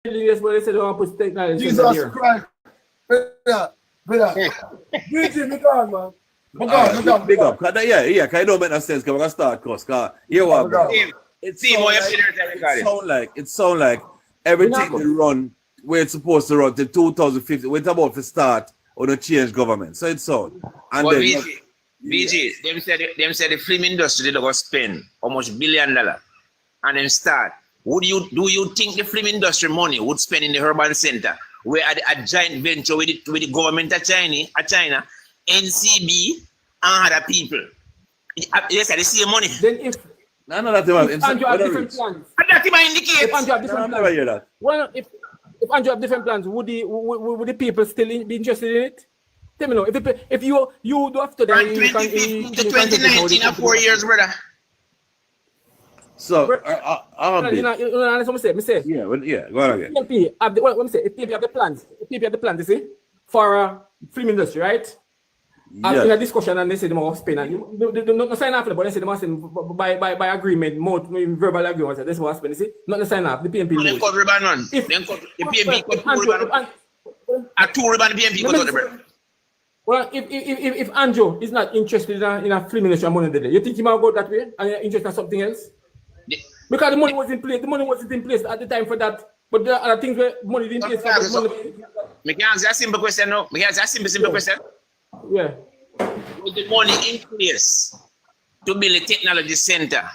Yes, but they said they want to put technology. Jesus Christ. Brother. Bridget, me gone, man. Big up. Yeah, because it don't make no sense because we're going to start course. Because here what, bro. It sound like everything will run where it's supposed to run till 2050. We're about to start on a change government. So it's sound. And well, then BG, them said the film industry did go spend almost $1 billion and then start. Do you think the film industry money would spend in the urban center where a giant venture with the government of China, NCB and other people? Yes, they see money. Then if no, that's about if Andrew have different plans. And that indicate. If Andrew have different plans, hear that. Well, if Andrew have different plans, would the people still be interested in it? Tell me now. If you do after that, From 2015 to 2019 and 4 years, brother. So, you know what I'm saying? Yeah, go on again. PMP have the, what I'm saying, if PMP have the plans, you see, for film industry, right? Yes. In a discussion, and they say they must spend, and they not sign off, but they say they must by agreement, more verbal agreement. This is what spend. You see, not sign off. The PMP. They cut ribbon on. The PMP cut 2 ribbon. A 2 ribbon PMP cut out the bread. Well, if Andrew is not interested in a film industry money today, you think he might go that way and you're interested in something else? Because the money was in place. The money wasn't in place at the time for that. But there are things where money didn't place for money. I can ask a simple question now. I can ask a simple question. Yeah. Was the money in place to build a technology center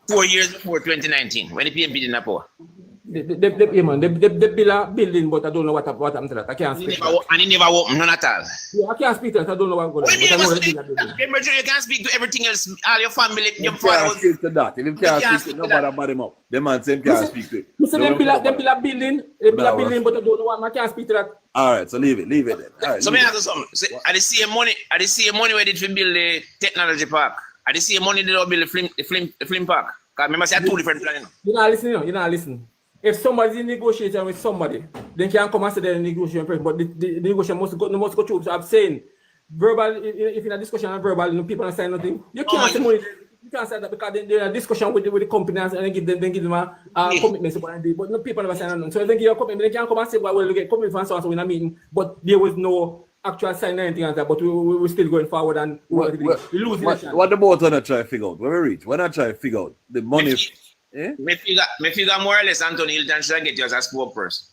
4 years before 2019 when the PMP didn't have power? They build a building, but I don't know what happened to that. I can't speak. And it never opened, none at all. Yeah, I can't speak to that. I don't know what going on. You can't speak to everything else, all your family, your If father. can't speak to that. If you can't speak to nobody about him up. The man say can't speak to it. Listen, they build a building, but I don't know what. I can't speak to that. All right, so leave it then. All right, So me ask you something. So, I see money where did we build the technology park. I see money they don't build the film park. Because remember, say 2 different plans. You're not listening. If somebody's in negotiation with somebody, then can come and say they're in negotiation, but the negotiation must go through. So I'm saying, verbal, if in a discussion and verbal, people don't say nothing. You can't say money. You can't say that because they're in a discussion with the companies and give them a commitment. But no, people never say nothing. So they give a commitment. They can't come and say, well, we'll get commitment from so in a meeting, but there was no actual sign or anything like that. But we're still going forward and we lose the what the boat wanna try to figure out? When we reach, when I try to figure out the money. Me figure more or less Anthony Hilton should get you as a spokesperson.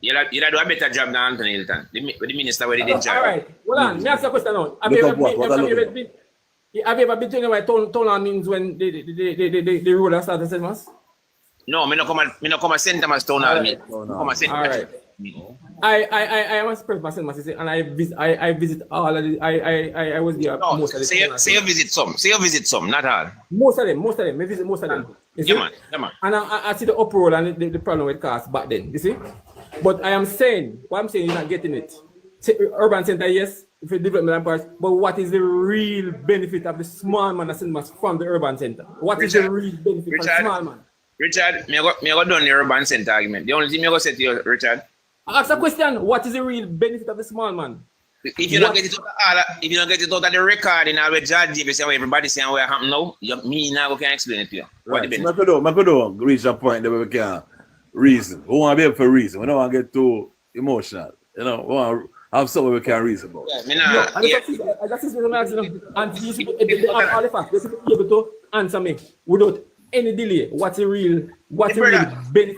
You do a better job than Anthony Hilton, the minister where he did job. All right. Well, let me ask you a question now. Have you ever been to anywhere town hall means when the road has started St. Mass? No, me no come a St. Thomas town hall meet. Come a St. All right. I am a person myself, and I visit all of the I was there most of the time. Say you visit some, not all. Most of them. I visit most of them. Yeah, man. And I see the uproar and the problem with cars back then, you see? But I am saying, what I'm saying, you're not getting it. Urban center, yes, if you development parts, but what is the real benefit of the small man that sends from the urban center? What is the real benefit for the small man? Richard, me go done the urban center argument. The only thing me go say to you, Richard. Ask a question, what is the real benefit of the small man? If you don't get it out of the recording or with Judge JP and everybody saying what happened now, me now can explain it to you. What the benefit? I could reach a point that we can reason. We want to be able to reason. We don't want to get too emotional. You know, we want to have something we can reason about. I just and you should all the facts, you should be able to answer me without any delay. What's the real benefit?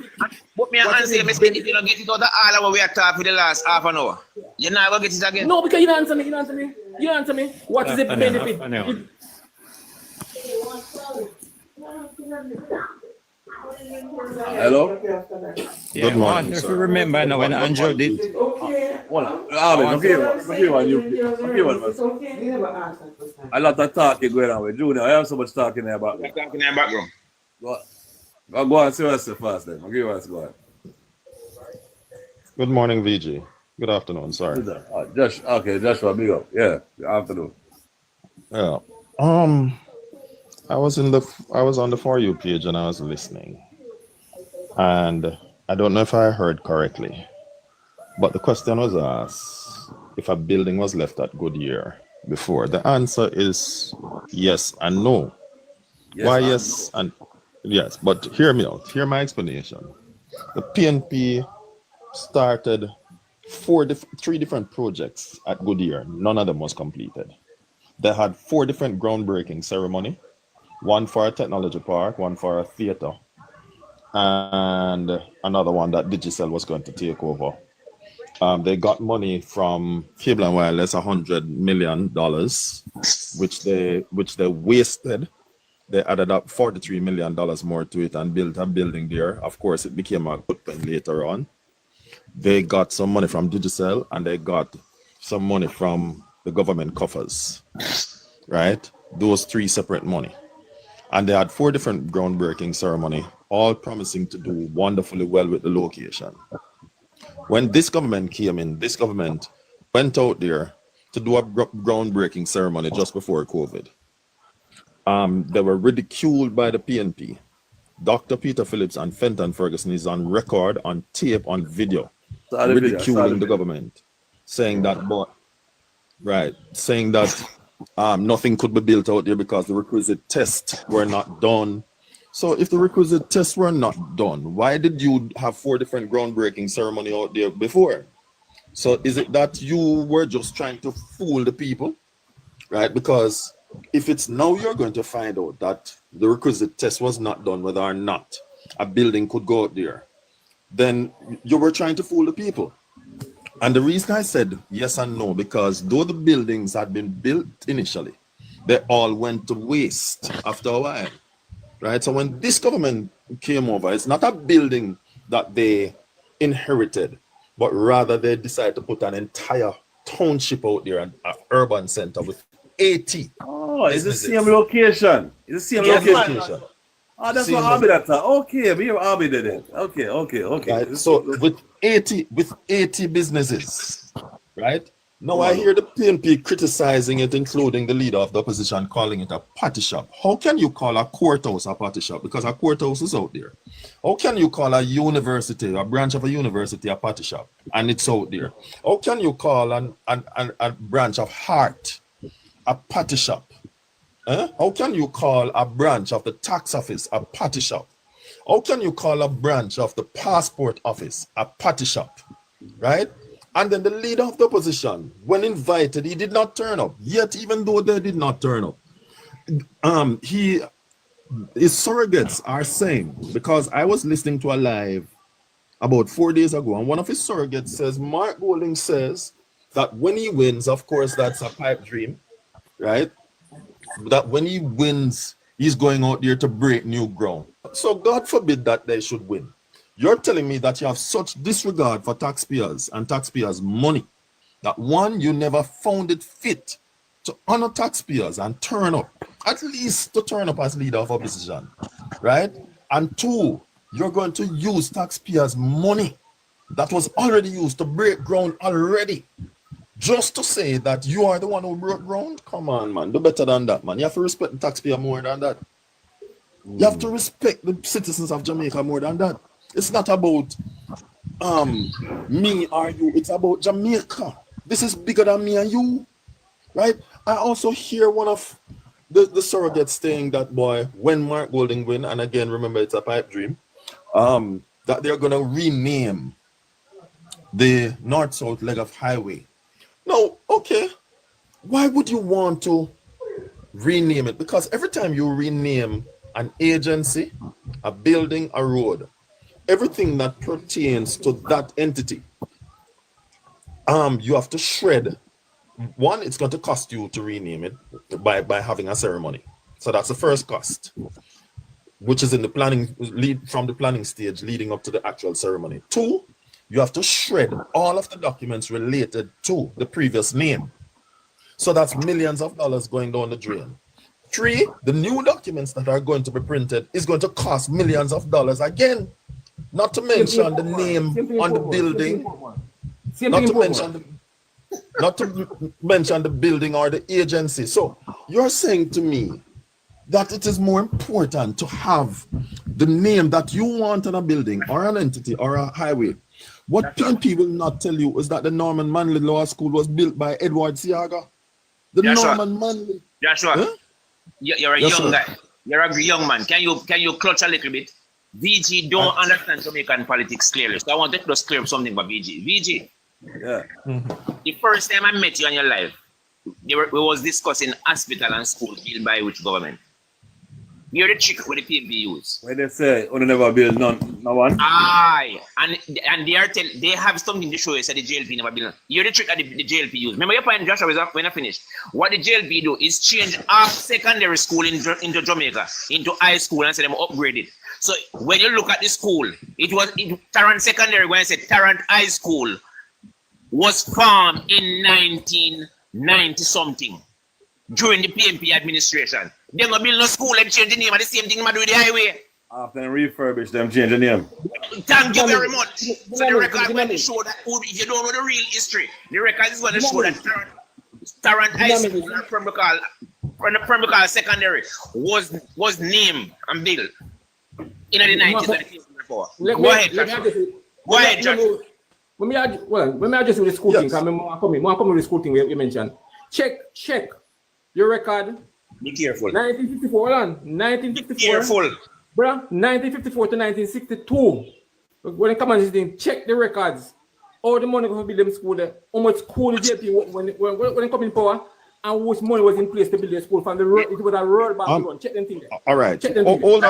But me answer you, if you don't get it out of all of what we are talking for the last half an hour, you're not going to get it again. No, because you don't answer me. What is the benefit? Hello? Yeah, good morning, if you remember now when Andrew did. A lot of talking going on with Junior. I have so much talking there about. Talking in the background. Go on, see what's the first then. I'll give you what's going. Good morning, VG. Good afternoon, sorry. Joshua, big up. Yeah, good afternoon. Yeah. I was on the For You page and I was listening. And I don't know if I heard correctly, but the question was asked if a building was left at Goodyear before. The answer is yes and no. Yes. Why yes and yes? But hear me out. Hear my explanation. The PNP started three different projects at Goodyear. None of them was completed. They had 4 different groundbreaking ceremony, one for a technology park, one for a theater, and another one that Digicel was going to take over. They got money from Cable and Wireless, $100 million, which they wasted. They added up $43 million more to it and built a building there. Of course, it became a good thing later on. They got some money from Digicel and they got some money from the government coffers, right? Those 3 separate money. And they had 4 different groundbreaking ceremony, all promising to do wonderfully well with the location. When this government came in, this government went out there to do a groundbreaking ceremony just before COVID. They were ridiculed by the PNP. Dr. Peter Phillips and Fenton Ferguson is on record, on tape, on video, ridiculing the government, saying that, nothing could be built out there because the requisite tests were not done. So if the requisite tests were not done, why did you have 4 different groundbreaking ceremony out there before? So is it that you were just trying to fool the people, right? Because if it's now you're going to find out that the requisite test was not done, whether or not a building could go out there, then you were trying to fool the people. And the reason I said yes and no, because though the buildings had been built initially, they all went to waste after a while, right? So when this government came over, it's not a building that they inherited, but rather they decided to put an entire township out there, an urban center with 80. Oh, it's the same location. It's the same location. Oh, that's what Arby that time. Okay, we have Arby did it. Okay. Right? So with 80 businesses, right? Now I hear the PNP criticizing it, including the leader of the opposition, calling it a party shop. How can you call a courthouse a party shop? Because a courthouse is out there. How can you call a university, a branch of a university, a party shop, and it's out there? How can you call a branch of Heart a party shop? How can you call a branch of the tax office a party shop? How can you call a branch of the passport office a party shop, right? And then the leader of the opposition, when invited, he did not turn up. Yet, even though they did not turn up, his surrogates are saying, because I was listening to a live about 4 days ago, and one of his surrogates says, Mark Golding says that when he wins, of course, that's a pipe dream, right? That when he wins, he's going out there to break new ground. So God forbid that they should win. You're telling me that you have such disregard for taxpayers and taxpayers' money that, one, you never found it fit to honor taxpayers and turn up, at least to turn up as leader of opposition, right? And 2, you're going to use taxpayers' money that was already used to break ground already, just to say that you are the one who broke ground. Come on, man, do better than that, man. You have to respect the taxpayer more than that. You have to respect the citizens of Jamaica more than that. It's not about me or you, it's about Jamaica. This is bigger than me and you, right? I also hear one of the surrogates saying that, boy, when Mark Golding win, and again, remember it's a pipe dream, that they're gonna rename the north-south leg of highway. No, okay. Why would you want to rename it? Because every time you rename an agency, a building, a road, everything that pertains to that entity, you have to shred. One, it's going to cost you to rename it by having a ceremony. So that's the first cost, which is in the planning, from the planning stage leading up to the actual ceremony. 2, you have to shred all of the documents related to the previous name. So that's millions of dollars going down the drain. 3, the new documents that are going to be printed is going to cost millions of dollars again. Not to mention the name on the building. Not to mention the building or the agency. So you're saying to me that it is more important to have the name that you want on a building or an entity or a highway. What PNP will not tell you is that the Norman Manley Law School was built by Edward Siaga. The Norman Manley. Joshua, you're a young guy. You're a young man. Can you clutch a little bit? VG don't understand Jamaican politics clearly. So I want to just clear up something about VG. VG, Yeah. the first time I met you in your life, we was discussing hospital and school built by which government. You're the trick with the PMP use. When they say, "Oh, never build none, no one." Aye, and they have something to show you. Said the JLP never built. You're the trick that the JLP use. Remember your point, Joshua, was up when I finished. What the JLP do is change half secondary school into Jamaica into high school and say them upgrade it. So when you look at the school, it was Tarrant Secondary. When I said Tarrant High School was formed in 1990 something during the PMP administration. They don't build no school and change the name of the same thing they do with the highway. After they refurbish them, change the name. Thank you very much. So the record is going to show that if you don't know the real history, the record is going to show that Tarrant High School and Premical Secondary was named and built in the 90s. Go ahead, Josh. When I just with the school thing, because I'm coming with the school thing you mentioned. Check your record. Be careful. 1954, hold on. 1954. Be careful. Bro, 1954 to 1962. When it comes to this thing, check the records. All the money going to build them school there. How much school the JP when it come in power, and which money was in place to build the school from the road. It was a road back run. Check them thing there. All right. Check them Hold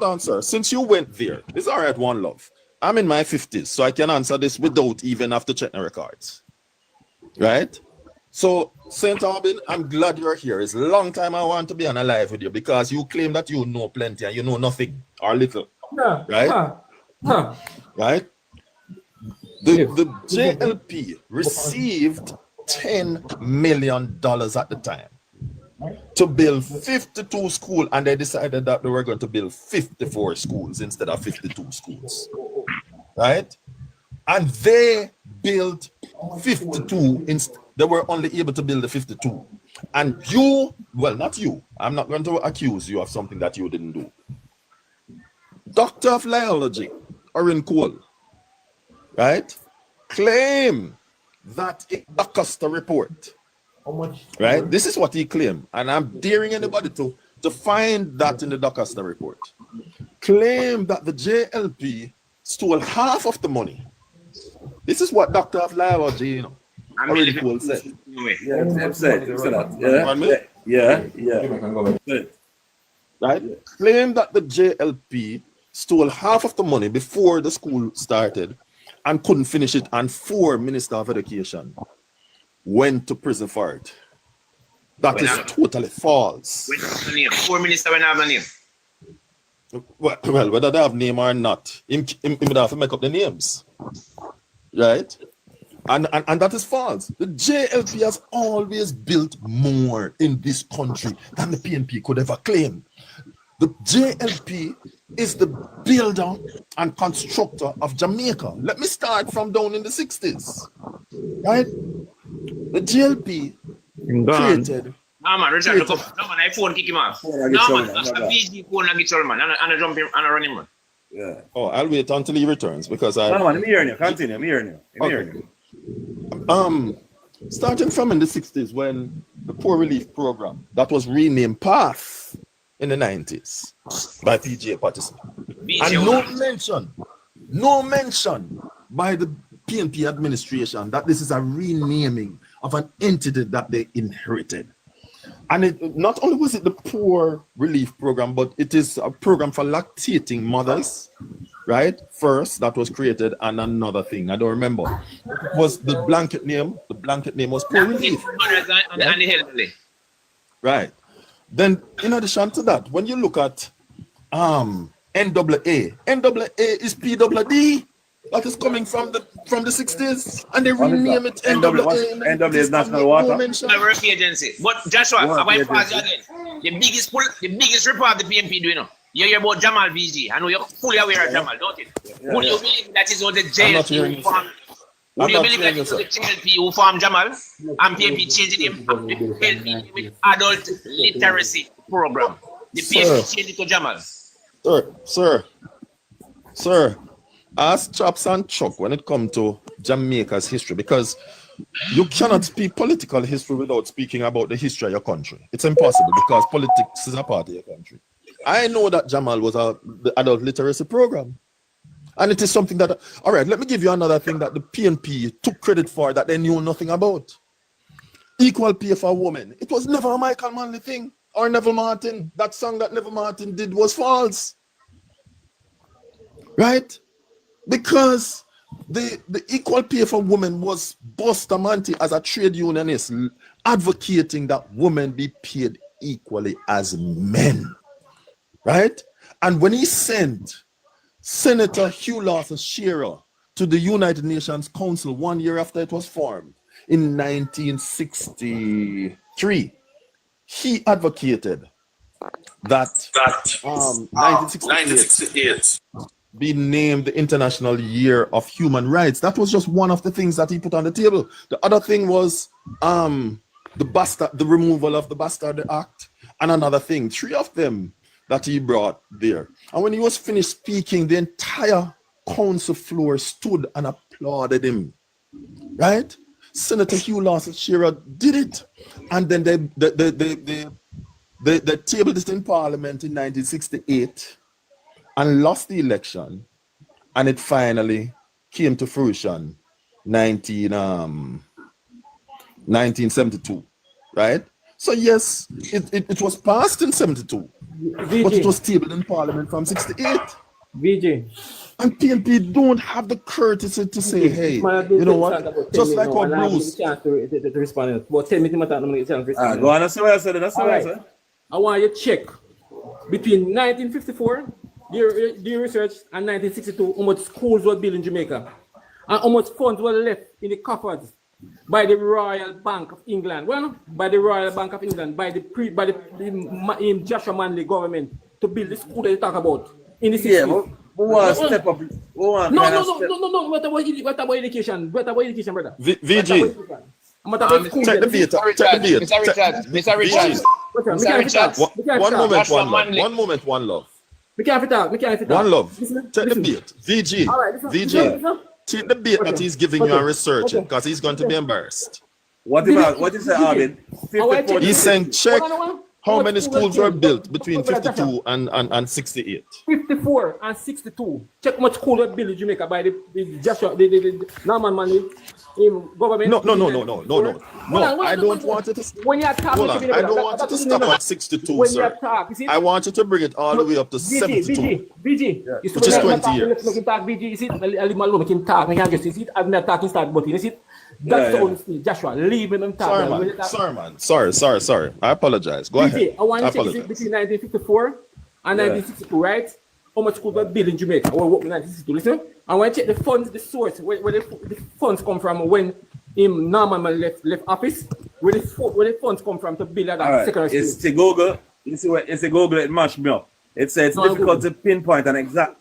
on, sir. Since you went there, it's all right, one love. I'm in my 50s, so I can answer this without even have to check the records. Right? So, St. Albin, I'm glad you're here. It's a long time I want to be on a live with you because you claim that you know plenty and you know nothing or little. Right? Right? The JLP received $10 million at the time to build 52 schools, and they decided that they were going to build 54 schools instead of 52 schools. Right? And they built 52 they were only able to build the 52. And you, well, not you, I'm not going to accuse you of something that you didn't do. Doctor of Biology, Orin Cole, right, claim that in the Acosta report, How much? right, this is what he claimed, and I'm daring anybody to find that in the Acosta report, claim that the JLP stole half of the money. This is what Doctor of Biology, you know, Orin Cole said. Yeah, I've said that. Yeah. Right? Claim that the JLP stole half of the money before the school started and couldn't finish it, and 4 Minister of Education went to prison for it. That is totally false. 4 ministers when I have a name. Well, whether they have name or not, him would have to make up the names. Right? And that is false. The JLP has always built more in this country than the PNP could ever claim. The JLP is the builder and constructor of Jamaica. Let me start from down in the 60s. Right? The JLP created. No man, Richard, no man, I phone kick him off. No man, a VG phone and get your man, and I jump him and I run him man. Yeah. Oh, I'll wait until he returns because I. No man, I'm hearing you. Continue. I'm hearing you. Starting from in the 60s when the poor relief program that was renamed PATH in the 90s by PGA participants. And no mention by the PNP administration that this is a renaming of an entity that they inherited. And it not only was it the poor relief program, but it is a program for lactating mothers, right? First, that was created, and another thing, I don't remember. It was the blanket name. The blanket name was poor relief. And the elderly. Right. Then, in addition to that, when you look at NAA is PWD. That is coming from the 60s, and they rename it NAA. NAA is National Water. Work agency. But Joshua, I pass you again. The biggest report the PMP do, you know. You hear about Jamal VG. I know you're fully aware of Jamal, don't you? Would you believe that is all the JLP who formed? Would you believe that is all the JLP who formed Jamal and PMP changing him with adult literacy program? The PMP changed it to Jamal. Sir. Ask Chops and Chuck when it comes to Jamaica's history, because you cannot speak political history without speaking about the history of your country. It's impossible because politics is a part of your country. I know that Jamal was the adult literacy program. And it is something that, all right, let me give you another thing that the PNP took credit for that they knew nothing about. Equal pay for women. It was never a Michael Manley thing or Neville Martin. That song that Neville Martin did was false. Right? Because the equal pay for women was Bustamante as a trade unionist advocating that women be paid equally as men. Right? And when he sent Senator Hugh Lawson Shearer to the United Nations Council 1 year after it was formed in 1963, he advocated that 1968 be named the International Year of Human Rights. That was just one of the things that he put on the table. The other thing was the removal of the Bastard Act, and another thing, 3 of them that he brought there. And when he was finished speaking, the entire council floor stood and applauded him. Right? Senator Hugh Lawson Shearer did it. And then they tabled it in Parliament in 1968 and lost the election. And it finally came to fruition 1972. Right? So yes, it was passed in 72. VJ. But it was tabled in Parliament from 68. VJ. And PNP don't have the courtesy to say, hey, you know what? Just like our blues. To respond. But 10 minutes, I'm going to respond. Go on, that's what I said. That's what I said. I want you to check between 1954, the research, and 1962, how much schools were built in Jamaica, and how much funds were left in the coffers by the Royal Bank of England. Well, by the Royal Bank of England, by the Joshua Manley government to build the school that you talk about in the 60s. Yeah, we want to step up. No. What about education? What about education, brother? VG. Check the beat. Mr. Richard. One moment, one love. We can't talk. One love. Check the beat. VG. VG. Take the bait that he's giving you and research it, because he's going to be embarrassed. What is that, Arvin? He's saying check how many schools were built between 52 and 68. 54 and 62. Check how much schools were built in Jamaica by the Joshua, the Norman Manley government. No. I don't want it to stop. When you talk, I don't want it to stop at 62, sir. I want you to bring it all the way up to 72. VG. Which is 20 years. VG, you see, I leave my alone, can talk, I can't just, you see, I'm not talking start, but you see, that's the only thing. Joshua, leave him and talk. Sorry, man. Sorry. I apologize. Go ahead. I want to check between 1954 and 1962, right? How much schools were built in Jamaica? Or what in 1962, listen? I want to check the funds, the source, where the funds come from when Norman left office, where the funds come from to build that secondary school. It's a Google. You see what? It's a Google. It mashed me up. It says it's difficult to pinpoint an exact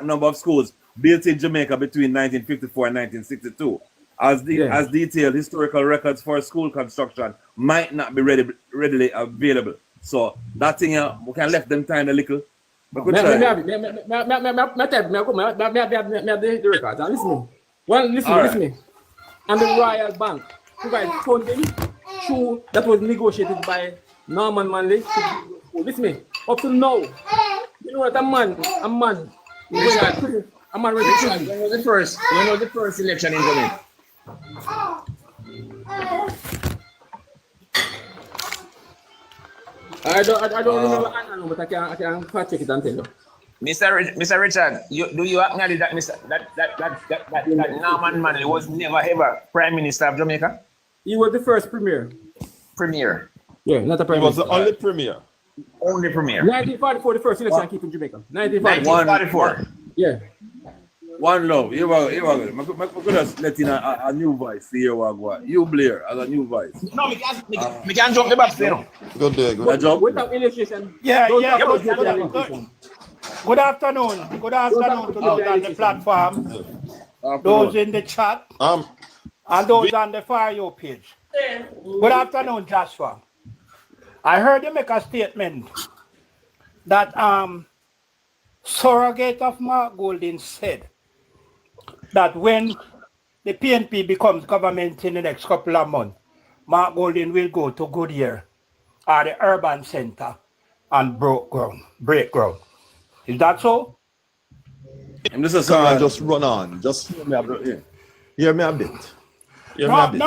number of schools built in Jamaica between 1954 and 1962. As detailed historical records for school construction might not be readily available. So that thing, we can left them time a little. But good try. Listen. And the Royal Bank provide funding through that was negotiated by Norman Manley. Listen me. Up to now, you know what a man. When was the first election in Jamaica? I don't remember, but I can fact check it and tell you. Mr. Richard, do you acknowledge that that Norman Manley was never ever Prime Minister of Jamaica? He was the first premier. Premier. Yeah, not a prime He was minister. the only premier. Only premier. 1944, the first election keep in Jamaica. 1944. Yeah. One love. Here we go. I'm going to let in a new voice. Here we go. You, Blair, as a new voice. No, we can't jump the box there. Good day. Without illustration. Yeah. Good afternoon. Good afternoon to those on the platform, those in the chat, and those on the Fire page. Good afternoon, Joshua. I heard you make a statement that surrogate of Mark Golding said that when the PNP becomes government in the next couple of months, Mark Golding will go to Goodyear or the urban center and break ground. Is that so? And this is Can't just run on. Just hear me a bit. Hear me a bit. Hear me a bit.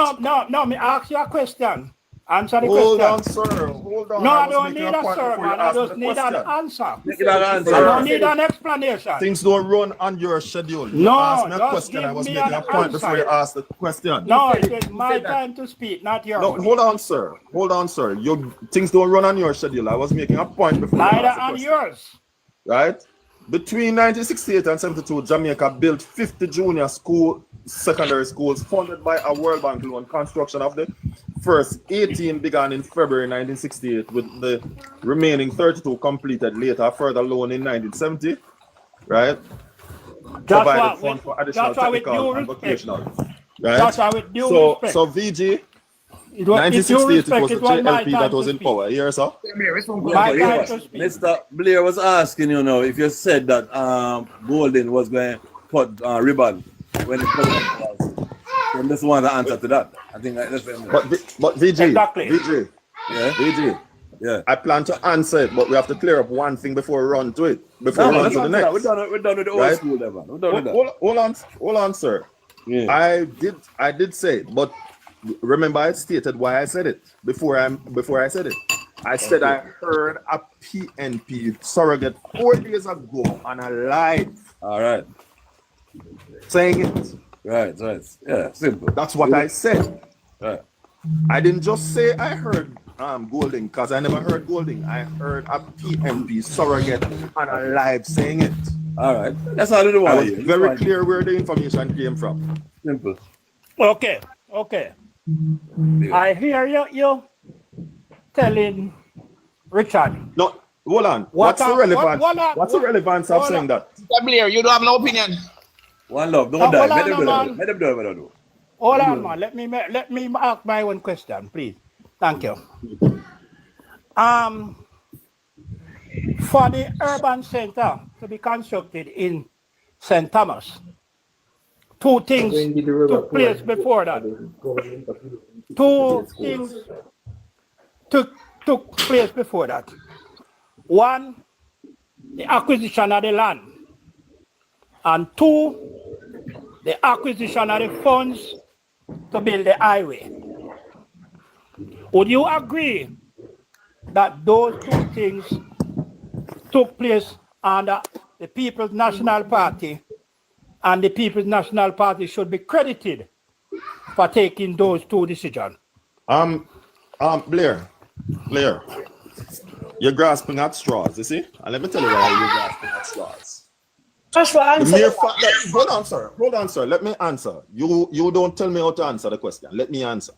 No. Me ask you a question. Answer the Hold question. on, sir. Hold on. No, I was don't making need a point sir, before you man. I ask just the need an question. answer. Make it an answer. I don't need an explanation. Things don't run on your schedule. You No, asked me a just question. I give was me making an a point before you answer. asked the question. No, it is my time to speak, not yours. No, hold on, sir. Hold on, sir. Your things don't run on your schedule. I was making a point before you Neither asked the on question. yours. Right? Between 1968 and 72, Jamaica built 50 junior secondary schools funded by a World Bank loan. Construction of the first 18 began in February 1968, with the remaining 32 completed later. A further loan in 1970, right? Provided funds for additional technical and vocational. Right? That's how with due respect. So VG, It was, 1968, it was the my JLP time that was to in speak. power. Here, sir? My time to speak. Mr. Blair was asking you now if you said that Golden was going to put ribbon when it was. So I just want to answer to that. I think that's But VG, Exactly. VG, yeah. VG, Yeah. I plan to answer it, but we have to clear up one thing before we run to it. Before we run to the next. We're done with the old Right? school level. We're done with that. Hold on, sir. Yeah. I did say it, but remember I stated why I said it before I said it. I said I heard a PNP surrogate 4 days ago on a live All right. saying it. Right. Yeah, simple. That's what I said. Right. I didn't just say I heard Golding, because I never heard Golding. I heard a PNP surrogate on a live saying it. All right. That's how I do I want was you. very clear where the information came from. Simple. Okay. I hear you telling Richard. No, hold on. What's the relevance of saying that? Mr. Blair, you don't have no opinion. One love. Oh, Don't die. hold Let on, them do man. it. Let them do it. Hold on, man. Let me ask my one question, please. Thank you. For the urban center to be constructed in St. Thomas, two things took place before that. Two things took place before that. One, the acquisition of the land. And two, the acquisition of the funds to build the highway. Would you agree that those two things took place under the People's National Party, and the People's National Party should be credited for taking those two decisions? Blair, you're grasping at straws, you see? And let me tell you why you're grasping at straws. The mere fact that, hold on, sir. Let me answer. You don't tell me how to answer the question. Let me answer.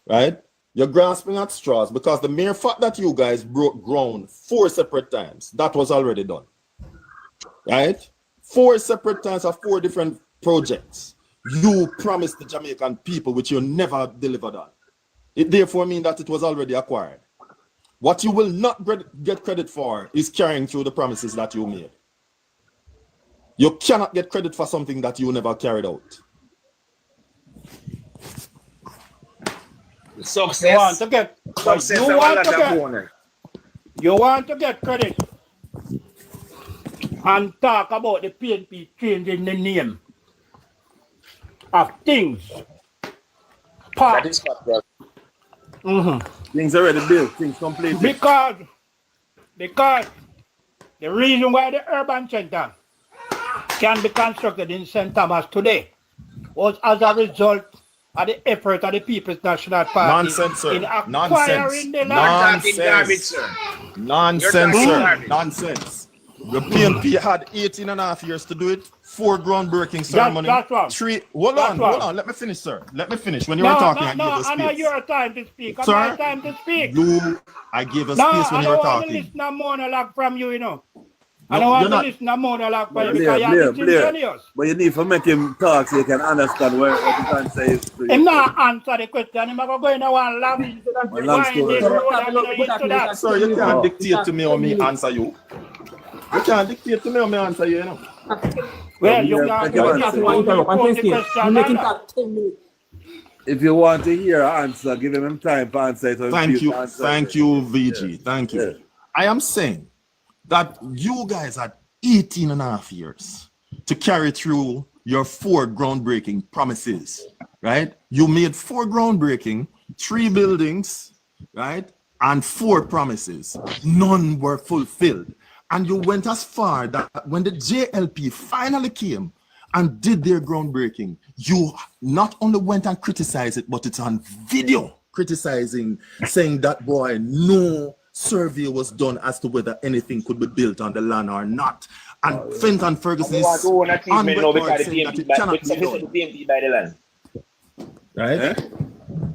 Right? You're grasping at straws because the mere fact that you guys broke ground 4 separate times, that was already done. Right? 4 separate times of 4 different projects. You promised the Jamaican people, which you never delivered on. It therefore means that it was already acquired. What you will not get credit for is carrying through the promises that you made. You cannot get credit for something that you never carried out. Success. You want to get credit and talk about the PNP changing the name of things. That is what, brother. Things already built. Things completed. Because the reason why the urban center can be constructed in St. Thomas today was as a result of the effort of the People's National Party Nonsense, sir. in acquiring the land. Nonsense. Nonsense, sir. Nonsense. The PNP had 18 and a half years to do it. 4 groundbreaking ceremony. That's wrong. 3. Hold on. Let me finish, sir. Let me finish. When you were talking, I gave a I know space. your time to speak. Sir, My time to speak. I gave a space when you were I don't want to talking. listen to monologue from you, you know. I No, don't want you're to not. listen to monologue from you because you're disingenuous. But you need to make him talk so you can understand what you can say. Is to Him you. not answer the question. He's going to go in one long winding road and you into that. Sir, you can't dictate to me or me answer you. You can't dictate to me or me answer you, you know. Well, you Yeah, can't you go answer. If you want to hear an answer, give him time to answer it. Thank you, VG. Thank you. I am saying that you guys had 18 and a half years to carry through your 4 groundbreaking promises, right? You made 4 groundbreaking, 3 buildings, right? And 4 promises. None were fulfilled. And you went as far that when the JLP finally came and did their groundbreaking, you not only went and criticized it, but it's on video criticizing, saying that, boy, no survey was done as to whether anything could be built on the land or not. And Fenton Ferguson is on record saying that it cannot be done. PMP by the land. Right? Eh?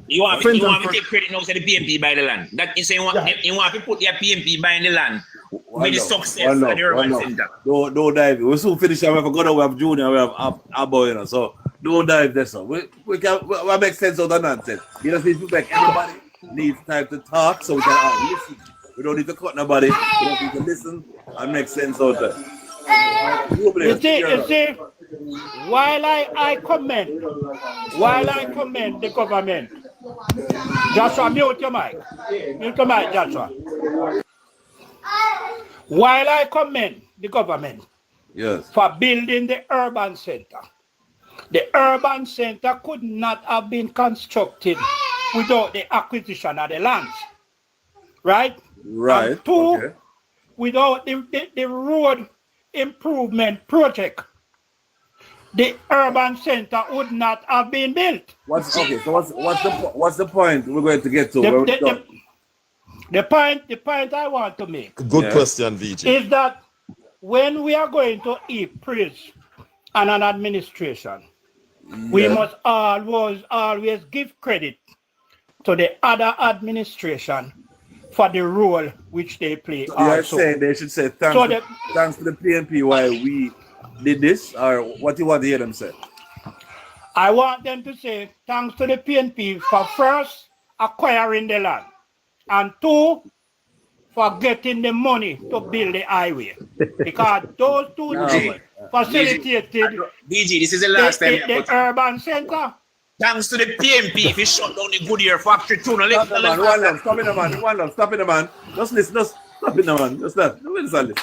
You want me to take credit now to the PMP by the land. That is saying you want to put your PMP by the land with the success of the urban center. Don't dive. We soon finish. We have got we have Junior, we have Abo, you know. So don't dive there. So we make sense of the nonsense. You just need to make everybody needs time to talk so we can listen. We don't need to cut nobody. We don't need to listen and make sense out of it. You see, while I commend the government, Joshua, mute your mic, Joshua. While I commend the government for building the urban center could not have been constructed without the acquisition of the lands, right? Right. And 2, without the road improvement project, the urban center would not have been built. What's the point we're going to get to? The point I want to make. Good question, VJ. Is that when we are going to heap praise on an administration, we must always give credit to the other administration for the role which they play. You're saying they should say thanks to the PNP why we did this, or what you want to hear them say? I want them to say thanks to the PNP for first acquiring the land, and 2, for getting the money to build the highway. Because those 2 things facilitated DG, this is the last time the urban center. Thanks to the PMP, if you shut down the Goodyear factory too. Stop it, man. Just listen, stop it, man. Just that. Listen.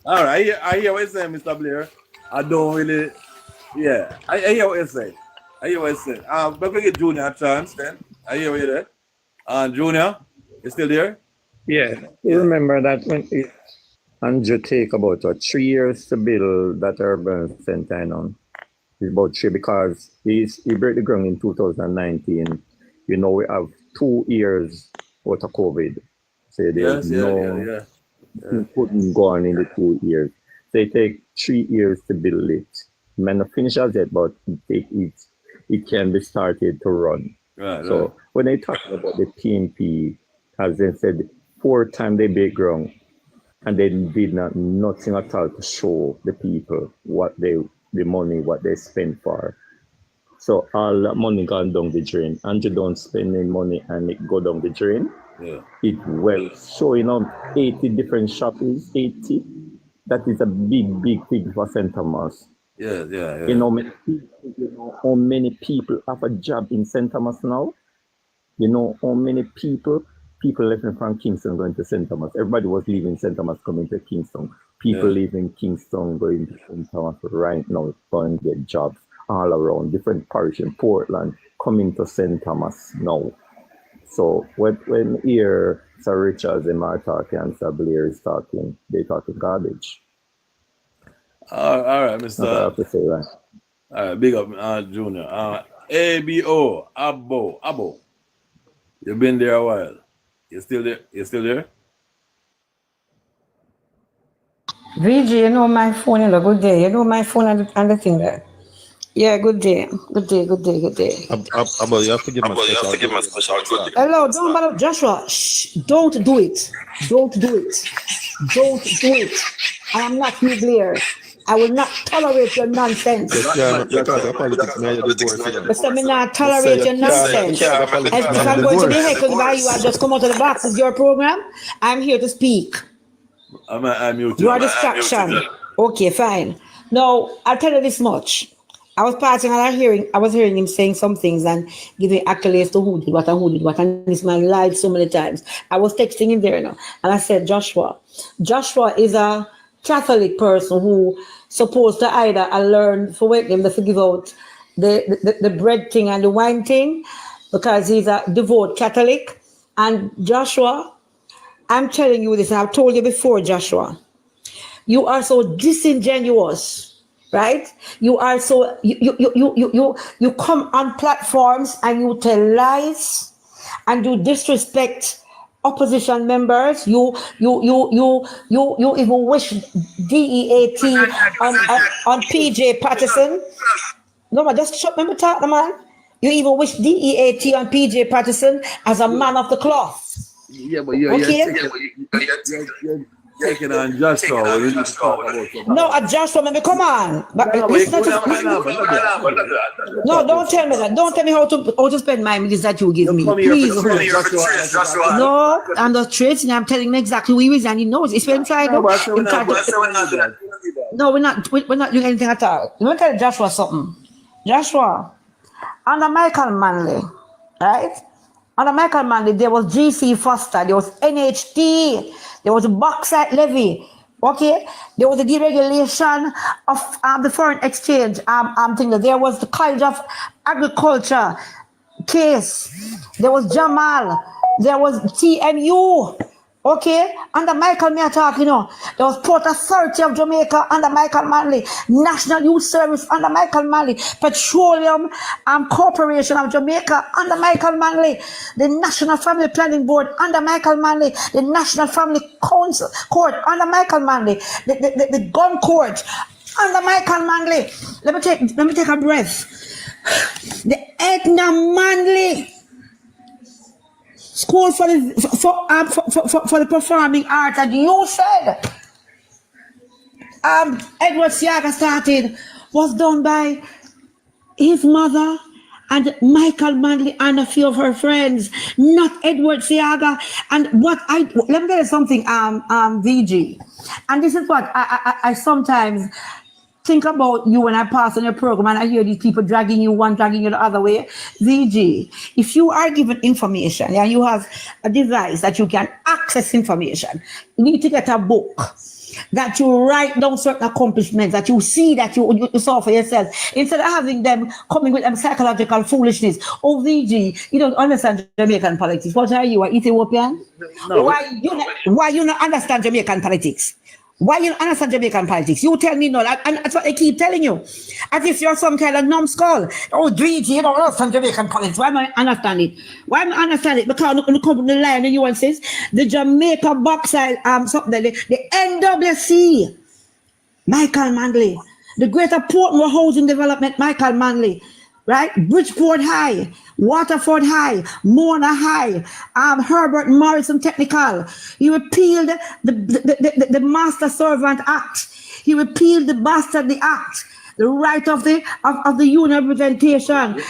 All right, I hear what you're saying, Mr. Blair. I don't really, I hear what you're saying. But we get Junior a chance then. I hear what you're there. Junior, you still there? Yeah, you remember that when Andrew take about 3 years to build that urban center on. It's about 3 because he broke the ground in 2019. You know, we have 2 years out of COVID. So there's couldn't go on in the 2 years. They take 3 years to build it. May not finish as yet, but it can be started to run. So when they talk about the PMP, as they said, 4 times they break ground, and they did nothing at all to show the people the money what they spend for. So all that money gone down the drain, and you don't spend any money and it go down the drain. It well showing up 80 different shops, 80. That is a big thing for St. Thomas. You know how many people have a job in St. Thomas now? You know how many people left from Kingston going to St. Thomas. Everybody was leaving St. Thomas coming to Kingston. People leaving Kingston going to St. Thomas right now, going to get jobs all around, different parish in Portland, coming to St. Thomas now. So when here Sir Richards and Mark talking and Sir Blair is talking, they talking garbage. All right, Mr. I have to say that. All right, big up, Junior. ABO, Abo. You've been there a while. You still there? VG, you know my phone, good day. You know my phone and the thing there. Yeah, good day. Good day. Abo, you have to give my special good day. Hello, don't bother, Joshua. Shh, don't do it. I am not you, Blair. I will not tolerate your nonsense. But me not tolerate your nonsense. If I'm going to be heckled by you, I just come out of the box. It's your program. I'm here to speak. I'm mute. You are distraction. Okay, fine. Now, I'll tell you this much. I was passing and I was hearing him saying some things and giving accolades to who did what and who did what. And this man lied so many times. I was texting him there now. And I said, Joshua is a Catholic person who supposed to either learn for wake them to give out the bread thing and the wine thing because he's a devout Catholic. And Joshua, I'm telling you this, and I've told you before, Joshua, you are so disingenuous. Right? You are so you come on platforms and you tell lies and you disrespect opposition members. You even wish DEAT on PJ Patterson. No man, just shut me talk, man. You even wish DEAT on PJ Patterson as a man of the cloth. Yeah, but you're taking on Joshua. No, a Joshua, maybe come on. But no, don't tell me that. Don't tell me how to spend my minutes that you give me. Please. No, I'm not trading. I'm telling him exactly who he is, and he knows. It's when I'm trying to. No, we're not doing anything at all. Let me tell Joshua something. Joshua, under Michael Manley, right? Under Michael Manley, there was GC Foster, there was NHT, there was a bauxite levy, okay? There was a deregulation of the foreign exchange thing. There was the College of Agriculture case. There was Jamal. There was TMU, okay? Under Michael Manley, there was Port Authority of Jamaica under Michael Manley, National Youth Service under Michael Manley, Petroleum Corporation of Jamaica under Michael Manley, the National Family Planning Board under Michael Manley, the National Family Council Court under Michael Manley, the Gun Court under Michael Manley. Let me take a breath. The Edna Manley School for the Performing Arts, and you said Edward Siaga started was done by his mother and Michael Manley and a few of her friends, not Edward Siaga. And let me tell you something, VG, and this is what I sometimes think about you when I pass on your program and I hear these people dragging you one, dragging you the other way. VG, if you are given information and you have a device that you can access information, you need to get a book that you write down certain accomplishments that you see that you saw for yourself instead of having them coming with them psychological foolishness. Oh, VG, you don't understand Jamaican politics. What are you, an Ethiopian? No. Why you not understand Jamaican politics? Why you don't understand Jamaican politics? You tell me no, and that's what they keep telling you. As if you're some kind of numbskull. Oh, VG, you don't understand Jamaican politics. Why am I understand it? Why am I understand it? Because the line the nuances, the Jamaica bauxite, the NWC, Michael Manley, the Greater Portmore Housing Development, Michael Manley, right? Bridgeport High, Waterford High, Mona High, Herbert Morrison Technical. He repealed the Master Servant Act. He repealed the Bastardy Act, the right of the union representation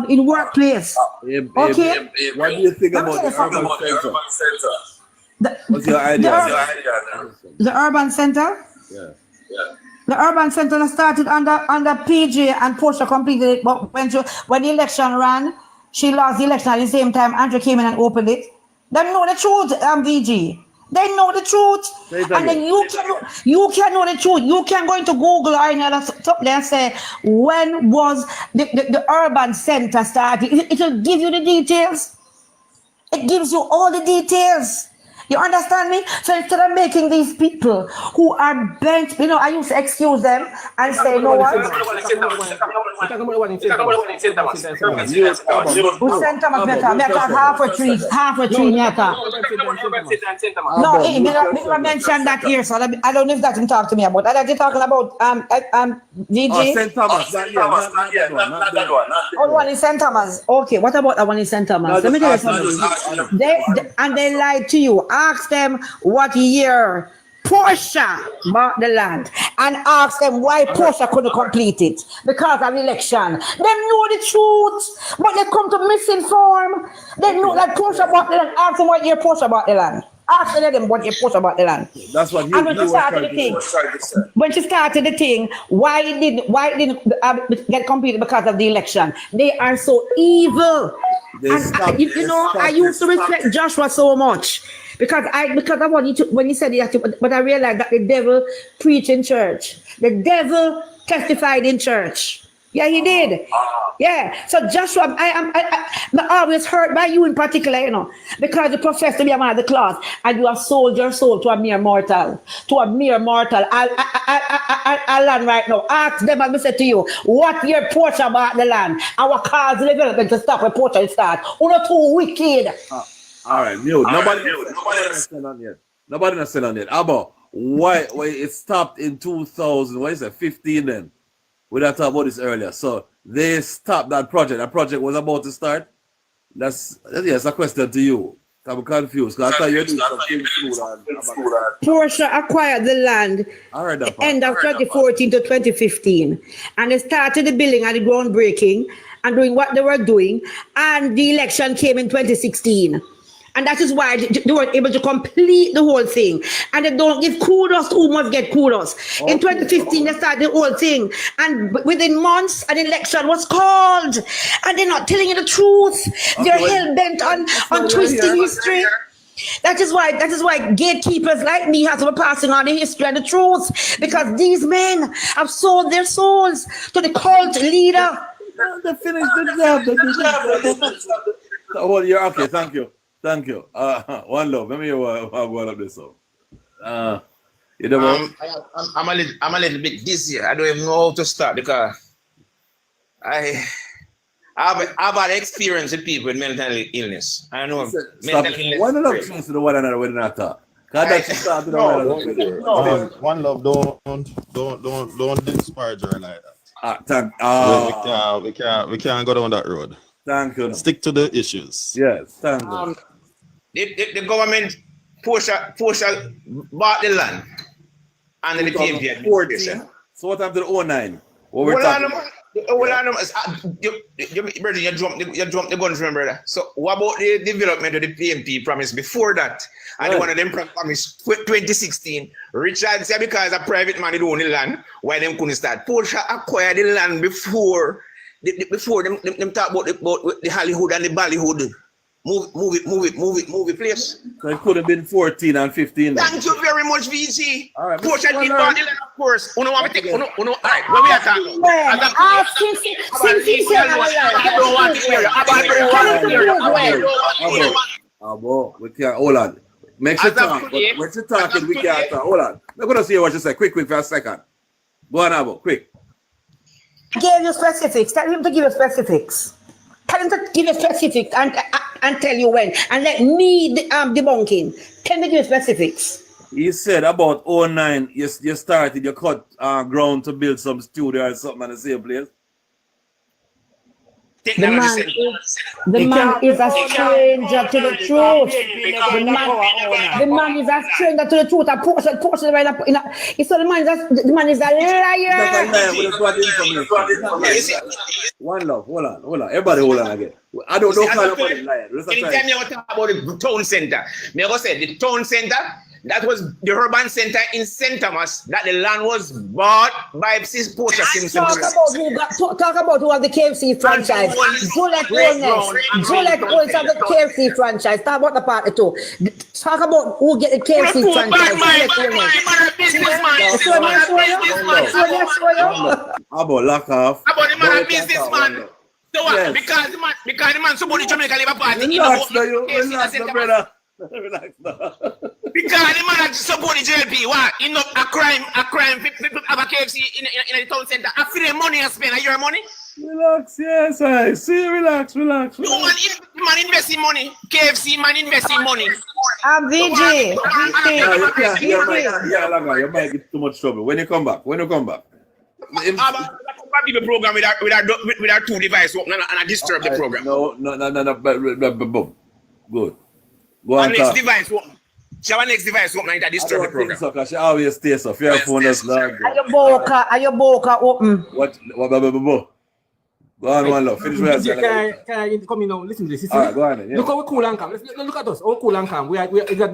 in workplace. Okay. What do you think about the urban center? What's your idea? The urban center? Yeah. The urban center started under PJ and Portia completed it, but when the election ran, she lost the election at the same time. Andrew came in and opened it. They know the truth, VG. They know the truth. And then you can know the truth. You can go into Google or any other stuff there and say, when was the urban center started? It will give you the details. It gives you all the details. You understand me? So instead of making these people who are bent, I used to excuse them and say, no one. Who sent them a better? Half a tree, No, I mentioned that here, so I don't know if that can talk to me about. Are you talking about VG? Oh, St. Thomas, not that one. Oh, one in St. Thomas. Okay, what about that one in St. Thomas? Let me tell you something. They lied to you. Ask them what year Portia bought the land and ask them why Portia couldn't complete it because of election. They know the truth, but they come to misinform. They know that Portia bought the land. Ask them what year Portia bought the land. Ask them what you post about the land. That's what And when she started the thing, when she started the thing, why it didn't get completed because of the election? They are so evil. And you know, I used to respect Joshua so much because I want you to, when you said it, but I realized that the devil preached in church. The devil testified in church. Yeah, he did. Yeah. So Joshua, I'm always hurt by you in particular, you know, because you profess to be a man of the cloth and you have sold your soul to a mere mortal. To a mere mortal. I'll land right now. Ask them, I said to you, what your portion about the land? Our cause development to stop where portion start. You're not too wicked. All right, mute. Nobody not saying on it. Abba, why it stopped in 2000? What is it? 15 then? We did talk about this earlier. So they stopped that project. That project was about to start. That's a question to you. I'm confused. I thought you were doing something. Portia acquired the land end of 2014 to 2015, and they started the building and the groundbreaking and doing what they were doing. And the election came in 2016. And that is why they weren't able to complete the whole thing. And they don't give kudos to who must get kudos. Okay. In 2015, they started the whole thing. And within months, an election was called. And they're not telling you the truth. Okay, they're hell-bent on twisting history. That is why gatekeepers like me have to be passing on the history and the truth. Because these men have sold their souls to the cult leader. They finished the job. Oh, you're okay. Thank you. Thank you. One love. Let me hear what going up this. You know, I'm a little bit dizzy. I don't even know how to start because I've had experience with people with mental illness. I know mental illness. One love to the one another when not talk. One love. Don't disparage her like that. We can't go down that road. Thank you. Stick to the issues. Yes, thank you. The government Porsche bought the land under the PMP administration. So what happened to the 09? What we're talking about? You jumped the guns, brother. So what about the development of the PMP promise before that? And one of them promised 2016. Richard said because a private man did own the land, why them couldn't start? Porsche acquired the land before them talk about the Hollywood and the Bollywood. Move it, please. So it could have been 14 and 15. Thank you very much, VG. All right, Porsche did buy the land, of course. Uno want to take, all right, when we are talking. We can't, hold on. Make sure talk, but when you're talking, we can't talk. Hold on. I'm going to see what you say. Quick, for a second. Go on, Abo, quick. Give you specifics. Tell him to give you specifics. Tell him to give you specifics and tell you when. And let me debunking. Tell me to give you specifics. He said about 09, you started, you cut ground to build some studio or something in the same place. The man is a stranger to the truth. The man is a stranger to the truth. A portion right up. So the man is a liar. One love. Hold on. Everybody hold on again. I don't know how to put it liar. Anytime you talk about the town center, me go say the town center. That was the urban center in St. Thomas. That the land was bought by Porsche Simpson. Talk about who has the KFC franchise. Julek owns the KFC franchise. Talk about the party too. Talk about who get the KFC franchise. About lock off. About the man businessman. So what? Because the man somebody Jamaica Labour Party. Relax, brother. Relax now. Because the man that support the JLP, what? You know, a crime, people have a KFC in the town center. I feel the money I spend, your money? Relax, yes, I see, relax. No man investing money. KFC man investing money. I'm VG. You might get too much trouble. When you come back. The program with our two devices open and I disturb the program. No. Good. Go on. Next device open. She have a next device open and I disturb the program. So, because she always stays off. Your phone is not good. Are your boca open? What? Go on, one love. Finish what you're saying. Can I come in now? Listen to this. All right, go on then. Yeah. Look how we cool and calm. Look at us. How cool and calm. It's a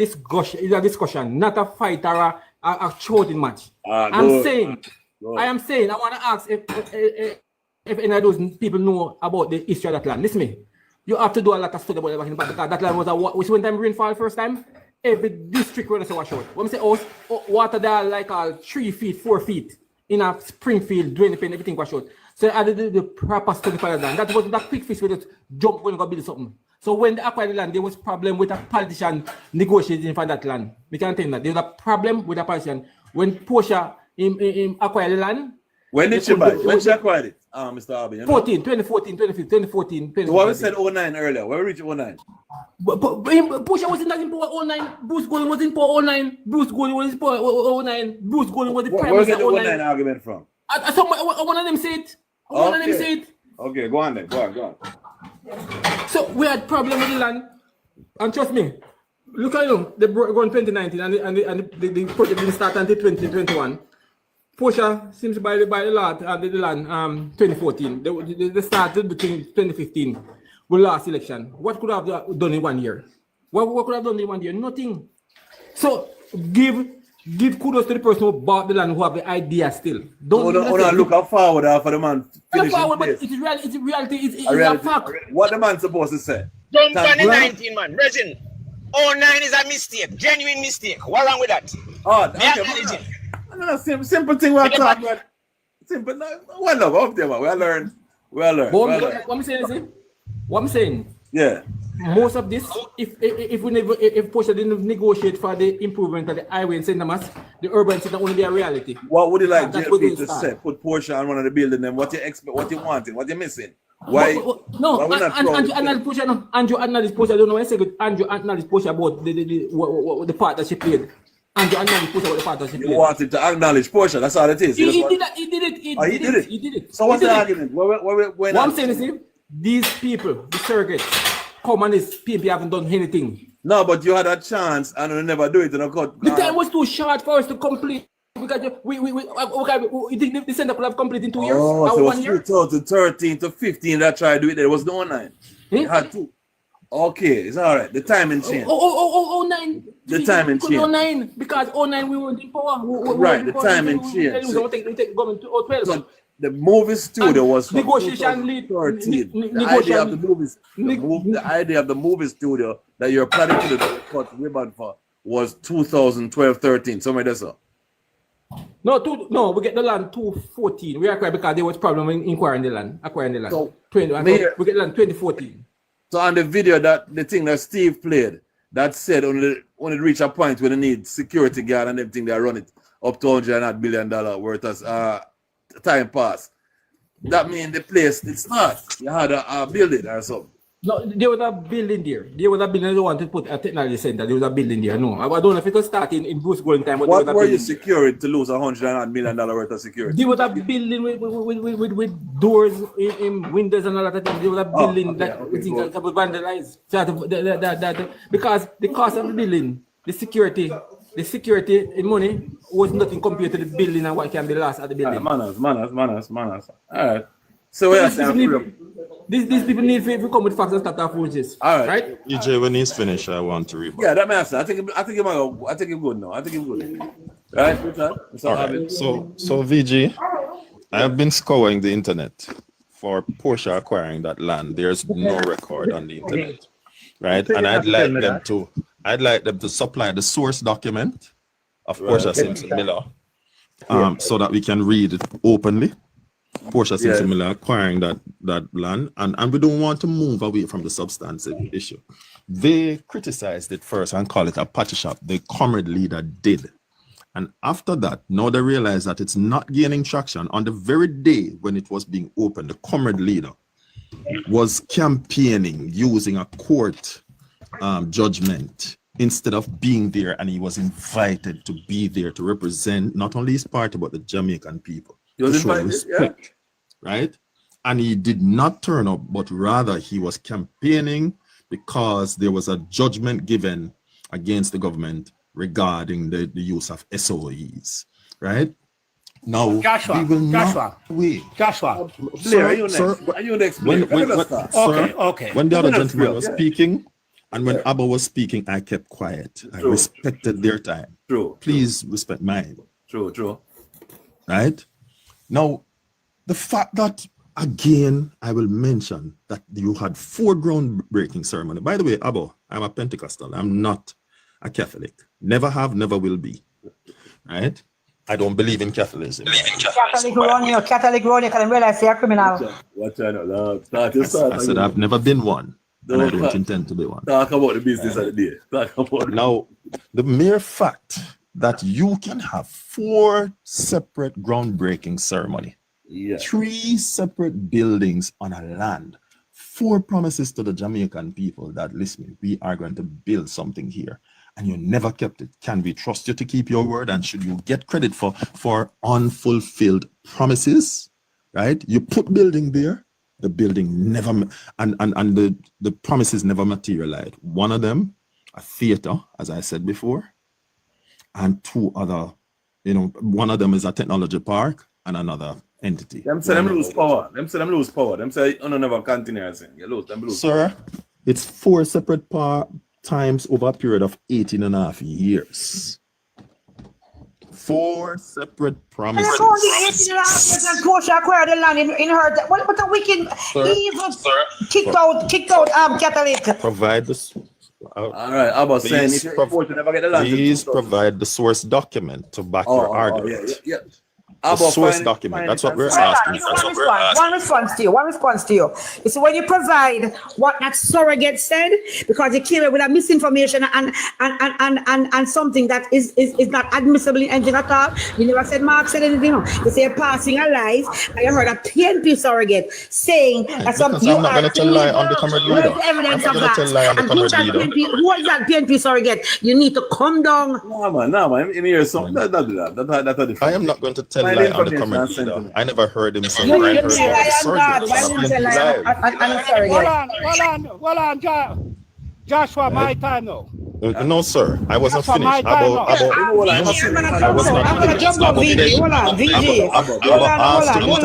discussion, not a fight or a shouting match. I am saying, I want to ask if any of those people know about the history of that land. Listen to me. You have to do a lot of study about it because that land was when time rainfall first time. Every district when I wash out. When I say water there like 3 feet, 4 feet in a spring field, drain pen, everything wash out. So I did the proper study for that land. That was that quick fix with it jump when you go build something. So when they acquired the land, there was problem with a politician negotiating for that land. We can tell you that there was a problem with a politician. When Portia acquired the land. When did she buy? When she acquired it? Mr. Arby. 2014, 2015. So what we said 09 earlier. Where we reached 09? But Portia wasn't in power 09. Bruce Golden was in power 09. Bruce Golden was in power 09. Bruce Golden was the prime minister 09. Where's the 09 argument from? One of them say it. One of them say it. Okay, go on then. Go on. So we had problem with the land. And trust me, look at them. They go in 2019 and the project didn't start until 2021. Portia seems to buy the land, 2014. They started between 2015 with last election. What could have done in 1 year? What could have done in 1 year? Nothing. So give kudos to the person who bought the land who have the idea still. Don't look forward for the man. Forward, but it's reality. It's a fact. What the man supposed to say? Don't 2019, man. Resin. 09 is a mistake. Genuine mistake. What wrong with that? Okay. No, simple thing we're talking about. Simple. Well, love up there, man. We learn. What I'm saying. Yeah. Most of this, if Portia didn't negotiate for the improvement of the highway in St. Thomas, the urban center only be a reality. What would you like JLP to say? Put Portia on one of the building them. What you expect? What you wanting? What you missing? Why? Andrew analyzed Portia. I don't know why I said Andrew analyzed Portia about the part that she played. Andrew analyzed Portia about the part that she played. You wanted to acknowowledge Portia. That's all it is. He did it. So what's the argument? What I'm saying is, these people, the surrogates, come on, this PMP haven't done anything. No, but you had a chance and you never do it. The time was too short for us to complete. Because the center could have completed in 2 years. Oh, so it was 2013 to 15 that tried to do it. There was no 09. You had two. Okay, it's all right. The timing changed. 09. The timing changed. 09, because 09 we weren't in power. Right, the timing changed. So the movie studio was negotiation lead. The idea of the movie studio that you're planning to cut ribbon for was 2012-13. Somewhere there, sir. No, we get the land 2014. We acquired because there was problem in acquiring the land. So, we get the land 2014. So on the video the thing that Steve played, that said only reach a point where they need security guard and everything, they run it up to $100 billion worth as time pass. That means the place it starts. You had a building or something. No, there was a building there. They want to put a technology center. There was a building there. No, I don't know if it was starting in Bruce Golden time. What were you securing to lose $100 million worth of security? There was a building with doors in windows and all that. There was a building that was vandalized. Because the cost of the building, the security in money was nothing compared to the building and what can be lost at the building. Manners. All right. So these people need to come with facts and start off with this. All right. EJ, when he's finished, I want to read. Yeah, that makes sense. I think he's good now. I think he's good. Right, Richard? All right. So VG, I have been scouring the internet for Portia acquiring that land. There's no record on the internet, right? And I'd like them to supply the source document of Portia Simpson Miller, so that we can read it openly. Portia Simpson Miller acquiring that land, and we don't want to move away from the substantive issue. They criticized it first and called it a patch shop. The comrade leader did. And after that, now they realize that it's not gaining traction. On the very day when it was being opened, the comrade leader was campaigning using a court judgment instead of being there, and he was invited to be there to represent not only his party but the Jamaican people. He was invited, respect, right? And he did not turn up, but rather he was campaigning because there was a judgment given against the government regarding the use of SOEs, right? No, Joshua, we will Joshua. not wait. Joshua. Blair, are you next? Sir, Are you next, Blair? Okay. when the other Let us gentleman go, was yeah. speaking, and when Yeah. Abba was speaking, I kept quiet. I True. respected their time. True. Please respect mine. True. Right? Now, the fact that, again, I will mention that you had 4 groundbreaking ceremony. By the way, Abba, I'm a Pentecostal. I'm not a Catholic. Never have, never will be. Right? I don't believe in Catholicism. Catholic run you can realize you're a criminal. Watch out, love. I said I've never been one, and I don't intend to be one. Talk about the business of the day. Talk about it. Now, the mere fact that you can have 4 separate groundbreaking ceremony, Yeah. 3 separate buildings on a land, 4 promises to the Jamaican people that, listen, we are going to build something here, and you never kept it. Can we trust you to keep your word? And should you get credit for unfulfilled promises? Right? You put building there, the building never, and the promises never materialized. One of them, a theater, as I said before, and 2 other, one of them is a technology park and another entity. Them say them lose power. Them say you never continue. You lose. Them lose. Sir, it's 4 separate times over a period of 18.5 years. 4 separate promises. And Portia acquired the land in her. What a wicked, evil, kicked out Catholic. Provide this. All right, I was saying if you never get the land. Please provide the source document to back your argument. Yeah. The source document. That's what we're asking for. One response to you. It's when you provide what that surrogate said, because you came up with a misinformation and something that is not admissible in anything at all. You never said Mark said anything. You say you're passing a lie, and you heard a PNP surrogate saying that something. I'm not going to tell lie on the comrade leader. Evidence of that. And who is that PNP surrogate? You need to come down. No, man. In here, something. That I am not going to tell lie on the comrade leader. I never heard him say You I didn't heard say lie on God. Why didn't you say lie on surrogate? Hold on, Joshua, my time now. No, sir. I wasn't That's finished. my time I was not I'm gonna jump out, VG. Hold on, VG. Hold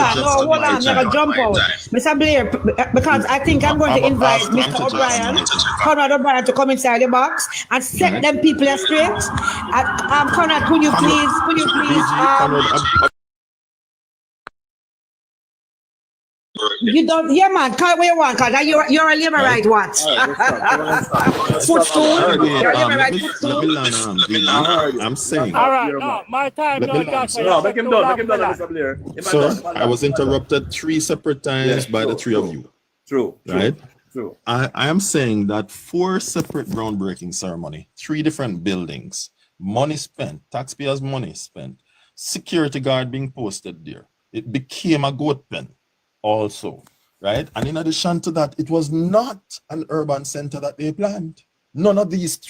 on. Never jump out, Mr. Blair, because I think I'm going to invite Mr. O'Brien, Conrad O'Brien, to come inside the box and set them people straight. Conrad, could you please? You don't, yeah, man. Call where you want, cause you're a labor right. What? Footstool. You're a labor right. Footstool. I'm saying. All right, no, my time. No, make him done, Mr. Blair. Sir, I was interrupted 3 separate times by the 3 of you. True. Right? True. I am saying that 4 separate groundbreaking ceremony, 3 different buildings, money spent, taxpayers' money spent, security guard being posted there. It became a goat pen also, right? And in addition to that, it was not an urban center that they planned. None of these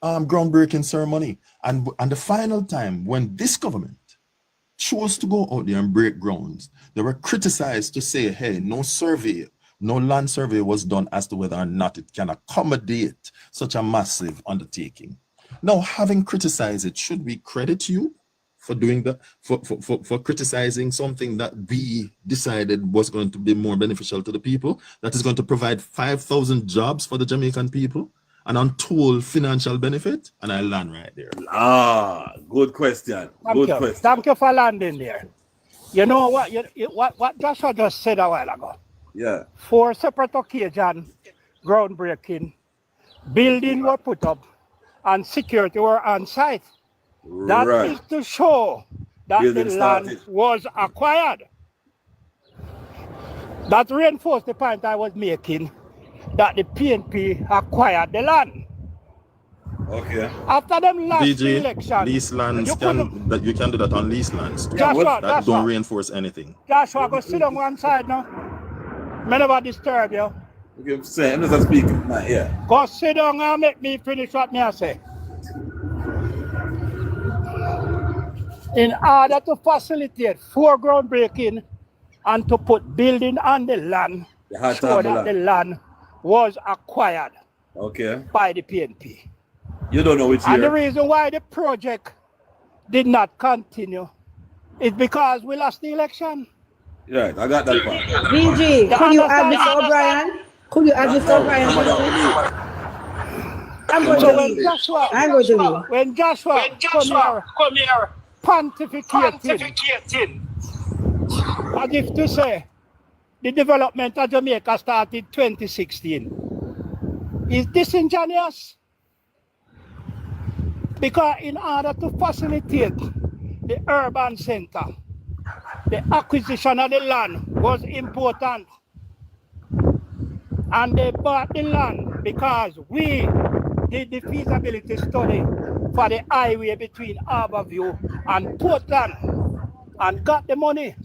groundbreaking ceremony. And the final time when this government chose to go out there and break grounds, they were criticized to say, hey, no land survey was done as to whether or not it can accommodate such a massive undertaking. Now, having criticized it, should we credit you for doing that, for criticizing something that we decided was going to be more beneficial to the people, that is going to provide 5,000 jobs for the Jamaican people, an untold financial benefit? And I land right there. Good question. Thank you for landing there. You know what Joshua just said a while ago? Yeah. 4 separate occasions, groundbreaking, building were put up, and security were on site. That is to show that the land was acquired. That reinforced the point I was making, that the PNP acquired the land. Okay. After them last election, lease lands you can do that on lease lands. Joshua, don't reinforce anything. Joshua, go sit on one side now. Me never disturb you. Okay, I'm just speaking. Yeah. Go sit down and make me finish what me I say. In order to facilitate 4 groundbreaking and to put building on the land, so that the land was acquired by the PNP. You don't know which year. And the reason why the project did not continue It's because we lost the election. Right, I got that part. VG, You could you add understand? Mr. O'Brien? Could you add Mr. No, O'Brien? somebody else please? do. I'm going So to when leave. Joshua, I'm going to leave. when Joshua come here pontificating, as if to say the development of Jamaica started 2016, is disingenuous. Because in order to facilitate the urban center, the acquisition of the land was important. And they bought the land because we did the feasibility study for the highway between Harborview and Portland and got the money.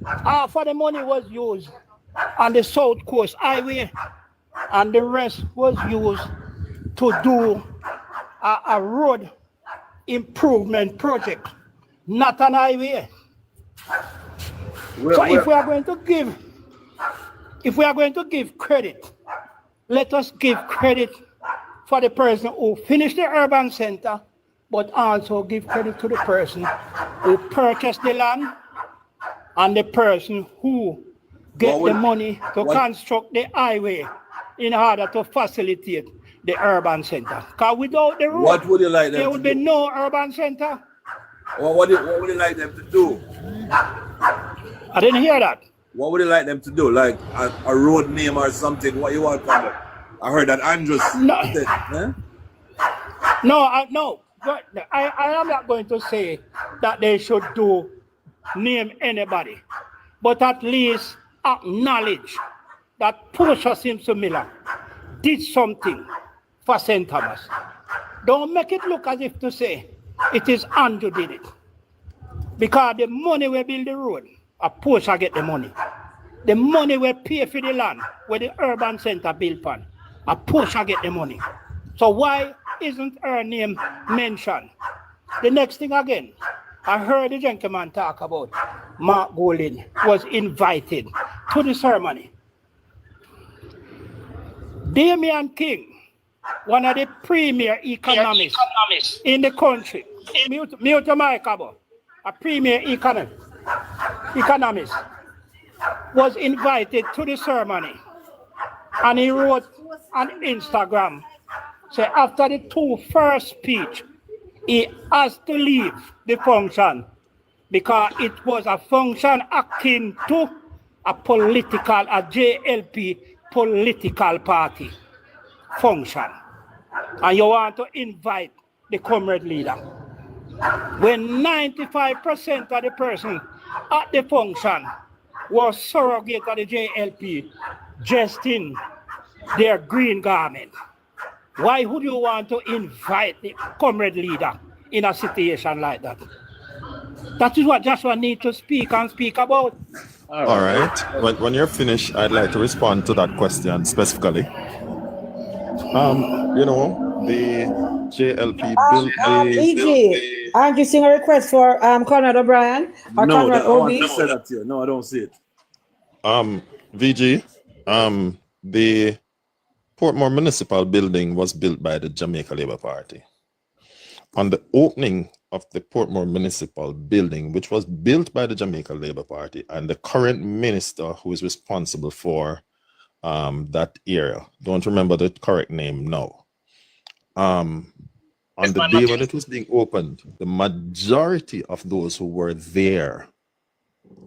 Half of the money was used on the South Coast Highway and the rest was used to do a road improvement project, not an highway. So if we are going to give credit, let us give credit for the person who finished the urban center, but also give credit to the person who purchased the land and the person who get the money to construct the highway in order to facilitate the urban center. Because without the road, What would you like them there to would be do? no urban center. What would you like them to do? I didn't hear that. What would you like them to do? Like a road name or something? What you want from them? I heard that Andrews. No. Said, eh? No. But I am not going to say that they should name anybody, but at least acknowledge that Portia Simpson Miller did something for St. Thomas. Don't make it look as if to say it is Andrew did it. Because the money will build the road, a Portia get the money. The money will pay for the land where the urban center built on, a Portia get the money. So why isn't her name mentioned? The next thing again, I heard the gentleman talk about Mark Golding was invited to the ceremony. Damian King, one of the premier economists in the country, mute your mic, a premier economist, was invited to the ceremony. And he wrote on Instagram, say after the two first speech, he has to leave the function because it was a function akin to a JLP political party function. And you want to invite the comrade leader. When 95% of the person at the function was surrogate of the JLP dressed in their green garment. Why would you want to invite the comrade leader in a situation like that? That is what Joshua needs to speak about. All right. When you're finished, I'd like to respond to that question specifically. The JLP built EG, aren't you seeing a request for Conrad O'Brien or No, Conrad I want Obi? to say that to you. No, I don't see it. VG, the Portmore Municipal Building was built by the Jamaica Labour Party. On the opening of the Portmore Municipal Building, which was built by the Jamaica Labour Party, and the current minister who is responsible for that area, don't remember the correct name now. On the day when it was being opened, the majority of those who were there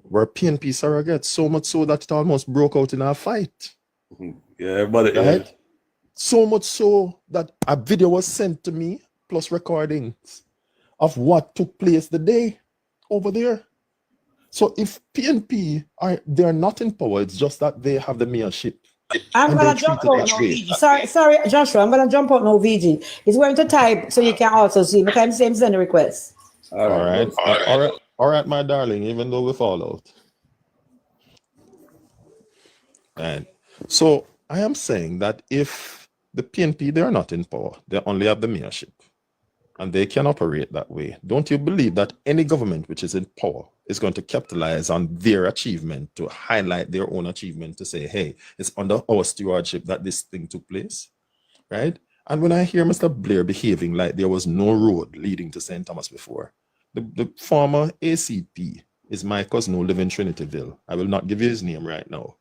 were PNP surrogates, so much so that it almost broke out in a fight. Yeah, but right? So much so that a video was sent to me, plus recordings of what took place the day over there. So if PNP they're not in power, it's just that they have the mayorship. I'm gonna jump out now, VG. Sorry, Joshua. I'm gonna jump out now, VG. He's going to type so you can also see. Because I'm saying send a request. All right, my darling. Even though we fall out, and so I am saying that if the PNP they are not in power, they only have the mayorship, and they can operate that way. Don't you believe that any government which is in power is going to capitalize on their achievement to highlight their own achievement to say, hey, it's under our stewardship that this thing took place, right? And when I hear Mr. Blair behaving like there was no road leading to St. Thomas before, The former ACP is my cousin who lives in Trinityville. I will not give you his name right now.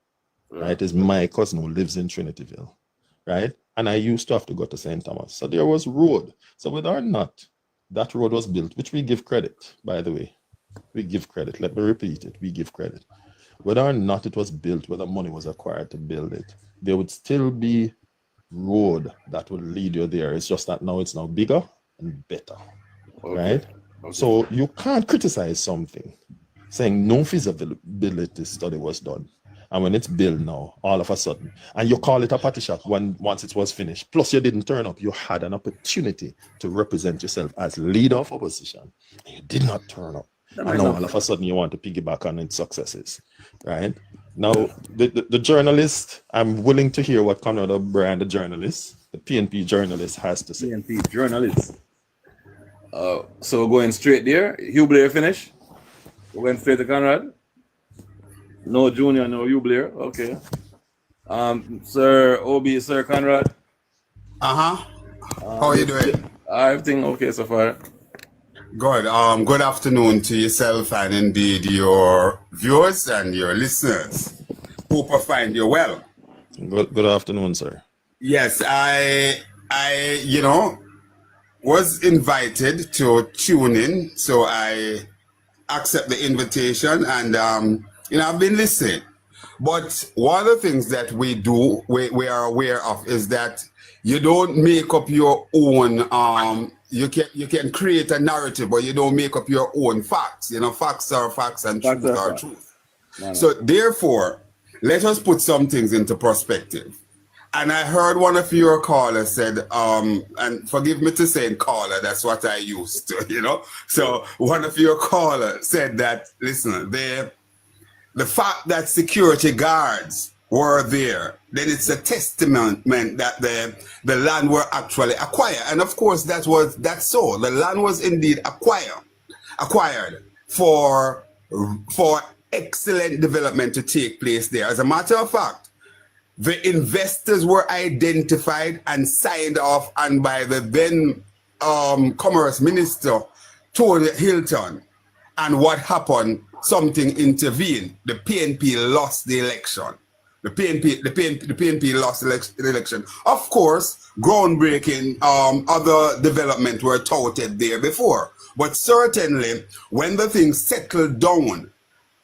Right? It's my cousin who lives in Trinityville. Right? And I used to have to go to St. Thomas. So there was road. So whether or not that road was built, which we give credit, by the way. We give credit. Let me repeat it. We give credit. Whether or not it was built, whether money was acquired to build it, there would still be road that would lead you there. It's just that now it's now bigger and better. Right? Okay. So you can't criticize something saying no feasibility study was done. And when it's built now, all of a sudden, and you call it a party shop once it was finished, plus you didn't turn up, you had an opportunity to represent yourself as leader of opposition. And you did not turn up. And now all of a sudden you want to piggyback on its successes, right? Now, the journalist, I'm willing to hear what Conrad O'Brien, the journalist, the PNP journalist has to say. PNP journalist. So going straight there, Hugh Blair finish? We're going straight to Conrad? No Junior, no Hugh Blair, okay. Sir Conrad? How are you doing? Everything okay so far. Good. Good afternoon to yourself and indeed your viewers and your listeners. Hope I find you well. Good afternoon, sir. Yes, I was invited to tune in, so I accept the invitation and I've been listening. But one of the things that we do, we are aware of, is that you don't make up your own. You can create a narrative, but you don't make up your own facts. Facts are facts and truth are truth. No. So therefore, let us put some things into perspective. And I heard one of your callers said, and forgive me to say caller, that's what I used to, So one of your callers said that, listen, the fact that security guards were there, then it's a testament that the land were actually acquired. And of course, that's so. The land was indeed acquired for excellent development to take place there. As a matter of fact, the investors were identified and signed off and by the then Commerce Minister, Tony Hilton. And what happened? Something intervened. The PNP lost the election. The PNP lost the election. Of course, groundbreaking other development were touted there before. But certainly, when the thing settled down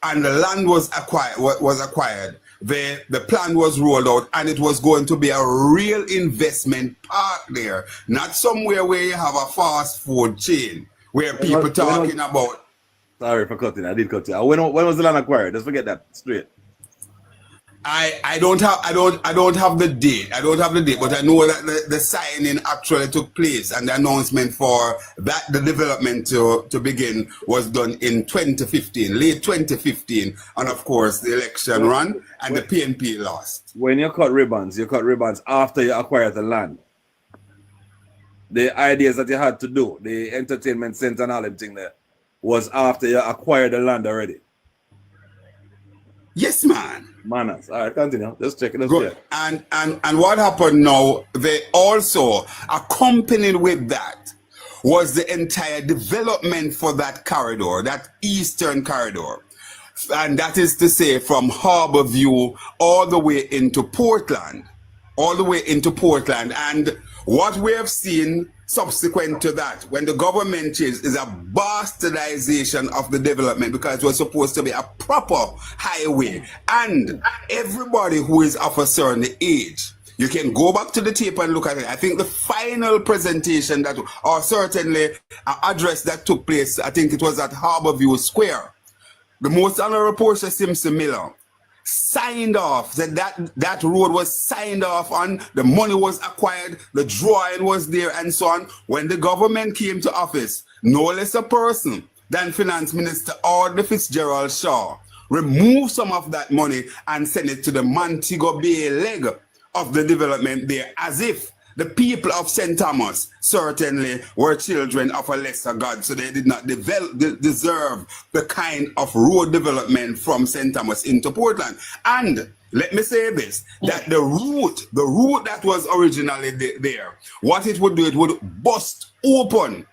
and the land was acquired, the plan was rolled out and it was going to be a real investment park there, not somewhere where you have a fast food chain where people talking about. Sorry for cutting. I did cut you. When was the land acquired? Let's forget that straight. I don't have the date. I don't have the date, but I know that the signing actually took place and the announcement for the development to begin was done in 2015, late 2015, and of course the election ran and the PNP lost. When you cut ribbons after you acquired the land. The ideas that you had to do, the entertainment center and all them thing there, was after you acquired the land already. Yes, man. Manners. All right, continue. Just check it. Good. And what happened now, they also accompanied with that was the entire development for that corridor, that eastern corridor. And that is to say from Harborview all the way into Portland. And what we have seen subsequent to that, when the government changed, is a bastardization of the development because it was supposed to be a proper highway. And everybody who is of a certain age, you can go back to the tape and look at it. I think the final presentation or certainly an address that took place, I think it was at Harborview Square. The most honorable Portia Simpson Miller signed off that road was signed off on, the money was acquired, the drawing was there and so on. When the government came to office, no less a person than Finance Minister Audley Fitzgerald Shaw removed some of that money and sent it to the Montego Bay leg of the development there, as if the people of St. Thomas certainly were children of a lesser God, so they did not deserve the kind of road development from St. Thomas into Portland. And let me say this, that the route that was originally there, what it would do, it would bust open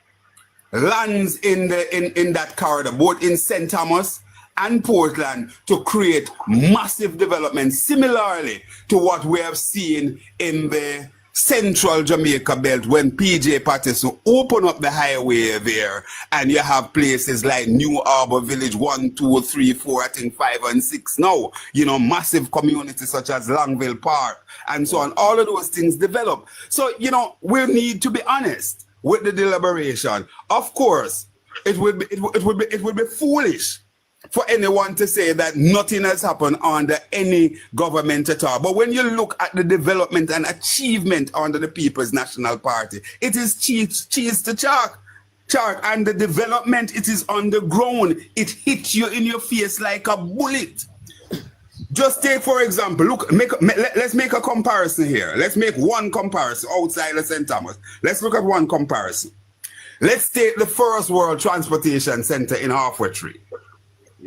lands in that corridor, both in St. Thomas and Portland, to create massive development, similarly to what we have seen in the central Jamaica belt when PJ Patterson open up the highway there, and you have places like New Harbour Village 1, 2, 3, 4, I think 5 and 6 now, you know, massive communities such as Longville Park and so on. All of those things develop. So, you know, we need to be honest with the deliberation. Of course, it would be foolish for anyone to say that nothing has happened under any government at all. But when you look at the development and achievement under the People's National Party, it is cheese to chalk. And the development, it is on the ground. It hits you in your face like a bullet. Just take, for example, let's make a comparison here. Let's make one comparison outside of St. Thomas. Let's look at one comparison. Let's take the First World Transportation Center in Halfway Tree.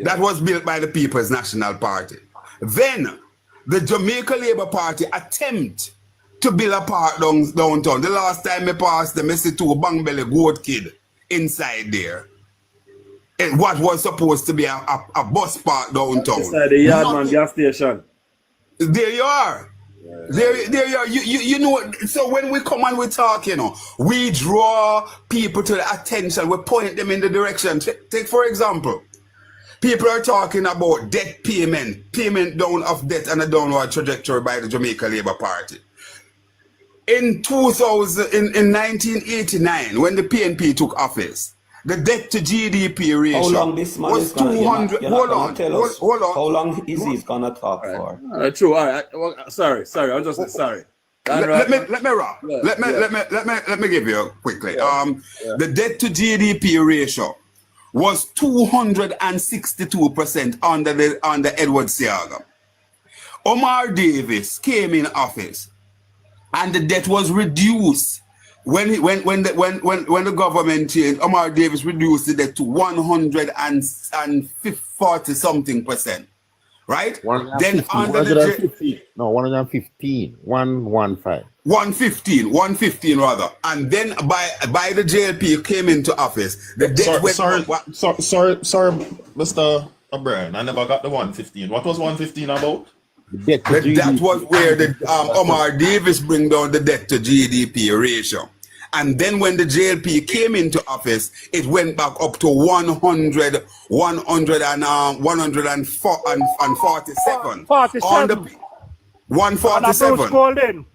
That was built by the People's National Party. Then the Jamaica Labour Party attempt to build a park downtown. The last time I passed them, I see two bang belly goat kid inside there. And what was supposed to be a bus park downtown. Inside the Yardman gas station. There you are. Yeah. There you are. You know, so when we come and we talk, you know, we draw people to the attention, we point them in the direction. Take for example, people are talking about debt payment down of debt and a downward trajectory by the Jamaica Labour Party. In 1989, when the PNP took office, the debt to GDP ratio was 200. Hold on. How long is he gonna talk for? True. All right. Well, sorry. I'm just sorry. Let me wrap. Let me give you quickly. The debt to GDP ratio was 262% under Edward Seaga. Omar Davis came in office, and the debt was reduced when the government changed. Omar Davis reduced the debt to 140 something percent, right? 115, then under 115, no 115, 115 rather, and then by the JLP came into office, the debt went sorry, Mr. O'Brien, I never got the 115. What was 115 about? That was where the Omar Davis bring down the debt to GDP ratio. And then when the JLP came into office, it went back up to 147. 147. 147.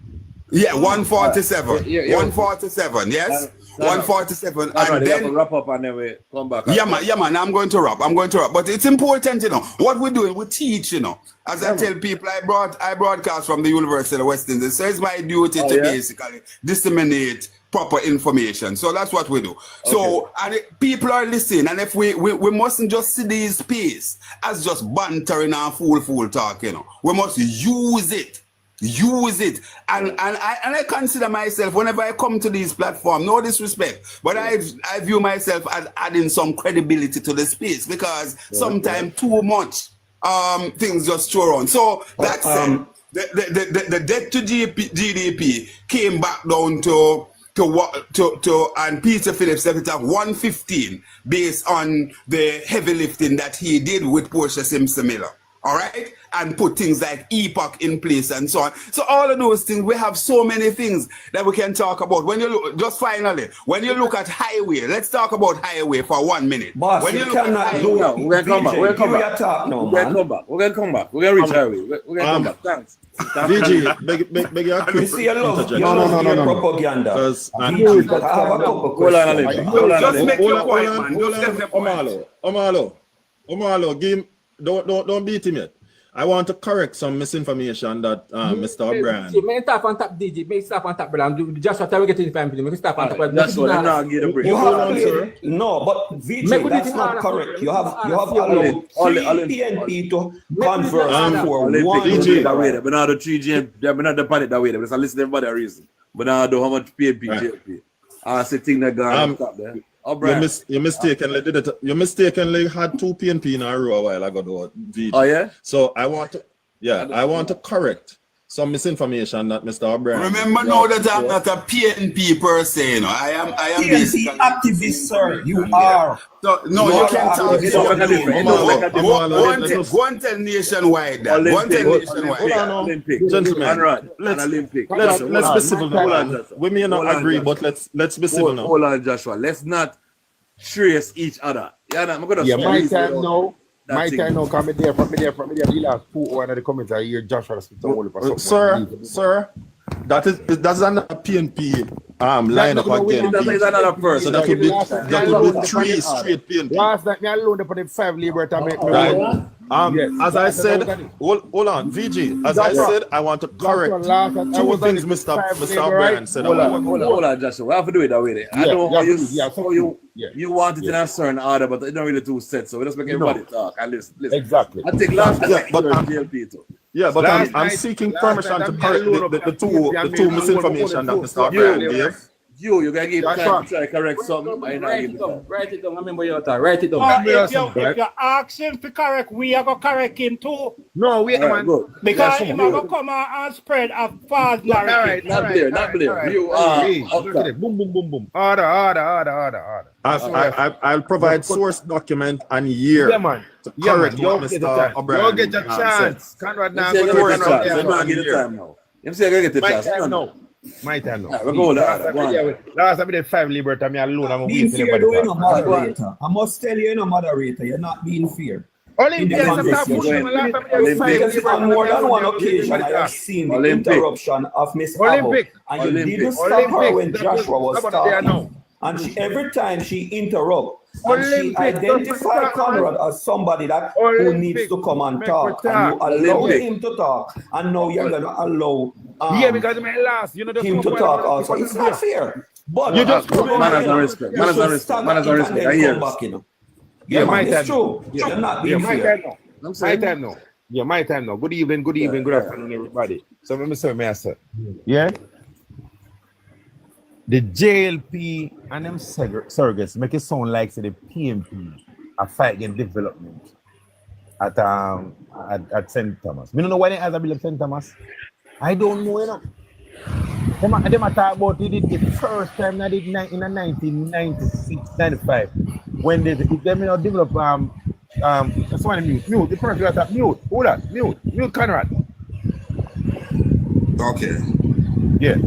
Yeah, 147. 147, yes. 147. And then wrap up and then we come back. Yeah, man, I'm going to wrap. But it's important, you know. What we're doing, we teach, you know. As I tell people, I broadcast from the University of West Indies. So it's my duty to basically disseminate proper information. So that's what we do. So and people are listening, and if we mustn't just see this space as just bantering and fool talk, you know. We must use it. And I consider myself, whenever I come to these platforms, no disrespect, but I view myself as adding some credibility to the space, because sometimes too much things just throw on. So that's the debt to GDP came back down to and Peter Phillips said it at 115 based on the heavy lifting that he did with Portia Simpson Miller. All right, and put things like EPOC in place and so on. So all of those things, we have so many things that we can talk about. When you look, just finally, when you look at highway, let's talk about highway for 1 minute. Boss, when you cannot do that. We're gonna come back. We're gonna come back. We're gonna reach highway. We're gonna come back. Thanks. VG, beg you. You see a lot. No. Propaganda. Because VG, but I have a couple questions. Just make your point, man. Omalo, give. Don't beat him yet. I want to correct some misinformation that Mr. O'Brien. May stop on top, DJ. May stop on top, brother. Just what we get in the family. May stop on top. That's what I'm not getting a break. No, but VJ, that's not correct. You have allowed 3 PNP to converse for one. That way, but now the 3G, they're not the party that way. But I listen to everybody a reason. But now I know how much PNP, JLP. I say thing that gone stop there. You mistakenly had 2 PNP in a row a while ago, though, VG. Oh yeah. So I want to correct some misinformation that Mr. O'Brien. Remember now that I'm not a PNP per se, you know. I am PNP activist, sir. You are. So, no, you can't tell me. Go and tell nationwide that. Go and tell nationwide. Olympic. Gentlemen, let's be civil now. We may not agree, but let's be civil now. Hold on, Joshua. Let's not trace each other. Yeah, my time now. My time now, come there from the last 2 hours in the comments. I hear Joshua speak to all Sir, that's not a PNP line up again. That's another person. So that would be 3 straight PNP. Last night, me alone put the 5 Liberty. Right. As I said, hold on, VG. As I said, I want to correct 2 things Mr. O'Brien said. Hold on, Joshua. We have to do it that way. I don't know how you want it in a certain order, but it's not really 2 sets. So we just make everybody talk and listen. Exactly. I think last night, but JLP too. Yeah, but I'm seeking permission to correct the two misinformation that Mr. O'Brien gave. You gotta give time to try to correct something. Write it down. Remember your time. Write it down. If you ask him to correct, we are going to correct him too. No, wait, man. Because he's going to come and spread a false narrative. Not clear. You are. Boom. Order. I'll provide source document and year to correct what Mr. O'Brien You'll get your chance. Conrad, now Give the time now. You say I get the chance. My time now. Last time I did 5 Liberty, I'm alone. I'm being fair, though, you're not moderator. I must tell you, you're not moderator. You're not being fair. Olympics, on more than one occasion, I have seen the interruption of Miss Abbo, and you didn't stop her when Joshua was talking. And every time she interrupts, and she identified Conrad as somebody that who needs to come and talk, and you allow him to talk, and now you're going to allow because my last, him to talk also. It's not fair. But you just man has no respect. I hear. Yeah, it's true. You're not being fair. My time now. Yeah, my time now. Good evening, good afternoon, everybody. So let me say, Master. Yeah. The JLP and them surrogates make it sound like the PNP are fighting development at St. Thomas. We don't know why they have a bill of St. Thomas. I don't know, you know. They talk about it the first time I did in 1996, 95. When they develop someone mute. The person that mute. Who that? Mute Conrad. Okay. Yeah.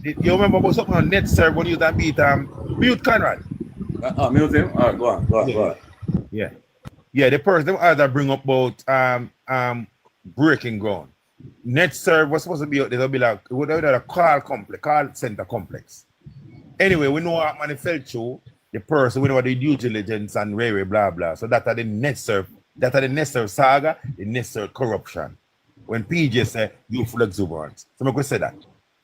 You remember about something on net serve when you that beat mute Conrad? Mute him? All right, go on. Yeah, the person that bring up about breaking ground. Net serve was supposed to be there'll be like a call center complex. Anyway, we know what man fell through the person, we know the due diligence and railway blah blah. So that are the net serve saga, the net serve corruption. When PJ say youthful exuberance. So I'm going to say that.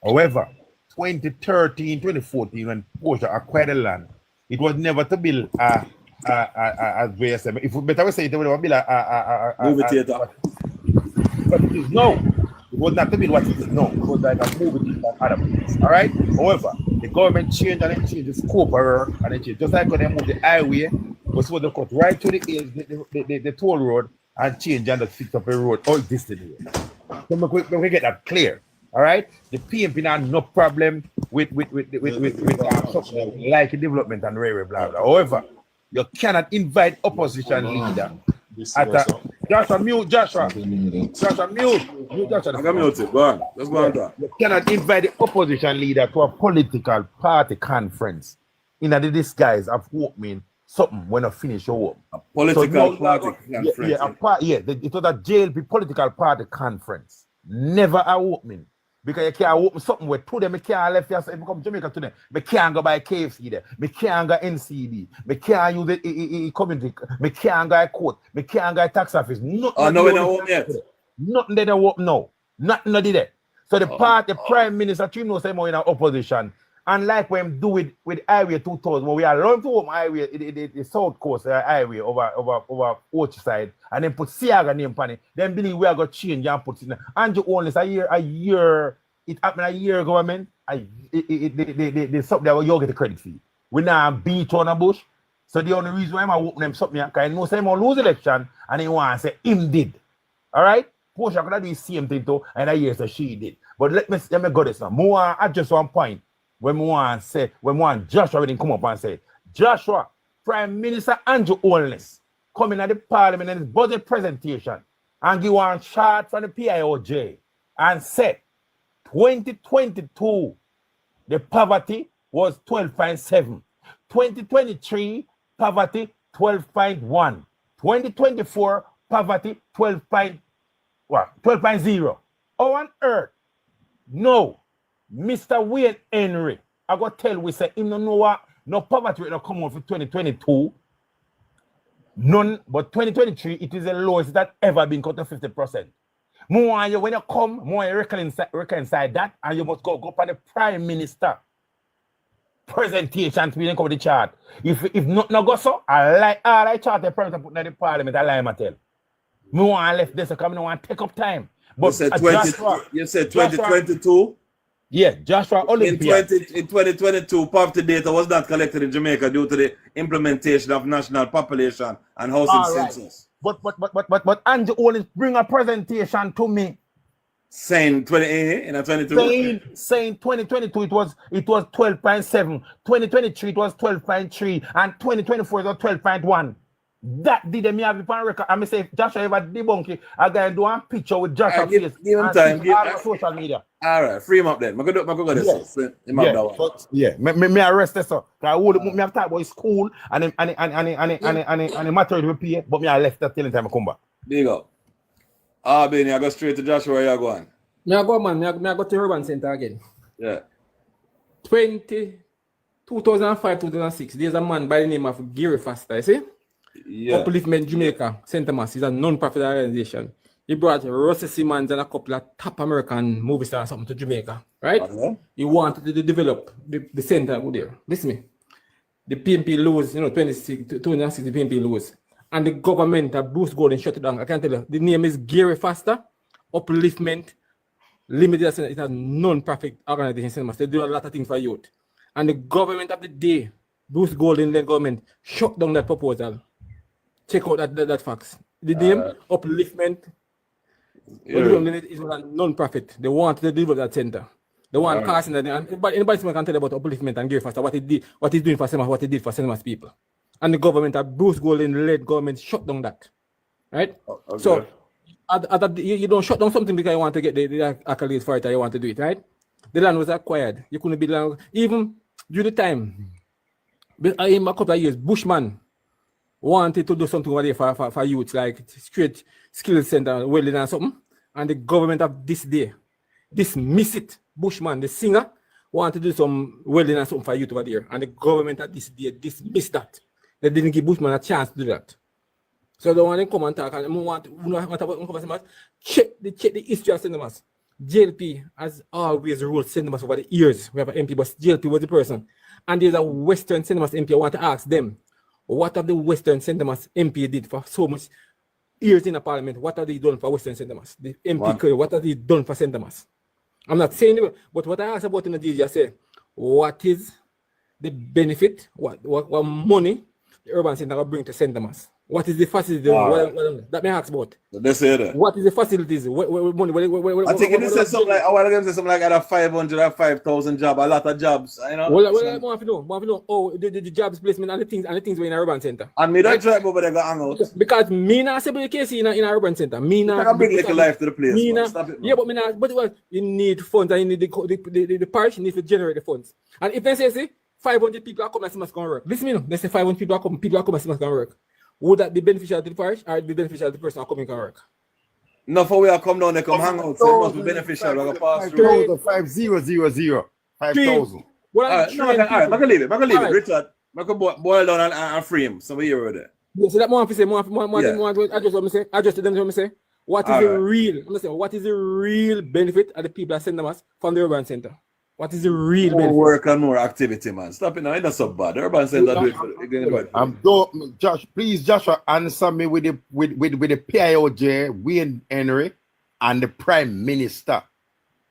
However, 2013, 2014, when Porsche acquired the land, it was never to build a VSM. If we better say it would build a movie theater. But it is no. It was not to build what it is now. It was like a movie theater and other place. All right? However, the government changed and it changed the scope of work and it changed. Just like when they moved the highway, was supposed to cut right to the toll road and change and fix up a road all existed here. So we get that clear. All right, the PNP had no problem with something like development and railway blah blah. However, you cannot invite opposition leader. Joshua, mute Joshua. Joshua, mute Joshua. I'm mute it. Go on. Let's go on. You cannot invite the opposition leader to a political party conference in the disguise of opening something when I finish your work. A political party conference. It was a JLP political party conference. Never a opening. Because you can't open something where to them, I can't left yourself, if you come to Jamaica today, I can't go by KFC there, I can't go NCD, I can't use the community, I can't go court, I can't go tax office. No, we don't open yet. Nothing they don't open now. Nothing they did there. So the Prime Minister, you know, say more in opposition. And like when do with Highway 2000, when we are learning to open Highway, the South Coast Highway over Oceanside, and then put Siaga name on it, then believe we are going to change and put it in. Andrew Only, a year, it happened a year ago, I mean, they something that you get the credit fee. We now beat on a bush. So the only reason why I'm opening them something, because I know say I'm going to lose election, and they want to say him did. All right? Portia could have do the same thing too, and I hear so she did. But let me go this now. More at just one point when Joshua didn't come up and say, Joshua, Prime Minister Andrew Holness coming at the Parliament in his budget presentation and give one chart from the PIOJ and said 2022 the poverty was 12.7. 2023 poverty 12.1. 2024 poverty 12.0. Oh, on earth. No. Mr. Wayne Henry, I got tell we say him no what no poverty rate no come out for 2022. None, but 2023 it is the lowest that ever been cut to 50%. More you when you come, more you reconcile that, and you must go up on the Prime Minister presentation to be come the chart. If not go so, I chart the Prime Minister put in the Parliament, I lie tell. Me want left this come no want take up time. But you said 2022? Yeah, Joshua Olympia. In 2022, poverty data was not collected in Jamaica due to the implementation of national population and housing census. But Andrew Owens bring a presentation to me. Saying 2022? Saying 2022 it was 12.7, 2023 it was 12.3, and 2024 it was 12.1. That did me have the record. I say Joshua ever debunk it. I gotta do a picture with Joshua give him time. Give social media. All right, free him up then. I'm going to go this. Me arrest this up. I me have talked about school and the material we pay, but me I left that till the time I come back. There you go. Benny, I go straight to Joshua. Where you going? Me I go, man. Me I go to Urban Center again. Yeah. 2005, 2006. There's a man by the name of Gary Foster, you see? Yeah. Upliftment Jamaica, St. Thomas is a non-profit organization. He brought Russell Simmons and a couple of top American movie stars something to Jamaica, right? He wanted to develop the center over there. Listen to me. The PMP lose, 2006, the PMP lose. And the government, Bruce Golden, shut it down. I can tell you, the name is Gary Foster, Upliftment Limited. It's a non-profit organization. They do a lot of things for youth. And the government of the day, Bruce Golden, the government, shut down that proposal. Check out that facts. The name Upliftment is a non-profit. They want to develop that center. They want casting that. But anybody can tell about Upliftment and Gary Foster, what he did, what he's doing for Cinemas, what he did for Cinemas people. And the government, Bruce Golden-led government, shut down that. Right? So you don't shut down something because you want to get the accolades for it or you want to do it, right? The land was acquired. You couldn't be land. Even during the time, in a couple of years, Bushman wanted to do something over there for youth, like straight skills center, welding and something. And the government of this day dismiss it. Bushman, the singer, wanted to do some welding and something for youth over there. And the government of this day dismissed that. They didn't give Bushman a chance to do that. So they want to come and talk and want to check the history of cinemas. JLP has always ruled cinemas over the years. We have an MP, but JLP was the person. And there's a Western cinemas MP. I want to ask them, what have the Western cinemas MP did for so much years in the parliament? What have they done for Western cinemas? The MP, what have they done for cinemas? I'm not saying it, but what I asked about in the DJ, I say, what is the benefit? What money the urban center will bring to cinemas? What is the facility? That may I ask about. They say that. What is the facilities? What money? I think it says something like, I want to say something like either 500 or 5,000 jobs, a lot of jobs. You know? Well, I want to know. Oh, the jobs placement and the things were in a urban center. And me don't drive over there go hang out. Because me not say case in a urban center. Me not. I can bring little life to the place. But me not. But you need funds and you need the parish needs to generate the funds. And if they say 500 people are coming and must go work. Listen me, they say 500 people are coming and must go work. Would that be beneficial to the parish or be beneficial to the person who coming to work? No, for we are come down, they come hang out. So it must be beneficial. We're going to pass through. 5,000. 5,000. I can leave it. Richard, I can boil down and frame. So we hear there. Yeah, so that more to say, I just them to say, what is the real benefit of the people that send them us from the urban center? What is the real benefit? More work and more activity, man. Stop it now. It's not so bad. The urban center do it. Josh, please, Joshua, answer me with the PIOJ, Wayne Henry, and the Prime Minister.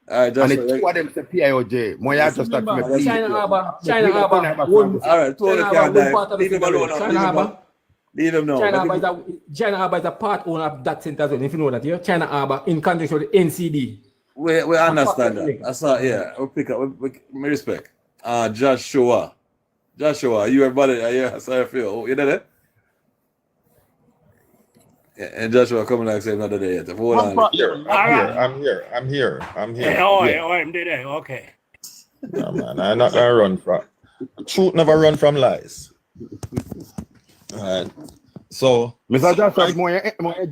And the two of them say PIOJ. More just start China Harbour. All right, China Harbour. Leave them now. China Harbour is a part owner of that center as well, if you know that, yeah? China Harbour in conjunction with the NCD. We understand that. That's not, yeah. We'll pick up. My respect. Joshua, you everybody, yeah, sorry, I feel. You know that? Yeah, and Joshua coming like say another day. Hold on. I'm here. Oh, I'm there. Okay. No, man, I'm not gonna run from truth. Never run from lies. All right. So, Mr. Joshua,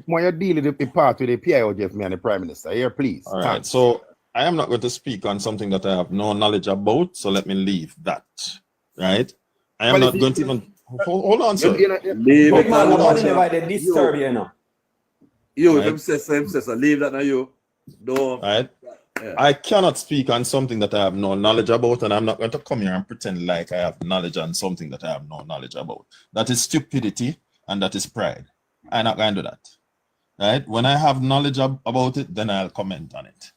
more you deal with the part with the PIOJ for me and the Prime Minister. Here, please. All right. So, I am not going to speak on something that I have no knowledge about. So let me leave that. Right. I am not going to even hold on, sir. Leave it. Nobody disturb you now. You, him say, leave that now. You don't. Right. Yeah. I cannot speak on something that I have no knowledge about, and I'm not going to come here and pretend like I have knowledge on something that I have no knowledge about. That is stupidity and that is pride. I'm not going to do that. Right? When I have knowledge about it, then I'll comment on it.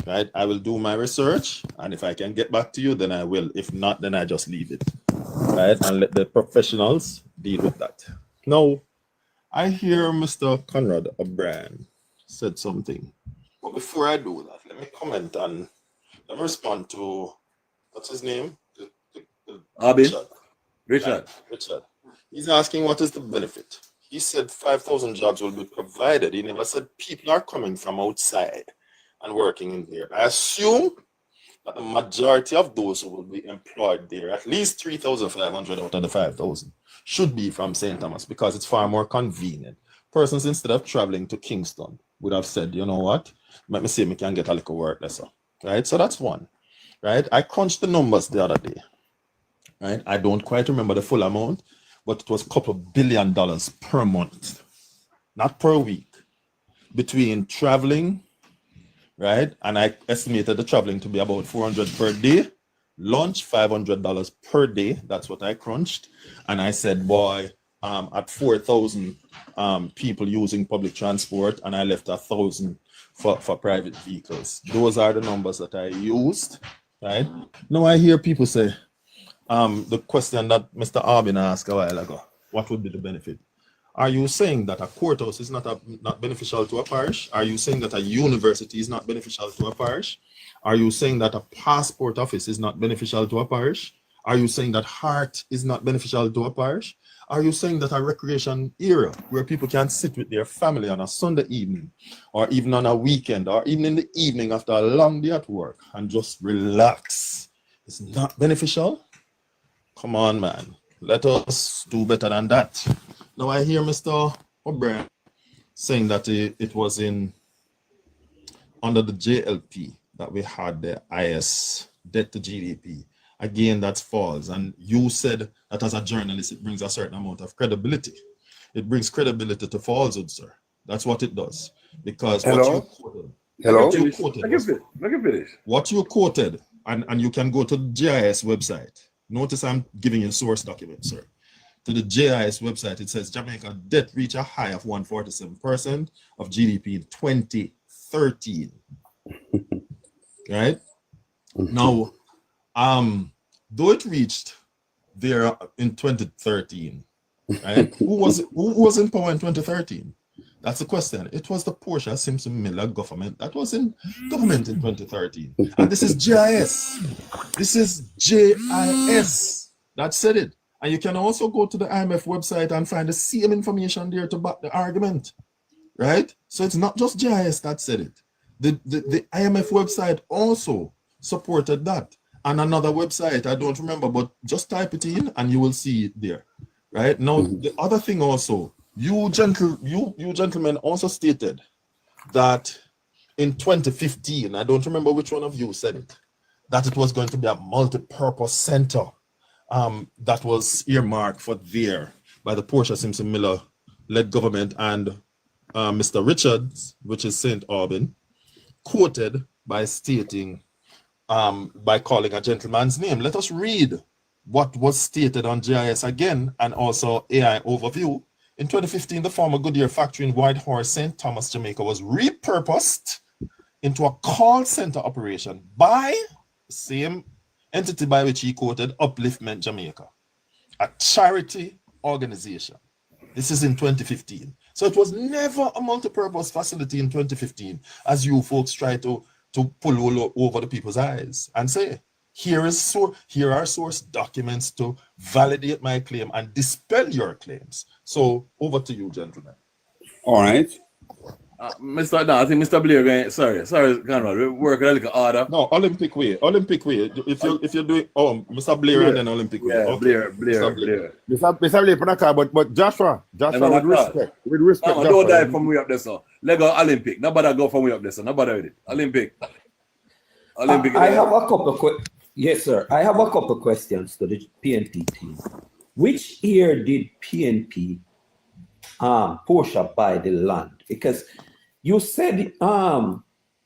Right? I will do my research, and if I can get back to you, then I will. If not, then I just leave it. Right? And let the professionals deal with that. Now, I hear Mr. Conrad O'Brien said something. But before I do that, let me comment on, let me respond to, what's his name? Richard. He's asking what is the benefit. He said 5,000 jobs will be provided. He never said people are coming from outside and working in there. I assume that the majority of those who will be employed there, at least 3,500 out of the 5,000, should be from St. Thomas because it's far more convenient. Persons, instead of traveling to Kingston, would have said, you know what, let me see if we can get a little work lesser. Right? So that's one. Right? I crunched the numbers the other day. Right? I don't quite remember the full amount, but it was a couple of $1 billion per month, not per week, between traveling, right? And I estimated the traveling to be about $400 per day, lunch $500 per day. That's what I crunched. And I said, boy, at 4,000 people using public transport, and I left 1,000 for private vehicles. Those are the numbers that I used, right? Now I hear people say, the question that Mr. Arbin asked a while ago, what would be the benefit? Are you saying that a courthouse is not beneficial to a parish? Are you saying that a university is not beneficial to a parish? Are you saying that a passport office is not beneficial to a parish? Are you saying that heart is not beneficial to a parish? Are you saying that a recreation area where people can sit with their family on a Sunday evening, or even on a weekend, or even in the evening after a long day at work and just relax is not beneficial? Come on, man. Let us do better than that. Now I hear Mr. O'Brien saying that it was under the JLP that we had the IS debt to GDP. Again, that's false. And you said that as a journalist, it brings a certain amount of credibility. It brings credibility to falsehood, sir. That's what it does. Because what you quoted, and you can go to the GIS website. Notice I'm giving you source document, sir. To the GIS website, it says Jamaica debt reached a high of 147% of GDP in 2013. Right? Now, though it reached there in 2013, right? Who was in power in 2013? That's the question. It was the Portia Simpson Miller government that was in government in 2013. And this is GIS. This is JIS that said it. And you can also go to the IMF website and find the same information there to back the argument. Right? So it's not just GIS that said it. The IMF website also supported that. And another website, I don't remember, but just type it in and you will see it there. Right? Now, the other thing also, you gentlemen also stated that in 2015, I don't remember which one of you said it, that it was going to be a multi-purpose center that was earmarked for there by the Portia Simpson Miller led government, and Mr. Richards, which is St. Aubin, quoted by stating, by calling a gentleman's name. Let us read what was stated on GIS again, and also AI overview. In 2015, the former Goodyear factory in Whitehorse, St. Thomas, Jamaica was repurposed into a call center operation by the same entity by which he quoted, Upliftment Jamaica, a charity organization. This is in 2015. So it was never a multi-purpose facility in 2015, as you folks try to pull all over the people's eyes and say, here are source documents to validate my claim and dispel your claims. So over to you, gentlemen. All right. I think Mr. Blair sorry, Conrad, we work a little order. No, Olympic way. If you're doing Mr. Blair and then Olympic way. Yeah, okay. Blair. Mr. Blair, but Joshua, with respect. No, don't die from way up there, sir. Let go Olympic. Nobody go from way up there, sir. Nobody with it. Olympic. I have a couple yes, sir. I have a couple of questions to the PNP team. Which year did PNP Portia buy the land? Because you said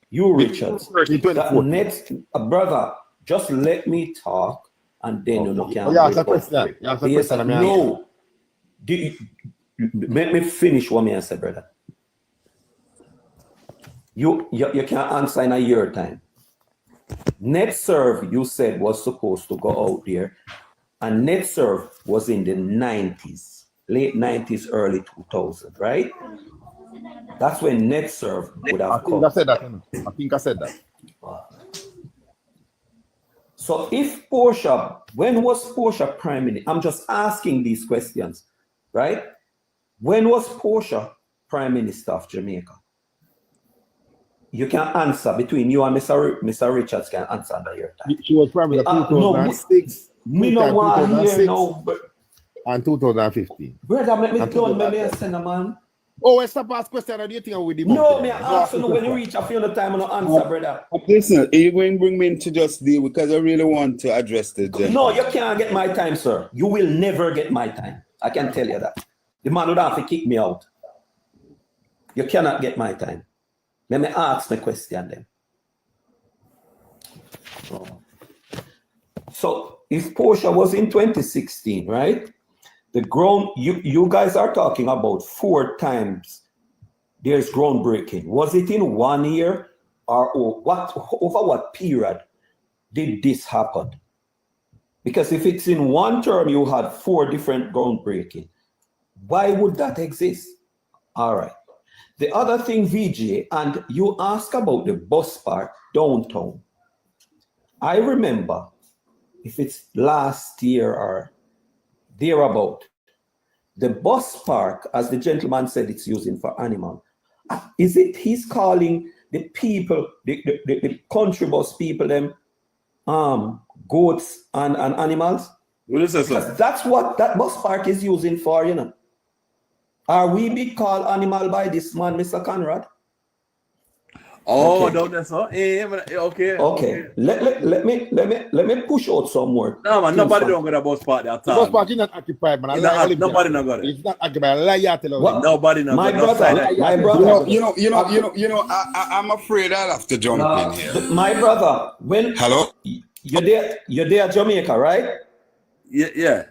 you Richards that next brother, just let me talk and then you know can no. Let me finish what me answer, brother. You can't answer in a year time. NetServe, you said, was supposed to go out there, and NetServe was in the 90s, late 90s, early 2000s, right? That's when NetServe would have come. I think I said that. So if Portia, when was Portia Prime Minister? I'm just asking these questions, right? When was Portia Prime Minister of Jamaica? You can answer between you and Mr. Richards can answer under your time. She was Prime Minister 2006. Me no want here now, and 2015. Brother, let me done, let me send a man. Oh, I stop ask question. Do you think I will do? No, me ask you when you reach a few time, no answer, brother. Listen, are you going to bring me in to just deal because I really want to address the gentleman? No, you can't get my time, sir. You will never get my time. I can tell you that. The man would have to kick me out. You cannot get my time. Let me ask the question then. So if Portia was in 2016, right? The ground, you guys are talking about 4 times there's groundbreaking. Was it in 1 year or over what period did this happen? Because if it's in one term, you had 4 different groundbreaking. Why would that exist? All right. The other thing, VJ, and you ask about the bus park downtown. I remember, if it's last year or thereabout, the bus park, as the gentleman said, it's using for animal. Is it he's calling the people, the country bus people, them goats and animals? What is that, sir? That's what that bus park is using for, you know. Are we be called animal by this man, Mr. Conrad? Oh, okay. no, that's all. Okay. Okay. Let me push out some more. No, man, nobody don't got a bus park at the bus park is not occupied, man. Nobody not got it. It's not occupied. Nobody not got it. My brother. You know, I'm afraid I'll have to jump in here. My brother, hello? You're there, Jamaica, right? Yeah.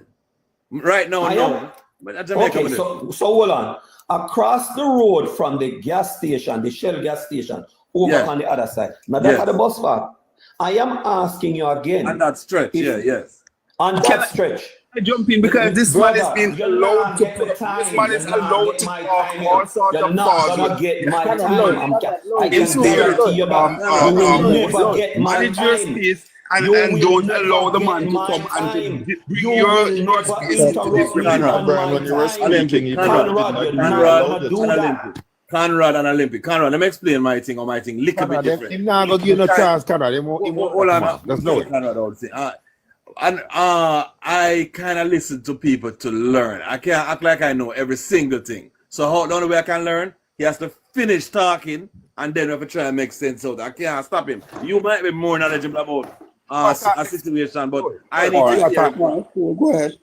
Right now, no. But Jamaica, okay, so hold on. Across the road from the gas station, the Shell gas station, over on the other side. Now that's the bus park. I am asking you again. On that stretch, yes. On that stretch. I jump in because this man is being allowed to this man is allowed to talk all sorts of thoughts. You're not gonna get my time. I can guarantee you that you will never get my time. And don't allow the man to come and your space to this when you were speaking, Conrad and Olympic. Conrad, let me explain my thing little bit different. Him not gonna give no chance, Conrad. Hold on. That's no Conrad, I would say. I kind of listen to people to learn. I can't act like I know every single thing. So the only way I can learn, he has to finish talking and then we have to try and make sense out. I can't stop him. You might be more knowledgeable about a situation, but I need to hear. Go ahead.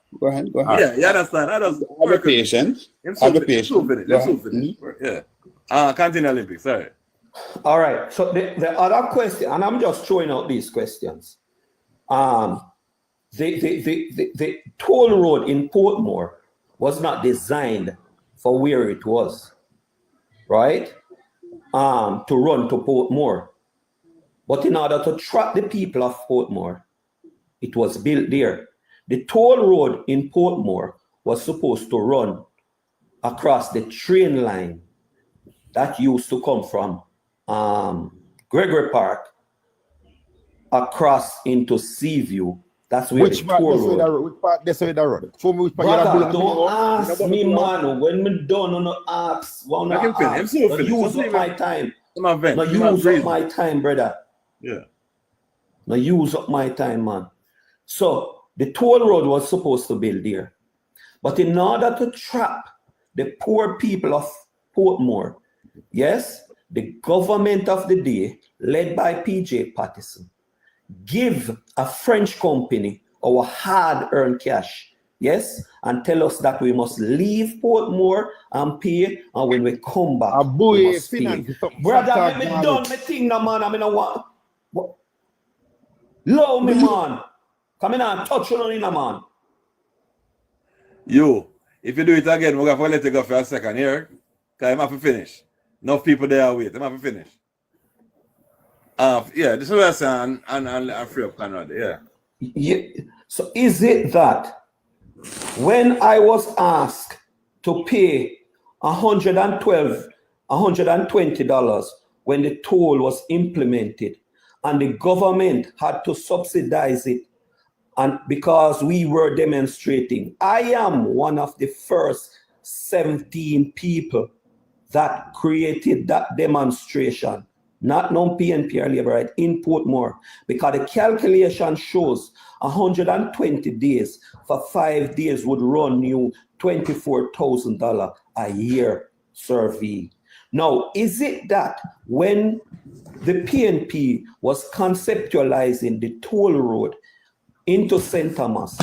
Yeah, you understand. I just have a patient. Yeah. Continue, Olympic. Sorry. All right. So the other question, and I'm just throwing out these questions. The toll road in Portmore was not designed for where it was, right? To run to Portmore. But in order to track the people of Portmore, it was built there. The toll road in Portmore was supposed to run across the train line that used to come from Gregory Park across into Seaview. That's where Which the part toll this way road. the road? Which part this way the road? For me, which part Brother, don't ask me, man. When me done, no ask. One Let him finish. ask. Him No finish. use Just up leave my him. time. Him a vent. No Him a use breathe. up my time, brother. Yeah. No use up my time, man. So the toll road was supposed to build there. But in order to trap the poor people of Portmore, yes, the government of the day, led by PJ Patterson, give a French company our hard-earned cash, yes, and tell us that we must leave Portmore and pay, and when we come back, we must pay. Brother, let me done my thing now, man. I mean, I want... Love me, man. Come in and touch on it, man. You, if you do it again, we're going to let you go for a second here. Because I'm have to finish. Enough people there wait. I'm have to finish. Yeah, this is what I'm saying, and free up Canada, Yeah. So is it that when I was asked to pay $120 when the toll was implemented and the government had to subsidize it, and because we were demonstrating, I am one of the first 17 people that created that demonstration, not non-PNP or Labour right, in Portmore, because the calculation shows 120 days for 5 days would run you $24,000 a year survey. Now, is it that when the PNP was conceptualizing the toll road into St. Thomas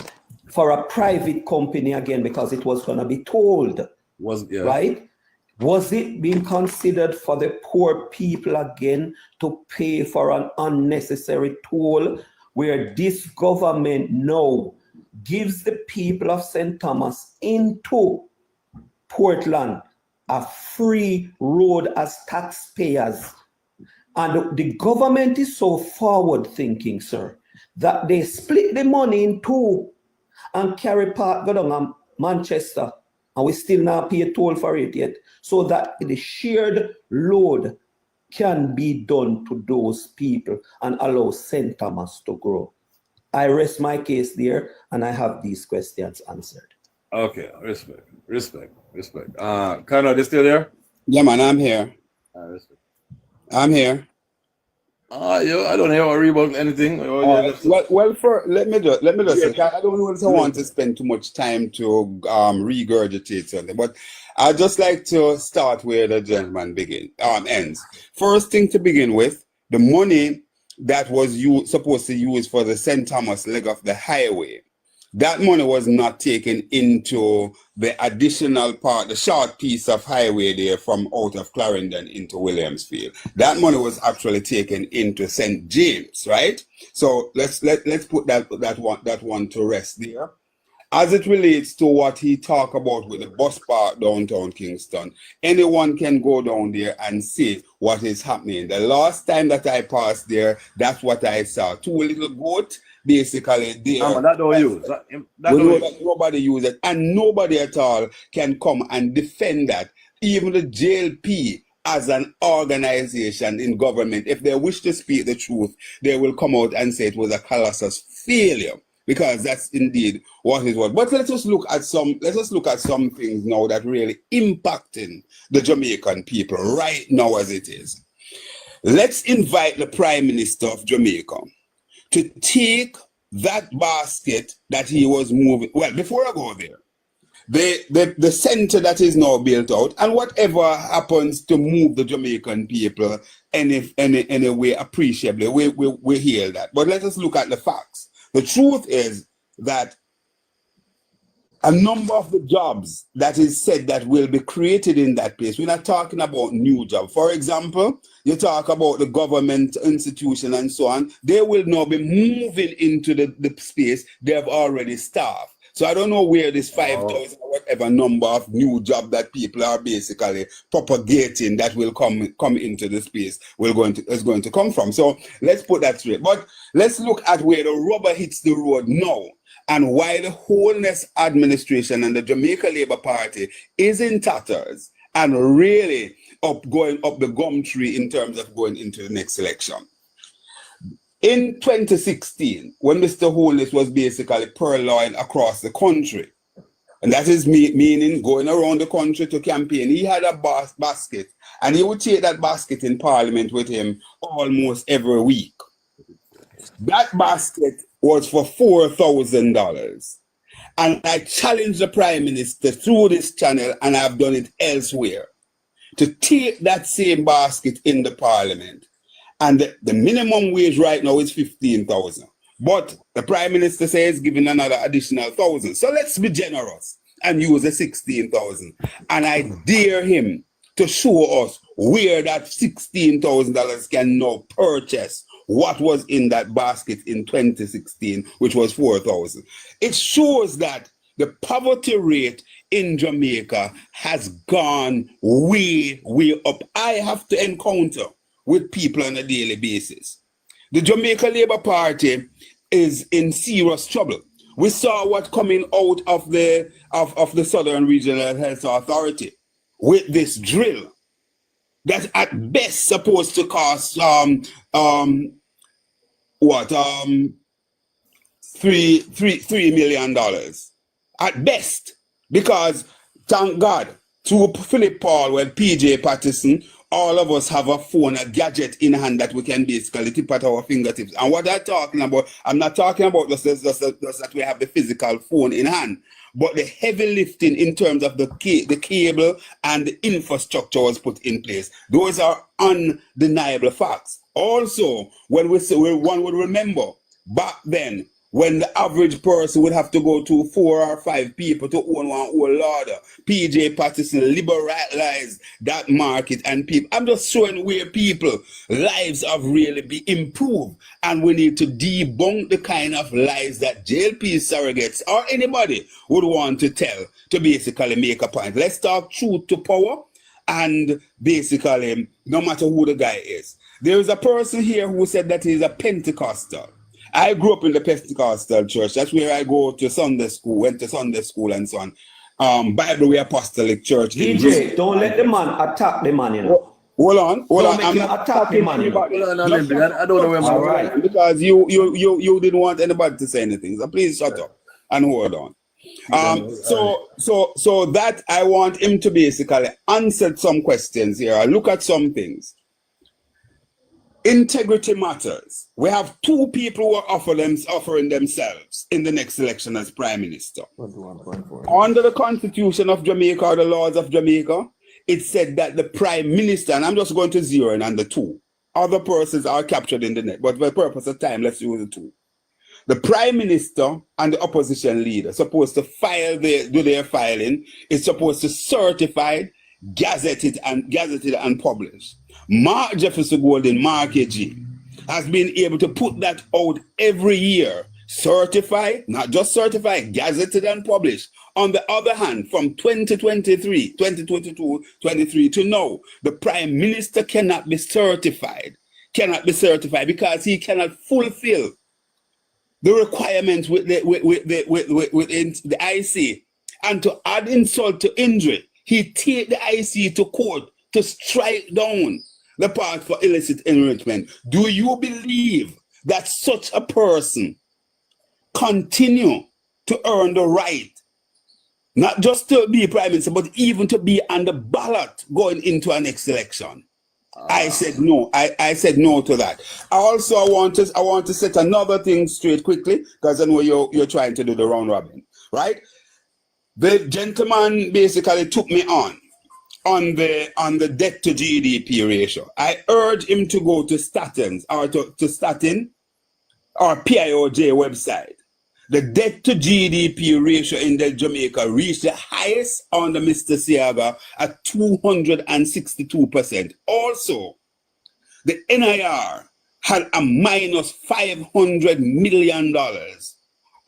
for a private company again, because it was going to be tolled, right? Was it being considered for the poor people again to pay for an unnecessary toll, where this government now gives the people of St. Thomas into Portland a free road as taxpayers? And the government is so forward thinking, sir, that they split the money in two and carry part go down to Manchester, and we still not pay a toll for it yet, so that the shared load can be done to those people and allow St. Thomas to grow. I rest my case there, and I have these questions answered. Okay, respect. Conrad, you still there? Yeah, man, I'm here. Respect. I'm here. I don't hear about anything. Well, let me just say, I don't know if I want to spend too much time to regurgitate something, but I'd just like to start where the gentleman ends. First thing to begin with, the money that was supposed to use for the St. Thomas leg of the highway, that money was not taken into the additional part, the short piece of highway there from out of Clarendon into Williamsfield. That money was actually taken into St. James, right? So let's put that one to rest there. As it relates to what he talked about with the bus park downtown Kingston, anyone can go down there and see what is happening. The last time that I passed there, that's what I saw. Two little goats basically there. That don't use. Nobody use it, and nobody at all can come and defend that. Even the JLP as an organization in government, if they wish to speak the truth, they will come out and say it was a colossal failure, because that's indeed what it was. But let us look at some things now that really impacting the Jamaican people right now as it is. Let's invite the Prime Minister of Jamaica to take that basket that he was moving. Well, before I go there, the center that is now built out, and whatever happens to move the Jamaican people any way appreciably, we hear that. But let us look at the facts. The truth is that a number of the jobs that is said that will be created in that place, we're not talking about new jobs. For example, you talk about the government institution and so on, they will now be moving into the space they have already staffed. So I don't know where this 5,000 or whatever number of new jobs that people are basically propagating that will come into the space is going to come from. So let's put that straight. But let's look at where the rubber hits the road now. and why the Wholeness Administration and the Jamaica Labour Party is in tatters and really going up the gum tree in terms of going into the next election. In 2016, when Mr. Wholeness was basically purloined across the country, and that is meaning going around the country to campaign, he had a basket, and he would take that basket in Parliament with him almost every week. That basket was for $4,000. And I challenged the Prime Minister through this channel, and I've done it elsewhere, to take that same basket in the Parliament. And the minimum wage right now is 15,000. But the Prime Minister says giving another additional 1,000. So let's be generous and use the 16,000. And I dare him to show us where that $16,000 can now purchase what was in that basket in 2016, which was 4,000. It shows that the poverty rate in Jamaica has gone way, way up. I have to encounter with people on a daily basis. The Jamaica Labour Party is in serious trouble. We saw what coming out of the Southern Regional Health Authority with this drill that at best supposed to cost $3 million at best, because thank God through Philip Paul and PJ Patterson, all of us have a phone, a gadget in hand that we can basically tip at our fingertips. And what I'm talking about, I'm not talking about just that we have the physical phone in hand, but the heavy lifting in terms of the cable and the infrastructure was put in place. Those are undeniable facts. Also, when one would remember back then, when the average person would have to go to 4 or 5 people to own one whole larder. PJ Patterson liberalized that market, and people, I'm just showing where people lives have really been improved, and we need to debunk the kind of lies that JLP surrogates or anybody would want to tell to basically make a point. Let's talk truth to power, and basically no matter who the guy is. There is a person here who said that he's a Pentecostal. I grew up in the Pentecostal church. That's where I go to Sunday school, went to Sunday school and so on. Bible Way Apostolic Church. DJ, don't let the man attack the man, you know. Hold on. I'm not attacking the man, you know. I don't know where All right. Because you didn't want anybody to say anything. So please shut up and hold on. So that I want him to basically answer some questions here. I look at some things. Integrity matters. We have 2 people who are offering themselves in the next election as Prime Minister. Under the Constitution of Jamaica or the laws of Jamaica, it said that the Prime Minister, and I'm just going to zero in on the 2. Other persons are captured in the net, but for the purpose of time, let's use the 2. The Prime Minister and the opposition leader supposed to do their filing. It's supposed to certify, gazetted and publish. Mark Jefferson Golden, Mark AG, has been able to put that out every year, certified, not just certified, gazetted and published. On the other hand, from 2023, 2022, 23 to now, the Prime Minister cannot be certified because he cannot fulfill the requirements with the IC. And to add insult to injury, he take the IC to court to strike down the part for illicit enrichment. Do you believe that such a person continue to earn the right, not just to be Prime Minister, but even to be on the ballot going into our next election? I said no. I said no to that. I want to set another thing straight quickly, because I know you're trying to do the round robin, right? The gentleman basically took me on the debt to GDP ratio. I urge him to go to Statins or to Statin or PIOJ website. The debt to GDP ratio in Jamaica reached the highest under Mr. Siaga at 262%. Also, the NIR had a minus $500 million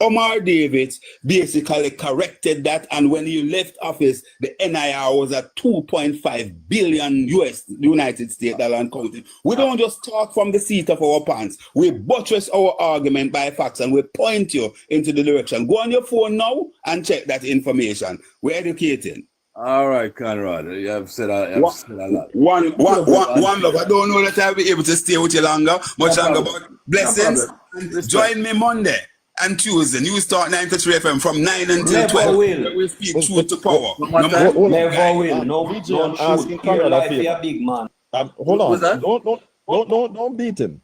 Omar Davids basically corrected that, and when he left office, the NIR was at 2.5 billion United States dollar and counting. We don't just talk from the seat of our pants. We buttress our argument by facts, and we point you into the direction. Go on your phone now and check that information. We're educating. All right, Conrad. You have said a lot. One love. I don't know that I'll be able to stay with you much longer, but blessings. Join me Monday and Tuesday. News Talk 93 FM from 9 until 12. We speak truth to power. Never will. No, VJ, don't I'm asking shoot. Your Conrad a life, favor. you're a big man. Hold on. Don't beat him.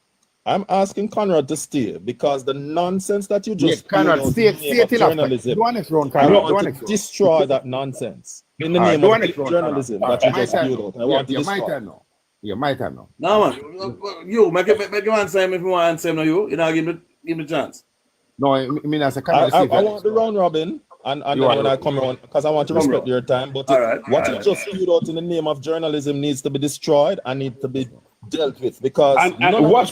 I'm asking Conrad to stay because the nonsense that you just Conrad, say it enough. journalism, Go on next round, I Conrad. want to destroy that nonsense in the name of journalism that you just spewed out. I want to destroy. My time now. No, man. You make you answer him if you want to answer him. No, you know, give me the chance. No, I mean as a I want the round robin, and then when I come around, because I want to respect your time. But what you just spewed out in the name of journalism needs to be destroyed and needs to be dealt with, because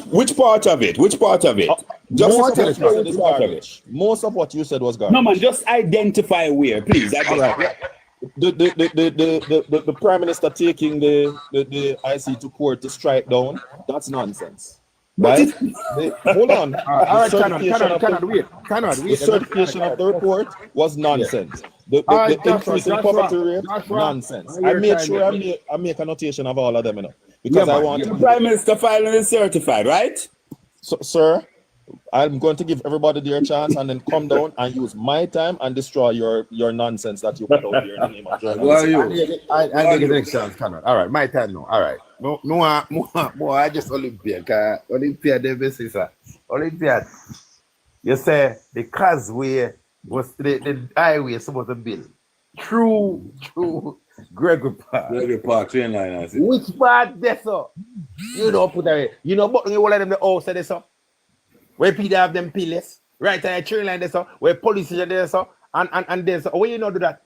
which part of it? Which part of it? Most of what you said was garbage. No man, just identify where, please. The Prime Minister taking the IC to court to strike down, that's nonsense. Right? Hold on. The certification of the report was nonsense. The increase in poverty rate, nonsense. I made sure I make a notation of all of them, because I want the Prime Minister filing is certified, right? So, sir, I'm going to give everybody their chance and then come down and use my time and destroy your nonsense that you put out here in the name of journalism. Who are you? I give the next chance, Conrad. All right, my time now. All right. No, I just Olympiad. Olympiad, Olympiad. You say the causeway was the highway supposed to build. True. Gregory Park, train line. Which part there, sir? You don't put that. You know, but you will let them the house there, sir. Where people have them pillars, right at the train line there, sir. Where police are there, sir. And there's where you not do that?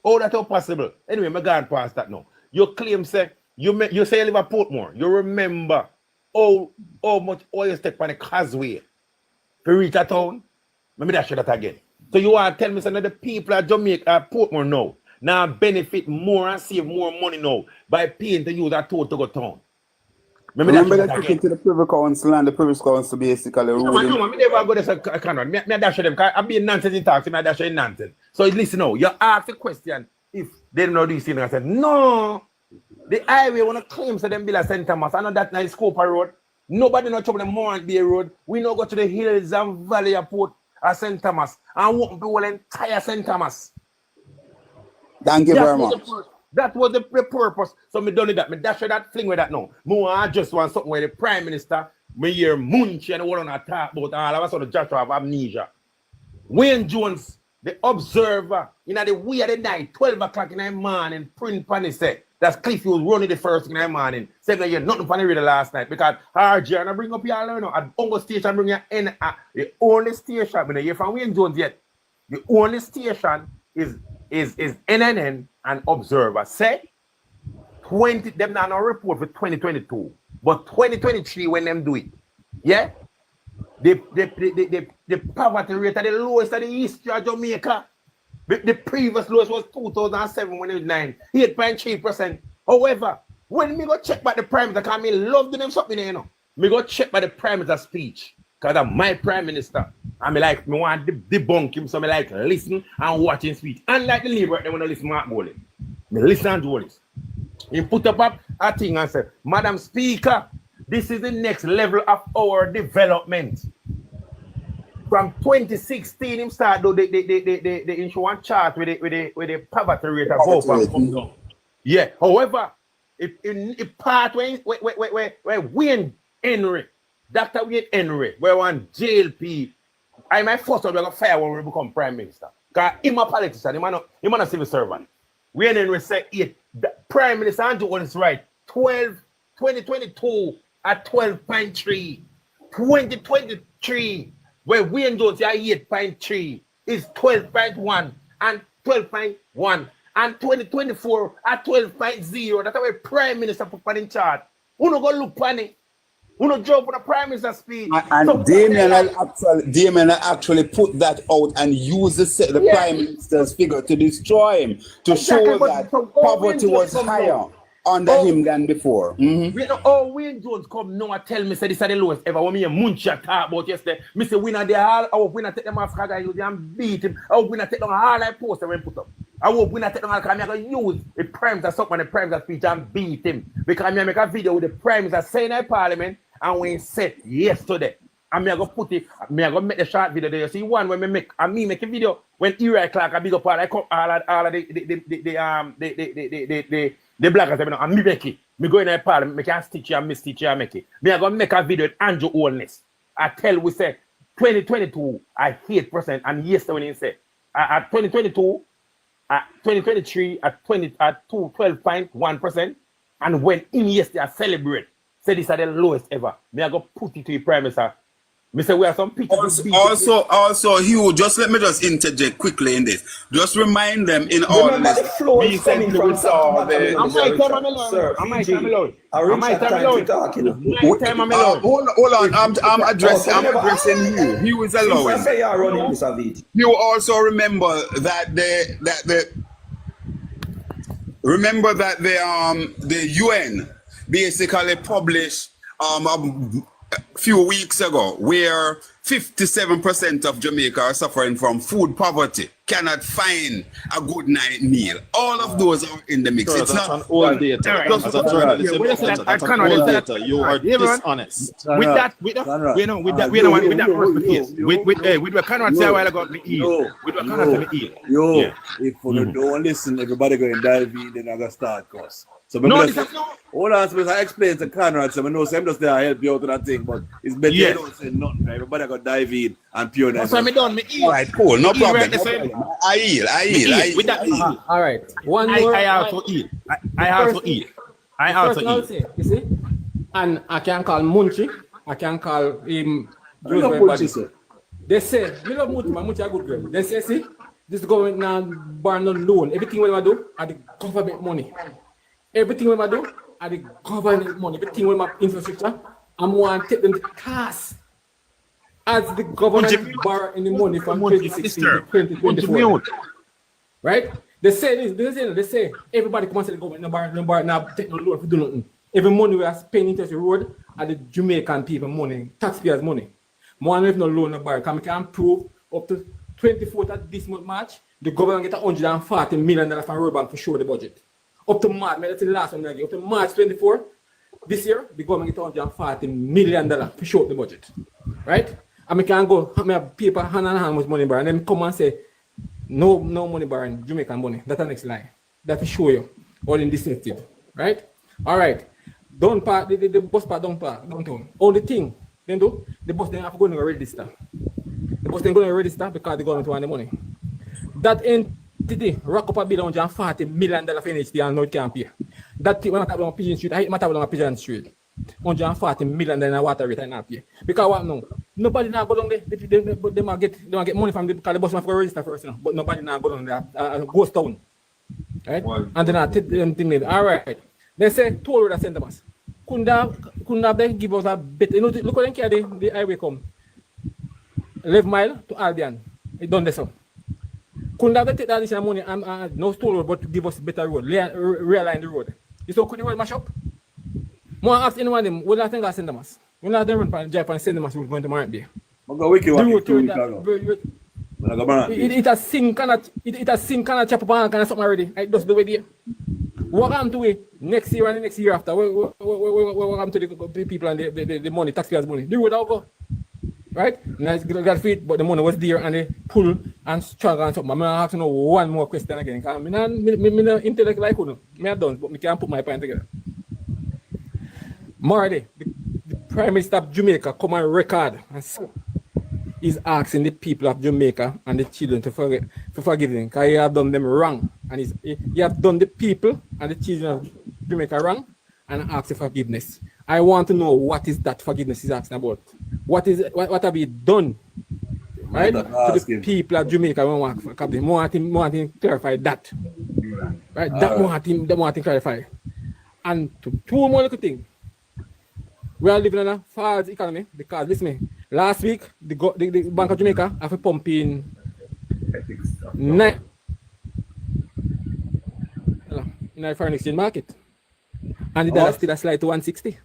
Oh, that's all possible. Anyway, my God past that now. You claim say you say you live at Portmore. You remember how much oil you take on the causeway to reach a town? Let me dash you that again. So you want to tell me some of the people at Jamaica, Portmore now benefit more and save more money now by paying to use that toll to go town. Remember that took into the Privy Council, and the Privy Council basically ruling. No, I never go to Conrad. Me dash them because I'm being nonsense in talks. I dash in nonsense. So listen now. You ask the question if they don't know these things. I said no. The highway want to claim so them bill at St. Thomas. I know that nice Scoper Road. Nobody know trouble the Morant Bay Road. We now go to the hills and valley of Port at St. Thomas and walk the whole entire St. Thomas. Thank you very much. That was the purpose. So me done that. Me dash that fling with that now. I just want something where the Prime Minister, me hear Munch and what on a talk about all of a sudden Joshua have amnesia. Wayne Jones, the observer, in the way of the night, 12 o'clock in the morning, print panny say, that's Clifford running the first thing in the morning. Said that you had nothing funny radio last night because RJ and I bring up y'all know at Bongo Station bring you in the only station, I mean, you're from Wayne Jones yet. The only station is NNN and Observer. Say 20 them now no report for 2022, but 2023 when them do it, yeah. The poverty rate at the lowest of the history of Jamaica. The previous lowest was 2007 when it was 8.3%. However, when me go check by the Prime Minister, because me love them something, me go check by the Prime Minister's speech, because I'm my Prime Minister. And me want to debunk him, so me like listen and watch his speech. Unlike the Labour, they want to listen to Mark Bowley. Me listen and do this. He put up a thing and said, Madam Speaker, this is the next level of our development. From 2016, him start do the insurance chart with the poverty rate above and come down. Yeah. However, if part where Wayne Henry, Dr. Wayne Henry, where one JLP, I my first one we gonna fire when we become Prime Minister. Because he's a politician, he's not a civil servant. Wayne Henry said the Prime Minister Andrew was right. 2022 at 12.3. 2023. Where Wayne Jones are 8.3 is 12.1 and 12.1 and 2024 at 12.0. That's why Prime Minister put in chart. Who no go look funny? Who not joke on the Prime Minister speech. And So- Damien actually put that out and used the Prime Minister's figure to destroy him, to Exactly, show but that from poverty Owen was Jones higher come under him than before. Mhm. Wayne Jones come now and tell me say this is the lowest ever. When me a Munchia talk about yesterday, me say winner they all. I hope winner take them off guy and beat him. I hope winner take down all I post and put up. I hope winner take down all because I'm gonna use the Primes as something the Primes as speech and beat him because I'm gonna make a video with the Primes as saying in Parliament and when said yesterday. I'm gonna put it. I'm gonna make the short video there. You see one when me make a video when Uri Clark a big up all of the blackers, and me make it. Me go in a parliament, me can stitch and stitch and make it. Me I gonna make a video with Andrew Holness. I tell we say 2022 at 8%, and yesterday when he said at 2022, at 2023 at 12.1%, and when in yesterday I celebrate, say this is the lowest ever. Me I go put it to the Prime Minister. Me say we have some pictures. Also, Hugh, just let me just interject quickly in this. Just remind them in all Remember this. the flow is coming from saw the. I might tell my Lord. I might tell my Lord. I might time to talk, you know. Hold on, I'm addressing you. Hugh is allowing. Say you are running this of it. You also remember that the UN basically published a few weeks ago where 57% of Jamaica are suffering from food poverty, cannot find a good night meal. All of those are in the mix. Sir, It's that's not an old data. As a journalist, that's an old data. You are dishonest. With that case. With what Conrad said a while ago, me eat. With what Conrad said, me eat. If you don't listen, everybody going to dive in, then I got start course. So No, hold on, so I explain to Conrad, so I know I'm just there to help you out with that thing, but it's better you don't say nothing. Everybody got dive in and pure. That's why me done, me eat. all right, cool, no problem. Right, I yield. With that eat. All right. One more. I also eat. I also eat. I also eat. Say, you see? And I can call Munchi. I can call him. They say, me love Munchi, but Munchi a good girl. They say, see, this government now born on loan. Everything we do, are the government money. Everything we do, are the government money. Everything we infrastructure, I'm want to take them to task. As the government borrow in the money from 2016 to 2024. Right? They say this, they say everybody come and say the government no borrow, now take no loan for do nothing. Every money we are spending to the road are the Jamaican people money, taxpayers money. More if no loan no borrow, because we can prove up to 24th of this month March, the government get $140 million from World Bank to show the budget. Up to March, that's the last one I get. Up to March 24 this year, the government get $140 million to show up the budget. Right? And we can go, I have paper hand in hand with money bar, and then come and say, no money bar in Jamaican money. That's the next line. That will show you all in deceptive. Right? All right. Don't park, the bus park don't park, downtown. Only thing, then do, the bus then have to go and register. The bus then going to register because the government want the money. That entity rack up a bill $140 million for NHD and no it can't pay. That thing when I talk about Pigeon Street, I hit my table on Pigeon Street. $140 million in water rate and not pay. Because what now? Nobody now go down there. They might get money from the because the bus must go register first, you know. But nobody now go down there. Ghost town. Right? And then I take them thing there. All right. They say toll road send them us. Couldn't have they give us a bit. You know, look how they carry the highway come. 11 mile to Albion. It done this so. Couldn't have they take that additional money and no toll road, but give us better road, realign the road. You saw could the road mash up? More ask anyone of them, we not think I send them us. We not them run for Japan send them us, we're going to Marant Bay. It has sink and chop up and something already. It does the way there. What happened to it next year and the next year after? What happened to the people and the money, taxpayers' money? The road all go. Right? Nice got feet, but the money was there and they pull and struggle and something. I'm gonna have to know one more question again. Because I'm not intellect like you. I'm done, but I can't put my point together. Marty, the Prime Minister of Jamaica come on record and is asking the people of Jamaica and the children to forgive them because he have done them wrong. And he have done the people and the children of Jamaica wrong and ask for forgiveness. I want to know what is that forgiveness he's asking about. What have he done? Right? To the people of Jamaica when want for forgiveness. Want him clarify that. Right? That want him clarify. And two more little things. We are living in a false economy because listen me. Last week the Bank of Jamaica have a pump in in our foreign exchange market. And the dollar still a slide to 160.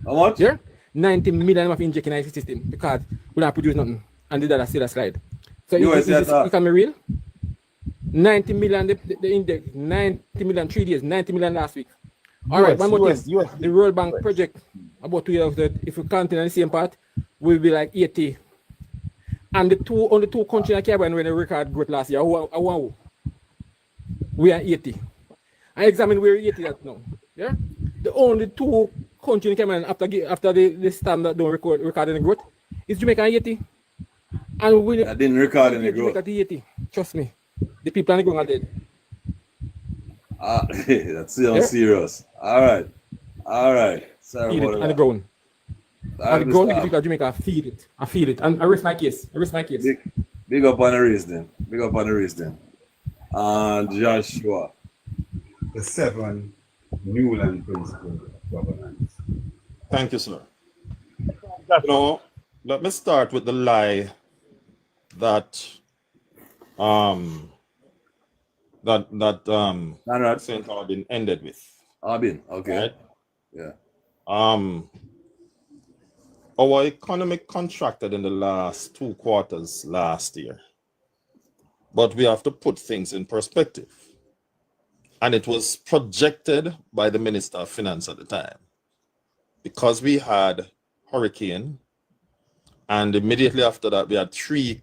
How much? Yeah? 90 million of injecting in the system because we don't produce nothing. And the dollar still a slide. So is this economy real? 90 million the index, 90 million 3 days, 90 million last week. All right, one more thing. The World Bank project about 2 years that if we continue on the same path, we'll be like 80. And only two countries in the Caribbean when they record growth last year. We are 80. I examine where 80 at now. Yeah? The only two countries in the Caribbean after the standard don't record any growth is Jamaica and 80. And we didn't record any growth. Jamaica 80. Trust me. The people on the ground are dead. That's still serious. All right. Sorry feel it on the ground. On the ground, the people of Jamaica feel it. I feel it. And I risk my case. Big up on the reason. And Joshua. The 7 Newland principles of governance. Thank you, sir. No, let me start with the lie that St. Albin ended with. Albin, okay. Right? Yeah. Our economy contracted in the last 2 quarters last year. But we have to put things in perspective. And it was projected by the Minister of Finance at the time. Because we had hurricane, and immediately after that, we had 3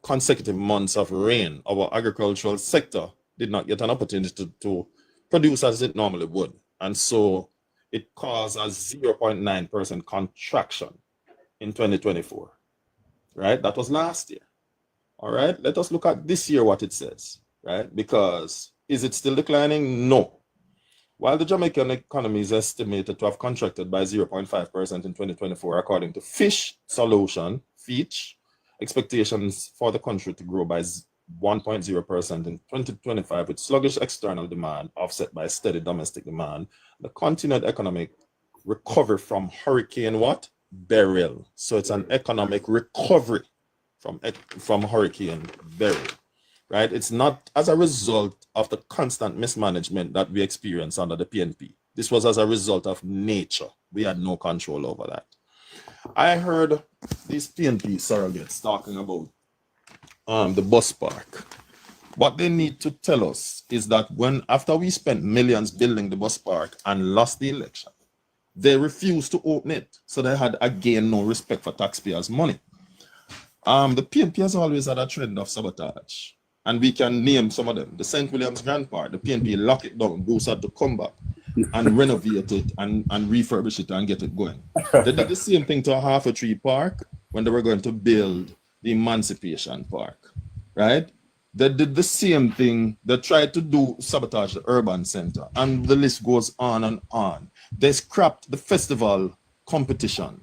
consecutive months of rain. Our agricultural sector did not get an opportunity to produce as it normally would. And so it caused a 0.9% contraction in 2024, right? That was last year. All right, let us look at this year what it says, right? Because is it still declining? No. While the Jamaican economy is estimated to have contracted by 0.5% in 2024, according to Fitch, expectations for the country to grow by 1.0% in 2025 with sluggish external demand offset by steady domestic demand. The continued economic recovery from Hurricane what? Beryl. So it's an economic recovery from Hurricane Beryl, right? It's not as a result of the constant mismanagement that we experienced under the PNP. This was as a result of nature. We had no control over that. I heard these PNP surrogates talking about the bus park. What they need to tell us is that after we spent millions building the bus park and lost the election, they refused to open it. So they had, again, no respect for taxpayers' money. The PNP has always had a trend of sabotage. And we can name some of them. The St. William's Grand Park, the PNP lock it down, Bruce had to come back and renovate it and refurbish it and get it going. They did the same thing to Half a Tree Park when they were going to build the Emancipation Park, right? They did the same thing. They tried to sabotage the urban center, and the list goes on and on. They scrapped the festival competition,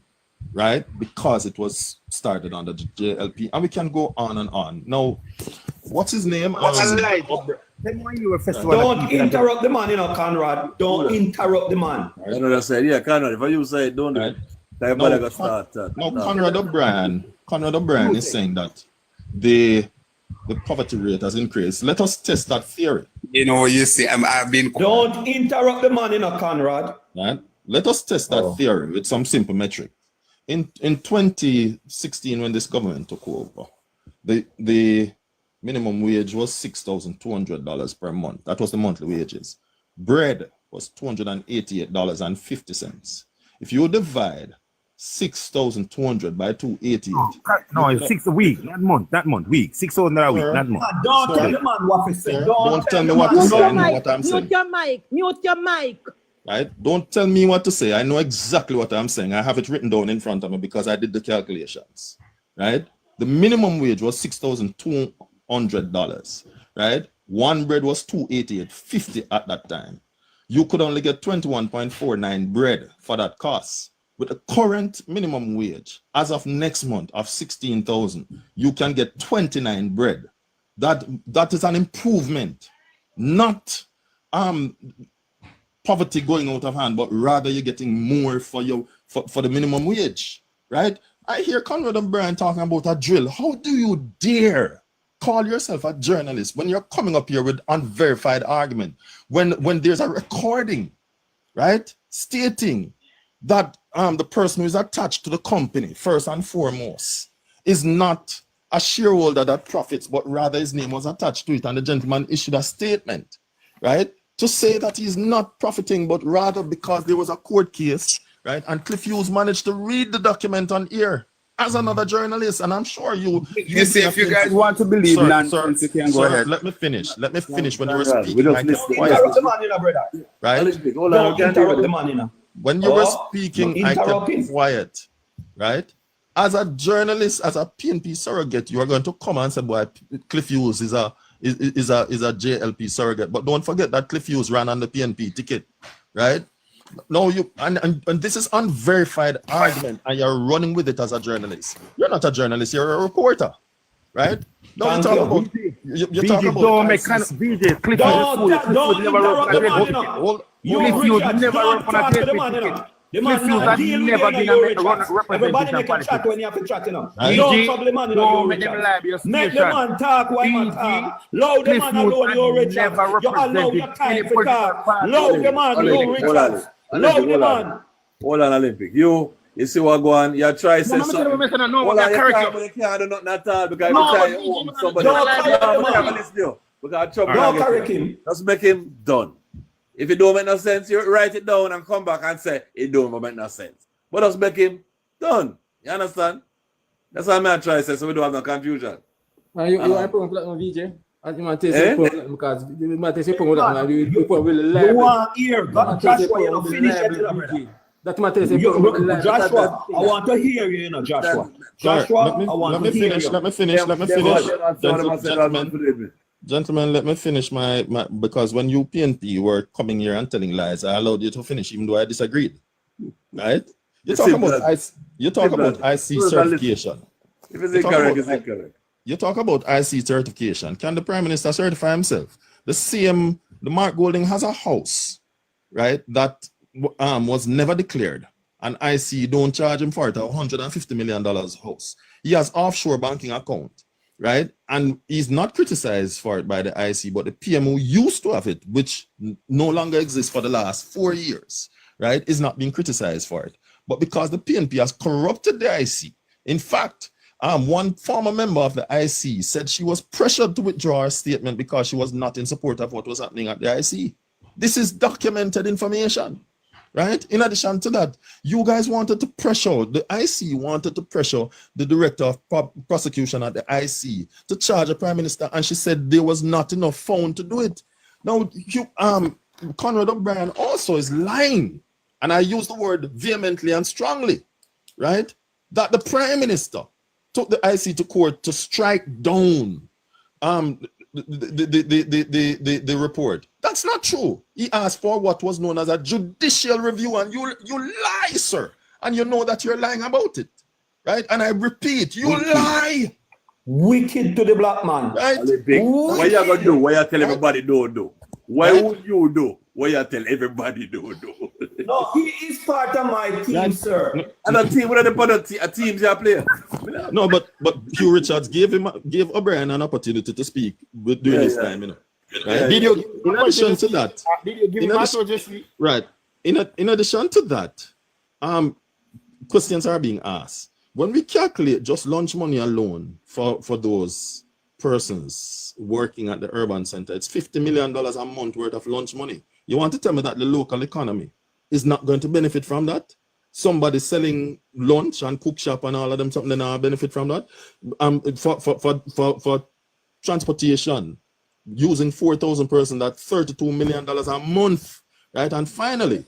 right? Because it was started under the JLP, and we can go on and on. Now, what's his name? Don't interrupt the man, Conrad. Don't interrupt the man. I know that said, yeah, Conrad, if you say don't do it, Conrad O'Brien is saying that the poverty rate has increased. Let us test that theory. You see, I've been... Don't interrupt the man, Conrad. Right? Let us test that theory with some simple metric. In 2016, when this government took over, the minimum wage was $6,200 per month. That was the monthly wages. Bread was $288.50. If you divide 6,200 by 288. No, it's 6 a week, not month, week. $6,000 a week, not month. Don't tell the man what to say. Don't tell me what to say. I know what I'm saying. Mute your mic. Right? Don't tell me what to say. I know exactly what I'm saying. I have it written down in front of me because I did the calculations. Right? The minimum wage was $6,200. Right? One bread was $288.50 at that time. You could only get 21.49 bread for that cost. With the current minimum wage, as of next month of 16,000, you can get 29 bread. That is an improvement. Not poverty going out of hand, but rather you're getting more for the minimum wage, right? I hear Conrad and Brian talking about a drill. How do you dare call yourself a journalist when you're coming up here with unverified argument? When there's a recording, right, stating that the person who is attached to the company, first and foremost, is not a shareholder that profits, but rather his name was attached to it, and the gentleman issued a statement, right, to say that he's not profiting, but rather because there was a court case, right, and Cliff Hughes managed to read the document on air as another journalist, and I'm sure you see, if you guys want to believe nonsense, you can go ahead. Let me finish when you were speaking. Right? When you were speaking, I kept quiet, right? As a journalist, as a PNP surrogate, you are going to come and say, boy, Cliff Hughes is a JLP surrogate. But don't forget that Cliff Hughes ran on the PNP ticket, right? No, and this is unverified argument, and you're running with it as a journalist. You're not a journalist, you're a reporter, right? No, you talk about you talk about don't make kind of BJ Cliff Hughes never run. Cliff Hughes never run for a ticket. Cliff Hughes has never been a everybody make a chat when you have to chat, you know. Don't trouble the man in your chat. Make the man talk while you talk. Loud the man alone, you already chat. You allow your time to talk. Loud the man, you Richard. Loud the man. Hold on, Olympic. You see what go on? You try to say something. No, hold on, you can't do nothing at all because you try to own somebody. Don't correct him. Just make him done. If it don't make no sense, you write it down and come back and say it don't make no sense. But just make him done. You understand? That's what I'm trying to say, so we don't have no confusion. You want to put on VJ? You want to say because you might say put on you want ear, Joshua, you know, finish it. That matter say Joshua, I want to hear you, you know, Joshua. Joshua, I want to hear you. Let me finish. Gentlemen, let me finish my because when you PNP were coming here and telling lies, I allowed you to finish even though I disagreed. Right? You talk about IC certification. If it's incorrect, it's incorrect. You talk about IC certification. Can the Prime Minister certify himself? The Mark Golding has a house, right, that was never declared. And IC don't charge him for it, $150 million house. He has offshore banking account, right? And he's not criticized for it by the IC, but the PMO used to have it, which no longer exists for the last 4 years, right? Is not being criticized for it. But because the PNP has corrupted the IC, in fact, one former member of the IC said she was pressured to withdraw her statement because she was not in support of what was happening at the IC. This is documented information, right? In addition to that, you guys wanted to pressure, the IC wanted to pressure the director of prosecution at the IC to charge a prime minister, and she said there was not enough phone to do it. Now, Conrad O'Brien also is lying, and I use the word vehemently and strongly, right? That the prime minister took the IC to court to strike down the report. That's not true. He asked for what was known as a judicial review, and you lie, sir. And you know that you're lying about it, right? And I repeat, you lie. Wicked to the black man. Right? What you gonna do? What you tell everybody don't do? Why would you do what you tell everybody don't do? No, he is part of my team, sir. And a team, what are the teams you play? No, but Hugh Richards gave O'Brien an opportunity to speak during this time, you know. Right? Did you, in addition to that, right? In addition to that, questions are being asked. When we calculate just lunch money alone for those persons working at the urban center, it's $50 million a month worth of lunch money. You want to tell me that the local economy is not going to benefit from that? Somebody selling lunch and cook shop and all of them, something they not benefit from that? For transportation, using 4,000 persons, that's $32 million a month, right? And finally,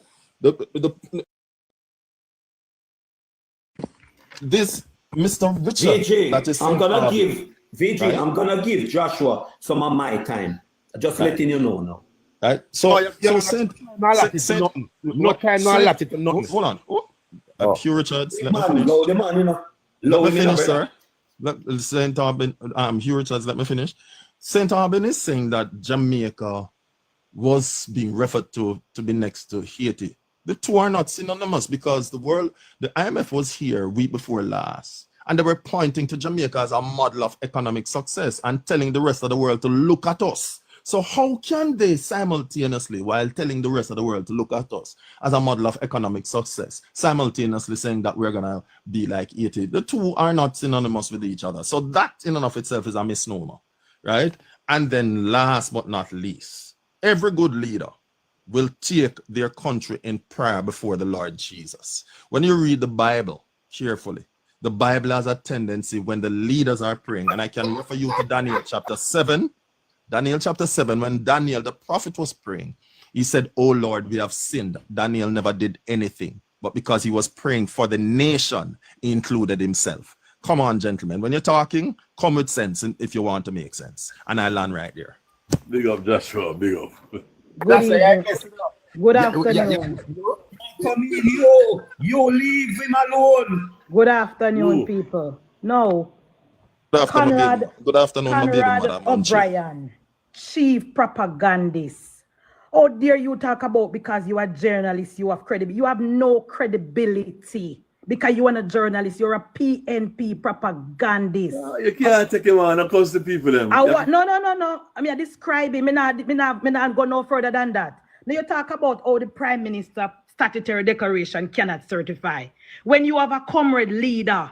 this Mr. Richard, VJ, that is I'm gonna give Joshua some of my time. Just letting you know now. Right. So hold on. Hugh Richards, let me finish. Let me finish, sir. Hugh Richards, let me finish. St. Albin is saying that Jamaica was being referred to be next to Haiti. The two are not synonymous because the IMF was here week before last, and they were pointing to Jamaica as a model of economic success and telling the rest of the world to look at us. So how can they simultaneously, while telling the rest of the world to look at us as a model of economic success, simultaneously saying that we're going to be like Haiti? The two are not synonymous with each other. So that in and of itself is a misnomer, right? And then last but not least, every good leader will take their country in prayer before the Lord Jesus. When you read the Bible carefully, the Bible has a tendency when the leaders are praying, and I can refer you to Daniel chapter 7. Daniel chapter 7, when Daniel the prophet was praying, he said, "Oh Lord, we have sinned." Daniel never did anything, but because he was praying for the nation, he included himself. Come on, gentlemen. When you're talking, come with sense if you want to make sense. And I land right there. Big up, Joshua. Big up. Good evening. Good afternoon. Come in, you leave him alone. Good afternoon, people. No. Good afternoon, Conrad, good afternoon, my baby Conrad madam. O'Brien, chief propagandist. How dare you talk about because you are a journalist, you have credibility. You have no credibility because you are a journalist. You're a PNP propagandist. You can't take him on and cause the people them. No. I mean, I describe him. I not go no further than that. Now you talk about how the Prime Minister statutory declaration cannot certify. When you have a comrade leader,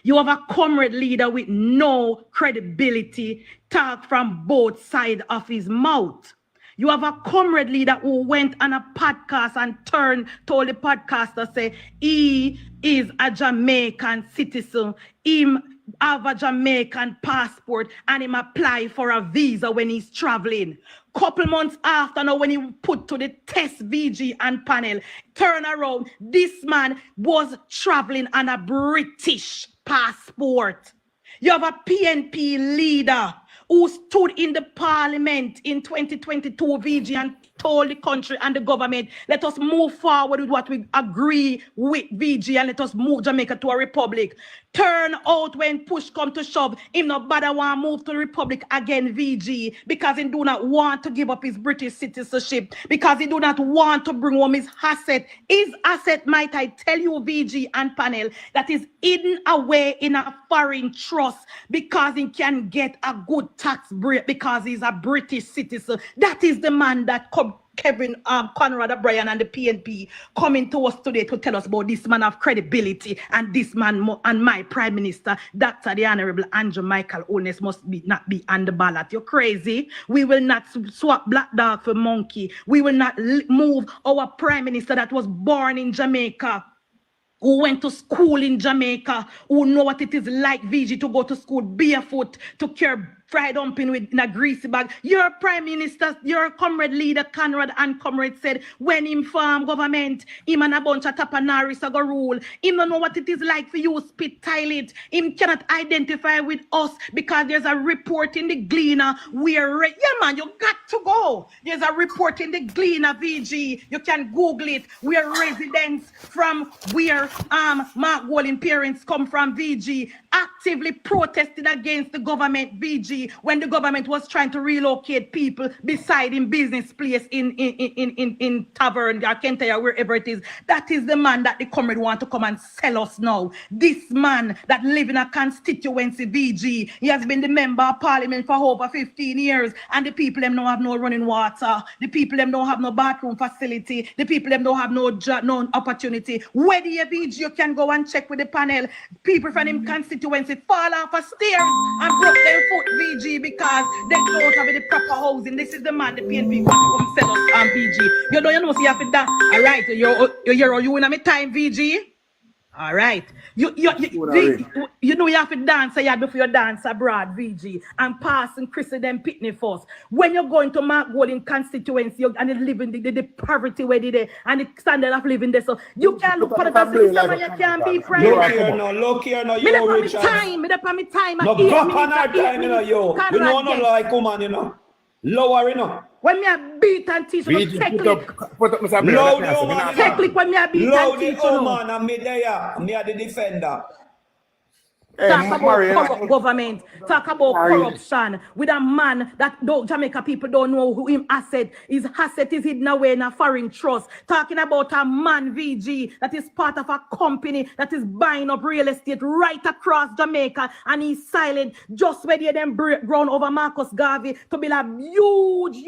with no credibility, talk from both sides of his mouth. You have a comrade leader who went on a podcast and told the podcaster, say, he is a Jamaican citizen. Him have a Jamaican passport and him apply for a visa when he's traveling. Couple months after now, when he put to the test VG and panel, turn around, this man was traveling on a British passport. You have a PNP leader who stood in the parliament in 2022 VG and told the country and the government, let us move forward with what we agree with VG and let us move Jamaica to a republic. Turn out when push come to shove, him not bother want to move to the republic again, VG, because he do not want to give up his British citizenship, because he do not want to bring home his asset. His asset, might I tell you, VG and panel, that is hidden away in a foreign trust because he can get a good tax break because he's a British citizen. That is the man that Conrad O'Brien and the PNP coming to us today to tell us about this man of credibility and this man and my Prime Minister, Dr. the Honorable Andrew Michael Holness must not be on the ballot. You're crazy. We will not swap black dog for monkey. We will not move our Prime Minister that was born in Jamaica, who went to school in Jamaica, who know what it is like, VG, to go to school barefoot, to carry fried dumpling in a greasy bag. Your Prime Minister, your comrade leader, Conrad and comrade said, when him farm government, him and a bunch of tapanaris go rule. Him don't know what it is like for you spit toilet. Him cannot identify with us because there's a report in the Gleaner where, yeah man, you got to go. There's a report in the Gleaner, VG. You can Google it, where residents from where Mark Walling parents come from, VG, actively protested against the government, VG, when the government was trying to relocate people beside in business place in tavern, I can't tell you wherever it is. That is the man that the comrade want to come and sell us now. This man that live in a constituency, VG, he has been the member of parliament for over 15 years, and the people them don't have no running water. The people them don't have no bathroom facility. The people them don't have no opportunity. Where the VG, you can go and check with the panel. People from him constituency fall off a stairs and broke their foot, VG, because they don't have the proper housing. This is the man the PNP want to come sell us on VG. You know, see after that. All right, you in a me time, VG. All right. You know you have to dance before you dance abroad, VG, and pass and Chris them pitney first. When you're going to Mark Golden constituency and you live in the poverty where they there and the standard of living there, so you can't look for the system and you can't be private. Look here now, you Richard. Me dey me time. No back on our time, you know, yo. You know no like woman, you know. Lower, you know. When me a beat and teach you, take click. Loud the man. Take click when me a beat and teach you. Loud the man, and me there, me a the defender. Hey, Talk Mario, about corrupt government. Talk about corruption with a man that Jamaica people don't know who him asset. His asset is hidden away in a foreign trust. Talking about a man VG that is part of a company that is buying up real estate right across Jamaica, and he's silent just where they then break ground over Marcus Garvey to build a huge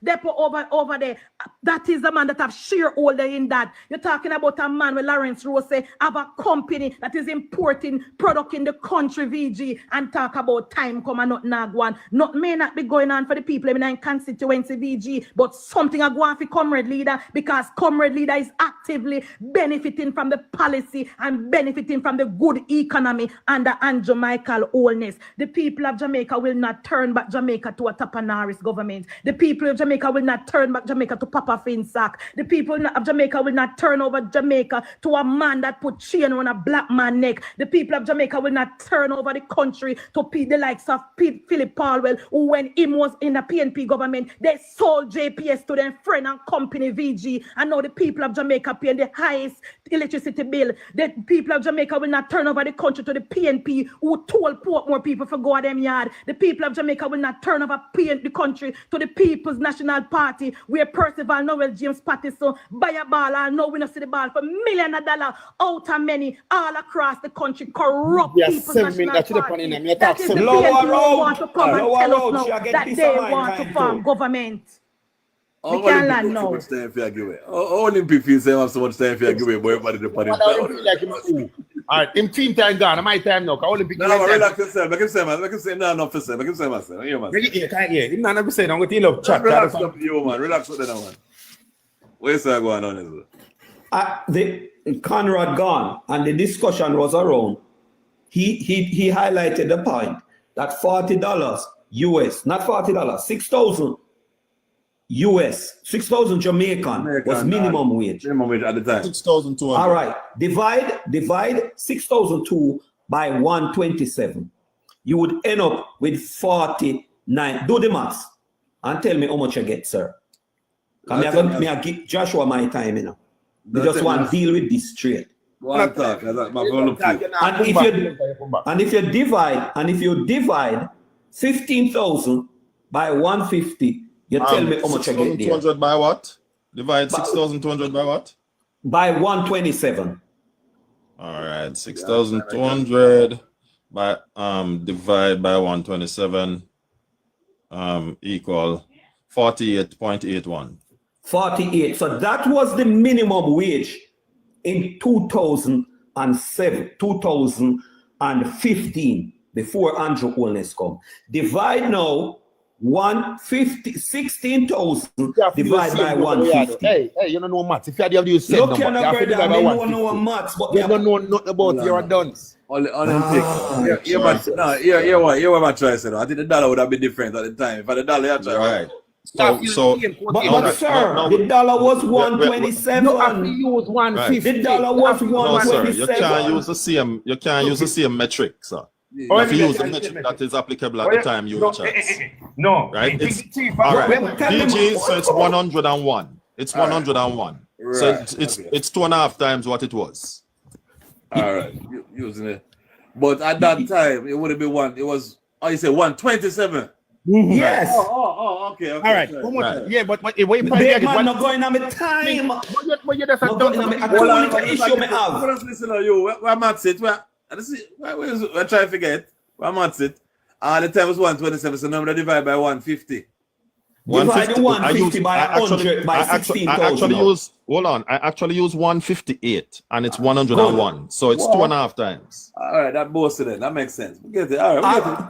depot over there. That is the man that have shareholder in that. You're talking about a man with Lawrence Rose say have a company that is importing product in the country, VG, and talk about time come and not nagwan. Not may not be going on for the people in constituency, VG, but something are going for comrade leader, because comrade leader is actively benefiting from the policy and benefiting from the good economy under Andrew Michael Holness. The people of Jamaica will not turn back Jamaica to a Tapanaris government. The people of Jamaica will not turn back Jamaica to Papa Finsac. The people of Jamaica will not turn over Jamaica to a man that put chain on a black man's neck. The people of Jamaica will not turn over the country to the likes of Philip Palwell, who when he was in the PNP government, they sold JPS to their friend and company VG, and now the people of Jamaica pay the highest electricity bill. The people of Jamaica will not turn over the country to the PNP, who told more people for go at them yard. The people of Jamaica will not turn over the country to the People's National Party, where Percival Noel James Patterson buy a ball and now we not see the ball for $millions of dollars out of many all across the country. Corrupt People's National Party. That is the PNP who want to come and tell us now that they want to form government. We can't land now. Olympic feels they have so much time for you give away, but everybody the party. All right, him team time gone. My time now. Olympic. No, relax yourself. Make him say, man. Make him say, no, enough for say. Make him say, man. Yeah, man. Yeah, him not never say. I'm going to love chat. Relax up, you man. Relax with them, man. Where's that going on? Is it? The Conrad gone, and the discussion was around. He highlighted the point that $40 US, not $40, 6,000 US, 6,000 Jamaican was minimum wage. Minimum wage at the time. 6,200. All right, divide 6,002 by 127. You would end up with 49. Do the maths and tell me how much you get, sir. I give Joshua my time, you know. We just want to deal with this straight. And if you divide 15,000 by 150, you tell me how much I get there. 6,200 by what? Divide 6,200 by what? By 127. All right, 6,200 by divide by 127 equal 48.81. 48. So that was the minimum wage in 2007, 2015, before Andrew Holness come. Divide now 16,000 divided by 150. Hey, you don't know maths. If you have to use set look, number, you don't know maths, but you don't know nothing about your duns. Olympic. Yeah, what I try to say. I think the dollar would have been different at the time. If the dollar had tried. Right. But sir, the dollar was 127. You have to use 150. The dollar was 127. No, sir, you can't use the same. You can't use the same metric, sir. If you use the metric that is applicable at the time you chance. No, right? It's all right. DG, so it's 101. It's 101. So it's 2.5 times what it was. All right, using it. But at that time, it would have been one. It was. Oh, you say 127. Yes. Okay. All right. Right. Yeah, but wait, big man not going on my time. But you just Not going on my issue me have. Listen to you. Where Matt sit? Where trying to forget. Where Matt sit? The time was 127. So now we divide by 150. Divide the 150 by 100 by 16,000. I actually use 158 and it's 101. So it's 2.5 times. All right, that boosted it. That makes sense. We get it. All right, we get it.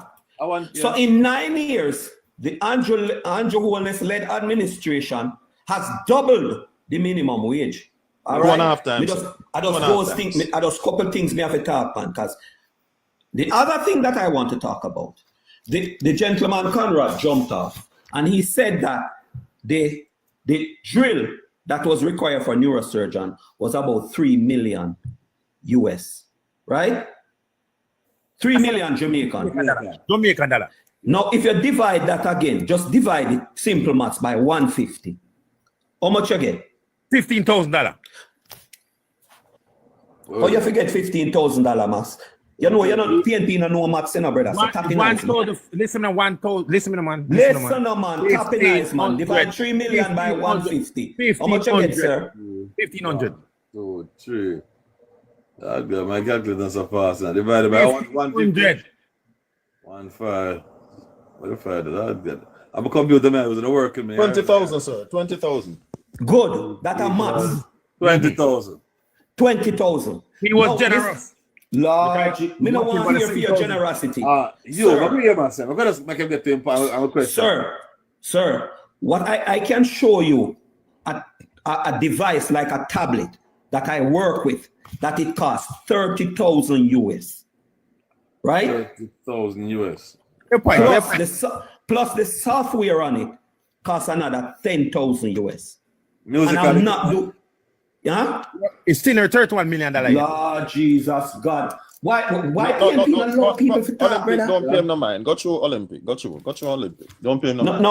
So in 9 years, the Andrew Holness led administration has doubled the minimum wage. All right? 2.5 times. I just couple things me have to talk on, because the other thing that I want to talk about, the gentleman Conrad jumped off and he said that the drill that was required for a neurosurgeon was about 3 million US, right? 3 million Jamaican dollar. Now, if you divide that again, just divide it, simple maths, by 150. How much you get? $15,000. Oh, you forget $15,000 maths. You know, you're not PNP no maths, you know, brother. So tapping One eyes, man. thousand. Listen to 1,000. Listen to man. Listen, man. Tapping eyes, man. Divide 3 million by 150. How much you get, sir? 1,500. 2, 3. My calculator so fast now. Divided by 150. 1, 5. What if I did that? I'm a computer man. It was working, man. 20,000, sir. 20,000. Good. That a maths. 20,000. 20,000. He was generous. Lord, me no want to hear for your generosity. You, I'm here, myself. I'm going to make him get to him a question. Sir, what I can show you a device like a tablet that I work with that it costs 30,000 US. Right? 30,000 US. Plus the software on it costs another 10,000 US. Music and I'm not do. Yeah? It's still $31 million. Lord Jesus God. Why can't people allow people to talk, brother? Don't pay him no mind. Go through Olympic. Go through Olympic. Don't pay him no mind.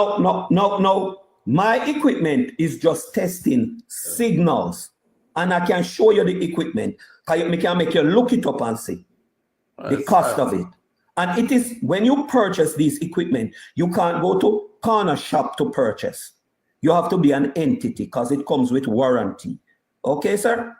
No. My equipment is just testing signals. And I can show you the equipment. I can make you look it up and see the cost of it. And it is when you purchase these equipment, you can't go to corner shop to purchase. You have to be an entity because it comes with warranty. Okay, sir?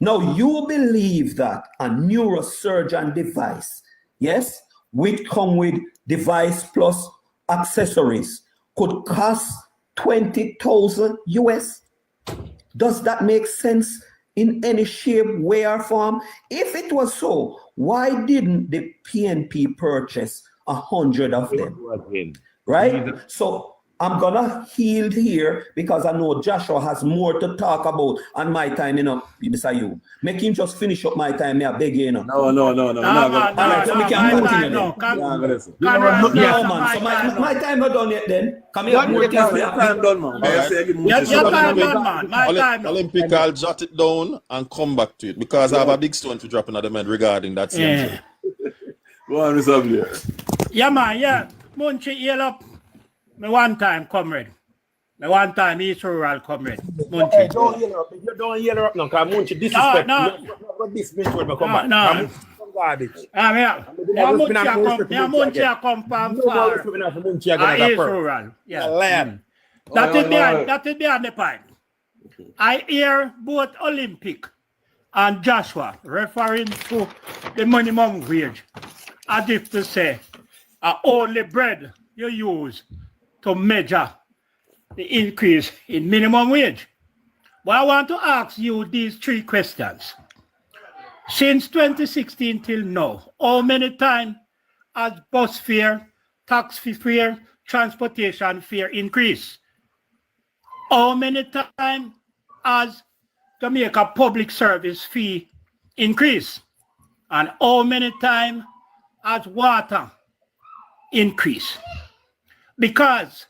Now, you believe that a neurosurgeon device, yes, which come with device plus accessories, could cost 20,000 US? Does that make sense in any shape, way, or form? If it was so, why didn't the PNP purchase 100 of them? Right? So I'm gonna yield here because I know Joshua has more to talk about on my time, you know, beside you. Make him just finish up my time, I beg you, you know. No. All right, so we can continue then. So my time not done yet then. Come here. Your time done, man. Your time done, man. My time. Olympic, I'll jot it down and come back to it because I have a big stone to drop in the man regarding that same thing. Go on, Mr. Blair. Yeah, man, yeah. Munchie, yell up. Me one time, comrade. Me one time, East Rural, comrade. Munchie. Hey, don't yell up. You don't yell up now, because Munchie disrespect. No. Munchie come from far. East Rural. Yeah. That is behind the point. I hear both Olympic and Joshua referring to the minimum wage as if to say, only bread you use to measure the increase in minimum wage. But I want to ask you these 3 questions. Since 2016 till now, how many times has bus fare, taxi fare, transportation fare increased? How many times has Jamaica public service fee increased? And how many times has water increased? Because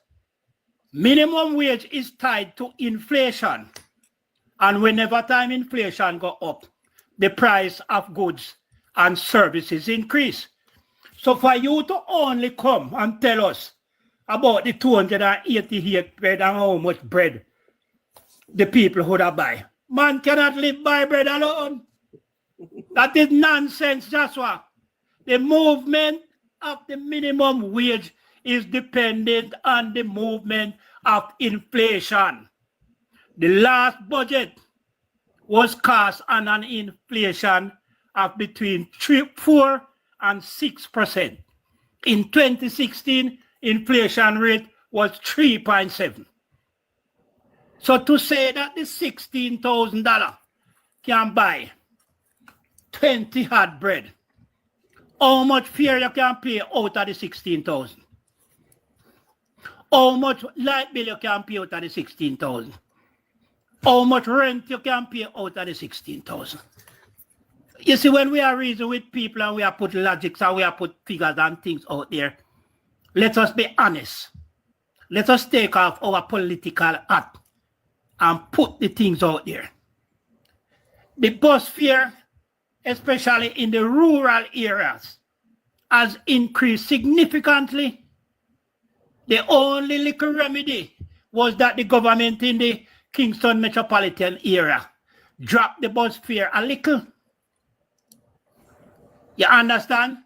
minimum wage is tied to inflation. And whenever time inflation go up, the price of goods and services increase. So for you to only come and tell us about the 288 bread and how much bread the people would have buy. Man cannot live by bread alone. That is nonsense, Joshua. The movement of the minimum wage is dependent on the movement of inflation. The last budget was cast on an inflation of between 4 and 6%. In 2016, inflation rate was 3.7. So to say that the $16,000 can buy 20 hard bread, how much fare you can pay out of the 16,000? How much light bill you can pay out of the 16,000? How much rent you can pay out of the 16,000? You see, when we are reasoning with people and we are put logics and we are put figures and things out there, let us be honest. Let us take off our political hat and put the things out there. The bus fare, especially in the rural areas, has increased significantly. The only little remedy was that the government in the Kingston metropolitan area dropped the bus fare a little. You understand?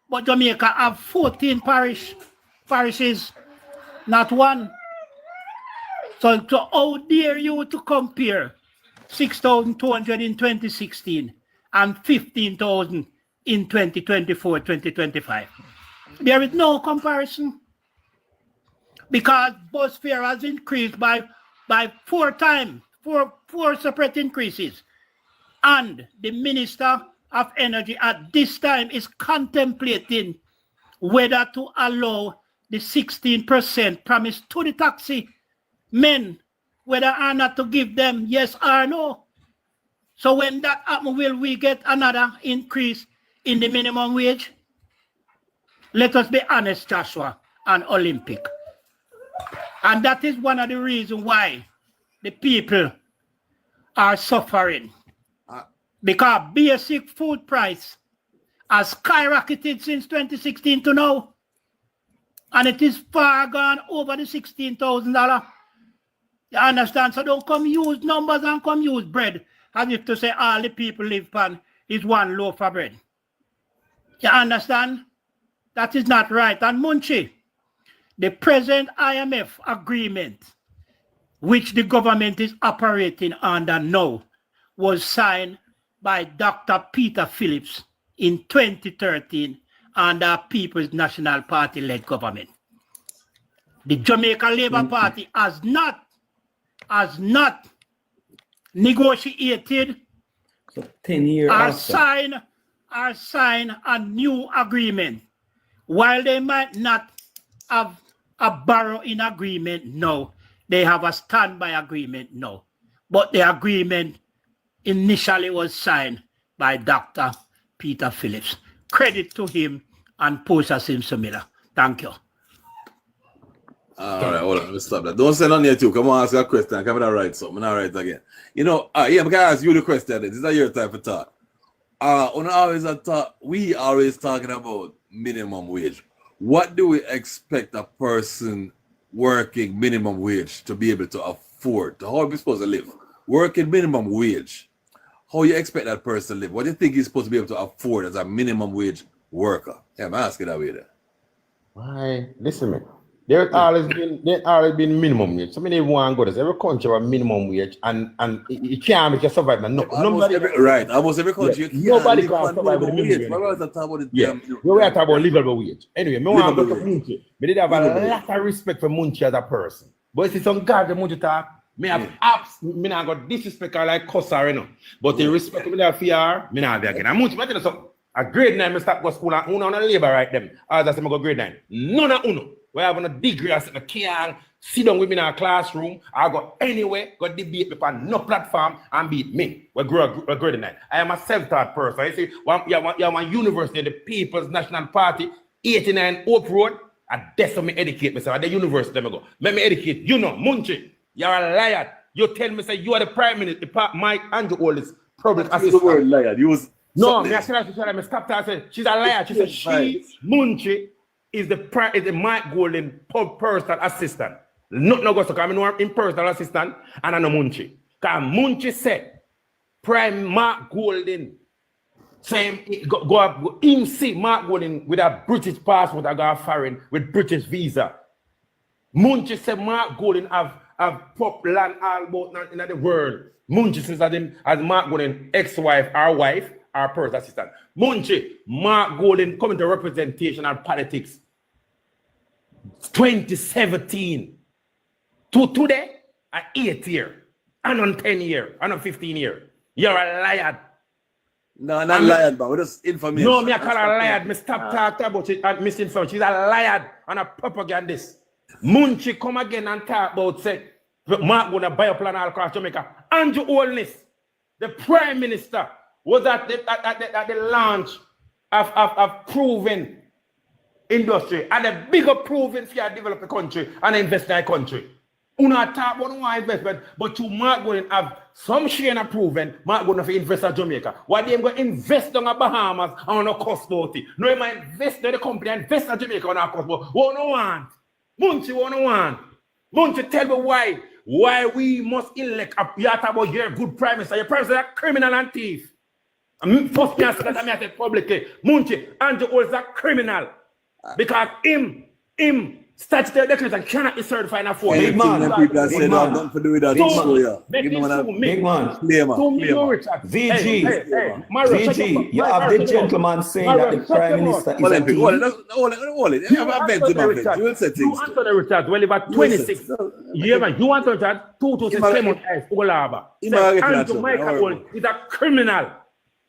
But Jamaica have 14 parishes, not one. So how dare you to compare 6,200 in 2016 and 15,000 in 2024, 2025? There is no comparison because bus fare has increased by 4 times, four separate increases. And the Minister of Energy at this time is contemplating whether to allow the 16% promise to the taxi men, whether or not to give them yes or no. So when that happens, will we get another increase in the minimum wage? Let us be honest, Joshua and Olympic. And that is one of the reasons why the people are suffering. Because basic food price has skyrocketed since 2016 to now. And it is far gone over the $16,000. You understand? So don't come use numbers and come use bread as if to say all the people live on is one loaf of bread. You understand? That is not right. And Munchi, the present IMF agreement, which the government is operating under now, was signed by Dr. Peter Phillips in 2013 under People's National Party-led government. The Jamaica Labour Party has not negotiated So 10 years or after. sign a new agreement. While they might not have a borrow-in agreement now, they have a standby agreement now. But the agreement initially was signed by Dr. Peter Phillips. Credit to him and Posa Simsumila. Thank you. All right, hold on, let me stop that. Don't send on here too. Come on, ask a question. Come and write something. I'll write again. You know, yeah, I'm gonna ask you the question. This is your time for talk. We always talking about minimum wage. What do we expect a person working minimum wage to be able to afford? How are we supposed to live? Working minimum wage. How you expect that person to live? What do you think he's supposed to be able to afford as a minimum wage worker? Yeah, I'm asking that way there. Why? Listen, man. There's always been minimum wage. So many want to go. There's every country have minimum wage, and you can't make you survive. Nobody almost every country. Nobody can survive with minimum wage. We are talking about livable wage. Anyway, me want to go to Munchi. Me did have a lot of respect for Munchi as a person. But see some guys the Munchi talk. Me have apps. Me not got disrespect or like cuss or you know. But the respect me have for me not be again. And Munchi, me tell you something. A grade 9, me start go school and uno on a labor right them. As I say, me go grade 9. None of uno. We have a degree, I can't sit down with me in a classroom. I go anywhere, go debate me on no platform and beat me. We're grade 9. I am a self-taught person. You see, you have one university, the People's National Party, 89 Oak Road, and that's how me educate myself. At the university, I go. Let me educate. You know, Munchi, you're a liar. You tell me, say, you are the Prime Minister, Mike Andrew all this public assistant. The word liar. No, me stop that. She's a liar. She said, Munchi, is the Mike Golden personal assistant. No go so come in personal assistant and I know Munchi. Because Munchi said Prime Mark Golden same go up him see Mark Golden with a British passport I got foreign with British visa. Munchi said Mark Golden have pop land all about in the world. Munchi says that him as Mark Golden ex-wife, our wife, our personal assistant. Munchi, Mark Golden coming to representation and politics. 2017 to today, an 8 year, and on 10 year, and on 15 year. You're a liar. No, not liar, but we just information. No, me I call her liar. Me stop talking about it and misinformation. She's a liar and a propagandist. Munchi come again and talk about say Mark gonna buy a plan all across Jamaica. Andrew Holness, the Prime Minister, was at the launch of proven industry and a bigger proven for develop the country and invest in the country. You not talk about no investment, but you Mark going to have some share in a proven, Mark going to invest in Jamaica. Why they going to invest in the Bahamas and no cost about it? No, you might invest in the company and invest in Jamaica and no cost about it. What no want? Munchi, what no want? Munchi, tell me why we must elect a you talk about your good Prime Minister. Your Prime Minister is a criminal and thief. First me I said that I said publicly. Munchi, Andrew Old is a criminal. Because him statutory declaration cannot be certified in a form. Big man. People that say no, don't do that. Big man. VG, you have the gentleman saying that the Prime Minister is a thief. You answer the Richard, well, about 26. You want to Richard, 227 as Olaba. Andrew Michael is a criminal.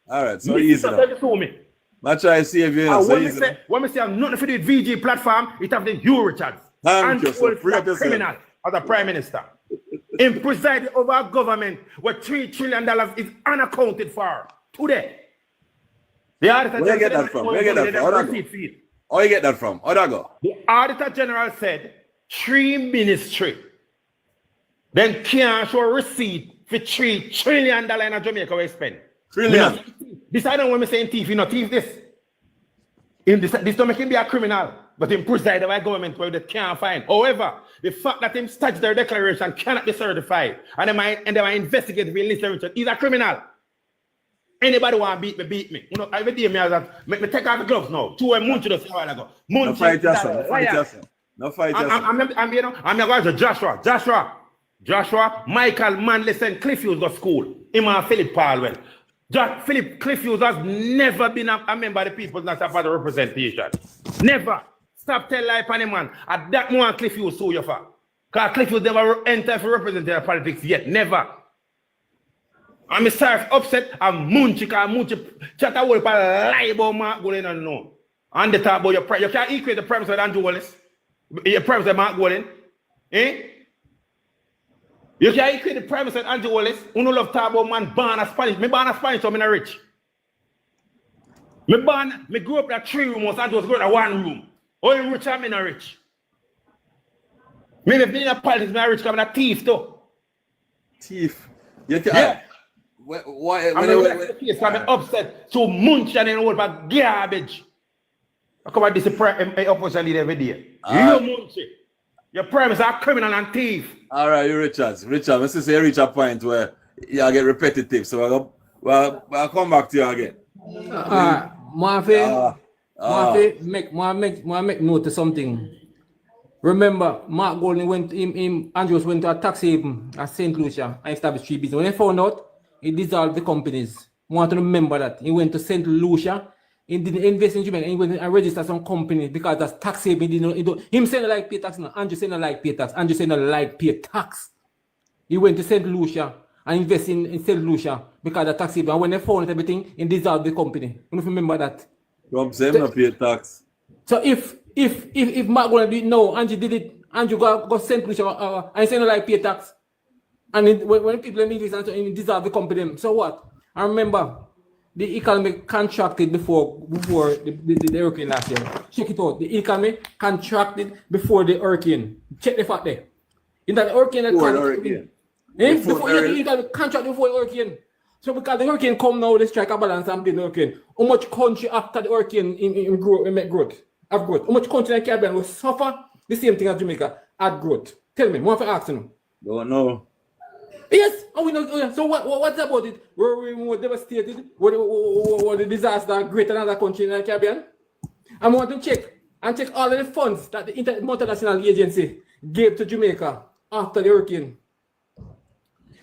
All right, so easy now. I try to save you. When we say I'm not for the VG platform, it have the you, Richard. And is a criminal as a prime minister. In presiding over a government where $3 trillion is unaccounted for today. The auditor Where you get that from? Where you get that from? How you get that from? How that go? The auditor general said 3 ministry then can't show receipt for $3 trillion in Jamaica we spend. Trillion. This I don't want me saying thief, you know, thief this. This don't make him be a criminal, but him presided by government where they can't find. However, the fact that him statutory declaration cannot be certified and they might investigate the list of Richard, he's a criminal. Anybody want to beat me. You know, I would me as that. Make me take off the gloves now. 2 Munchi just a while ago. Munchi. No fight yourself. No fight yourself. I'm going to Joshua, Michael Manley sent Cliff Hughes to school. Him and Philip Palwell. Cliff Hughes has never been a member of the People's National Party representation. Never. Stop telling lie upon him, man. At that moment, Cliff Hughes sue you for. Because Cliff Hughes never entered for representative politics yet. Never. I'm sorry upset and Munchi, because Munchi chat a whole lie about Mark Golden and no. And they talk about your prime. You can't equate the premise with Andrew Wallace. Your premise with Mark Golden. Eh? You can't equate the premise with Andrew Wallace. Who no love talk about man born a Spanish. Me born a Spanish, so I'm not rich. Me grew up in a 3 room house, Andrew was growing in a 1 room. Oh, you rich, I'm not rich. Me been in a politics, I'm rich, I'm a thief too. Thief? You can't. Yeah. Why? I'm upset to munch and then all about garbage. I come at this opposition leader every day. You munch it. Your premise are criminal and thief. All right, you Richard, let's say you reach a point where you get repetitive. So I'll come back to you again. Make note of something. Remember, Mark Golden Andrews went to a tax haven at St. Lucia and established 3 businesses. When they found out, he dissolved the companies. I want to remember that. He went to St. Lucia, he didn't invest in Jamaica, he went and registered some company because that's tax haven. Him saying like pay tax, Andrew saying like pay tax, Andrew saying like pay tax. He went to St. Lucia and invested in St. Lucia because of tax haven. And when they found out everything, he dissolved the company. You remember that? Trump said no pay tax. So if Mark Golden did no, Andrew did it, Andrew got St. Lucia and saying like pay tax. And when people in English and dissolve the company, so what? I remember the economy contracted before the hurricane last year. Check it out. The economy contracted before the hurricane. Check the fact there. In that hurricane, before the contract before the hurricane. So because the hurricane come now, they strike a balance and build the hurricane. How much country after the hurricane in growth? How much country in the Caribbean will suffer the same thing as Jamaica at growth? Tell me, what for asking? Don't know. Yes, we know. So what's about it? Were we more devastated? Were the disaster greater than other country in the Caribbean? I want to check all of the funds that the multinational agency gave to Jamaica after the hurricane.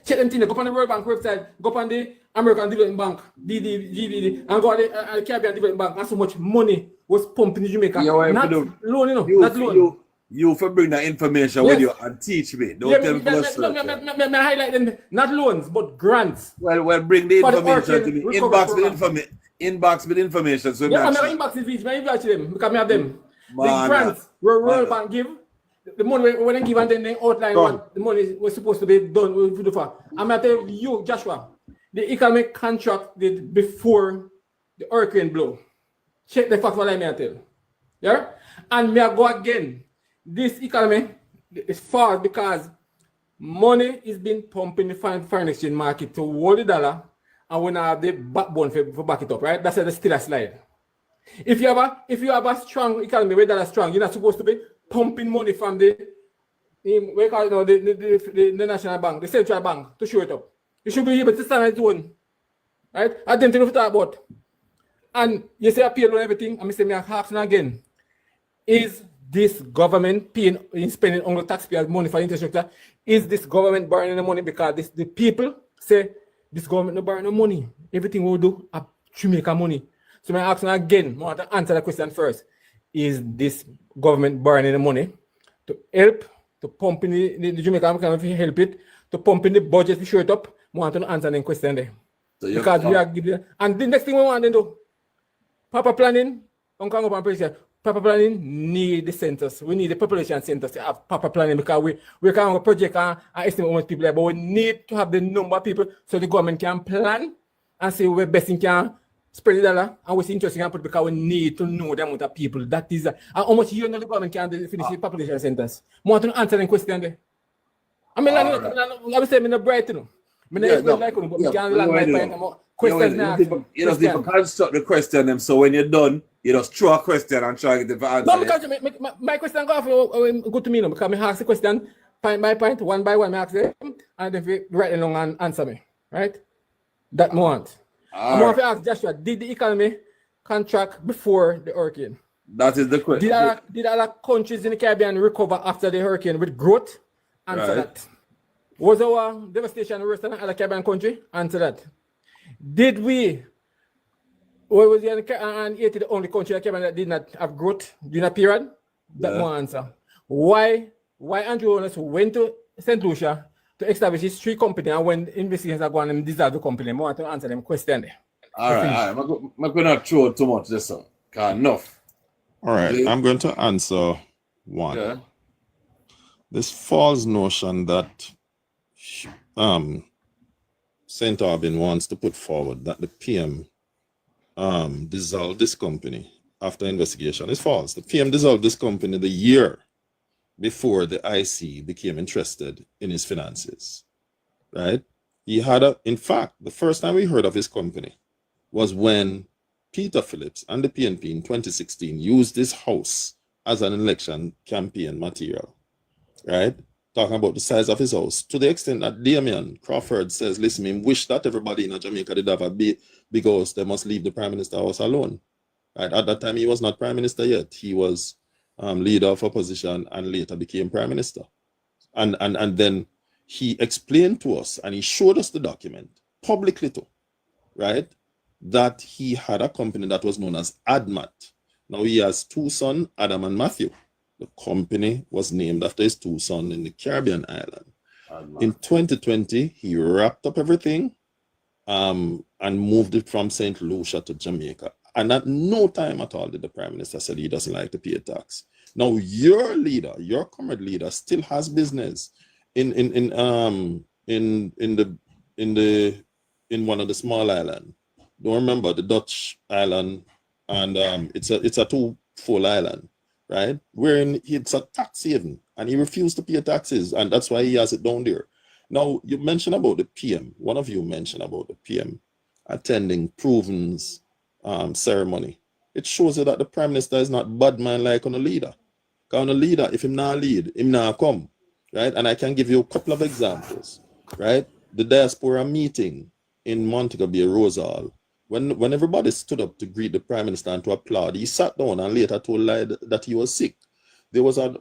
Check them things. Go on the World Bank website. Go on the American Development Bank, GDD, and go on the Caribbean Development Bank. And so much money was pumped in Jamaica. Not loan, not loan. You for bring that information with you and teach me. Don't tell me me highlight them. Not loans, but grants. Well, bring the information to me. Inbox with information. So yeah, I'm inbox with them because I have them. The grants where World Bank give. The money when they give and then they outline what the money was supposed to be done with the far. I'm going to tell you, Joshua, the economic contract did before the hurricane blow. Check the fact what I may tell. Yeah? And may I go again. This economy is false because money is being pumped in the foreign exchange market to hold the dollar and when I have the backbone for back it up, right? That's still a slide. If you have a strong economy where dollar strong, you're not supposed to be pumping money from the national bank, the central bank to show it up. You should be able to stand on its own. Right? I didn't know what to talk about. And you say appeal on everything, and I say me asking again. Is this government spending on the taxpayers' money for infrastructure? Is this government borrowing the money because the people say this government no borrow no money? Everything we do to make money. So I ask again, I want to answer the question first. Is this government borrowing the money to help to pump in the Jamaica help it to pump in the budget to show it up? I want to answer the question there. So because we are giving, and the next thing we want to do, proper planning, proper planning need the centers. We need the population centers to have proper planning because we can't project and estimate how much people there, but we need to have the number of people so the government can plan and see where best thing can spread the dollar and what's interesting and put because we need to know the amount of people. That is and how much you know the government can finish the population centers. I want to answer the question there. I mean, I'm saying I'm not bright, you know. You just need to construct the question them, so when you're done, you just throw a question and try to get the answer. No, because my question go to me, because I ask the question point by point, one by one, I ask them, and then they write along and answer me, right? That moment. I want to ask Joshua, did the economy contract before the hurricane? That is the question. Did other countries in the Caribbean recover after the hurricane with growth? Answer that. Was our devastation worse than other Caribbean country? Answer that. Did we? Was Haiti the only country in the Caribbean that did not have growth during that period? That one answer. Why Andrew Jones went to St. Lucia to establish his 3 company, and when investigations are going and dissolve the company? I want to answer them question there. All right. I'm going to throw too much this one. Enough. All right, I'm going to answer one. Yeah. This false notion that St. Aubin wants to put forward that the PM dissolved this company after investigation is false. The PM dissolved this company the year before the IC became interested in his finances, right? He had in fact, the first time we heard of his company was when Peter Phillips and the PNP in 2016 used this house as an election campaign material, right? Talking about the size of his house, to the extent that Damian Crawford says, listen, I wish that everybody in Jamaica did have a big house, they must leave the Prime Minister house alone. Right? At that time, he was not Prime Minister yet. He was leader of opposition and later became Prime Minister. And then he explained to us, and he showed us the document, publicly too, right? That he had a company that was known as ADMAT. Now he has 2 sons, Adam and Matthew. The company was named after his 2 sons in the Caribbean island. In 2020, he wrapped up everything and moved it from St. Lucia to Jamaica. And at no time at all did the Prime Minister say he doesn't like to pay a tax. Now your leader, your comrade leader, still has business in one of the small islands. Don't remember the Dutch island, and it's a 2-full island. Right? Wherein it's a tax haven and he refused to pay taxes, and that's why he has it down there. Now, you mentioned about the PM. One of you mentioned about the PM attending Proven's ceremony. It shows you that the Prime Minister is not bad man like on a leader. Because on a leader, if him not lead, him not come. Right? And I can give you a couple of examples. Right? The diaspora meeting in Montego Bay Rose Hall. When everybody stood up to greet the Prime Minister and to applaud, he sat down and later told lie that he was sick. There was an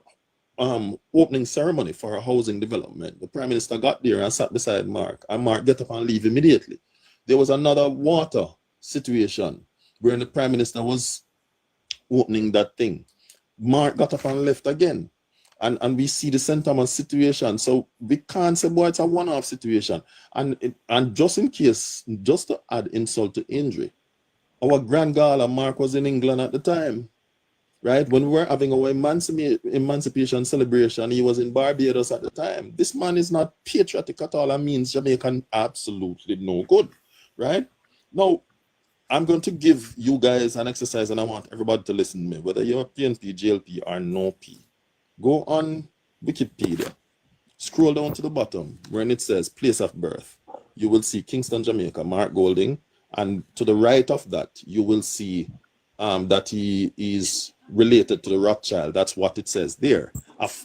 opening ceremony for a housing development. The Prime Minister got there and sat beside Mark, and Mark got up and leave immediately. There was another water situation where the Prime Minister was opening that thing. Mark got up and left again. And we see the St. Thomas situation. So we can't say, boy, it's a one-off situation. And just in case, just to add insult to injury, our grand gala, Mark, was in England at the time, right? When we were having our emancipation celebration, he was in Barbados at the time. This man is not patriotic at all and means Jamaican absolutely no good, right? Now, I'm going to give you guys an exercise, and I want everybody to listen to me, whether you're PNP, JLP, or no P. Go on Wikipedia, scroll down to the bottom when it says place of birth. You will see Kingston, Jamaica, Mark Golding, and to the right of that, you will see that he is related to the Rothschild. That's what it says there.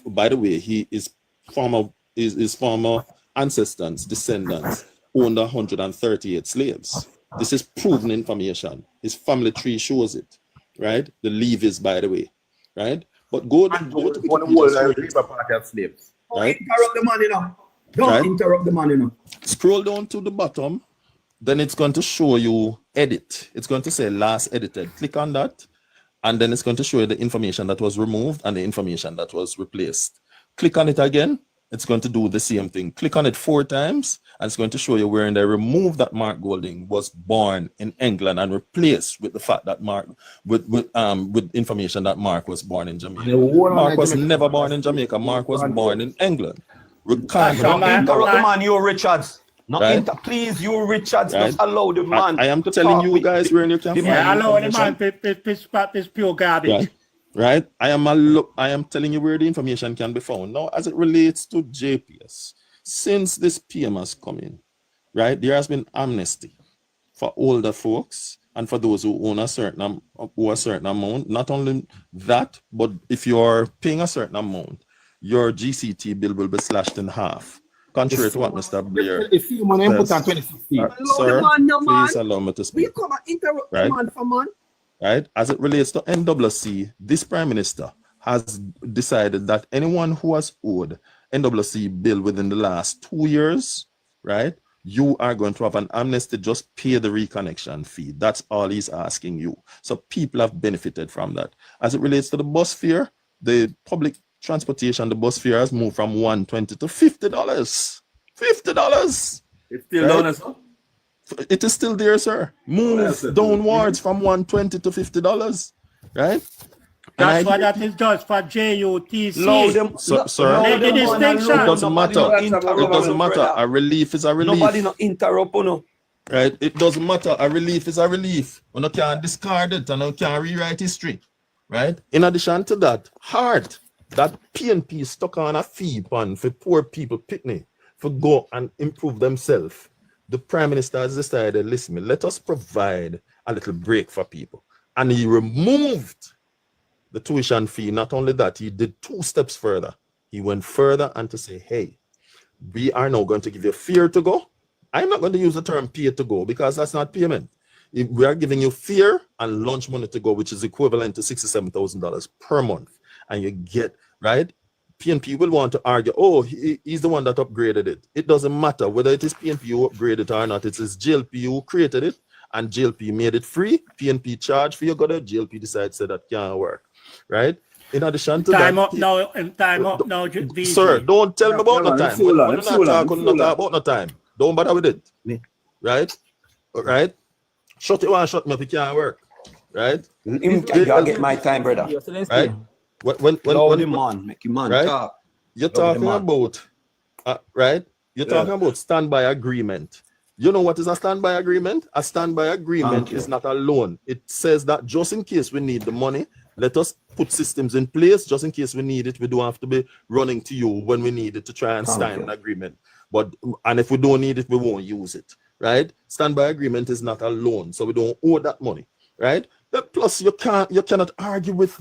By the way, his former ancestors, descendants, owned 138 slaves. This is proven information. His family tree shows it, right? The leaves, by the way, right? But go to Labour Party of slaves. right? Interrupt the man, you know. Don't Right. interrupt the man, you know. Scroll down to the bottom, then it's going to show you edit. It's going to say last edited. Click on that, and then it's going to show you the information that was removed and the information that was replaced. Click on it again, it's going to do the same thing. Click on it 4 times, and it's going to show you where they removed that Mark Golding was born in England and replaced with the fact that Mark, with information that Mark was born in Jamaica. Mark was never born in Jamaica. Mark was born in England. Don't interrupt the man, you Richards. No, Right. Please, you Richards, Right. just allow the man. I am to telling talk you with guys where you can find Yeah, allow the information. man this pure garbage. Right. Right. I am telling you where the information can be found. Now, as it relates to JPS, since this PM has come in, right, there has been amnesty for older folks and for those who own a certain amount. Not only that, but if you're paying a certain amount, your GCT bill will be slashed in half. Contrary to what Mr. Blair If you want to input on says. 2016. Sir, no man. please allow me to We speak. come and interrupt Right. the man for man. Right? As it relates to NWC, this Prime Minister has decided that anyone who has owed NWC bill within the last 2 years, right, you are going to have an amnesty, just pay the reconnection fee. That's all he's asking you. So people have benefited from that. As it relates to the bus fare, the public transportation, the bus fare has moved from $120 to $50. $50. It's still Right. down as well. It is still there, sir. Moves downwards from $120 to $50, right? That's what that is just for JUTC. Allow them, Sir, Make the distinction. it doesn't matter. It doesn't matter. A relief is a relief. Nobody no interrupt, no. Right? It doesn't matter. A relief is a relief. You can't discard it and you can't rewrite history. Right? In addition to that, heart, that PNP stuck on a fee pan for poor people picnic for go and improve themselves. The Prime Minister has decided, listen, let us provide a little break for people. And he removed the tuition fee. Not only that, he did 2 steps further. He went further and to say, hey, we are now going to give you fare to go. I'm not going to use the term pay to go because that's not payment. We are giving you fare and lunch money to go, which is equivalent to $67,000 per month. And you get, right? PNP will want to argue, oh, he's the one that upgraded it. It doesn't matter whether it is PNP who upgraded it or not. It is JLP who created it, and JLP made it free. PNP charged for your good. JLP decides that can't work, right? In addition to Time that, up now. Time up now. VG. sir, don't tell me about no time. When you're not talking about no time. Don't bother with it, right? Right? Shut it one, shut me if it can't work, right? You get my time, brother. Right? When man, make you man right? talk. You're talking about, right? You're talking about standby agreement. You know what is a standby agreement? A standby agreement is not a loan. It says that just in case we need the money, let us put systems in place. Just in case we need it, we don't have to be running to you when we need it to try and sign an agreement. And if we don't need it, we won't use it, right? Standby agreement is not a loan, so we don't owe that money, right? But plus, you cannot argue with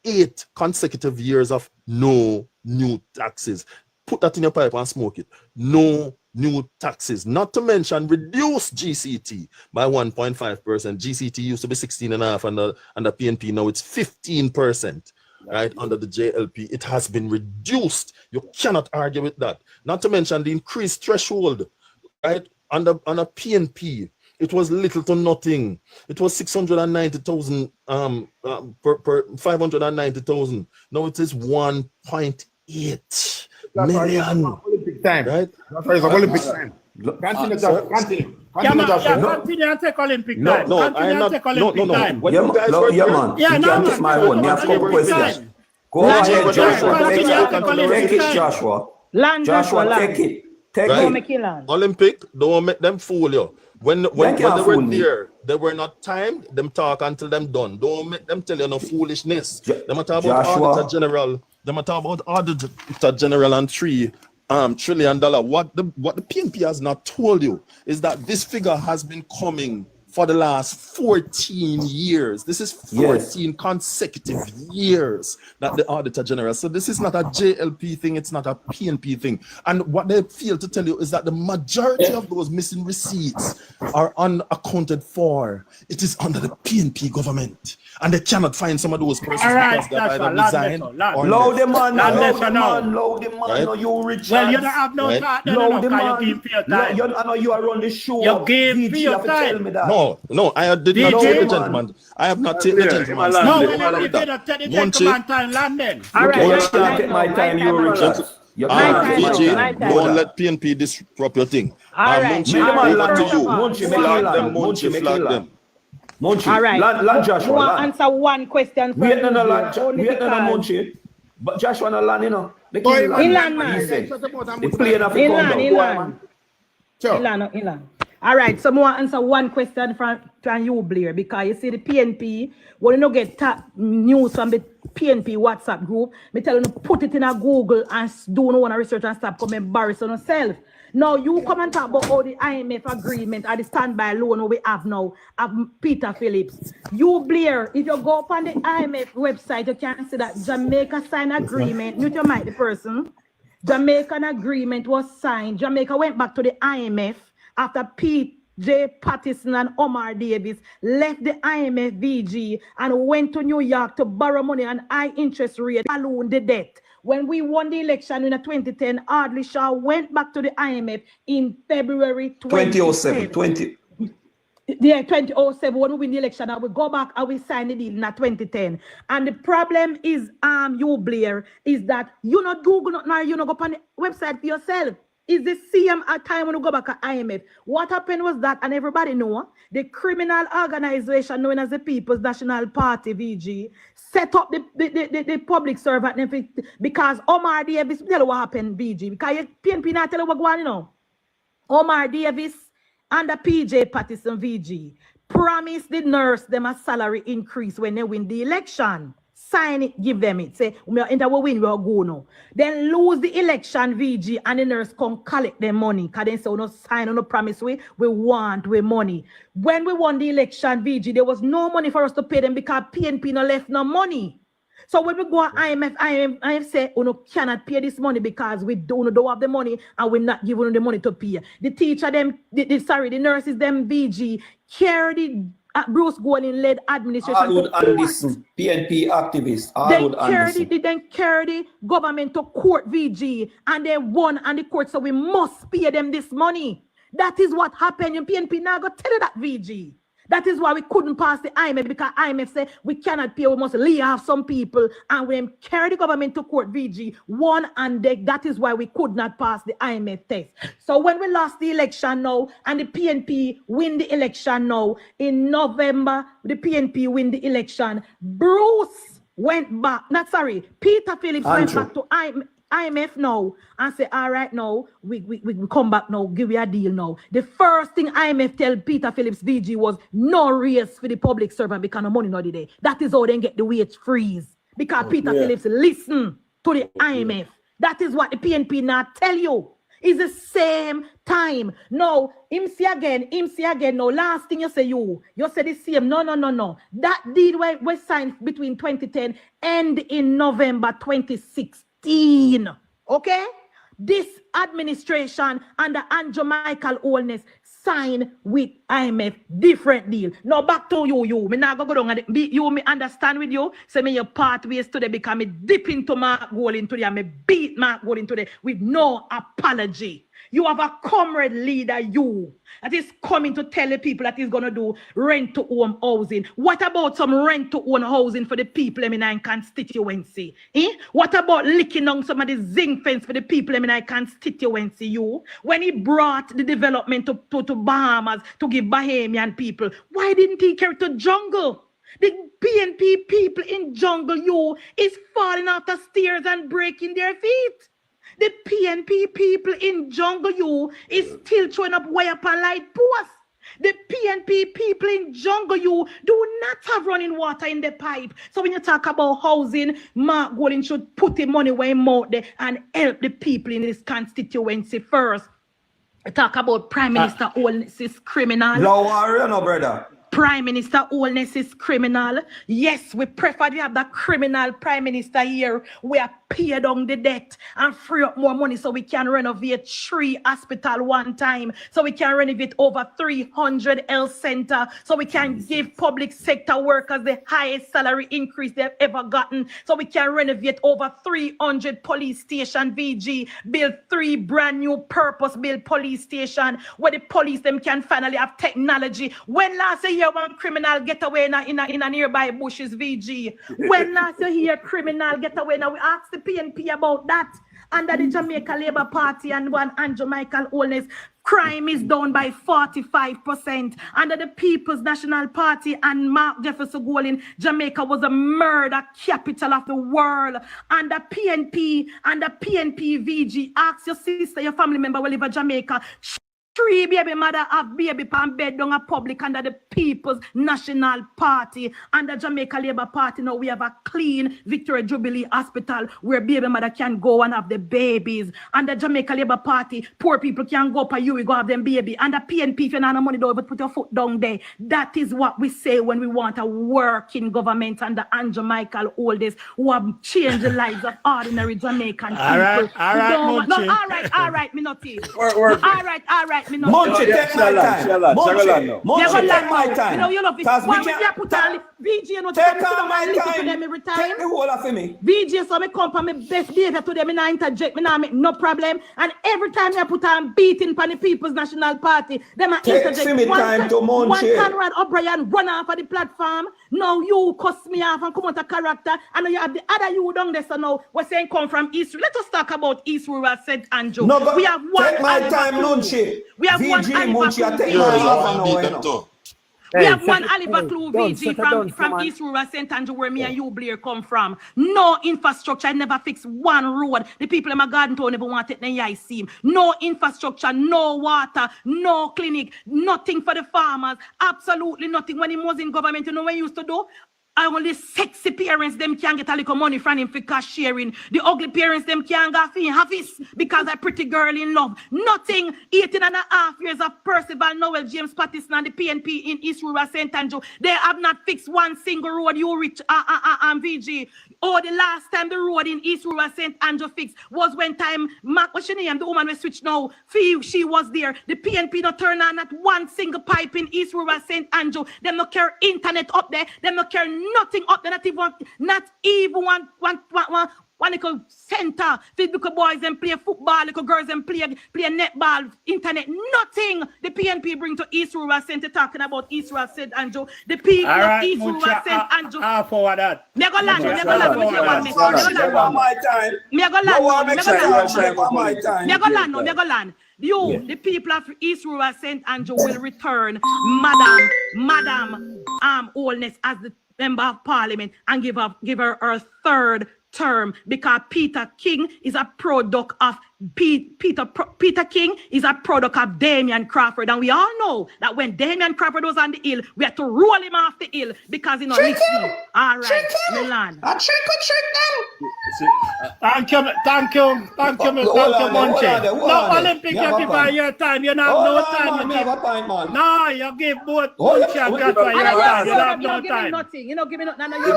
8 consecutive years of no new taxes. Put that in your pipe and smoke it. No new taxes. Not to mention reduce GCT by 1.5%. GCT used to be 16.5% under PNP. Now it's 15%. Right, under the JLP, it has been reduced. You cannot argue with that. Not to mention the increased threshold, right? Under PNP, it was little to nothing. It was 690,000 per 590,000. Now it is 1.8 million. Olympic time. Right? That's why it's Olympic time. Continue, continue. Continue and take Olympic time. No, I am not. No. When you guys were Yeah, man. Yeah, You no, can't miss my one. Me have come question. Go Land ahead, it, Joshua. continue Take to Olympic it, time. Joshua. Land, Joshua, land. take it. Take Right. it. Olympic, don't make them fool you. When they can't were fool me. there, they were not timed. Them talk until them done. Don't make them tell you no foolishness. Them talk about Joshua. Auditor General. Them talk about Auditor General and $3 trillion. What the PNP has not told you is that this figure has been coming for the last 14 years. This is 14 consecutive years that the Auditor General. So this is not a JLP thing, it's not a PNP thing. And what they fail to tell you is that the majority of those missing receipts are unaccounted for. It is under the PNP government. And they cannot find some of those persons because they either resigned or load the man, no, you rich. Well, you don't have no thought, no, because you give for your time. I know you are on the show. You give for your time. No, I did not take the gentleman. I have not taken the gentleman. No, well, you did not take the gentleman time, London. All right, you can't take my time, you rich. VG, don't let PNP disrupt your thing. All right. Munchie, all right. Land Joshua. You want to answer one question? Wait, no, Munchie. But Joshua no land, you know. Inland, man. Inland. All right, so I want to answer one question from you, Blair, because you see the PNP, when you don't get news from the PNP WhatsApp group, me tell you to put it in a Google and do no one research and stop coming embarrassing yourself. Now, you come and talk about all the IMF agreement or the standby loan we have now of Peter Phillips. You, Blair, if you go up on the IMF website, you can see that Jamaica signed agreement. Mute your mic, the person. Jamaican agreement was signed. Jamaica went back to the IMF after J. Patterson and Omar Davis left the IMF VG and went to New York to borrow money and high interest rate, balloon the debt. When we won the election in 2010, Ardley Shaw went back to the IMF in February 2007. 2007, when we win the election, and we go back and we sign the deal in 2010. And the problem is, you, Blair, is that you not Google, not you not go on the website for yourself. It's the same time when you go back at IMF. What happened was that, and everybody know, the criminal organization known as the People's National Party, VG, set up the public servant because Omar Davis, tell you what happened, VG, because PNP not tell you what going on, you know. Omar Davis and the PJ Patterson, VG, promised the nurse them a salary increase when they win the election. Sign it, give them it. Say, we win, we are go now. Then lose the election, VG, and the nurse come collect their money. Because they say, we no sign on no promise, we want we money. When we won the election, VG, there was no money for us to pay them because PNP no left no money. So when we go on IMF say, we no cannot pay this money because we don't have the money and we're not giving the money to pay. The teacher, the nurses, them VG, carry the Bruce Golding led administration. Hardwood Anderson, PNP activist. They then carry the government to court, VG, and they won and the court, so we must pay them this money. That is what happened. And PNP now go tell you that, VG. That is why we couldn't pass the IMF, because IMF said we cannot pay, we must lay off some people, and we carry the government to court, VG, one and that is why we could not pass the IMF test. So when we lost the election now, and the PNP win the election now, in November, the PNP win the election, Peter Phillips went back to IMF now and say, all right, now we come back now, give you a deal now. The first thing IMF tell Peter Phillips VG was no raise for the public servant because no money not there. That is how they get the wage freeze. Because Peter Phillips listen to the IMF. That is what the PNP now tell you. It's the same time. No, him see again. No, last thing you say the same. No. That deal was signed between 2010 and in November 2016. Okay, this administration under Andrew Michael Holness signed with IMF different deal. Now back to you. Me not go down and me understand with you. Say me your pathways today because me dip into Mark Golding today and me beat Mark Golding today with no apology. You have a comrade leader, that is coming to tell the people that he's going to do rent-to-own housing. What about some rent-to-own housing for the people in my constituency? What about licking on some of the zinc fence for the people in my constituency, When he brought the development to Bahamas to give Bahamian people, why didn't he carry to jungle? The PNP people in jungle, is falling off the stairs and breaking their feet. The PNP people in jungle is still throwing up wire and light posts. The PNP people in jungle do not have running water in the pipe. So when you talk about housing, Mark Golding should put the money where he out there and help the people in this constituency first. talk about Prime Minister Holness is criminal. Law warrior, no brother. Prime Minister Holness is criminal. Yes, we prefer to have the criminal Prime Minister here. We are pay down the debt and free up more money so we can renovate 3 hospitals one time. So we can renovate over 300 health centers. So we can give public sector workers the highest salary increase they've ever gotten. So we can renovate over 300 police station VG, build 3 brand new purpose-built police station where the police them can finally have technology. When last year one criminal get away in a nearby bushes VG? When last year criminal get away? Now we ask the PNP about that. Under the Jamaica Labour Party and one Andrew Michael Holness, crime is down by 45%. Under the People's National Party and Mark Jefferson Golin, Jamaica was a murder capital of the world. Under PNP VG, ask your sister, your family member will live in Jamaica. 3 baby mother have baby pan bed down a public under the People's National Party. Under Jamaica Labour Party now we have a clean Victoria Jubilee Hospital where baby mother can go and have the babies. Under Jamaica Labour Party, poor people can go up a you, we go have them baby. Under PNP, if you don't have money, don't put your foot down there. That is what we say when we want a working government under Andrew Michael Holness who have changed the lives of ordinary Jamaican people. All right, me not here. All right. Munchie, take my time. Munchie, take my time. You know, you love it. Why would you put on VJ and take my time. Take the whole of me. VJ, so me come from my best behavior to them, I interject, I make no problem. And every time you put on beating for the People's National Party, them I interject. One Conrad O'Brien run off of the platform. Now you cuss me off and come out of character. And you have the other you down there, so now we're saying come from East. Let us talk about East Rural St. Andrew. No, we have one. Take my time, Munchie. We have one We have one Oliver Clue VG from East Rural St. Andrew where me and you Blair come from. No infrastructure, I never fix one road. The people in my garden town never want it then I see him. No infrastructure, no water, no clinic, nothing for the farmers, absolutely nothing. When he was in government, you know what he used to do? Only sexy parents them can get a little money from him for cash sharing. The ugly parents them can go for half because a pretty girl in love. Nothing. 18.5 years of Percival Noel, James Patterson and the PNP in East Rural St. Andrew. They have not fixed one single road you reach VG. Oh, the last time the road in East Rural St. Andrew fixed was when time what's your name? The woman we switched now. She was there. The PNP not turn on not one single pipe in East Rural St. Andrew. Them not care internet up there. Them not care nothing up there, not even one little center. The little boys and play football, little girls and play netball, internet, nothing. The PNP bring to East Rural Center talking about East Rural St. Andrew. The people of East Rural St. Andrew. For that. You, the people of East Rural St. Andrew will return Madam Holness as the Member of Parliament and give her her 3rd term because Peter King is a product of Peter King is a product of Damian Crawford, and we all know that when Damian Crawford was on the hill, we had to roll him off the hill because he not listening. All right, Milan. Thank you, Munchie. No Olympic every your time. You don't have no time. No, you give both Munchie and Joshua your time. You don't have no time. Nothing. You don't give me nothing. You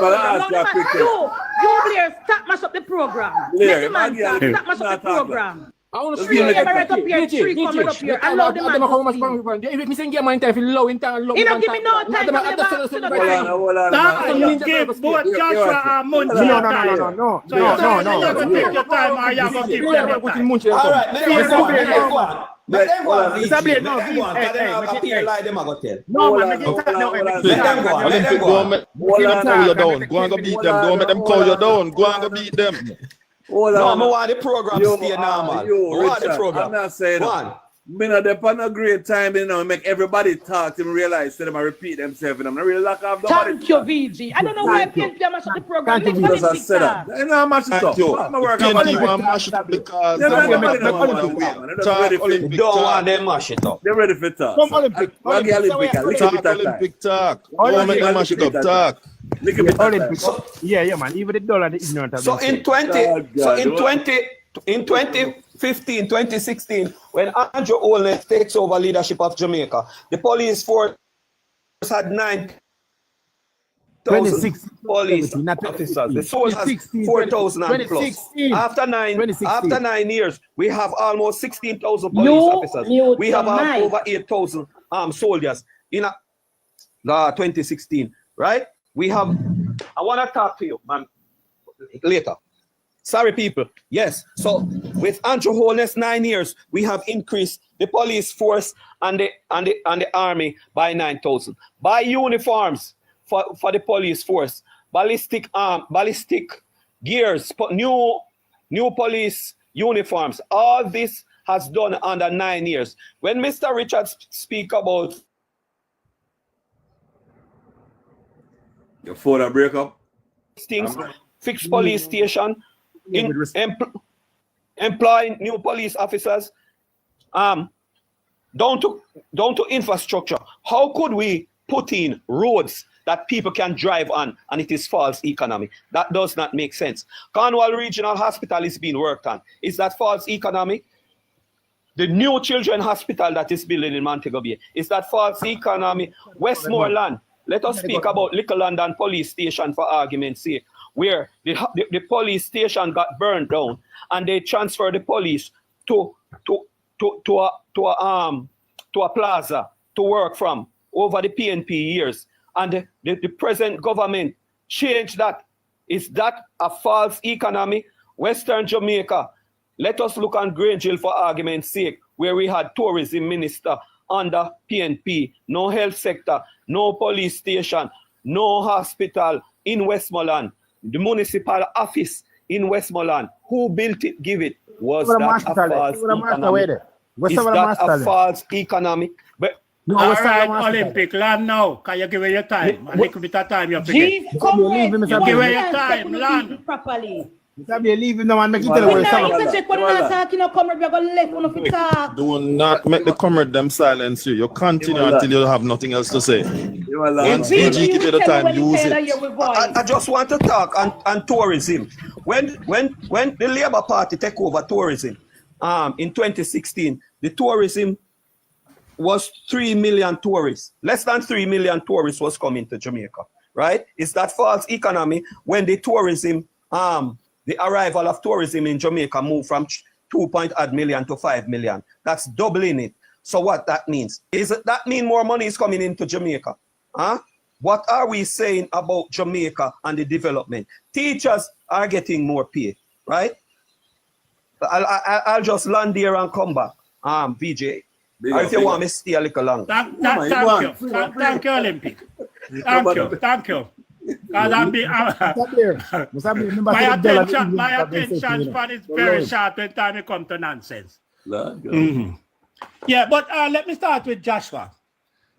Blair, stop mash up the program. Stop mash up the program. I want to see you right up here. Tree coming up here. I love the man. If me saying get my time for low in time, low. You don't give me no time. You give both Joshua and Munchie. No. Take your time or you going to give them time. All right, let them go. Let them go. Go and go beat them. Don't make them call you down. Go and go beat them. No, I want the program to stay normal. I'm not saying that. They're on a great time, make everybody talk to realize that I repeat themselves. I'm not really lock off the Thank you, VG. I don't know why PNP mash up the program. Thank you, because I said that. I know mash it up. PNP want mash it up because don't want them mash it up. They're ready for talk. Talk Olympic talk. Don't make them mash it up. Talk. Yeah, man. Even the dollar, the ignorant. So in 20, 2016, when Andrew Holness takes over leadership of Jamaica, the police force had 9,000 police officers. The source has 4,000 and plus. After 9 years, we have almost 16,000 police officers. We have over 8,000 soldiers in 2016, right? We have, I want to talk to you, man, later. Sorry, people. Yes. So with Andrew Holness 9 years, we have increased the police force and the army by 9,000. Buy uniforms for the police force, ballistic gears, new police uniforms. All this has done under 9 years. When Mr. Richards speak about your phone break up things, fix police station, employ new police officers, down to infrastructure. How could we put in roads that people can drive on and it is false economy? That does not make sense. Cornwall Regional Hospital is being worked on. Is that false economy? The new children hospital that is building in Montego Bay, is that false economy? Westmoreland, let us speak about Little London Police Station for argument's sake, where the police station got burned down and they transferred the police to a plaza to work from over the PNP years. And the present government changed that. Is that a false economy? Western Jamaica, let us look on Grange Hill for argument's sake, where we had tourism minister under PNP, no health sector, no police station, no hospital in Westmoreland. The municipal office in Westmoreland, who built it, give it? Was that a false economy? Is that a false economy? But all right, Olympic, land now. Can you give her your time? A little bit of time you forget. Jeez, come on. You give her your time, land. Properly. Leave him now and make it tell Do not make the comrade them silence you. You continue until you have nothing else to say. Once DG give you the time, use it. I just want to talk on tourism. When the Labour Party take over tourism in 2016, the tourism was 3 million tourists. Less than 3 million tourists was coming to Jamaica, right? Is that false economy when the tourism, the arrival of tourism in Jamaica moved from 2.8 million to 5 million? That's doubling it. So what that means? Is it that mean more money is coming into Jamaica? Huh? What are we saying about Jamaica and the development? Teachers are getting more pay, right? I'll just land here and come back, VJ. Or if you want me to stay a little longer. Thank you, Olympic. Thank you. My attention span is very short when time it comes to nonsense. Yeah, but let me start with Joshua.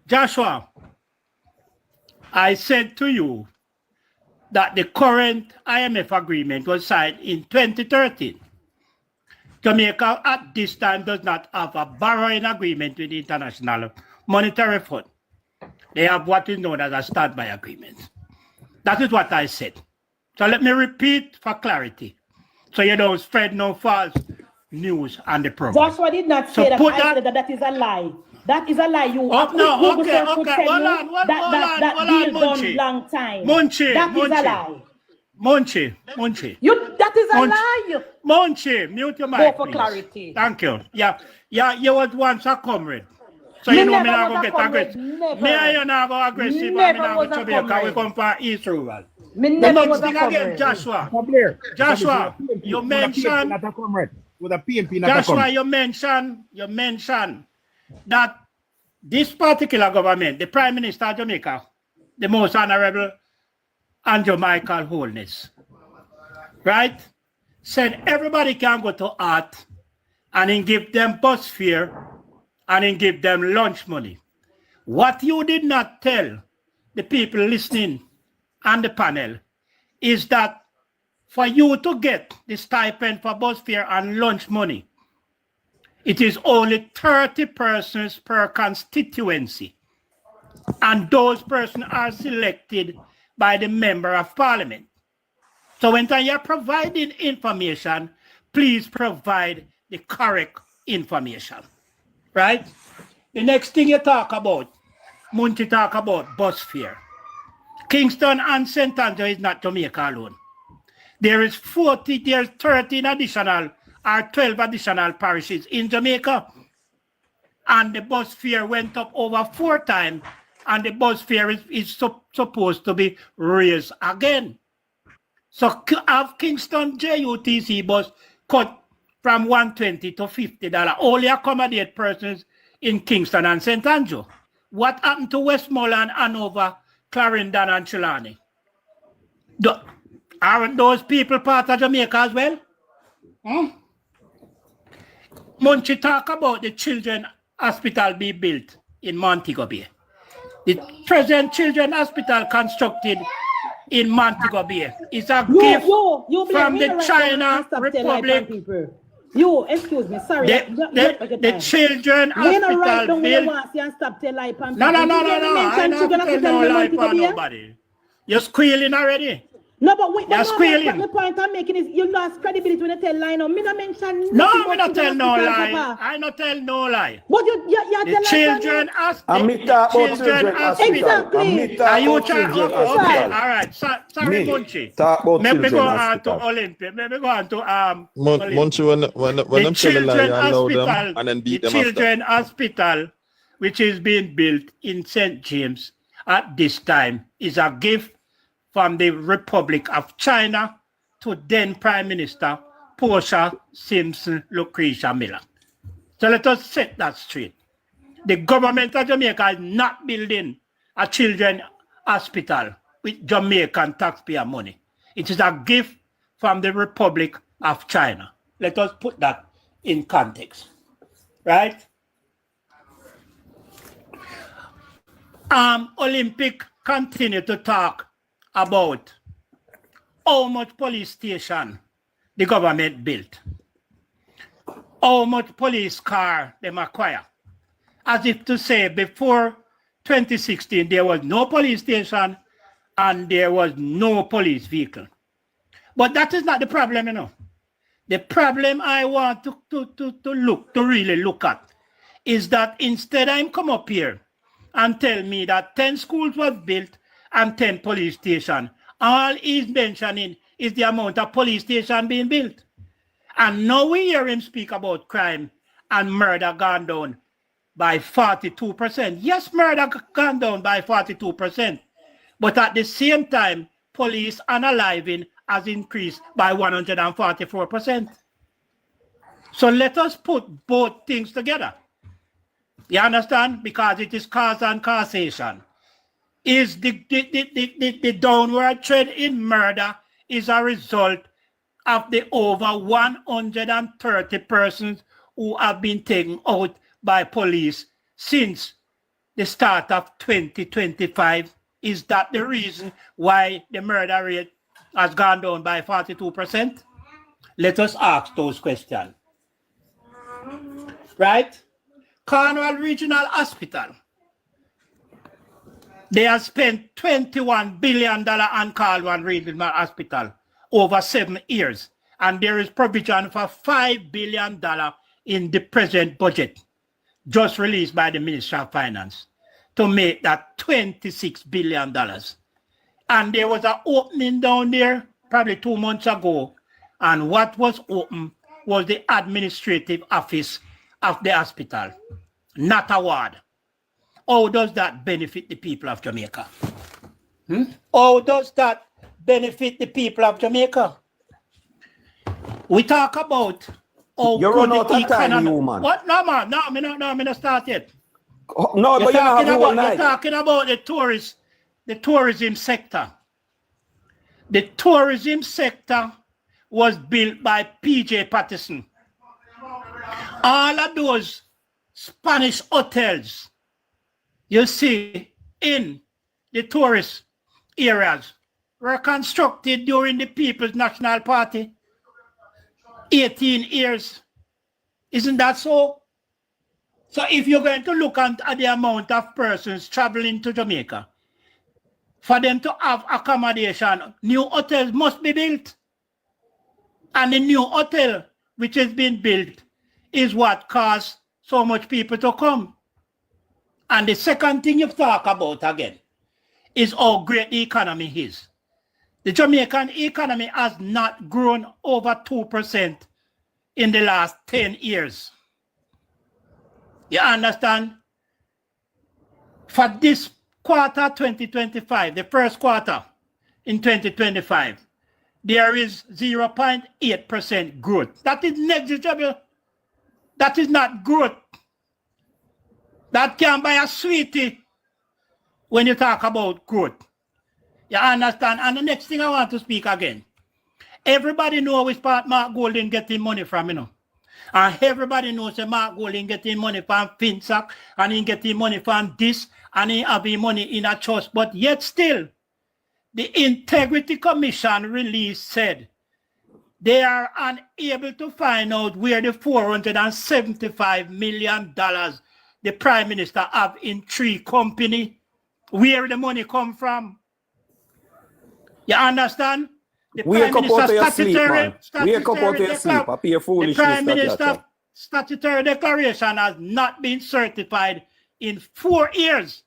Joshua, I said to you that the current IMF agreement was signed in 2013. Jamaica at this time does not have a borrowing agreement with the International Monetary Fund. They have what is known as a standby agreement. That is what I said. So let me repeat for clarity, so you don't spread no false news on the program. Joshua did not say that. I said that is a lie. That is a lie. You okay. Hold on, that deal done long time. Munchie, that is a lie. Munchie. That is a lie. Munchie, mute your mic, Go for please. clarity. Thank you. Yeah, you was once a comrade. So you know me not going to get aggressive. Me and you not go aggressive, and me not go to Jamaica. We come from East Rural. Me never was a again, Joshua, you mentioned with a PMP. Joshua, you mentioned that this particular government, the Prime Minister of Jamaica, the most honorable Andrew Michael Holness, right, said everybody can go to art and then give them bus fare and then give them lunch money. What you did not tell the people listening on the panel is that for you to get the stipend for bus fare and lunch money, it is only 30 persons per constituency. And those persons are selected by the Member of Parliament. So when you're providing information, please provide the correct information, right? The next thing you talk about, Munchi talk about bus fare. Kingston and St. Andrew is not Jamaica alone. There's 13 additional or 12 additional parishes in Jamaica. And the bus fare went up over 4 times, and the bus fare is supposed to be raised again. So have Kingston JUTC bus cut from $120 to $50, only accommodate persons in Kingston and St. Andrew. What happened to Westmoreland, Hanover, Clarendon, and Trelawney? Aren't those people part of Jamaica as well? Munchi talk about the children hospital be built in Montego Bay. The present children hospital constructed in Montego Bay is a gift from the China Republic. You, excuse me, sorry. The children hospital built. No. I don't tell no lie for nobody. You're squealing already. No, but you're squealing. The point I'm making is you lost credibility when you tell lie. No, me not mention. No, me not tell no lie. I not tell no lie. But you the children hospital. Exactly. Are you trying? Okay, all right. Sorry, Munchi. Let me go on to Olympic. Let me go on to Munchi, when them tell a lie, you allow them and then beat them after. The children hospital, which is being built in St. James at this time, is a gift from the Republic of China to then Prime Minister Portia Simpson Lucretia Miller. So let us set that straight. The government of Jamaica is not building a children's hospital with Jamaican taxpayer money. It is a gift from the Republic of China. Let us put that in context, right? Olympic continue to talk about how much police station the government built, how much police car they acquire, as if to say before 2016 there was no police station and there was no police vehicle. But that is not the problem, you know. The problem I want to really look at is that instead I come up here and tell me that 10 schools was built and 10 police stations. All he's mentioning is the amount of police stations being built. And now we hear him speak about crime and murder gone down by 42%. Yes, murder gone down by 42%. But at the same time, police unaliving has increased by 144%. So let us put both things together. You understand? Because it is cause and causation. Is the downward trend in murder is a result of the over 130 persons who have been taken out by police since the start of 2025. Is that the reason why the murder rate has gone down by 42%? Let us ask those questions. Right? Cornwall Regional Hospital. They have spent $21 billion on Cornwall Regional Hospital over 7 years. And there is provision for $5 billion in the present budget, just released by the Ministry of Finance, to make that $26 billion. And there was an opening down there probably 2 months ago. And what was open was the administrative office of the hospital, not a ward. How does that benefit the people of Jamaica? How does that benefit the people of Jamaica? We talk about you run out of time, you man. What? No, man. No, me not start yet. No, but you're talking about the tourism sector. The tourism sector was built by P.J. Patterson. All of those Spanish hotels you see in the tourist areas were constructed during the People's National Party. 18 years. Isn't that so? So if you're going to look at the amount of persons traveling to Jamaica, for them to have accommodation, new hotels must be built. And the new hotel which has been built is what caused so much people to come. And the second thing you talk about again is how great the economy is. The Jamaican economy has not grown over 2% in the last 10 years. You understand? For this quarter 2025, the first quarter in 2025, there is 0.8% growth. That is negligible. That is not growth. That can buy a sweetie when you talk about growth. You understand? And the next thing I want to speak again. Everybody knows which part Mark Golding getting money from, you know. And everybody knows that Mark Golding getting money from Finsac, and he getting money from this, and he having money in a trust. But yet still, the Integrity Commission release said they are unable to find out where the $475 million the Prime Minister have in 3 companies, where the money come from. You understand? The Wake Prime up out of your Minister sleep, man. Wake up out of your sleep. Appear the foolishness. Prime that you Minister talk. statutory declaration has not been certified in 4 years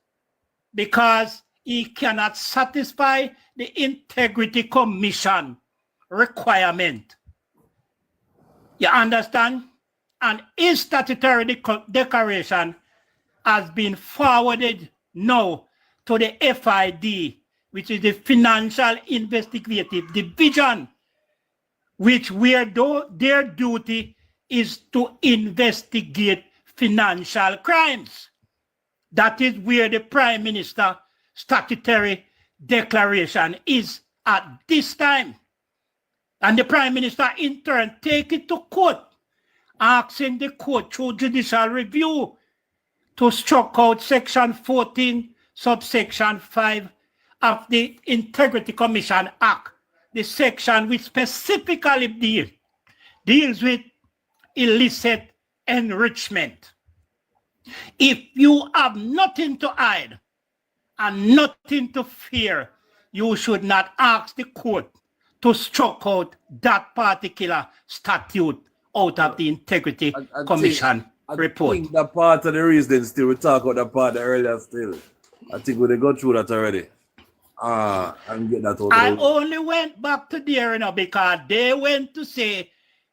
because he cannot satisfy the Integrity Commission requirement. You understand? And his statutory declaration has been forwarded now to the FID, which is the Financial Investigative Division, which their duty is to investigate financial crimes. That is where the Prime Minister statutory declaration is at this time. And the Prime Minister in turn take it to court, asking the court through judicial review to struck out Section 14, subsection 5 of the Integrity Commission Act, the section which specifically deals with illicit enrichment. If you have nothing to hide and nothing to fear, you should not ask the court to struck out that particular statute out of the Integrity Commission report. I think that part of the reason still, we talk about that part earlier still. I think we go through that already. And get that out. I only went back to there, you know, because they went to say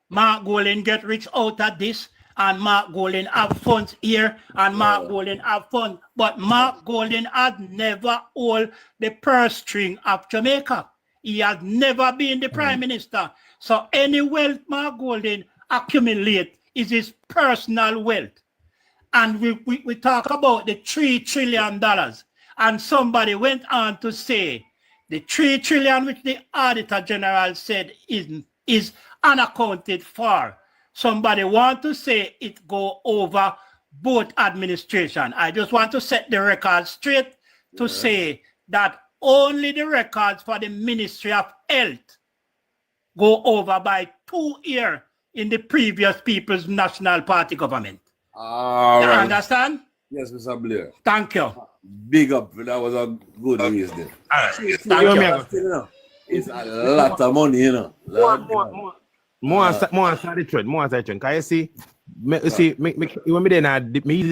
Mark Golding get rich out of this, and Mark Golding have funds here, and Mark Golding have funds. But Mark Golding had never hold the purse string of Jamaica. He has never been the Prime Minister. So any wealth Mark Golding accumulate is his personal wealth. And we talk about the $3 trillion. And somebody went on to say the $3 trillion which the Auditor General said is unaccounted for. Somebody want to say it go over both administration. I just want to set the record straight to say that only the records for the Ministry of Health go over by 2 years in the previous People's National Party government. All right. Understand? Yes, Mr. Blair. Thank you. Big up. That was a good reason. Thank you. It's a lot of money, you know. More answer the trend. Can you see? When me then me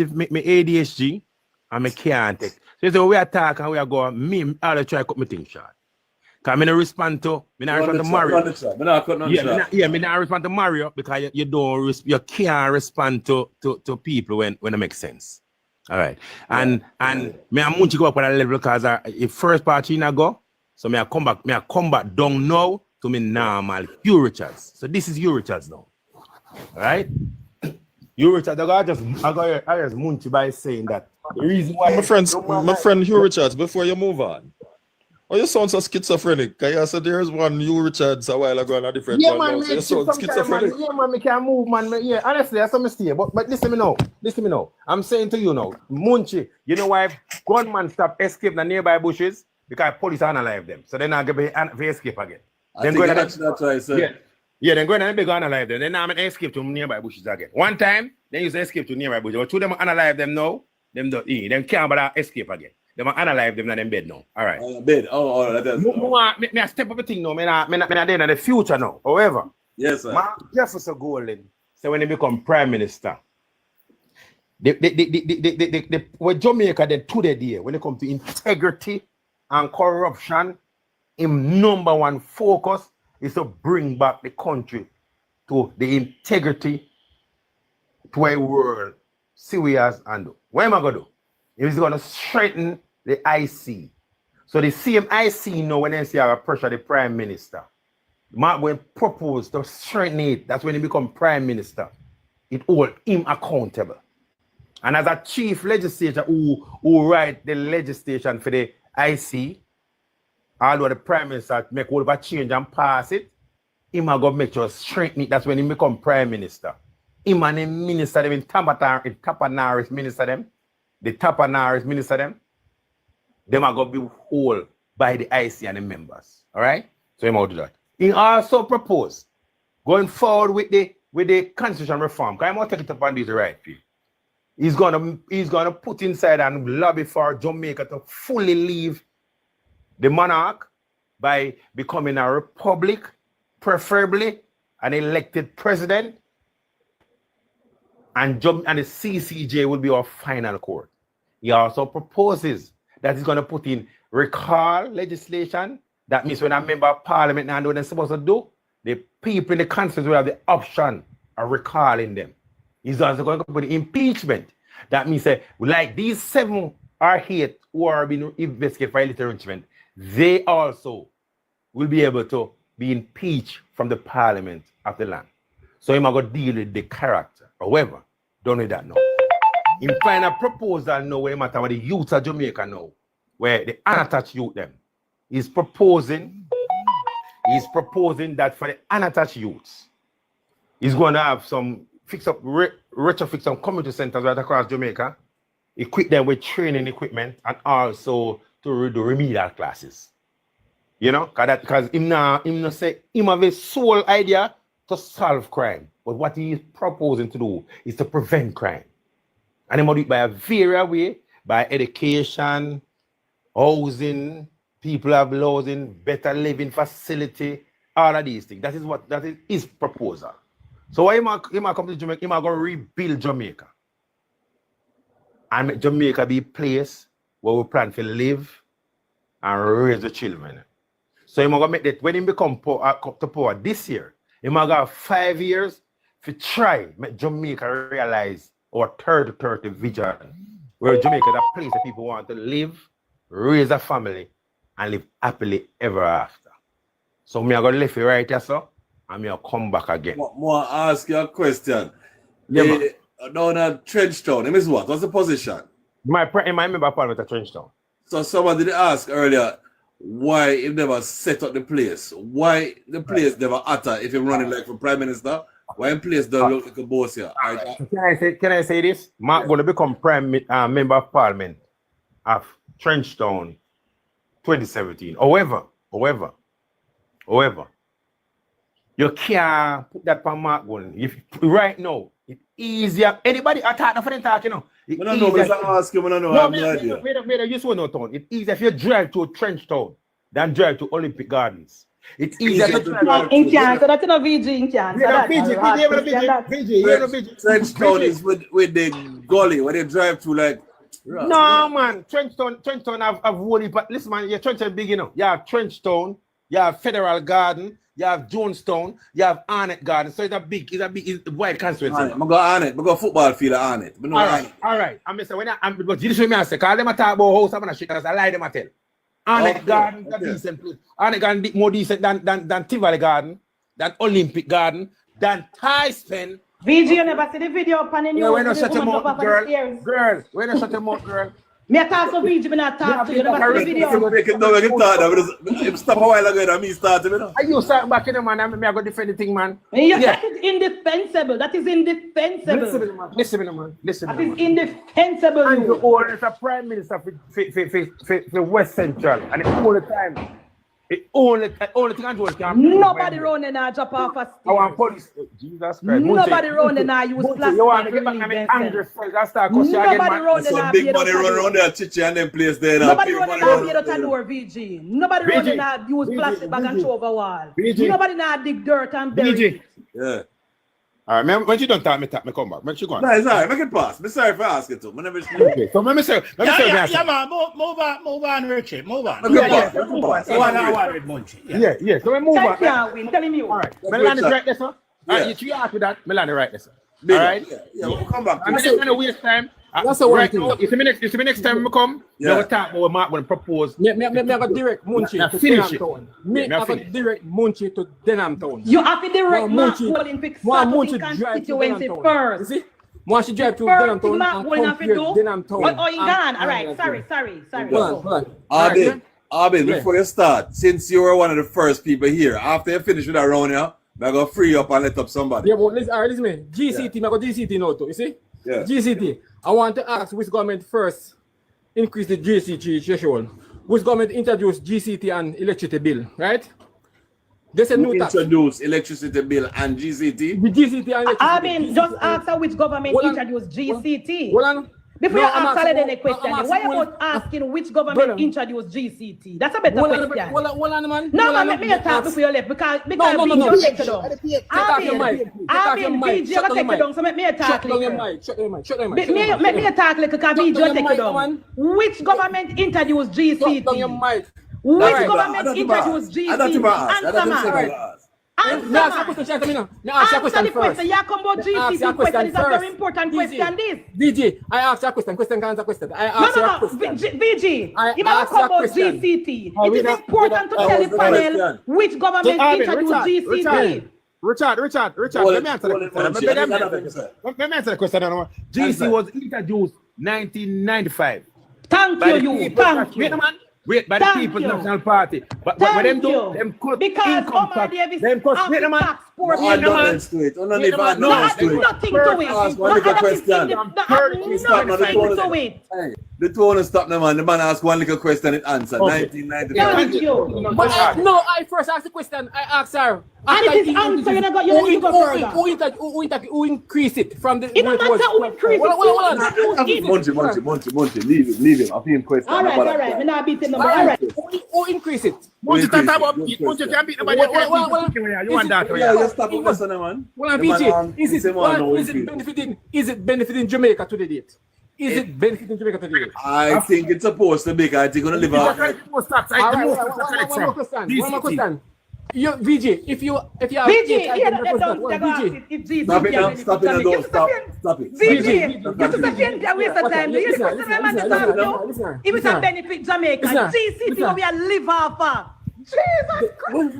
ADHD and me can't take. So we are talking, we are going. Me, I'll try to cut my thing short. Cause me not respond to Mario. Me not respond to Mario because you can't respond to people when it makes sense. All right. And me I want to go up at a level because if first party na go, so me I come back down now to me normal Hugh Richards. So this is Hugh Richards now. All right. Hugh Richards, I just munch by saying that the reason why my friend Hugh Richards, before you move on. Oh, you sound so schizophrenic. Cause you said there's one Hugh Richards a while ago and a different one. Man, So you sound schizophrenic. Man, me can move, man. Yeah, honestly, that's a mistake. But listen me now. I'm saying to you now, Munchi, you know why gunman stop escape the nearby bushes? Because police analyze them. So then I'll get escape again. Then go that's right, sir. Yeah, then go and they go analyze them. Then I'm an escape to nearby bushes again. One time, then you escape to nearby bushes. But two them analyze them now, them can't but escape again. They might analyze them in them bed now. All right. Bed. Oh, that's me I step up a thing now. Me not there in the future now. However, yes, sir. Mark Jefferson Golding So when he become prime minister, when Jamaica then to the day, when it comes to integrity and corruption, his number one focus is to bring back the country to the integrity to a world serious and do. What am I going to do? He's going to strengthen the IC. So the same IC now when they say I pressure the prime minister, Mark will propose to strengthen it. That's when he become prime minister. It hold him accountable. And as a chief legislator who write the legislation for the IC, although the prime minister make all of a change and pass it, him are going to make sure strengthen it. That's when he become prime minister. Him and the minister, them in Tapanaris minister them, the Tapanaris minister them are going to be whole by the IC and the members. All right? So him will do that. He also proposed going forward with the constitution reform. Because I'm going to take it up on this right field. He's gonna put inside and lobby for Jamaica to fully leave the monarch by becoming a republic, preferably an elected president, and the CCJ will be our final court. He also proposes that he's gonna put in recall legislation. That means when a member of parliament now do what they're supposed to do, the people in the constituency will have the option of recalling them. He's also going to put impeachment. That means like these 7 or 8 who are being investigated for illegal enrichment, they also will be able to be impeached from the parliament of the land. So he's going to deal with the character. However, don't know that now. In final proposal now, where matter with the youth of Jamaica now, where the unattached youth them, he's proposing that for the unattached youths, he's going to have some retrofit some community centers right across Jamaica, equip them with training equipment, and also to do remedial classes. You know, because him have a sole idea to solve crime, but what he is proposing to do is to prevent crime, and he will do it by a various way, by education, housing, people have housing, better living facility, all of these things. That is his proposal. So why he might come to Jamaica, he might go rebuild Jamaica. And make Jamaica be a place where we plan to live and raise the children. So he might go make that when he become to power this year, he might go 5 years to try make Jamaica realize our 30-30 vision. Where Jamaica is a place that people want to live, raise a family, and live happily ever after. So me are going to leave it right here, sir. And I'll come back again. More ask you a question. Yeah, down at Trenchtown, him is what? What's the position? My member parliament at Trenchtown. So somebody did ask earlier why he never set up the place. Why the place never utter if you're running like for prime minister? Why in place don't look like a boss here? Can I say this? Mark going to become member of parliament of Trenchtown 2017. However, you can't put that on Mark going. If right now, it's easier. Anybody attack for the talk, you know. I don't know, but I ask you, I don't know. I have no idea. You just want to It's easier if you drive to Trenchtown than drive to Olympic Gardens. It's easier to drive. In Canada, so that's not VG in Canada. Trenchtown is with the gully where they drive through like. No, man. Trenchtown have woolly, but listen, man, your Trenchtown big, you know. You have Trenchtown, you have Federal Garden, you have Jonestown, you have Arnett Garden. So it's a wide constituency. I'm going to Arnett. I'm going to football field at Arnett. All right. I'm saying because this is what I say, because them talk about house, I'm going to shake, because I lie them I tell. Arnett Garden is a decent place. Arnett Garden more decent than Tivoli Garden, than Olympic Garden, than Tyson. VG, you never see the video up on the news. Yeah, when you shut them out, girl. When you shut them out, girl. Me I talk to VG, me not talk to you. Never see the video. Make it down, make it talk. Stop a while ago and me started, you know. Are you start back in the man? I'm going to defend the thing, man. Yeah. That is indefensible. That is indefensible. Listen, man. That is indefensible. And you own as a prime minister for West Central, and all the time. The only thing I do is nobody running now drop off a stairs. I want police. Jesus Christ. Nobody running now use plastic. You want to get back to me angry first. That's that. Nobody running now. Some big money run around there, Chichi and them place there. Nobody running now be able to door VG. Nobody running now use plastic bag and throw over wall. Nobody now dig dirt and bury it. Yeah. All right, when you don't talk, me come back. When you go on. No, it's all right. Make it pass. I'm sorry for asking too. Whenever Okay, so let me say. Yeah, man. Move on, Richard. Move on. Okay, Yeah. move on. So I with Munchie. Yeah. So we move on. Yeah, win. Telling you. All right. Milan is right there, sir. All right, you ask with that. Milan is right there, sir. All right. Yeah, we'll come back. I'm not going to waste time. That's the one thing. You see me next time I come, Yeah. we'll talk about what Mark will propose. Me have a direct Munchie to finish it. Denham Town. Me have a direct Munchie to Denham Town. You have to direct Mark Munchie- Olympic One Start Munchie to drive to constituency Denham Town. first. You see? Once she drive to First Denham thing Town Mark and will have to compare do. Denham Town. Oh, you gone. All and- right. Sorry. Hold on. Abin, Yeah. before you start, since you were one of the first people here, after you finish with that round here, I'm going to free up and let up somebody. Yeah, but listen, all right, listen me. GCT, I got GCT now too, you see? Yeah. GCT. I want to ask which government first increase the GCT threshold. Which government introduced GCT and electricity bill, right? They said Who new tax. introduced electricity bill and GCT? The GCT and electricity. I mean, just GCT. ask her which government Hold on. introduced GCT. Hold on. Before No, you I'm ask asking- Saladin a question, I'm why asking- about asking which government Brother. introduced GCT? That's a better Hold question. on, man. No, Hold man, on, let me talk before you left because No. we just take it down. Take off your mic. Take off your mic. BJ Shut will down take your it down, mic. so let me talk Shut down your later. mic. Shut down your mic. Shut down your Let mic. me talk like because BJ down take your it mic, down. man. Which government introduced GCT? Shut down your mic. Which Alright, government introduced GCT? Answer, man. Answer, Me ask you a man. question, tell me now. Me ask you a Answer question the first. question. You come about Ask your GCT question. question It's a very first. important DJ. question, this. DJ, I asked you a question. Question can answer question. I asked you a No. question. VG, I you never asked come you a about question. GCT. Oh, It we is don't- important to we don't- tell oh, the panel which government introduced GCT. Richard, let me answer the question. Let me answer the question. GC was introduced 1995. Thank By the you. people- Thank Wait a you. minute. Wait, by the Thank People's you. National Party. But what them do, Thank them you. cut Because income Omar tax. Davis Them cut, have wait a the minute. tax force. No underlines to it. Underneath Wait a minute. No, underlines that to has it. nothing to it. Ask No, one little that has question. nothing to it. Hey, the two want to stop the man. The man asked one little question, it answered. Okay. 1995. Thank you. But I first asked the question. I asked her. And it is answer, you got you go further. Who increase it from the? It don't matter who increase it. Hold on. Monty, leave him. I think question. All right. Me not beat him number. All right. Who increase it? Munchie talk about it. Munchie can't beat nobody. You want that? Yeah, just stop the question, man. Well, BJ, is it benefiting Jamaica to the date? Is it benefiting Jamaica to the date? I think it's supposed to be. I think it's going to live out. One more question. You, VJ, if you have VG, eight here items that don't represent- ask VJ, it. If GCT Stop it now. can Stop it now. benefit Stop. Jamaica. Stop it. VG, you just a waste of time. You just listen, if it's a benefit Jamaica, GCT will be a live off. Jesus Christ.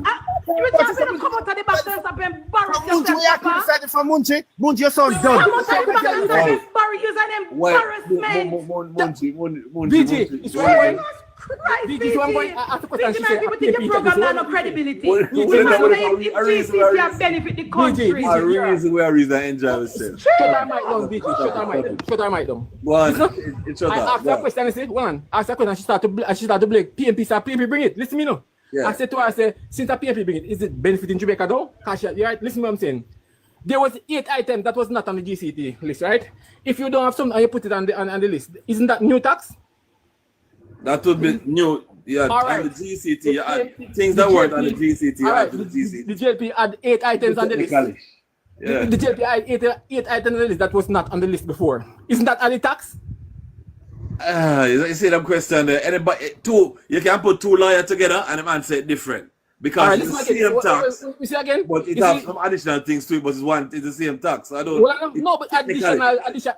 You're talking to come out of the back and stop embarrass yourself. For Munchie, your son done. Come out of the back and stop using embarrassment. VJ, it's one Christ, VG, so I'm going to ask the question. VG, man, people think your program has no credibility. What- We what- must what- say what- if a reason- GCT have benefit the country. VG, A reason enjoy yourself. Shut our mic down, VJ. Shut our mic down. One, it's your I asked her a question. I said, one. I asked her a question. She started to blame PMP. So PMP bring it. Listen to me now. Yeah. I said to her, I said, since the PMP bring it, is it benefiting Jamaica though? You're right. Listen to what I'm saying. There was 8 items that was not on the GCT list, right? If you don't have some and you put it on the list, isn't that new tax? That would be new. Yeah, All on right. the GCT, you add things that weren't on the GCT, All add right. to the GCT. The JLP had 8 items on the list. Technically. Yeah. The JLP had 8 items on the list that was not on the list before. Isn't that added tax? You see them question there. Anybody, you can put 2 lawyers together and the man say it different. Because All right, it's the listen again. same tax. We see again. But it You has see- some additional things to it, but it's the same tax. I don't. Well, no, but technically-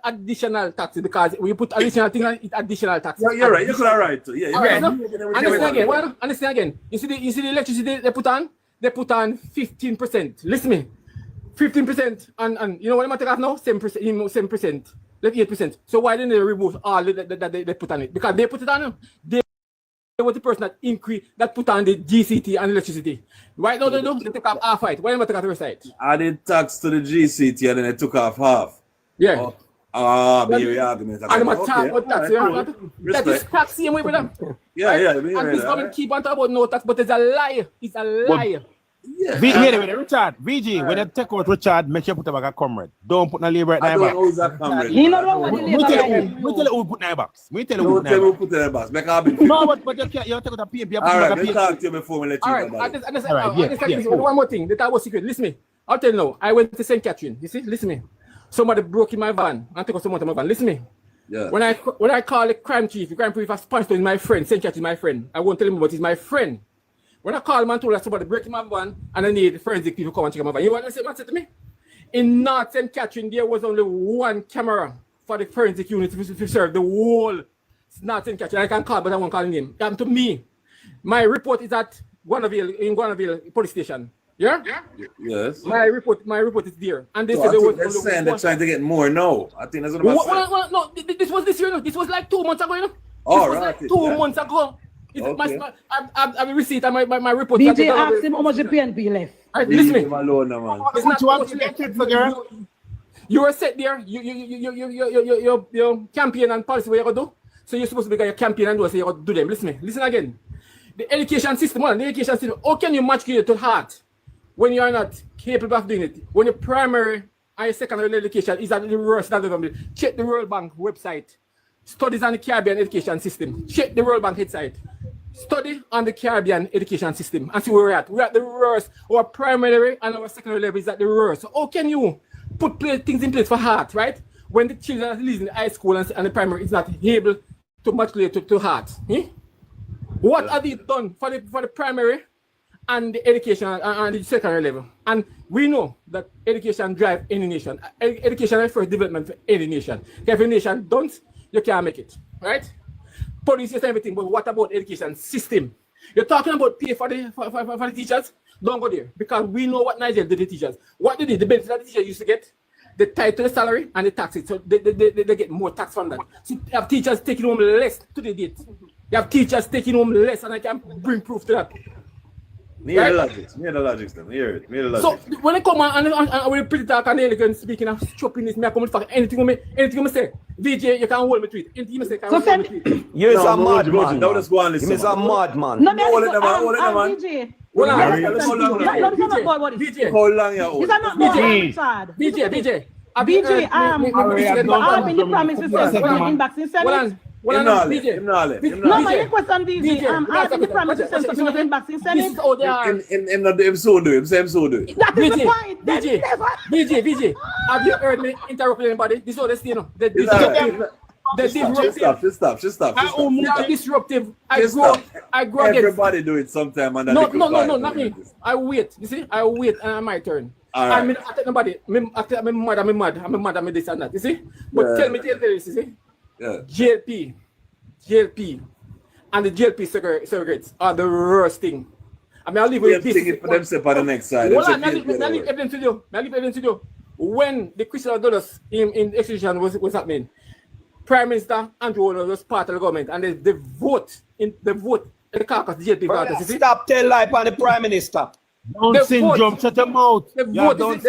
additional tax because when you put additional thing on it, additional tax. You're right. You could have right too. Yeah, All right, you're no? Understand again. Well, understand again. You see the electricity they put on? They put on 15%. Listen me. 15% and you know what I'm take off now? 7%, 7%. Let 8%. So why didn't they remove all that they put on it? Because they put it on. They were the person that put on the GCT and electricity. Right now they take off half it. Why am I take off the rest of it? Added tax to the GCT and then they took off half. Yeah. Maybe argument. And I'm talking about tax. That is tax same way with them. Yeah. And this government keep on talking about no tax, but it's a lie. It's a lie. Yeah. Richard, VG, when they take out Richard, make sure you put him back a comrade. Don't put no labor right I now. don't know who's that comrade. You know what the We labor tell right you who put in the box. We tell you who Don't put in tell the me box. put it in the box. Make a big. No, but you can't. You take out a PMP. All right, we'll talk to you before we let you All know right, about it. one more thing. The talk about secret. Listen me. I'll tell you now, I went to St. Catherine. You see, listen to me. Somebody broke in my van and took us someone to my van. Listen to me. Yeah. When I call the crime chief has punched is my friend. St. Catherine is my friend. I won't tell him, but he's my friend. When I call him and told us somebody breaking my van and I need forensic people to come and check my van. You want to say what said to me? In North St. Catherine, there was only one camera for the forensic unit to serve the whole North St. Catherine. I can call, but I won't call his name. To me, my report is at Guanaville Police Station. Yeah? Yes. My report is there. And they So said I think they're saying they're trying to get more now. I think that's what I'm saying. well, no, this was this year. No. This was like 2 months ago. You know? All this right. was like 2 months ago. Okay. I've received my report. BJ asked him how much the PNP left. Right, listen to me. Alone, man. It's not you were set there. Your campaign and policy what you gonna do. So you're supposed to be your campaign and do so you gotta do them. Listen to me. Listen again. The education system. How can you match it to heart when you are not capable of doing it? When your primary and your secondary education is at the worst that ever. Check the World Bank website. Studies on the Caribbean education system. Check the World Bank website. Study on the Caribbean education system and see where we're at. We're at the worst. Our primary and our secondary level is at the worst. So how can you put things in place for heart, right? When the children are leaving the high school and the primary is not able to matriculate to heart. What have they done for the primary and the education and the secondary level? And we know that education drives any nation. Education is first development for any nation. If a nation don't, you can't make it, right? Police is everything, but what about education system? You're talking about pay for the teachers? Don't go there, because we know what Nigeria did to the teachers. What they did, the benefit that the teachers used to get, they tied to the salary and they tax it, so they get more tax from that. So you have teachers taking home less to the date. You have teachers taking home less, and I can bring proof to that. Near the logics then. Hear it. So when I come and we pretty talk and elegant speaking of choppiness, me I come for anything me say. VJ, you can hold me to it. Anything you say, can hold me to it. You're a madman. Don't just go and listen. You're a madman. No, Hold it, man. VJ. Hold on. How long you hold? Is that not more VJ. BJ, I've been the promise to send inbox in Senate. No, my request on VJ, I've been the promise to send something inbox in Senate. Him so do it. That is the point. VJ, have you heard me interrupt anybody? This is what they say, you know. They're Stop. disruptive. I grow against. Everybody do it sometime. And No, not me. I wait. You see, I wait and my turn. I mean, I take nobody. I'm mad. I'm this and that. You see, but tell me this. You see, JLP, and the JLP surrogates are the worst thing. I mean, I'll leave with this. Take it for themselves on the next side. I'll leave evidence to you. When the Christian dollars in execution was happening, Prime Minister Andrew was part of the government, and they vote in the caucus, the JLP voters. Stop telling lie on the Prime Minister. Down syndrome, shut them out. They voted.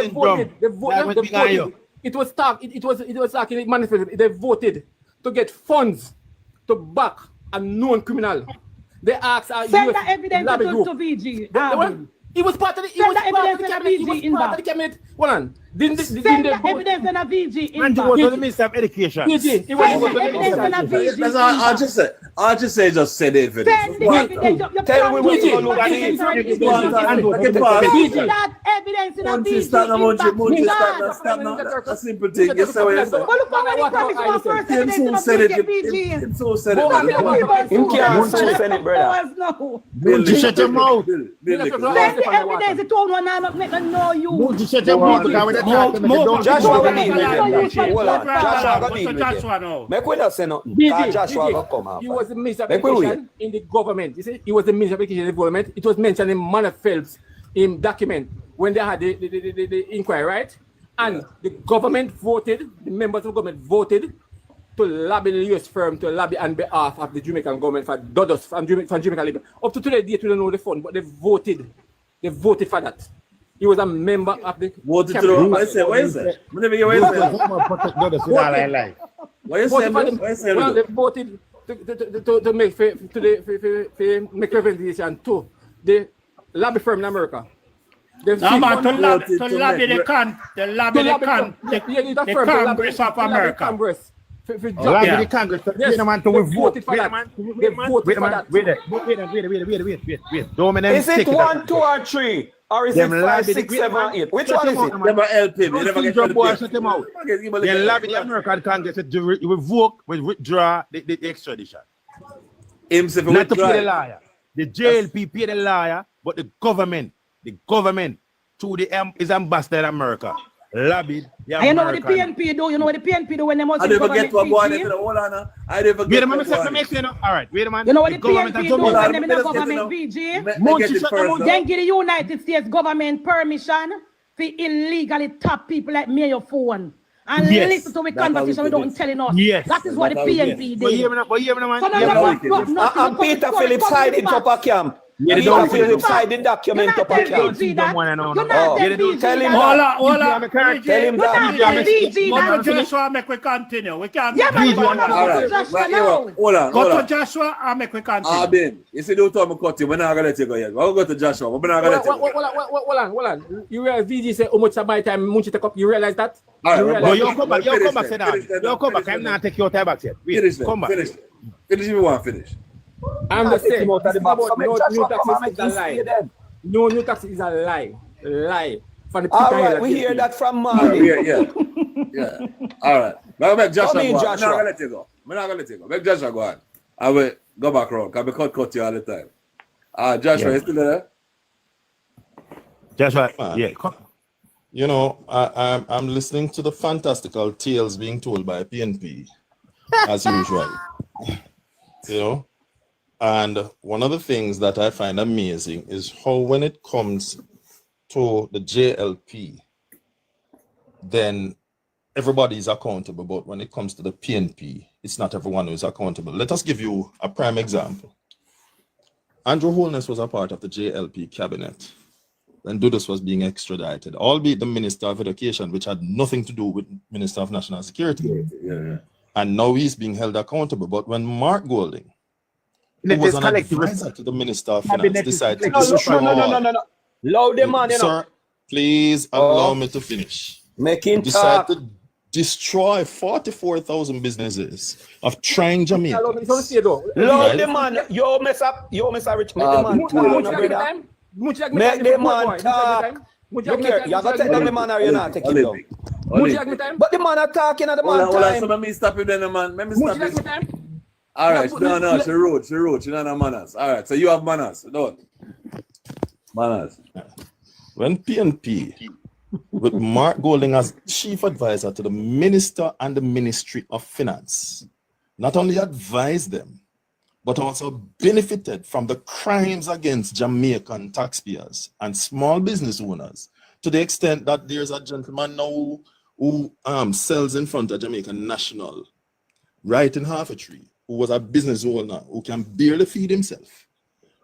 It was talk. It was talking. It manifested. They voted to get funds to back a known criminal. They asked our send the evidence to VG. It was part of the. It was part of the cabinet. Hold on. Send the evidence in a VG inbox. Andrew was the Minister of Education. VG. It was the evidence in a VG. That's I'll just say send the evidence. Send the evidence. Tell me what you look at it. Send that evidence in a VG inbox. A simple thing. Yes, sir. But look how many promises were first evidence in a VG. Him so said it. Him can't so send it, brother. Shut your mouth. Send the evidence. It told one I'm not making know you. Shut your mouth. Joshua will leave. Joshua no. Make we not say nothing. Joshua will come out. He was the Minister of Education in the government. You see, he was the Minister of Education in the government. It was mentioned in Manor Phelps' document when they had the inquiry, right? And the government voted, the members of the government voted to lobby the US firm to lobby on behalf of the Jamaican government for dollars from Jamaican labor. Up to today, they don't know the fund, but they voted. They voted for that. He was a member of the. Voted to the. What is it? Why is it? They voted to make representation to the lobby firm in America. To lobby the Congress of America. Lobby the Congress. They voted for that. Wait. Is it 1, 2, or 3? Or is Them it 5, lobby 6, the 7, man. 8? Which Shut one him is out, it? man. Never help him. You Don't never see get John help Boy him. shut him out. Give him They a lobby the little- American Congress to revoke, withdraw the extradition. Himself Not to pay the withdraw. lawyer. The JLP pay the lawyer, but the government, through his ambassador in America, lobbied the And you know what the American. PNP do? You know what the PNP do when they must I never get government to a boy. PG? Hold on. I never Wait get a to a minute, let me boy. explain. All right, wait a minute. You know what the government PNP of do Jamaica. when they in the Let us get government to PG? Me get it shut first. them now. Then give the United States government permission to illegally tap people like me on your phone. And Yes. listen to my That's how conversation we do without this. telling us. Yes. That is what the That's how we do PNP But hear did. me now, man. So now Hear me you now. have got nothing And to Peter come Phillips to hiding back. Upper Camp. Yeah, they Peter don't Phillips feel- hiding document You're Upper not Camp. BG that. Someone I know, You're no. not Yeah, they BG don't tell him that. that. Hold on, Tell him You're that. not BG Go to that. Joshua, make we continue. We can't Yeah, get man, to you Joshua. want to All go to right. Joshua Right, now. hold on. Go to Joshua and make we continue. Ben, you see, don't tell me cut you. We're not going to let you go yet. We'll go to Joshua. We're not going to let you go. Hold on. You realize VG say how much of my time Munchi take up? You realize that? All right, You well, realize No, that? you come back, Finish say then. that. Finish then. You come back, Finish I'm then. not take your time back yet. Finish Wait, come then. back. Finish. Finish if you want to finish. I'm just Take saying, him out of the box. So make no Joshua new come and taxes make is a him stay lie. then. No new taxes is a lie. Lie. For the All Peter right, Hill we hear PNP. that from All right, Marley. yeah. All right. Now make Joshua Come in, go on. Joshua. We're not going to let you go. We're not going to let you go. Make Joshua go on. I will go back around because we cut you all the time. Joshua, Yeah. you still there? Joshua, Man. yeah, come. You know, I'm listening to the fantastical tales being told by PNP, as usual. You know, and one of the things that I find amazing is how when it comes to the JLP, then everybody is accountable. But when it comes to the PNP, it's not everyone who is accountable. Let us give you a prime example. Andrew Holness was a part of the JLP cabinet when Dudus was being extradited, albeit the Minister of Education, which had nothing to do with Minister of National Security. Yeah. And now he's being held accountable. But when Mark Golding, who Let was this an collective advisor to the Minister of Cabinet Finance, is decided to collective. destroy No. Loud them man, you know. Sir, please allow me to finish. Make him Decided talk. to destroy 44,000 businesses of trying It's on Jamaicans. the stage though. Loud Right. them man. Yo, mess up rich. Make the man Munchi talk, like no, me brother. time. Munchi like me Make time. the Munchi man like me talk. time. Munchi Look like me here, time. you gotta take down the man or you're not taking down. Munchi like me time. But the man are talking at the Hold man on. time. So let me stop you then, man. Let me stop Munchi like me you. time. All right. No. She wrote. She don't have manners. All right. So you have manners. Don't. Manners. When PNP, with Mark Golding as chief advisor to the Minister and the Ministry of Finance, not only advised them, but also benefited from the crimes against Jamaican taxpayers and small business owners, to the extent that there's a gentleman now who sells in front of Jamaican National, right in Half a Tree, who was a business owner who can barely feed himself,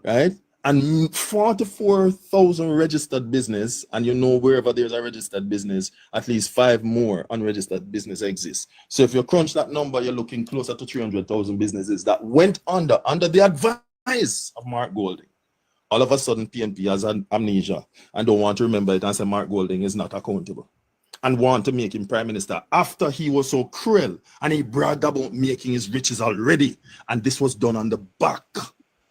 right? And 44,000 registered business, and you know wherever there's a registered business, at least 5 more unregistered business exist. So if you crunch that number, you're looking closer to 300,000 businesses that went under the advice of Mark Golding. All of a sudden, PNP has an amnesia and don't want to remember it and say Mark Golding is not accountable, and want to make him prime minister after he was so cruel and he bragged about making his riches already. And this was done on the back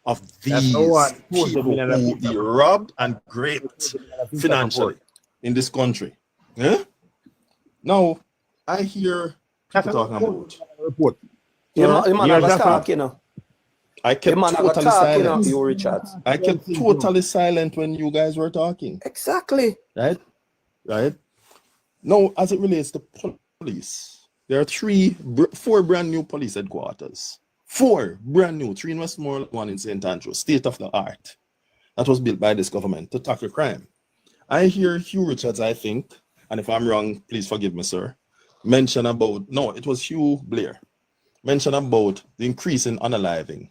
of these people who he robbed and raped financially in this country. Yeah? Now, I hear people talking about report. You man have a talk, you know. I kept You man have a totally talk, you know, silent. you Richard. I kept totally silent when you guys were talking. Exactly. Right? Now, as it relates to police, there are 4 brand new police headquarters. 4 brand new, 3 in Westmoreland, 1 in St. Andrews, state of the art. That was built by this government to tackle crime. I hear Hugh Richards, I think, and if I'm wrong, please forgive me, sir, mention about, no, it was Hugh Blair, mention about the increase in unaliving.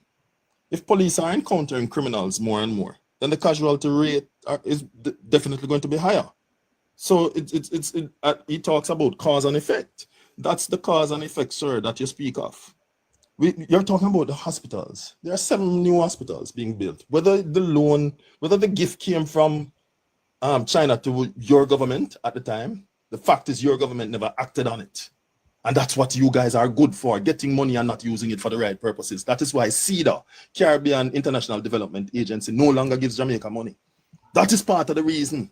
If police are encountering criminals more and more, then the casualty rate is definitely going to be higher. So he talks about cause and effect. That's the cause and effect, sir, that you speak of. You're talking about the hospitals. There are 7 new hospitals being built. Whether the gift came from China to your government at the time, the fact is your government never acted on it. And that's what you guys are good for, getting money and not using it for the right purposes. That is why CEDA, Caribbean International Development Agency, no longer gives Jamaica money. That is part of the reason.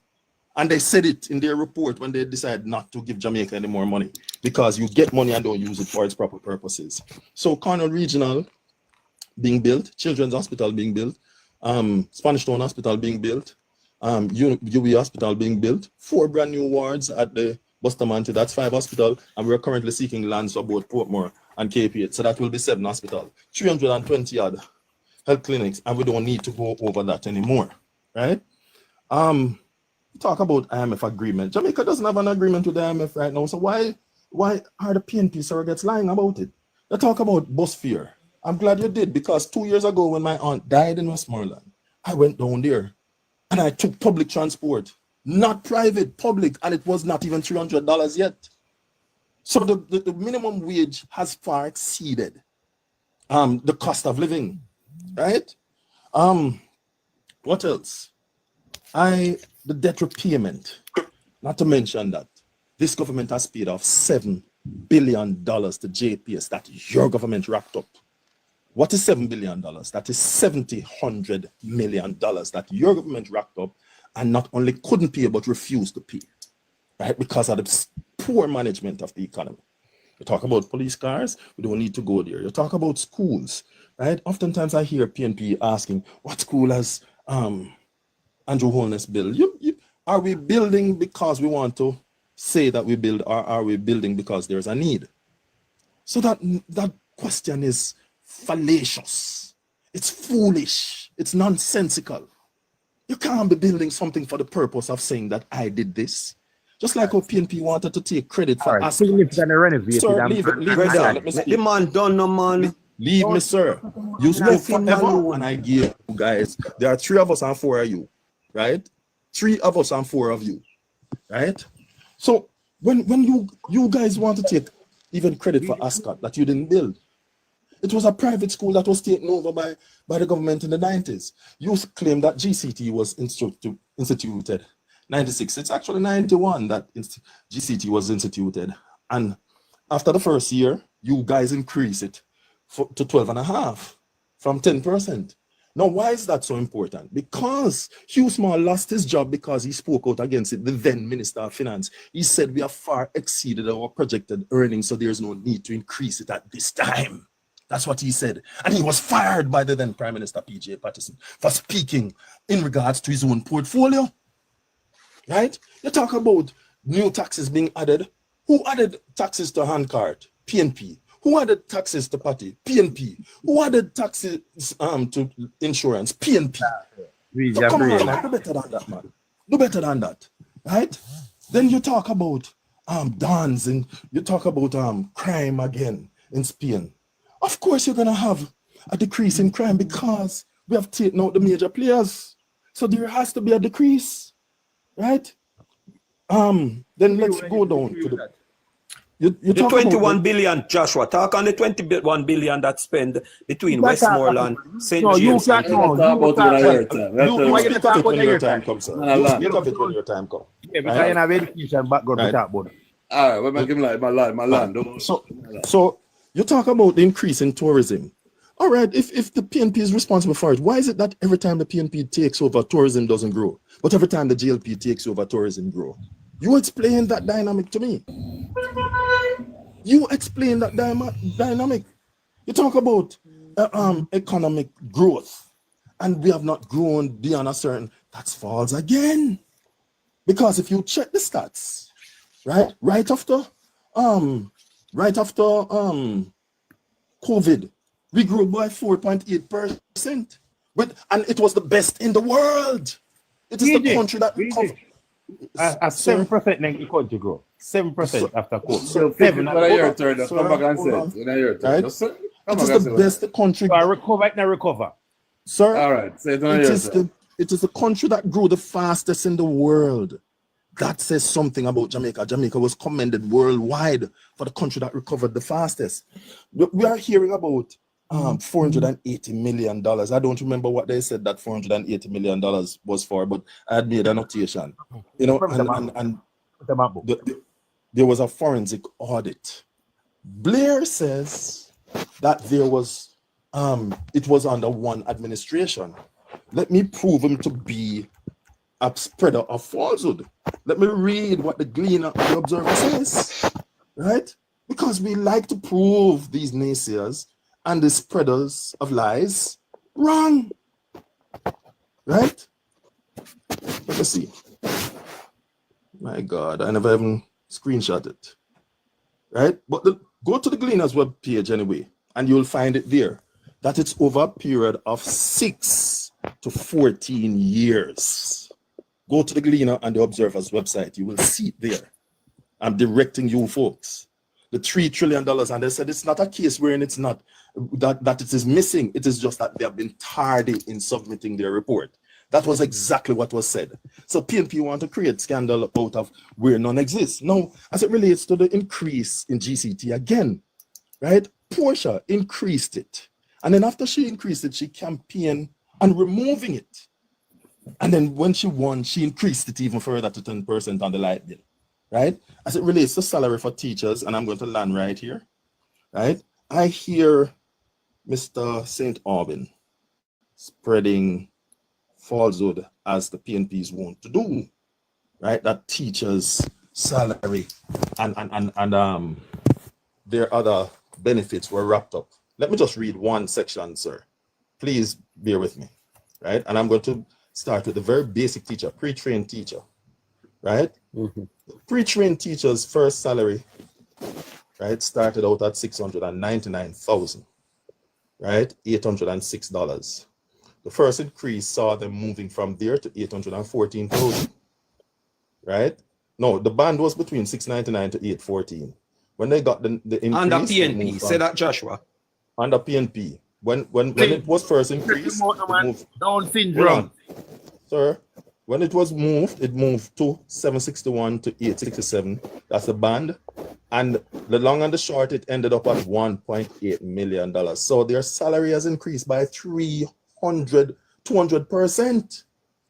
And they said it in their report when they decided not to give Jamaica any more money, because you get money and don't use it for its proper purposes. So Cornwall Regional being built, Children's Hospital being built, Spanish Town Hospital being built, UB Hospital being built, 4 brand new wards at the Bustamante, that's 5 hospitals, and we're currently seeking lands for both Portmore and KP8, so that will be 7 hospitals, 320 odd health clinics, and we don't need to go over that anymore, right? Talk about IMF agreement. Jamaica doesn't have an agreement with the IMF right now, so why are the PNP surrogates lying about it? They talk about bus fare. I'm glad you did, because 2 years ago when my aunt died in Westmoreland, I went down there and I took public transport, not private, public, and it was not even $300 yet. So the minimum wage has far exceeded the cost of living, right? What else? The debt repayment, not to mention that this government has paid off $7 billion to JPS that your government wrapped up. What is $7 billion? That is $700 million that your government wrapped up and not only couldn't pay, but refused to pay, right? Because of the poor management of the economy. You talk about police cars, we don't need to go there. You talk about schools, right? Oftentimes I hear PNP asking, what school has Andrew Holness build? Are we building because we want to say that we build, or are we building because there's a need? So that question is fallacious. It's foolish. It's nonsensical. You can't be building something for the purpose of saying that I did this. Just like how PNP wanted to take credit for us. Sir, leave me, let me speak. The man done no man. Leave me, sir. You spoke forever and I gave you guys. There are 3 of us and 4 of you, right? 3 of us and 4 of you, right? So when you guys want to take even credit for Ascot that you didn't build, it was a private school that was taken over by the government in the 90s. You claim that GCT was instituted 96. It's actually 91 that GCT was instituted. And after the first year, you guys increase it to 12.5 from 10%. Now, why is that so important? Because Hugh Small lost his job because he spoke out against it, the then Minister of Finance. He said we have far exceeded our projected earnings, so there's no need to increase it at this time. That's what he said. And he was fired by the then Prime Minister P.J. Patterson for speaking in regards to his own portfolio. Right? You talk about new taxes being added. Who added taxes to handcart? PNP. Who added taxes to party? PNP. Who added taxes to insurance? PNP. So come on, man. Do better than that, man. Do better than that. Right? Then you talk about dons, and you talk about crime again in Spain. Of course you're gonna have a decrease in crime because we have taken out the major players. So there has to be a decrease. Right? Then let's go down to the the 21 billion, Joshua. Talk on the 21 billion that spent between Westmoreland, St. James. You speak of it when your time comes, sir. You speak of it when your time comes. Yeah, because you have education background to talk about it. All right, we're making my land. So you talk about the increase in tourism. All right, if the PNP is responsible for it, why is it that every time the PNP takes over, tourism doesn't grow? But every time the JLP takes over, tourism grows? You explain that dynamic to me. You explain that dynamic. You talk about economic growth, and we have not grown beyond a certain, that's false again. Because if you check the stats, right after COVID, we grew by 4.8%. And it was the best in the world. It is the country that recovered. A 7% in the country grow. 7% after COVID. So 7. When I hear it, come back and say it. When I hear it, it is the best country. So I recover. Sir, all right. Say it, it is the country that grew the fastest in the world. That says something about Jamaica. Jamaica was commended worldwide for the country that recovered the fastest. We are hearing about $480 million. I don't remember what they said that $480 million was for, but I had made a notation. You know, and there was a forensic audit. Blair says that there was it was under one administration. Let me prove him to be a spreader of falsehood. Let me read what the Gleaner and the Observer says, right? Because we like to prove these naysayers and the spreaders of lies wrong, right? Let me see. My God, I never even screenshot it, right? But go to the Gleaner's web page anyway, and you'll find it there, that it's over a period of 6 to 14 years. Go to the Gleaner and the Observer's website. You will see it there. I'm directing you folks. The $3 trillion, and they said it's not a case wherein it's not, that it is missing. It is just that they have been tardy in submitting their report. That was exactly what was said. So PNP want to create scandal out of where none exists. No, as it relates to the increase in GCT again, right? Portia increased it. And then after she increased it, she campaigned on removing it. And then when she won, she increased it even further to 10% on the light bill, right? As it relates to salary for teachers, and I'm going to land right here, right? I hear Mr. St. Aubin spreading falsehood as the PNPs want to do, right? That teachers' salary and their other benefits were wrapped up. Let me just read one section, sir. Please bear with me, right? And I'm going to start with the very basic teacher, pre-trained teacher, right? Pre-trained teacher's first salary, right, started out at $699,000, right? $806. The first increase saw them moving from there to $814,000, right? No, the band was between $699 to $814. When they got the increase, Under PNP, say that, Joshua. Under PNP, when it was first increased, Down syndrome. Sir, when it was moved, it moved to 761 to 867. That's the band. And the long and the short, it ended up at $1.8 million. So their salary has increased by 200%,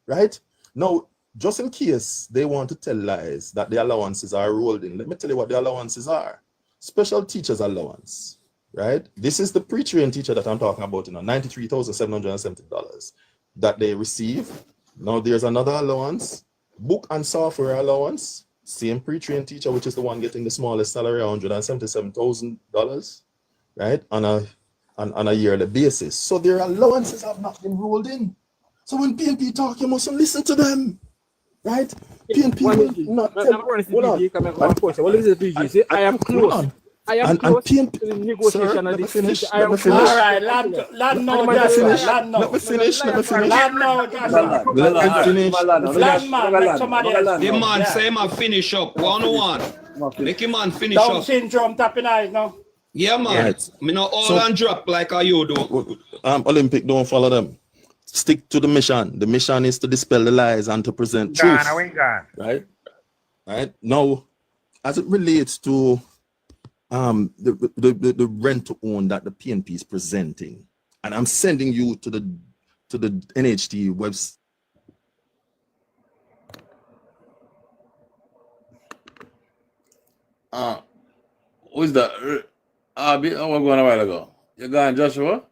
right? Now, just in case they want to tell lies that the allowances are rolled in, let me tell you what the allowances are. Special teachers allowance, right? This is the pre-trained teacher that I'm talking about, $93,770 that they receive. Now there's another allowance, book and software allowance, same pre-trained teacher, which is the one getting the smallest salary, $177,000, right? On a yearly basis. So their allowances have not been rolled in. So when PNP talk, you mustn't listen to them, right? PNP will not tell. I am close. I am close to the negotiation of this. All right, land now, Joshua. Let me finish. Land now, Joshua. Let somebody else. The man say him finish up, 1-1. Make him man finish up. Down syndrome tapping eyes now. Yeah, man. Right. Me know all and drop like how you do. Olympic, don't follow them. Stick to the mission. The mission is to dispel the lies and to present truth. Right? Now, as it relates to the rent to own that the PNP is presenting, and I'm sending you to the NHT website. Who is that? I was going a while ago. You gone, Joshua?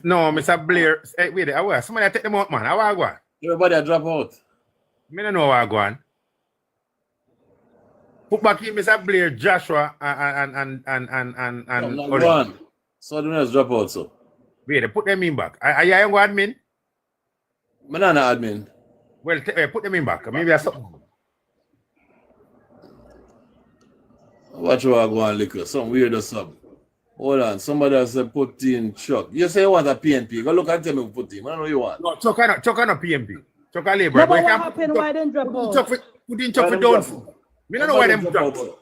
No, Mr. Blair. Hey, wait, somebody take them out, man. How I go? Everybody drop out. I don't know how I go. Put back in Mr. Blair, Joshua, and One. So the rest drop out, so. Wait, put them in back. Are you admin? I'm not an admin. Well, put them in back. Maybe I something. Watch what I go and liquor. Some weird or something. Hold on. Somebody else said put in Chuck. You say you want a PNP. Go look and tell me who put in. I don't know you want. No, Chuck on a PNP. Chuck on labor. No, but what happened? Why didn't drop out? Put in Chuck for down. We don't know why them drop. Put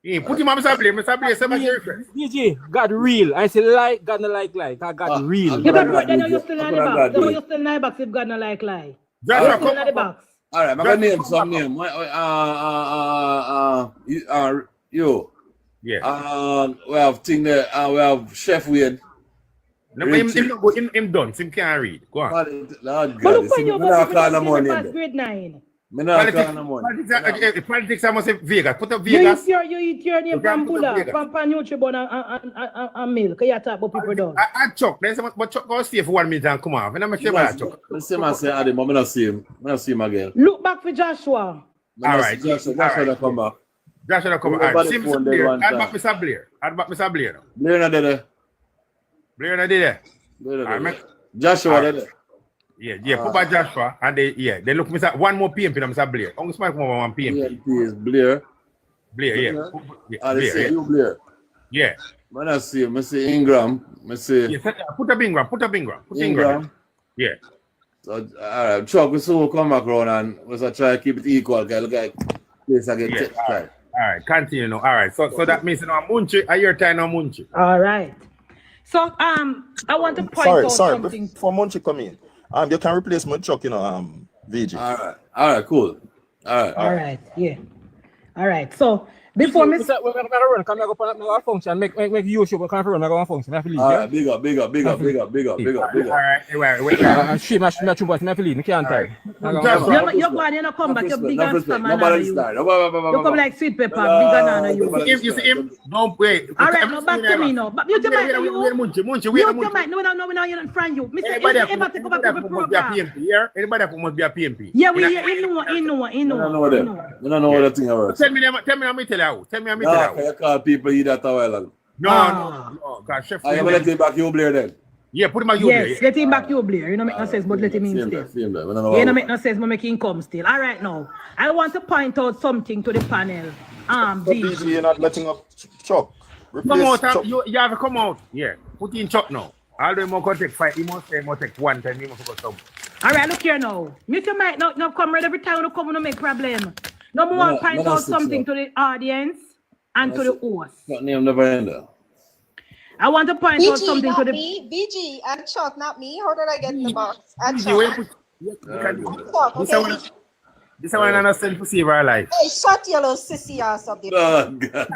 him on Mr. Blair. Mr. Blair, somebody request. DJ, God real. I say like, God no like. God real. You got right, then you're still in the box. So you're still in the box if God no like. Joshua, come in the box. All right, I'm going to name some name. You. Yeah. We have thing there. We have Chef Wade. No, him done. Him can't read. Go on. But look when you're going to grade 9. Politics, I must say Vegas. Put up Vegas. You eat your name from Bulla, from Nutribon and milk. You talk about people down. I Chuck. There's but Chuck go stay for 1 minute and come off. And I'm Chuck. Let's see, man. Say, Adam, I'm not see him. I'm not see him again. Look back for Joshua. All right. Joshua come back. Joshua come back. See Mr. Blair. Add back Mr. Blair. Add back Mr. Blair. Blair not there. Blair not there. Joshua there. Yeah, put back Joshua and they look Mr. One more PMP than Mr. Blair. Only smart come over one PMP. PMP is Blair. Blair, yeah. Blair. You Blair. Yeah. Man, I see him. I see Ingram. I see. Yeah, put up Ingram. Put Ingram. Yeah. So, all right, Chuck, we soon come back around and we'll try to keep it equal. Look at place again. All right, continue now. All right, so that means Munchi, a year time now Munchi. All right. So I want to point out something. Before Munchi come in, you can replace my Chuck, VG. All right, cool. All right, yeah. All right, so before me... We're going to run, come up on a function, make YouTube, we can't run a function, I believe. All right, big up. All right, wait. I'm sure my true, but I believe, you can't tell. You're going to come back, you're big and stamina. You come like sweet pepper, big and you. You see him? Don't wait. All right, now back to me now. But you might know you're not in front of you. Anybody must be a PMP. Yeah, you know. I don't know what the thing about. Tell me, let me tell you. You call people eat that a while ago. No. God, chef. I let him back you Blair then. Yeah, put him back you Blair. Yes, let him back you Blair. You know make no sense, but let him in still. You know make no sense, but make him come still. All right now. I want to point out something to the panel. BG, you're not letting up Chuck. Come out, you have to come out. Yeah, put in Chuck now. Although he must take 5, he must take 1 time, he must go some. All right, look here now. You might not come right every time you come and make problem. No more point out something to the audience and to the host. I want to point out something to the... BG and Chuck, not me. How did I get in the box? And Chuck. This one understand to save our life. Hey, shut your little sissy ass up there. Oh, God.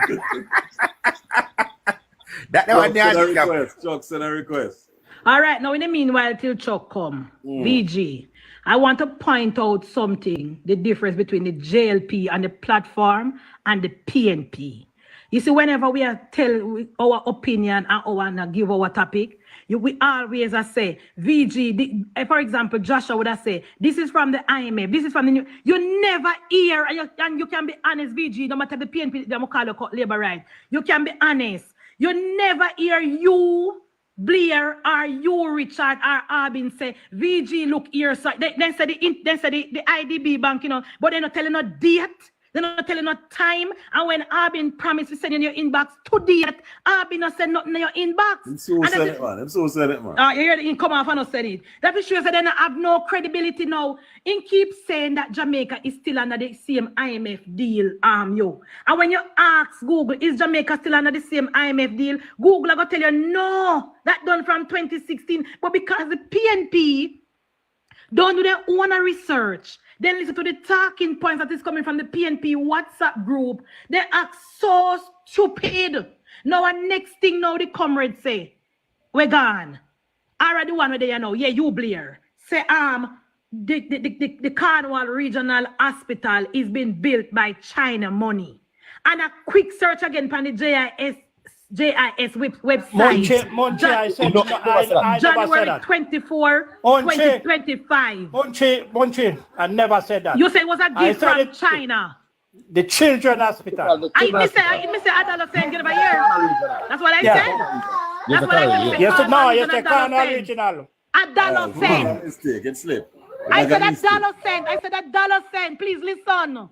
Chuck send a request. All right, now in the meanwhile, till Chuck come, BG, I want to point out something, the difference between the JLP and the platform and the PNP. You see, whenever we tell our opinion and give our topic, we always say, VG, for example, Joshua would say, this is from the IMF, this is from the new. You never hear, and you can be honest, VG, no matter the PNP, they call you labor right. You can be honest. You never hear you, Blair, or you, Richard, or Arbin say, VG, look here. So they say the IDB bank, but they're not telling no date. They're not telling no time. And when Arbin promised to send in your inbox to date, Arbin not send nothing in your inbox. I'm so sad it, man. You hear the come off and not send it. That is sure that they don't have no credibility now. In keep saying that Jamaica is still under the same IMF deal, yo. And when you ask Google, is Jamaica still under the same IMF deal? Google are gonna tell you no, that done from 2016. But because the PNP don't do their own research, then listen to the talking points that is coming from the PNP WhatsApp group. They act so stupid. Now, our next thing now the comrades say, we're gone. Already one where they know. Yeah, you Blair. Say, the Cornwall Regional Hospital is being built by China money. And a quick search again from the JIS website. January 24, 2025. Monchi, I never said that. You say it was a gift from China. The Children Hospital. I say adolescent get over here. That's what I said. That's what I said. Yes, the Cornwall Regional. Adolescent. Mistake, it slipped. I said $1. Please listen.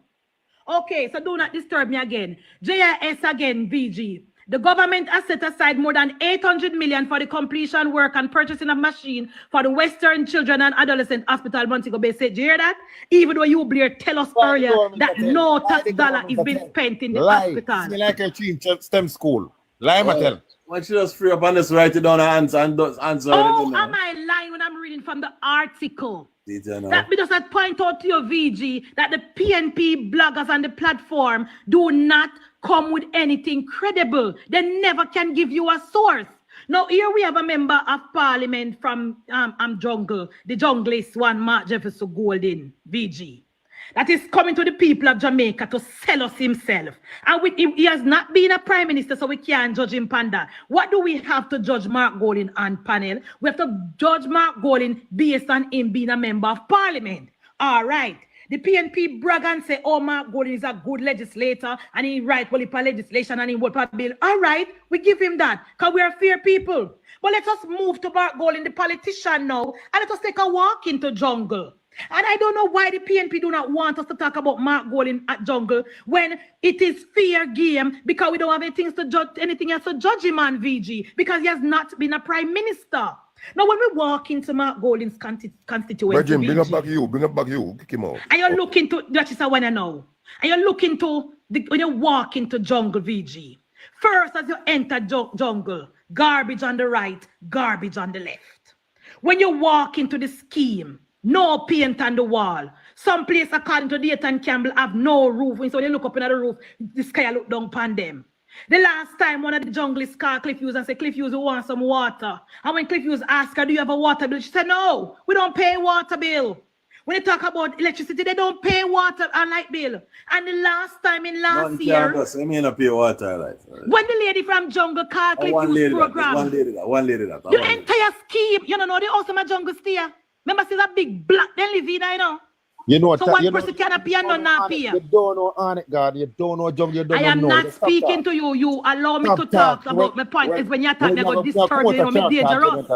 Okay, so do not disturb me again. JIS again, VG. The government has set aside more than 800 million for the completion work and purchasing of machine for the Western Children and Adolescent Hospital, Montego Bay. Did you hear that? Even though you, Blair, tell us earlier that no tax dollar is being spent in the hospital. It's like a team STEM school. Lie, Mattel. Why don't you just free up and just write it down and answer Oh, am I lying when I'm reading from the article? That because I point out to your VG that the PNP bloggers on the platform do not come with anything credible. They never can give you a source. Now here we have a member of parliament from Jungle, the junglist one, Mark Jefferson Golden, VG. that is coming to the people of Jamaica to sell us himself. And he has not been a prime minister, so we can't judge him panda. What do we have to judge Mark Golding on panel? We have to judge Mark Golding based on him being a member of parliament. All right. The PNP brag and say, oh, Mark Golding is a good legislator and he write political legislation and he vote for bill. All right, we give him that because we are fair people. But let us move to Mark Golding, the politician now, and let us take a walk into jungle. And I don't know why the PNP do not want us to talk about Mark Golding at jungle when it is fair game because we don't have anything else to judge him on, VG, because he has not been a prime minister. Now, when we walk into Mark Golding's constituency, bring up back you, kick him out. And you look into that is what I know. And you look into when you walk into jungle, VG. First, as you enter jungle, garbage on the right, garbage on the left. When you walk into the scheme, no paint on the wall. Some place, according to Dayton Campbell, have no roof. So when you look up into the roof, the sky look down upon them. The last time one of the junglists called Cliff Hughes and said, Cliff Hughes, we want some water. And when Cliff Hughes asked her, do you have a water bill? She said, no, we don't pay water bill. When they talk about electricity, they don't pay water and light bill. And the last time in last year, I mean, not pay water light. when the lady from jungle called Cliff Hughes program, one lady that. The entire scheme, you know, the awesome jungle steer. Remember, see that big black, they live in, you know. You know, so one person cannot pay and none not pay. You don't know on it, God. You don't know jungle. You don't know. I am not speaking to you. You allow me to talk about my point. Is when you talk, they go disturb me. You know me dangerous.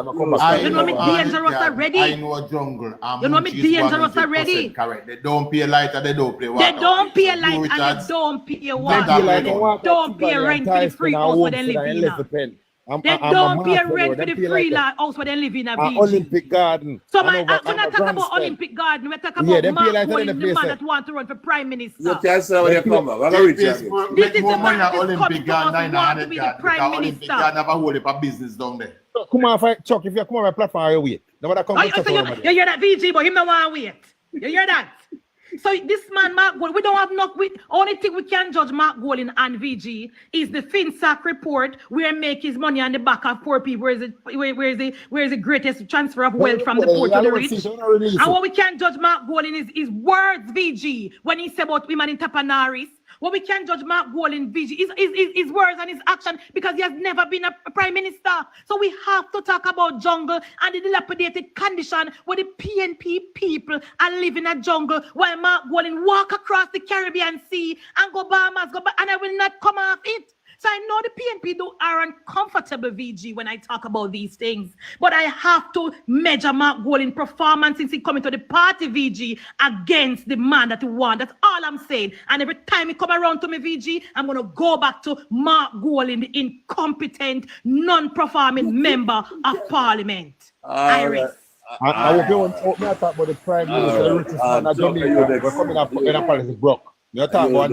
You know me dangerous already. I know jungle. You know me dangerous already. Correct. They don't pay light and they don't pay water. They don't pay light and they don't pay water. And they don't pay rent for the free house where they live in. They don't pay rent for the free house where they live in a beach. Olympic Garden. So we're not talking about Olympic Garden. We're talking about Mark Golding, the man that want to run for prime minister. You can't say when you come back. This is the man that is coming to us want to be the prime minister. Never hold up a business down there. Come on, Chuck, if you come on my platform, you wait. Nobody come you hear that, VG, but him no want to wait. You hear that? So this man, Mark Golding, we don't have enough. Only thing we can judge Mark Golding and VG is the Finsac report where he make his money on the back of poor people. Where is the greatest transfer of wealth from the poor to the rich? And what we can judge Mark Golding is his words, VG, when he said about women in Tapanaris. What we can judge Mark Golding, VG, is his words and his action because he has never been a prime minister. So we have to talk about jungle and the dilapidated condition where the PNP people are living in a jungle while Mark Golding walk across the Caribbean Sea and go Bahamas, and I will not come off it. So I know the PNP are uncomfortable, VG, when I talk about these things. But I have to measure Mark Golding's performance since he coming to the party, VG, against the man that he won. That's all I'm saying. And every time he come around to me, VG, I'm going to go back to Mark Golding, the incompetent, non-performing member of parliament. Iris. I hope you want to talk about the prime minister, the richest man of Jamaica. We're coming up in a politics broke. You're talking about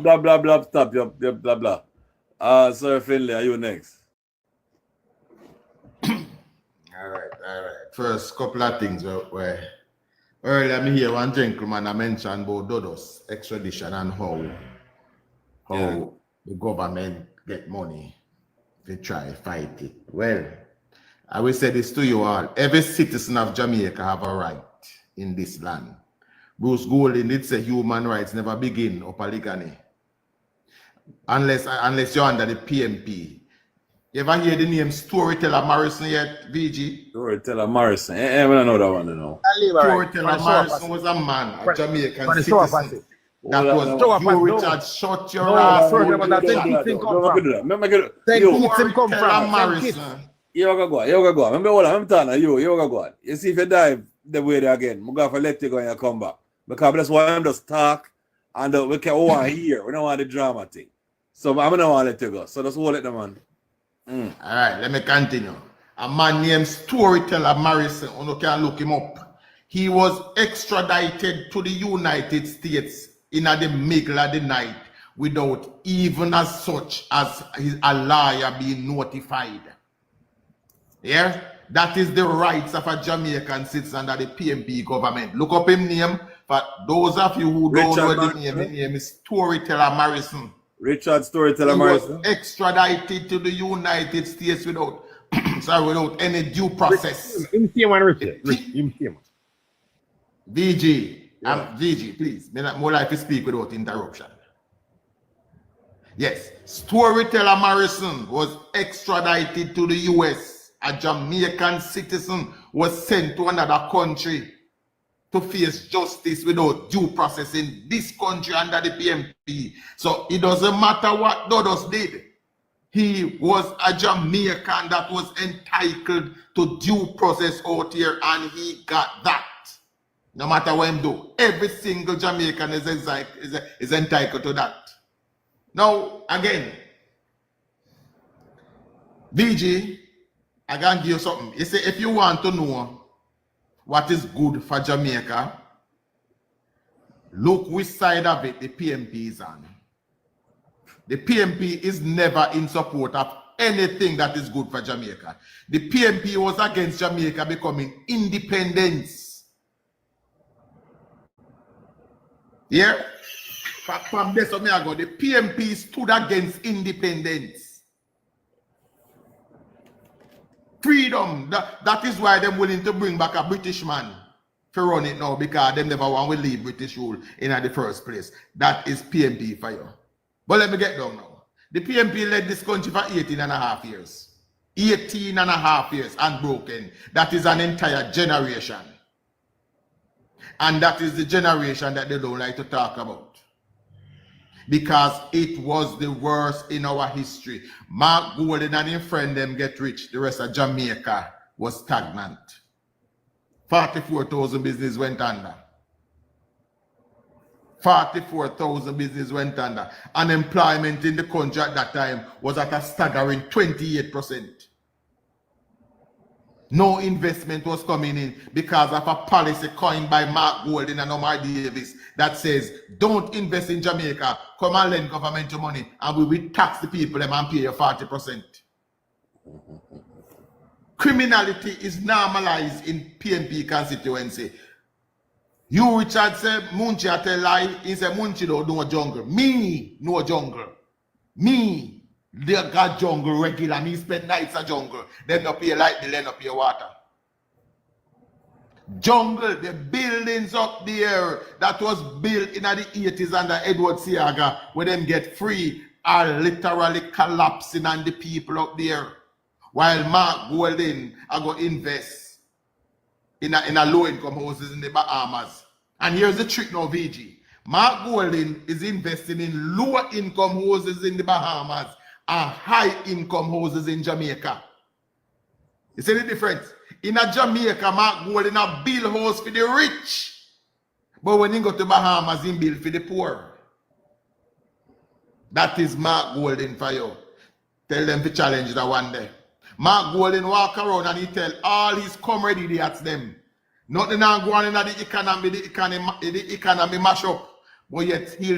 blah, stop, blah, blah. Sir Finley, are you next? All right. First, couple of things where earlier me hear one gentleman I mentioned about Dodos extradition and how the government get money to try fight it. Well, I will say this to you all. Every citizen of Jamaica have a right in this land. Bruce Golding did say human rights never begin or polygamy. Unless you're under the PMP. You ever hear the name Storyteller Morrison yet, VG? Storyteller Morrison. I don't know that one, you know. Storyteller Morrison was a man, a Jamaican citizen. That was you, Richard, shut your ass. Remember, Storyteller Morrison. You go. Remember what I'm telling you. You go. You see if you dive the way there again, I'm going to let you go and you come back. Because that's why I'm just talk and we can over here. We don't want the drama thing. So I'm going to want to let you go. So just hold it, man. All right, let me continue. A man named Storyteller Morrison, you can look him up. He was extradited to the United States in the middle of the night without even as such as a lawyer being notified. Yeah? That is the rights of a Jamaican citizen under the PMP government. Look up his name. For those of you who don't know the name, his name is Storyteller Morrison. Richard Storyteller Morrison. Was extradited to the United States without any due process. Richard. VG, Gigi, please. More like to speak without interruption. Yes. Storyteller Morrison was extradited to the US. A Jamaican citizen was sent to another country to face justice without due process in this country under the PMP. So it doesn't matter what Dodos did. He was a Jamaican that was entitled to due process out here, and he got that. No matter what him do, every single Jamaican is entitled to that. Now, again, BG, I can give you something. You say, if you want to know what is good for Jamaica, look which side of it the PMP is on. The PMP is never in support of anything that is good for Jamaica. The PMP was against Jamaica becoming independence. Yeah? From this of me ago, the PMP stood against independence. Freedom. That is why they're willing to bring back a British man to run it now, because they never want to leave British rule in the first place. That is PMP for you. But let me get down now. The PMP led this country for 18 and a half years. 18 and a half years unbroken. That is an entire generation. And that is the generation that they don't like to talk about. Because it was the worst in our history. Mark Golden and his friend them get rich. The rest of Jamaica was stagnant. 44,000 business went under. 44,000 business went under. Unemployment in the country at that time was at a staggering 28%. No investment was coming in because of a policy coined by Mark Golden and Omar Davis that says, don't invest in Jamaica, come and lend government your money, and we will tax the people and pay you 40%. Criminality is normalized in PMP constituency. You, Richard, say, Munchi, I tell lie. He said, Munchi don't know jungle. Me, no jungle. Me, they got jungle regular. Me spend nights at jungle. Then no pay light, they no pay water. Jungle, the buildings up there that was built in the 80s under Edward Siaga, where them get free, are literally collapsing on the people up there. While Mark Golden are going to invest in a low-income houses in the Bahamas. And here's the trick now, VG. Mark Golden is investing in low-income houses in the Bahamas and high-income houses in Jamaica. You see the difference? In a Jamaica, Mark Golden a build house for the rich. But when he go to Bahamas, he build for the poor. That is Mark Golden for you. Tell them to challenge that one day. Mark Golden walk around and he tell all his comrade idiots them. Nothing not going in the economy mash up. But yet he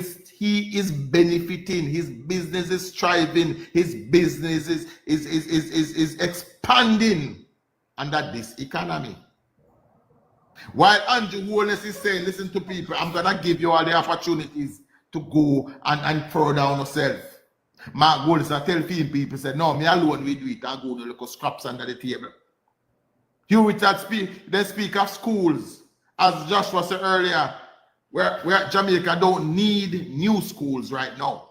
is benefiting, his business is thriving, his business is expanding under this economy. While Andrew Wallace is saying, listen to people, I'm gonna give you all the opportunities to go and throw down yourself. Mark Wallace, I tell people, said, no, me alone we do it and go to look scraps under the table. You with that they speak of schools, as Joshua said earlier, where Jamaica don't need new schools right now.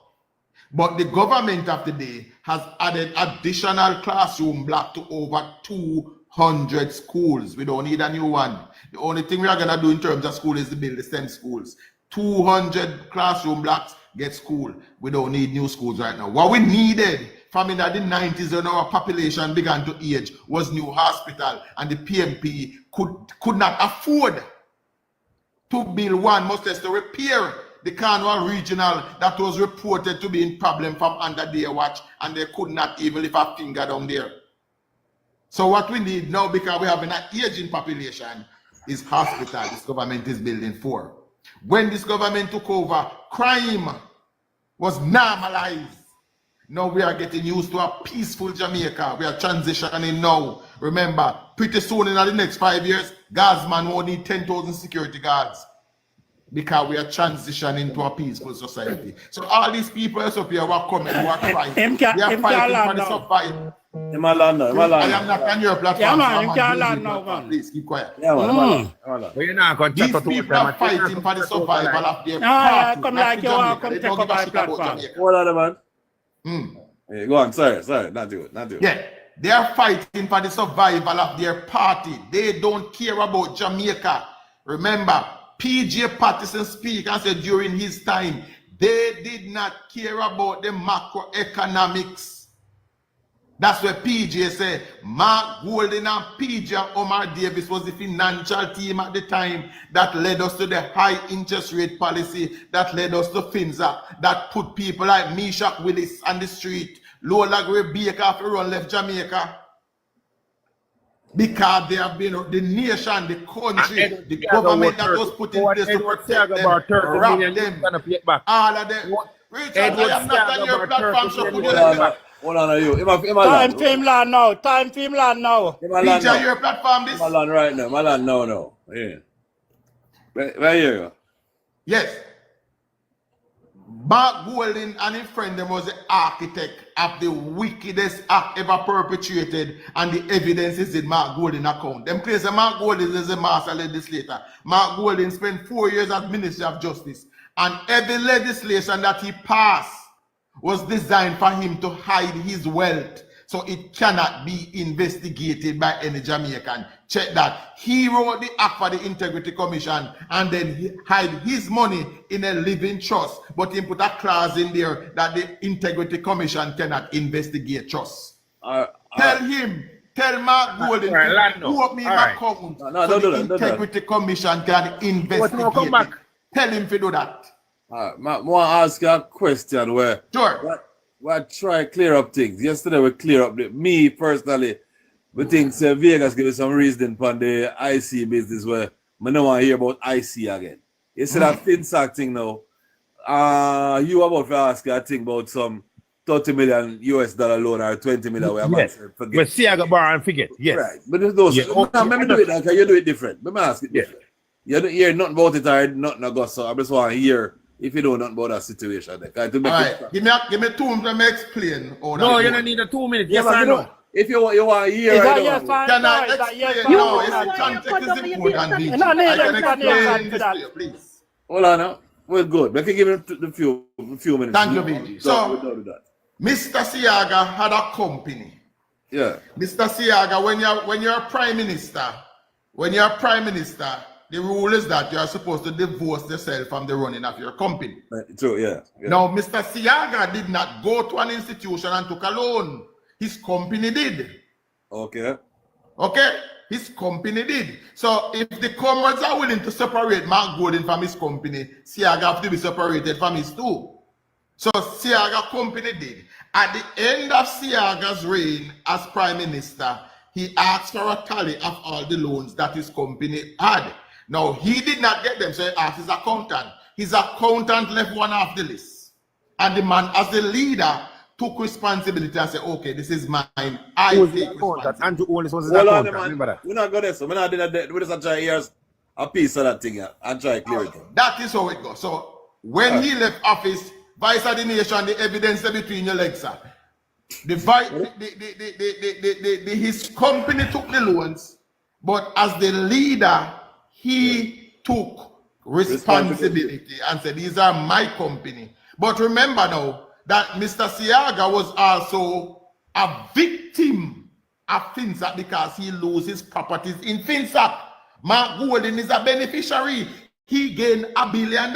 But the government of the day has added additional classroom block to over 200 schools. We don't need a new one. The only thing we are going to do in terms of school is to build the STEM schools. 200 classroom blocks get school. We don't need new schools right now. What we needed from in the 90s when our population began to age was new hospital, and the PMP could not afford to build one, much less to repair the Cornwall Regional that was reported to be in problem from under their watch, and they could not even lift a finger down there. So what we need now, because we have an aging population, is hospital this government is building for. When this government took over, crime was normalized. Now we are getting used to a peaceful Jamaica. We are transitioning now. Remember, pretty soon in the next 5 years, Gazman won't need 10,000 security guards because we are transitioning to a peaceful society. So all these people up here who are coming, who are crying, they are fighting for the survival. In my land now. I am not on your platform. Yeah, man, so I'm you on can't your land now, platform. man. Please keep quiet. Yeah, man. Mm. But you're not going to These chat out people are fighting for the survival of their Ah, party. come not like the you want Jamaica. come They take don't give over a my shit about platform. Jamaica. Hold on, man. Mm. Yeah, go on. Sorry. Not you. Yeah, they are fighting for the survival of their party. They don't care about Jamaica. Remember, PJ Patterson speak and said during his time, they did not care about the macroeconomics. That's what PJ said. Mark Golden and PJ and Omar Davis was the financial team at the time that led us to the high interest rate policy, that led us to Finsac, that put people like Meshach Willis on the street. Lola Rebecca after run left Jamaica. Because they have been the nation, the country, the government that was put in place to protect them, wrap them, all of them. Richard, I am not on your platform, so could you let me? Hold on, you. Time for him land now. Time for him land now. Feature your platform this? My land right now. My land no. Yeah. Where you go? Yes. Mark Golden and his friend them was the architect of the wickedest act ever perpetrated, and the evidence is in Mark Golden account. Them claims that Mark Golden is a master legislator. Mark Golden spent 4 years as Minister of Justice, and every legislation that he passed was designed for him to hide his wealth, so it cannot be investigated by any Jamaican. Check that. He wrote the act for the Integrity Commission and then he hide his money in a living trust, but he put a clause in there that the Integrity Commission cannot investigate trusts. Tell Mark Golden to open me my account so the Integrity Commission can investigate it. Tell him to do that. I want to ask you a question where we try clear up things. Yesterday we clear up me personally. We think Vegas give us some reason for the IC business where I don't want to hear about IC again. You see that Finsac thing now. You about to ask a thing about some $30 million US loan or 20 million. Yes. But see, I got borrow and forget. Yes. Right. But there's those. Yeah. Let me do it like you do it different. Let me ask it different. You don't hear nothing about it or nothing about so I just want to hear if you know nothing about that situation. All right. Give me 2 minutes to explain. No, you don't need a 2 minutes. Yes or no? If you want to hear is right yes now. Can I explain now? It's context is important. I can explain this to you, please. Hold on now. Well, good. We can give him the few minutes. Thank you, BG. So, Mr. Siaga had a company. Yeah. Mr. Siaga, when you're a prime minister, the rule is that you are supposed to divorce yourself from the running of your company. True, yeah. Now, Mr. Siaga did not go to an institution and took a loan. His company did. Okay. His company did. So if the comrades are willing to separate Mark Golden from his company, Siaga have to be separated from his too. So Siaga company did. At the end of Siaga's reign as prime minister, he asked for a tally of all the loans that his company had. Now, he did not get them, so he asked his accountant. His accountant left one off the list. And the man, as the leader, took responsibility and said, okay, this is mine. I take responsibility. Andrew Owens was his Hold on, accountant. man. We're not going to so. We're not doing that. We're just trying to hear a piece of that thing and try to clear it. That is how it goes. So, when he left office, vice of the nation, the evidence between your legs, sir. His company took the loans, but as the leader, he took responsibility and said, these are my company. But remember now that Mr. Siaga was also a victim of Finsac because he loses properties in Finsac. Mark Golden is a beneficiary. He gained $1 billion.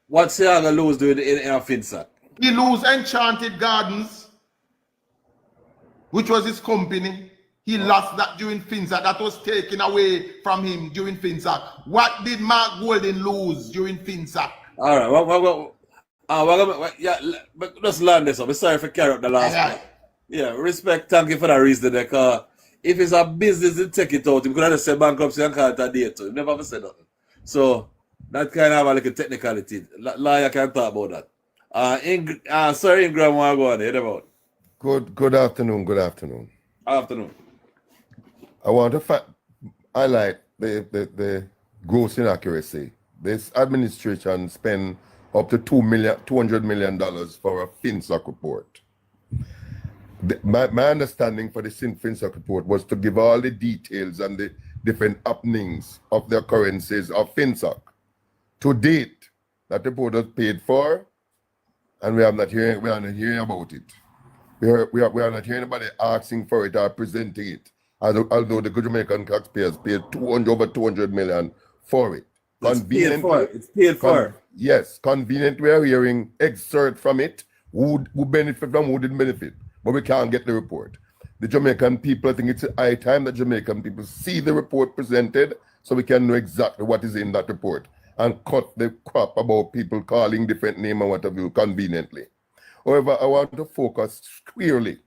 What Siaga lose doing in Finsac? He lose Enchanted Gardens, which was his company. He lost that during Finsac. That was taken away from him during Finsac. What did Mark Golden lose during Finsac? All right. Yeah, but let's learn this up. I'm sorry for carrying up the last one. Yeah, respect. Thank you for that reason. Because if it's a business, you take it out. You could have say bankruptcy and call it a day too. You never ever said nothing. So that kind of like a technicality. Lawyer can talk about that. Sorry, Ingram, want to go on there about. Good afternoon. Good afternoon. Afternoon. I want to highlight the gross inaccuracy. This administration spent up to $200 million for a Finsac report. My understanding for the Finsac report was to give all the details and the different happenings of the occurrences of Finsac. To date, that report was paid for, and we are not hearing about it. We are not hearing anybody asking for it or presenting it, although the good Jamaican taxpayers paid over 200 million for it. It's paid for. Yes, convenient. We are hearing excerpt from it. Who benefit from who didn't benefit, but we can't get the report. The Jamaican people, I think it's high time that Jamaican people see the report presented so we can know exactly what is in that report and cut the crap about people calling different names and what have you conveniently. However, I want to focus clearly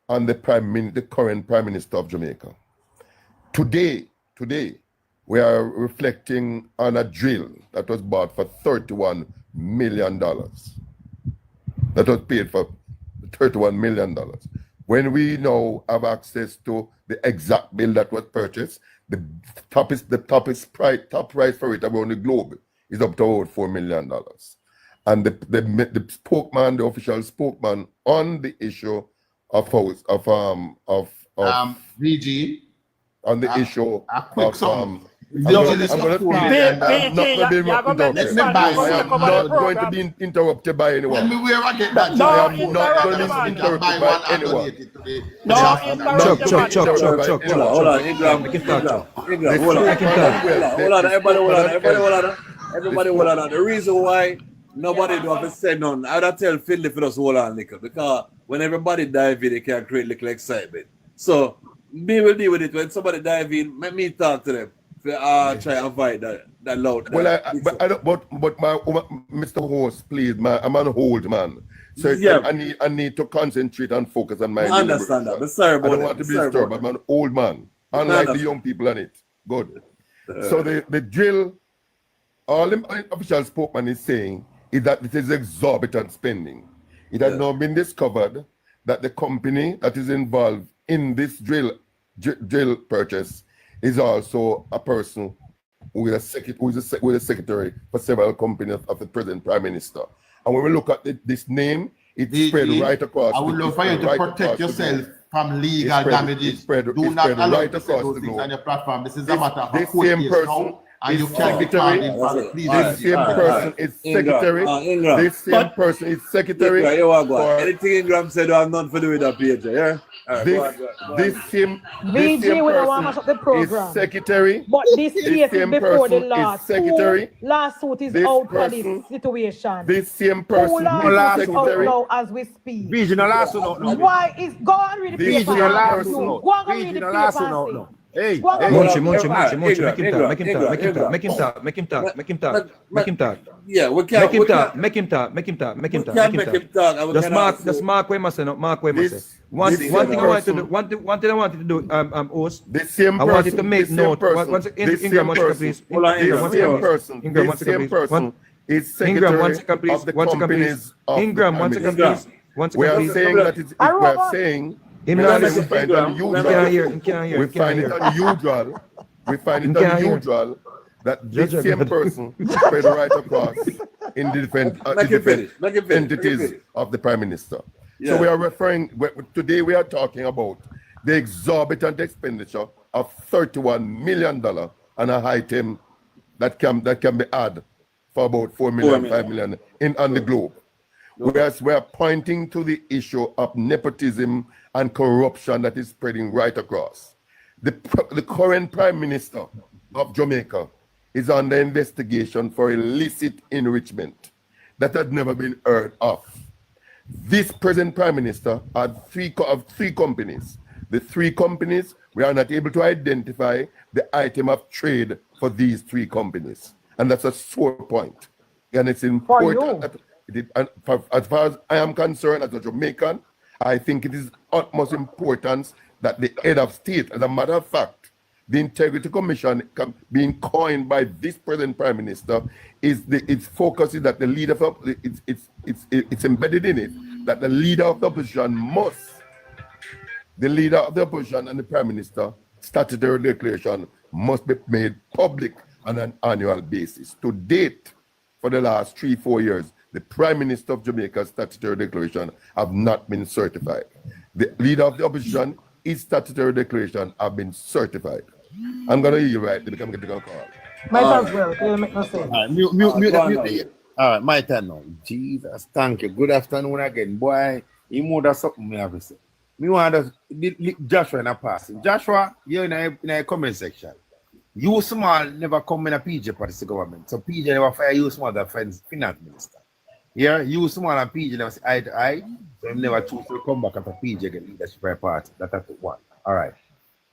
on the current Prime Minister of Jamaica. Today, we are reflecting on a drill that was bought for $31 million. That was paid for $31 million. When we now have access to the exact bill that was purchased, the top price for it around the globe is up to about $4 million. And the spokesman, the official spokesman on the issue of VG, on the issue a quick of sum. I'm not going to be interrupted by anyone. I am not going to be interrupted by anyone. Chuck. Hold on, Ingram. Everybody hold on. The reason why nobody do have to say none, I would tell Philly for us hold on, because when everybody dive in, it can create little excitement. So, me will deal with it. When somebody dive in, let me talk to them. Try to avoid that loud. Well, but my Mr. Host, please, I'm on hold, man. So yeah. I need to concentrate and focus on my. I understand that. But sorry about I don't want to be disturbed. I'm an old man, unlike the young people on it. Good. So the drill, all the official spokesman is saying is that it is exorbitant spending. It has now been discovered that the company that is involved in this drill purchase is also a person who is a secretary for several companies of the present Prime Minister. And when we look at this name, it's spread right across. I would love for you to protect yourself from legal damages. Do not allow to say those things on your platform. This is a matter of a court case now, and you can't be called in for it. This same person is secretary. This same person is secretary. Anything Ingram said, I have none to do with that page. Yeah. This same person is secretary. But this case is before the last secretary. Lawsuit is out for this situation. This same person is secretary now as we speak. Regional lawsuit out now. Why is go and read the paper? Regional lawsuit Go and read the paper. Hey, Munchie, make him talk. Yeah, we can't. Make him talk. Just mark where I say. One thing I wanted to do, host. I wanted to make note. Ingram, one second, please. Ingram, one second, please. Ingram, one second, please. Ingram, one second, please. We are saying that we are saying. We find it unusual that this same person spread right across in the different entities of the Prime Minister. Yeah. So we are today we are talking about the exorbitant expenditure of $31 million on a item that can be added for about 4 million, 5 million on the globe. Whereas we are pointing to the issue of nepotism and corruption that is spreading right across. The current Prime Minister of Jamaica is under investigation for illicit enrichment that had never been heard of. This present Prime Minister had three companies. The three companies, we are not able to identify the item of trade for these three companies. And that's a sore point. And it's important that as far as I am concerned, as a Jamaican, I think it is utmost importance that the head of state, as a matter of fact, the Integrity Commission being coined by this present Prime Minister, its focus is that the leader of it's embedded in it that the leader of the opposition and the Prime Minister statutory declaration must be made public on an annual basis. To date, for the last 3-4 years, the Prime Minister of Jamaica's statutory declaration have not been certified. the leader of the opposition, his statutory declaration have been certified. I'm going to hear you right to become a call. Might as well. It make no sense. All right, mute. All right, my turn now. Jesus, thank you. Good afternoon again, boy. You more than something me have to say. Me want to Joshua in a passing. Joshua, you're in a comment section. You small never come in a PJ party government. So PJ never fire you small the finance minister. Yeah, you small and PJ never say eye to eye. So you never choose to come back after PJ get leadership by party. That's one. All right.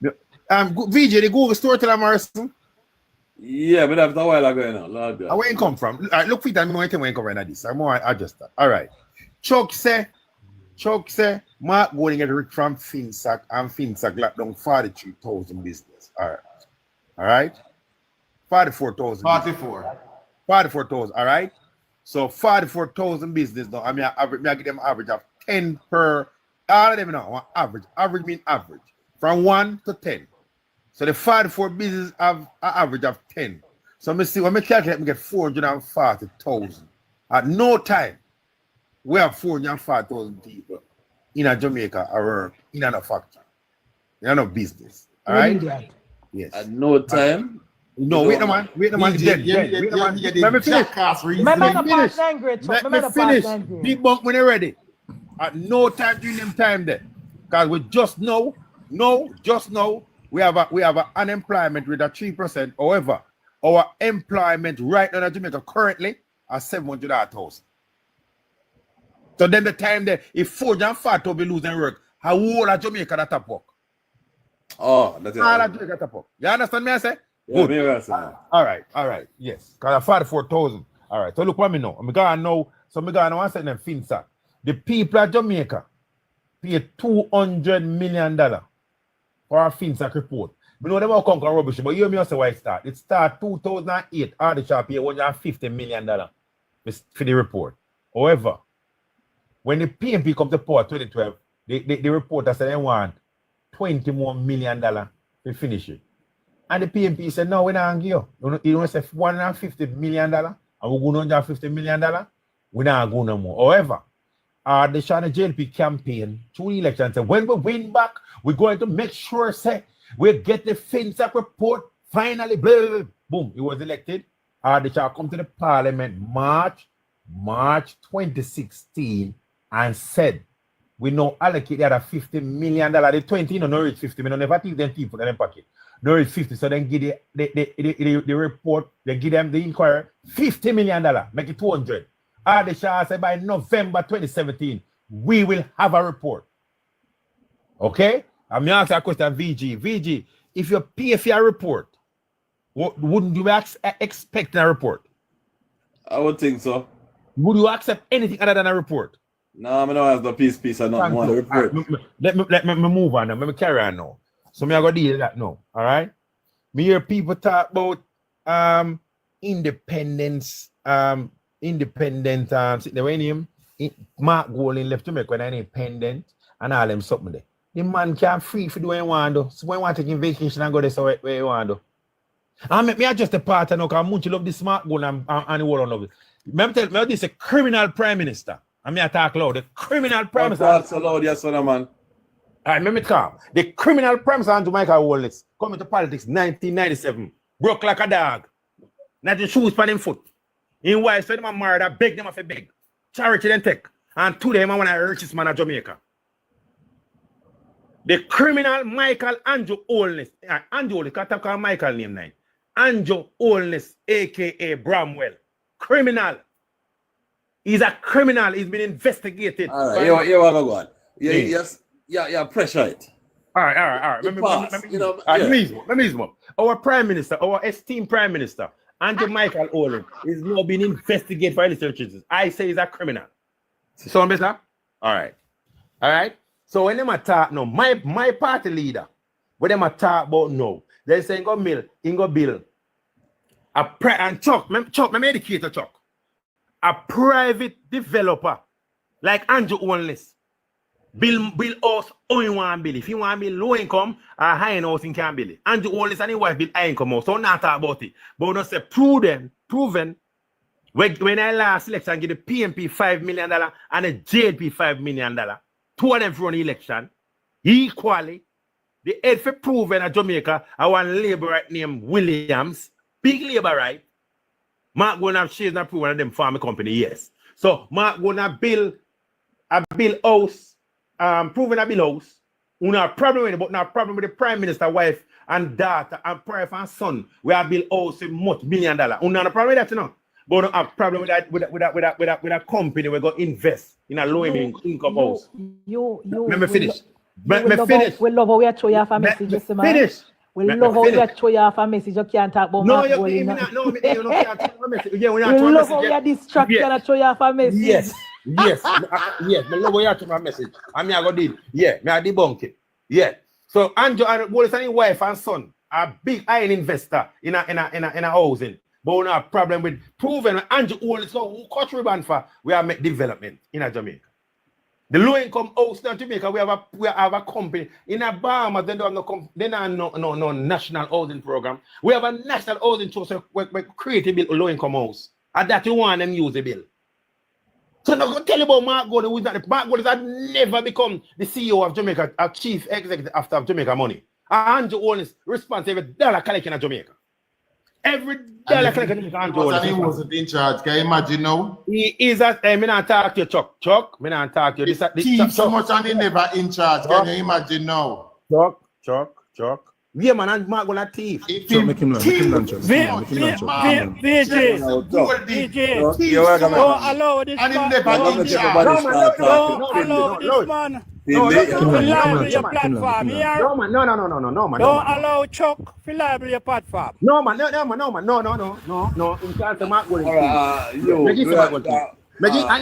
VJ, the Google storyteller Morrison. Yeah, but that's a while ago now. Lord God. Where you come from? All right, look for that. I'm going to come right this. I'm more adjust that. All right. Chuck say, Mark going to get rich from Finsac, and Finsac locked down 43,000 business. All right. 44,000. 44,000. All right. So 44,000 business now. I mean, I give them average of 10 per. All of them now. Average. Average mean average. From 1 to 10. So the 44 business have an average of 10. So let me see, when I calculate, I get 440,000. At no time, we have 440,000 people in a Jamaica or in a factory. In a business. All right? Yes. At no time? No, wait a man. Let me finish. Big bump when you're ready. At no time during them time there. Because we just know, we have an unemployment rate of 3%. However, our employment right now in Jamaica currently are 700,000. So then the time there, if 4 will be losing work, how old are Jamaica that top work? Oh, that's it. All of Jamaica top work. You understand me I say? Yeah, me understand. All right. Yes. Because 44,000. All right. So look what me know. I'm going now. So I'm going to say them Finsac. The people of Jamaica pay $200 million for a Finsac report. We know them all come rubbish, but you hear me say why it start. It start 2008. All the shop pay $150 million for the report. However, when the PMP come to power 2012, the report said they want $20 more million to finish it. And the PMP said, no, we're not going to give you. You know, say $150 million, and we're going to $150 million, we're not going no more. However, the JLP campaign through the election said, when we win back, we're going to make sure, say, we get the Finsac report, finally, blah, blah, blah. Boom, he was elected. The shall come to the parliament March 2016 and said, we now allocate the other $50 million. The 20, no reach 50 million, never think them people in their pocket. No reach 50, so then give the report, they give them the inquiry, $50 million, make it 200. The shall said by November 2017, we will have a report. Okay? I'm going to ask a question, VG, if you pay for a report, wouldn't you expect a report? I would think so. Would you accept anything other than a report? No, I don't have the piece or not want a report. Let me move on now. Let me carry on now. So I'm going to deal with that now. All right? Me hear people talk about independence, Mark Golding left Jamaica when independent and all them something there. The man can't free for do what he want to do. So when he want to take vacation and go there, so where he want to do. And me adjust the part now because Munchi love this Mark Golding and the world love it. Remember tell me this is a criminal prime minister. I mean I talk loud. The criminal prime minister. Talk so loud, yes, son, man. All right, let me calm. The criminal prime minister and Jamaica Wallace come into politics 1997. Broke like a dog. Not the shoes for them foot. In wife, so them married, I beg them off a beg. Charity then take. And two them I want to richest man of Jamaica. The criminal Michael Andrew Holness. Andrew Holness, can't call Michael name nine. Andrew Holness, aka Bramwell. Criminal. He's a criminal. He's been investigated. All right, you want to go on. Yes, pressure it. All right. Let me Our prime minister, our esteemed prime minister, Andrew Michael Holness, is now being investigated for illicit charges. I say he's a criminal. So, Mr. All right. So when them talk now, my party leader, when them talk about now, they say go build and Chuck, me educator Chuck, a private developer like Andrew Holness, build house how you want to build. If you want to build low income or high house, you can build it. Andrew Holness and his wife build high income house, so not talk about it. But we don't say proven. When I last election give the PMP $5 million and the JLP $5 million. two of them for the election. Equally, the head for proven at Jamaica, I want labor right named Williams, big labor right. Mark gonna shares not proven of them farming company, yes. So Mark gonna build a bill house, proven a bill house. We have a problem with it, but not a problem with the Prime Minister wife and daughter and wife and son. We have built house with much $1 million. We not a problem with that, you know. But we don't have a problem with that with a company we go invest in a low income house. Let me finish. We love how we are showing off a message, man. Finish. We love how we are showing off a message. You can't talk about no, Mark you Bowling. can't talk about a message. Yeah, we love how we are distracted and showing off a message. Yes. Yes. Yes. I love how you are showing a message. I mean, I go deal. Yeah, me I debunk it. Yeah. So Andrew and Wallace's wife and son are big iron investor in a housing. But we have a problem with proving Andrew Wallace who cut ribbon for we have make development in a Jamaica. The low income house in Jamaica, we have a company in a Bahamas. They don't have no national housing program. We have a national housing trust we create a bill low income house. And that you want them use the bill. So I'm going to tell you about Mark Gordon, who is not Mark Gordon has never become the CEO of Jamaica, a chief executive after Jamaica Money. Andrew owns responsible dollar collection in Jamaica. Every dollar collection in Jamaica. He wasn't in charge. Can you imagine now? He is at me not talk to you, Chuck. Chuck, me not talk to you. This so much and he never in charge. Can you imagine now? Chuck. Yeah, man, and Mark gonna thief. Make him lunch. VJ. Don't allow this man. Don't allow this man. Reliable your platform here. No, man. Don't allow Chuck reliable your platform. No, man. No. In can't say Mark Gordon. I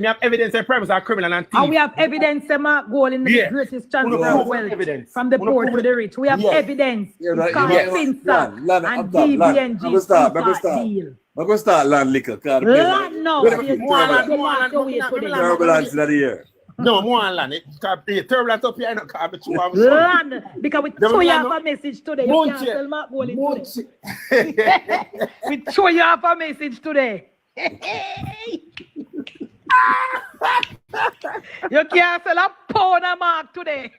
have evidence that premise are criminal and thief. And we have evidence that Mark Gordon is the greatest transfer of wealth from the poor to the rich. We have evidence. It's called Finsac and DBNG deal. I'm going to start land liquor. Land now. No, more land. It's turbulent up here. Land. Because we throw you off a message today. You can't tell Mark Gordon today. We throw you off a message today. You can't sell a pound of Mark today.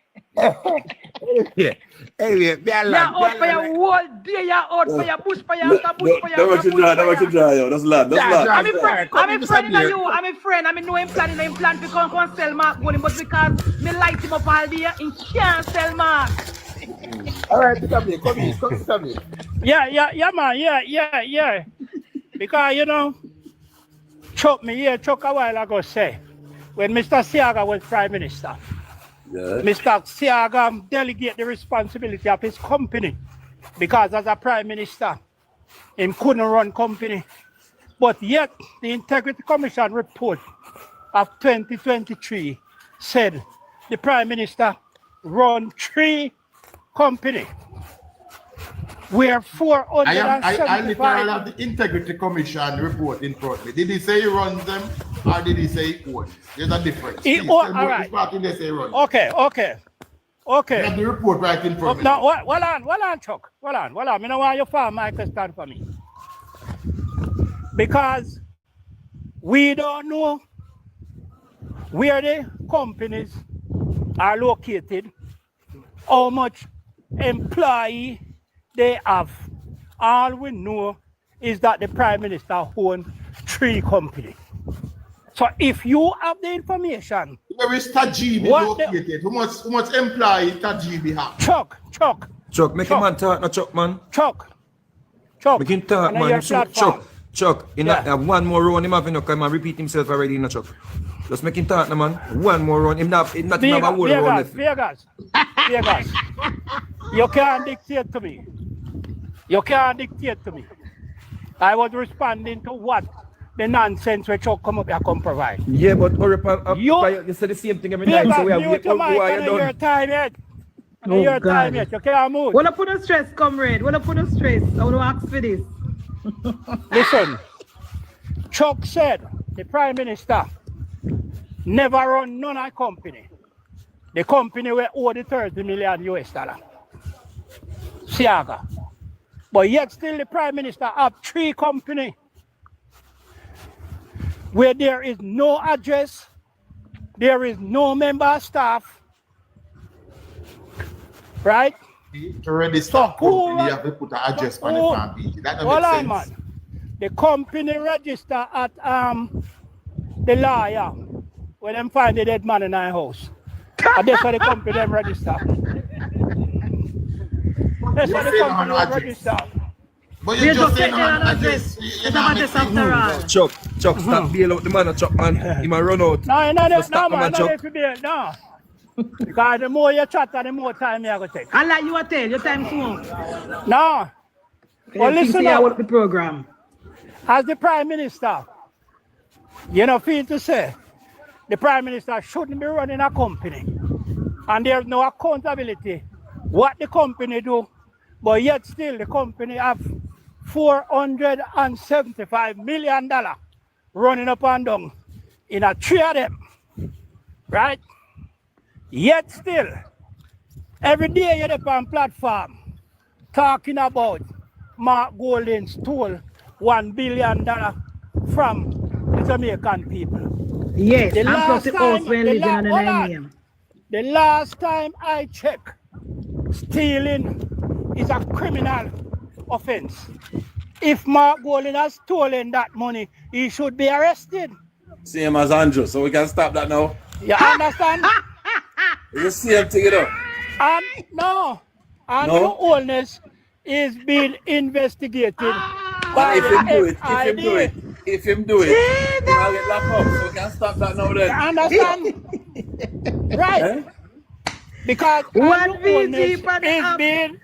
Yeah. Anyway, you're out for your whole day, you're out for your bush, for your bush, for your That's what you draw, yo. That's land. I'm a friend of you. I'm a friend. I know him plan to come and sell Mark Gordon, but because me light him up all day, he can't sell Mark. All right, come here. Yeah, man. Yeah. Because, you know, Chuck a while ago say, when Mr. Siaga was Prime Minister, Mr. Siaga delegated the responsibility of his company because as a Prime Minister, he couldn't run company. But yet, the Integrity Commission report of 2023 said the Prime Minister run 3 companies. Where 475. I literally have the Integrity Commission report in front of me. Did he say he runs them or did he say he owns? There's a difference. All right. Okay. You have the report right in front of me. Now, hold on, Chuck. Hold on. I don't want your farm Michael stand for me. Because we don't know where the companies are located, how much employee they have. All we know is that the Prime Minister owns 3 companies. So if you have the information, where is Tajibi located? Who much employee Tajibi have? Chuck, make him man talk, no Chuck, man. Chuck. Make him talk, man. Chuck, in one more round, him have enough, man. Repeat himself already, no Chuck. Just make him talk, man. One more round, him not have a whole round left. Vegas. You can't dictate to me. I was responding to what the nonsense which Chuck come up here come provide. Yeah, but you say the same thing every night, so we have your time yet. Your time yet. You can't move. Wanna put a stress, comrade? Wanna put a stress? I wanna ask for this. Listen, Chuck said the Prime Minister never run none of the company. The company will owe the $30 million US. Siaga. But yet still the Prime Minister have 3 companies where there is no address there is no member of staff, right? To register, you have to put an address on the farm page. That Hold doesn't on, make sense. man. The company register at the lawyer when them find the dead man in our house. And that's why the company them register. That's why the company them register. But you just say no address. You're not making move. Chuck, stop bail out the man, Chuck, man. He might run out. No, man, Chuck. if you bail, no. Because the more you chat, the more time you have to take. And like you tell, your time soon. No. Well, listen now. The program. As the Prime Minister, you know, feel to say, the Prime Minister shouldn't be running a company. And there's no accountability what the company do, but yet still the company have $475 million running up and down in a three of them, right? Yet still, every day you're on platform talking about Mark Golden stole $1 billion from the Jamaican people. Yes, the last time, the last time I checked, stealing is a criminal offense. If Mark Golden has stolen that money, he should be arrested. Same as Andrew, so we can stop that now. You understand? It's the same thing, you know. And no, Andrew Holness is being investigated. If him do it, I'll get locked up, so we can stop that now then. You understand? Right. Eh? Because One Holness is being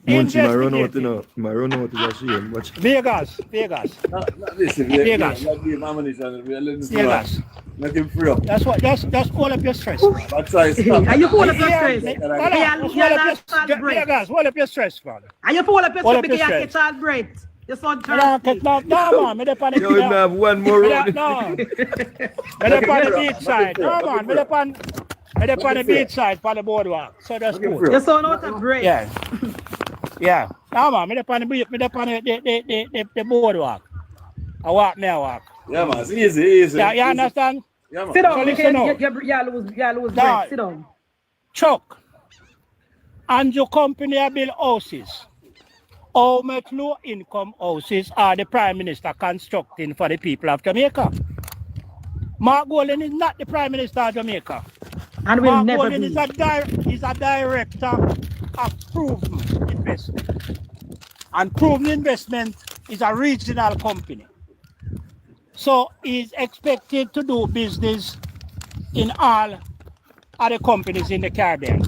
Munchie might run out, you know. He might run out, is a shame. Vegas. Vegas. Let him free up. That's all up your stress. That's why stop. Are you full of your stress? Vegas, hold up your stress, father. Are you full of your stress because you catch all breath? Your son no, man, me dey on the You have one more road. No, me dey on the beach side. No, man, me dey on the beach side for the boardwalk. So that's cool. Your son out of breath. Yeah. No, man, me dey on the beach, me dey on the boardwalk. I walk. Yeah, man, it's easy. Yeah, you understand? Yeah, man. Sit down, So listen now. you lose breath. Sit down. Chuck, and your company have built houses. How much low-income houses are the Prime Minister constructing for the people of Jamaica? Mark Golden is not the Prime Minister of Jamaica. And will Mark never Golden be. is a director of Proven Investment. And Proven Investment is a regional company. So he's expected to do business in all other companies in the Caribbean.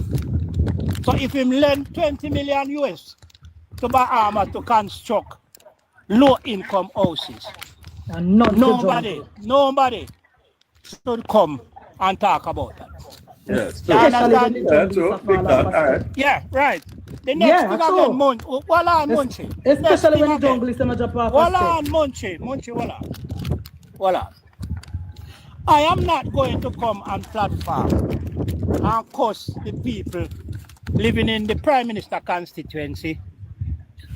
So if him lend 20 million US to buy armor to construct low-income houses, and nobody should come and talk about that. Yes, You understand? true. Yeah, right. The next thing again, Munchie. Especially when the jungle is a job. Munchie. I am not going to come on platform and curse the people living in the Prime Minister constituency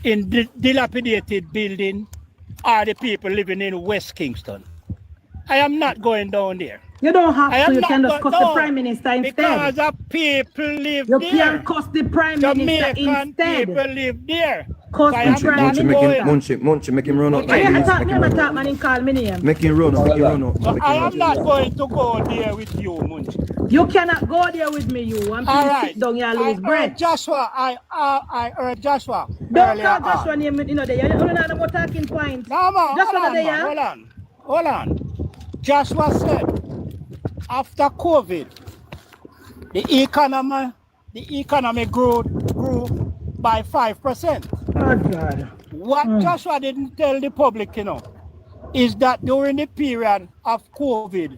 in dilapidated building or the people living in West Kingston. I am not going down there. You don't have to, you can just curse the Prime Minister instead. Because the people live you there. You can curse the Prime Minister Jamaican instead. people live there. Curse the Prime Minister. Munchie, make him run out. I never talk, man, and call me name. Make him run out. So I am not going to go there with you, Munchie. You cannot go there with me, you. I'm right. Sit down here and lose breath. Joshua, I heard Joshua. Don't call Joshua name, you know, there. You don't know what talking point. No, man, hold on. Joshua said, after COVID, the economy grew by 5%. Oh, God. What Joshua didn't tell the public, you know, is that during the period of COVID,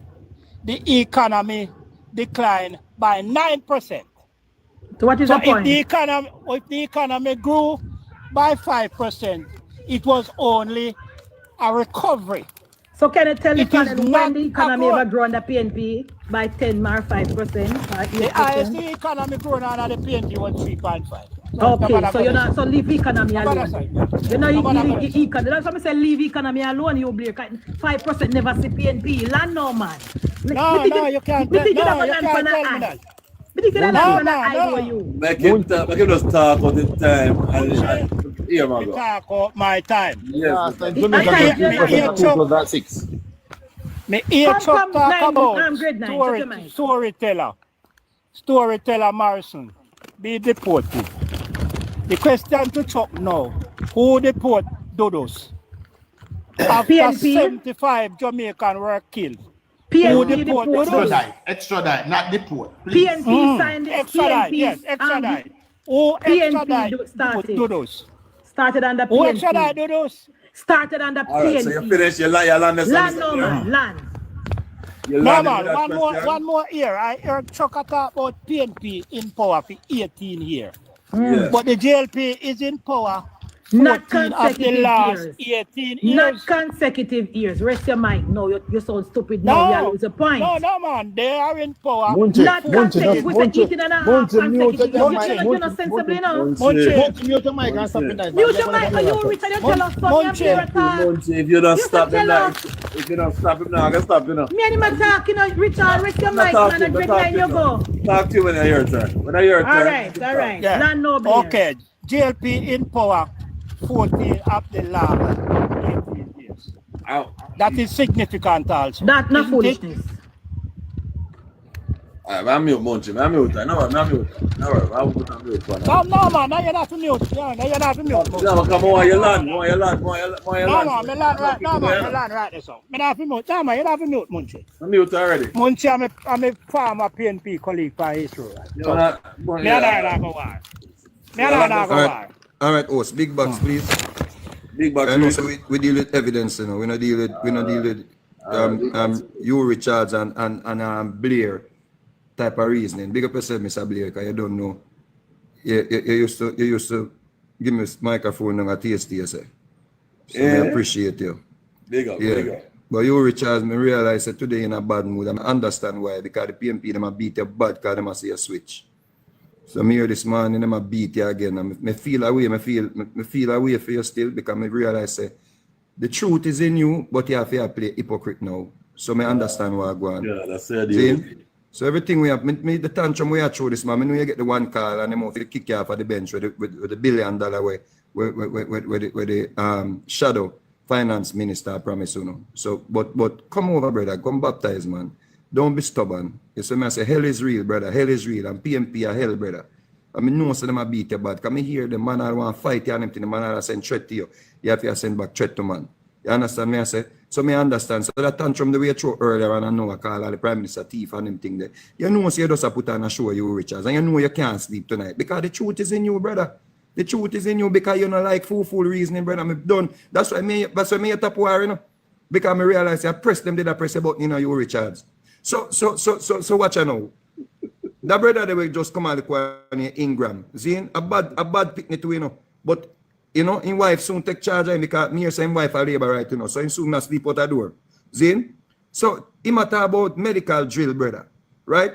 the economy declined by 9%. So what is the point? If the economy grew by 5%, it was only a recovery. So can you tell the panel when the economy ever grow on the PNP by 10 or 5%? The highest economy growing on the PNP was 3.5. Okay, so you're not, so leave economy alone. You know, economy. That's why I say leave economy alone, you Blair. 5% never see PNP. Land no, man. No, you can't tell me that. Make him just talk all the time. And here, man. Talk all my time. Yes. Me hear Chuck talk about storyteller Morrison be deported. The question to Chuck now, who deport Dodos? After 75 Jamaican were killed. Who deport Dodos? Extradite, not deport. PNP signed it. Extradite, yes, extradite. Who extradite Dodos? Started under PNP. Who extradite Dodos? Started under PNP. Alright, so you finish your land. Land no, man, land. No, man, one more year. I heard Chuck talk about PNP in power for 18 years. But the JLP is in power not 14 of the last years. 18 years. Not consecutive years. Rest your mind. No, you sound stupid now. You lose a point. No, man. They are in power. Not consecutive. With the 18.5 consecutive. You're not sensible enough. Mute your mic and stop it. Mute your mic. Are you Richard? You tell us something. If you don't stop him now, if you don't stop him now, I can stop you now. Me and him talking, Richard. Rest your mic, man. And drink you go. Talk to you when I hear it, sir. When I hear it, all right. Yeah. Land no Blair. Okay. JLP in power 14 of the last 18 years. That is significant also. That's not foolishness. I'm mute, Munchie. I'm mute. No, I'm mute. No, No, man. Now you're not to mute. No, you're not to mute. No, come on, you land. No, man. Me land right. No, man. Me land right. So, me not to mute. No, man. You're not to mute, Munchie. I'm mute already. Munchie, I'm a former PNP colleague for his role. Me not go war. All right, host, big bucks, please. Big bucks. And also we deal with evidence, you know. We not deal with you, Richards, and Blair type of reasoning. Big up yourself, Mr. Blair, because you don't know. You used to give me this microphone and a taste, you say. So I appreciate you. Big up. But you, Richards, me realize that today in a bad mood. I understand why. Because the PMP them a beat you bad because them a see a switch. So me here this morning, them a beat you again. And me feel away for you still because I realize that the truth is in you, but you have to play hypocrite now. So me understand what I go on. Yeah, that's it. So everything we have, the tantrum we have through this man, I know you get the one call and them out to kick you off of the bench with the $1 billion with the shadow finance minister promise, you know. So, but come over, brother, come baptize, man. Don't be stubborn. You see me, I say, hell is real, brother. Hell is real. And PMP are hell, brother. I mean, no, so them a beat you bad. Come hear the man I want to fight you and everything. The man I send threat to you. You have to send back threat to man. You understand me? I say, so me understand. So that tantrum the way you throw earlier and I know I call all the Prime Minister thief and everything there. You know, so you just put on a show you, Richards. And you know you can't sleep tonight. Because the truth is in you, brother. The truth is in you because you don't like fool reasoning, brother. I'm done. That's why me top war, you know. Because I realize I press them, did I press a button, you know, you, Richards. So watch I know. That brother they will just come out the choir Ingram. See, a bad picnic too, you know. But you know, his wife soon take charge of him because me say his wife a labor right, you know. So he soon not sleep out the door. See? So he matter about medical drill, brother. Right?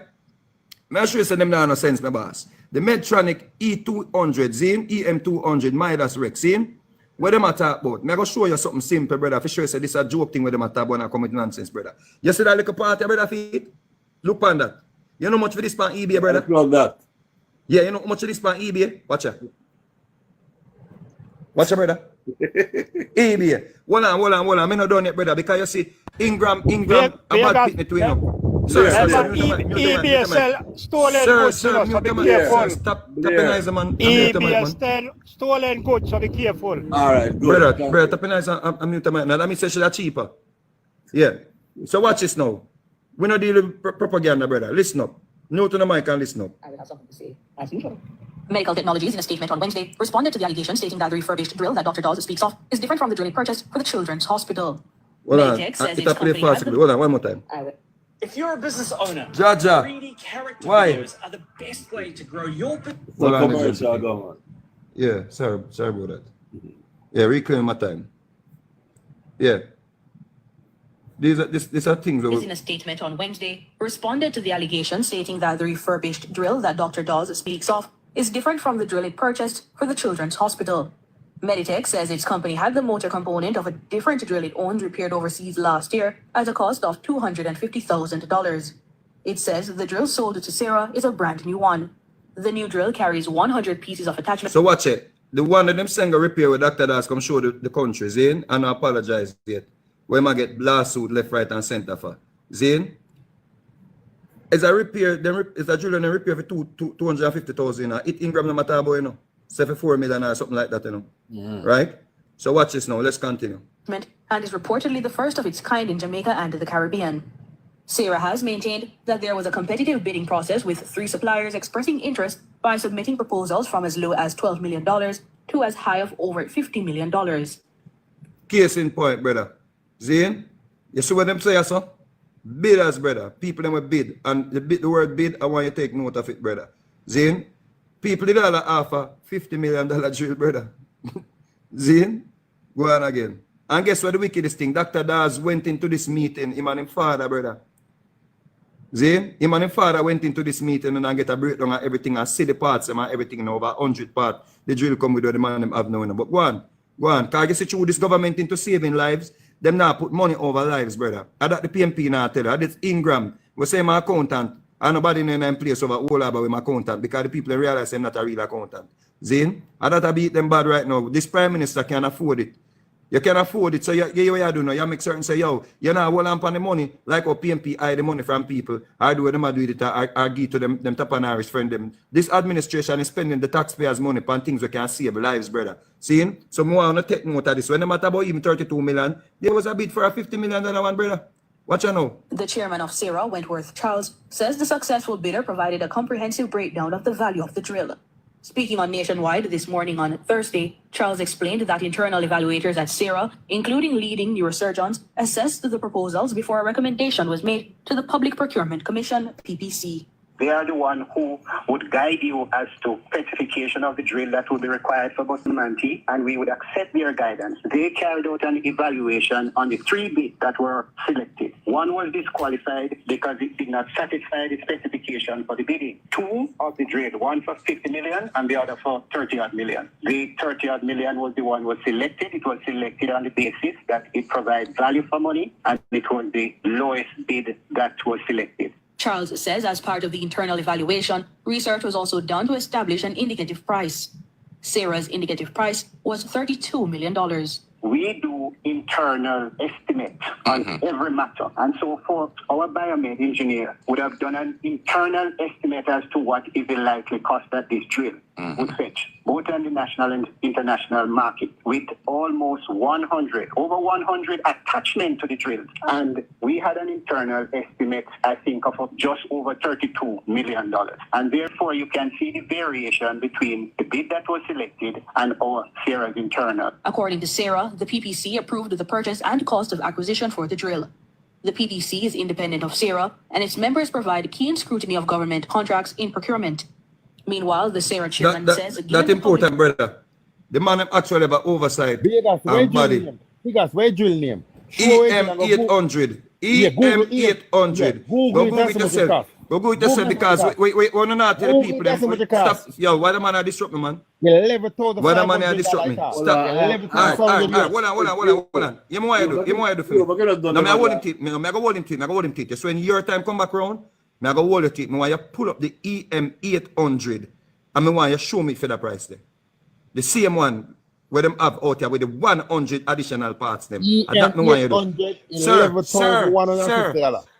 I'm sure you say them not no sense, my boss. The Medtronic E200, Zin, EM200, Midas Rex, Zin. What them talk about? I'm going to show you something simple, brother. For sure, say this is a joke thing where them talk about and come with nonsense, brother. You see that little party, brother, feet? Look on that. You know how much for this on eBay, brother? Look that. Yeah, you know how much for this on eBay? Watch it. Watch it, brother. eBay. Hold on. I'm not done yet, brother, because you see, Ingram, about picnic to you know. Sir, eBay sell stolen goods, so be careful. Stop penalizing, man. eBay sell stolen goods, so be careful. All right, good. Brother, stop penalizing. I'm mute, man. Now, let me say she's cheaper. Yeah. So watch this now. We not deal with propaganda, brother. Listen up. No to the mic and listen up. I will have something to say, as usual. Medical Technologies, in a statement on Wednesday, responded to the allegation stating that the refurbished drill that Dr. Dawes speaks of is different from the drill purchased for the Children's Hospital. Hold on. Hold on, one more time. If you're a business owner, Jaja, 3D character why? videos are the best way to grow your business. Yeah, sorry about that. Yeah, reclaim my time. Yeah. These are things that in a statement on Wednesday, responded to the allegation stating that the refurbished drill that Dr. Dawes speaks of is different from the drill it purchased for the Children's Hospital. Meditech says its company had the motor component of a different drill it owned repaired overseas last year at a cost of $250,000. It says the drill sold to Sarah is a brand new one. The new drill carries 100 pieces of attachment. So watch it. The one of them saying a repair with Dr. Das come show the country, Zane, and I apologize yet. When I get blast suit left, right, and center for. Zane, it's a repair, it's a drill and a repair for 250,000. It Ingram no matter about, you know, 74 million or something like that, you know. Right? So watch this now. Let's continue. And is reportedly the first of its kind in Jamaica and the Caribbean. Sarah has maintained that there was a competitive bidding process with 3 suppliers expressing interest by submitting proposals from as low as $12 million to as high of over $50 million. Case in point, brother. Zane, you see what them say, sir? Bidders, brother. People them will bid. And the word bid, I want you to take note of it, brother. Zane, people did offer $50 million drill, brother. Zane, go on again. And guess what the wickedest thing? Dr. Daz went into this meeting, him and his father, brother. Zane, him and his father went into this meeting and get a breakdown of everything and see the parts and everything now, over 100 parts. The drill come with what the man them have now. But go on. Because I guess you this government into saving lives, them now put money over lives, brother. I that the PMP now tell you. That's Ingram. We say my accountant. And nobody in them place over all about with my accountant because the people realize I'm not a real accountant. Zane, I that I beat them bad right now. This Prime Minister can afford it. You can afford it, so you do now. You make certain say, yo, you know, hold on the money, like how PMP hide the money from people. I do them, I do it, I give to them top and Irish friend them. This administration is spending the taxpayers' money on things we can save lives, brother. See? So I want to take note of this. When they matter about even 32 million, there was a bid for a $50 million one, brother. Watch you know. The chairman of Sarah, Wentworth Charles, says the successful bidder provided a comprehensive breakdown of the value of the drill. Speaking on Nationwide this morning on Thursday, Charles explained that internal evaluators at Sarah, including leading neurosurgeons, assessed the proposals before a recommendation was made to the Public Procurement Commission, PPC. They are the one who would guide you as to specification of the drill that would be required for Bustamante, and we would accept their guidance. They carried out an evaluation on the 3 bids that were selected. One was disqualified because it did not satisfy the specification for the bidding. 2 of the drill, one for 50 million and the other for 30-odd million. The 30-odd million was the one was selected. It was selected on the basis that it provides value for money, and it was the lowest bid that was selected. Charles says as part of the internal evaluation, research was also done to establish an indicative price. Sarah's indicative price was $32 million. We do internal estimate on every matter. And so for our biomed engineer would have done an internal estimate as to what is the likely cost that this drill would fetch, both on the national and international market, with almost over 100 attachments to the drill. And we had an internal estimate, I think, of just over $32 million. And therefore, you can see the variation between the bid that was selected and our Sarah's internal. According to Sarah, the PPC approved the purchase and cost of acquisition for the drill. The PPC is independent of Sarah, and its members provide keen scrutiny of government contracts in procurement. Meanwhile, the Sarah chairman says... That's important, brother. The man actually have oversight. Because where drill name? EM800. EM800. Google it yourself. Go it yourself because we want to not tell the people. Stop. Yo, why the man disrupt me, man? Why the man disrupt me? Stop. Alright, hold on. You know what I do for you? No, I hold him teeth. I go hold him teeth. Just when your time come back around, I go hold your teeth. I want you pull up the EM800 and I want you show me for the price there. The same one where them have out here with the 100 additional parts them. And that me want you do.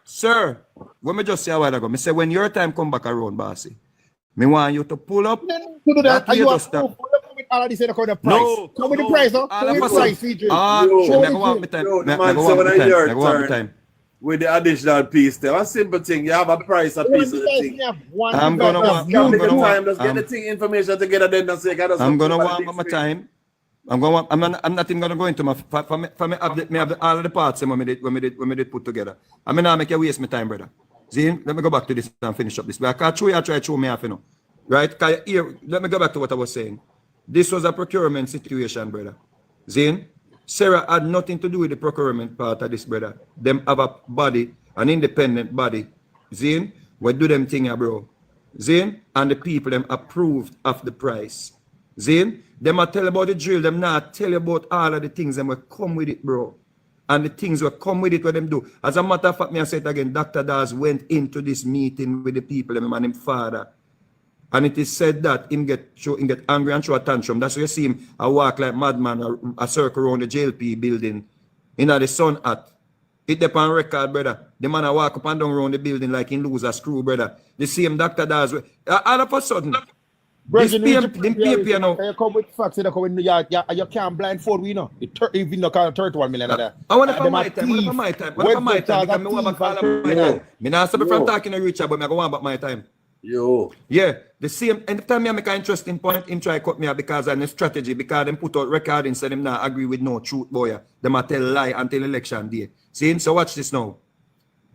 Sir, when me just say a while ago, me say when your time come back around, bossy, me want you to pull up. All of this in the price. No, come with the price, huh? Come with the price, CJ. Show the time. With the additional piece there. One simple thing, you have a price, a piece of the thing. I'm gonna want get the thing information together then and say, I'm gonna want my time. I'm not even gonna go into my for me have all of the parts when we did put together. I mean I make you waste my time, brother. See, let me go back to this and finish up this. But I can't show you, I try to show me half, you know. Right? Here, let me go back to what I was saying. This was a procurement situation, brother. Zane, Sarah had nothing to do with the procurement part of this, brother. Them have a body, an independent body. Zane, we do them thing, bro. Zin, and the people them approved of the price. Zin, them a tell about the drill, them not tell you about all of the things them will come with it, bro. And the things will come with it, what them do. As a matter of fact, me I say it again, Dr. Dawes went into this meeting with the people, him and him father. And it is said that him get angry and throw a tantrum. That's why you see him a walk like madman, a circle around the JLP building, in the sun hat. It depend on record, brother. The man a walk up and down around the building like he lose a screw, brother. The same Dr. Dawes. All of a sudden, this PMP, you know. You come with facts, you come with you can't blindfold we know. Even though kind of 31 million of that. I want to my time. Because me want back all of my time. Me not stop from talking to Richard, but me go on back my time. Yo. Yeah, the same. And the time I make an interesting point, him try to cut me out because of the strategy, because them put out recording, so them not agree with no truth, boy. Them a tell lie until election day. See, so watch this now.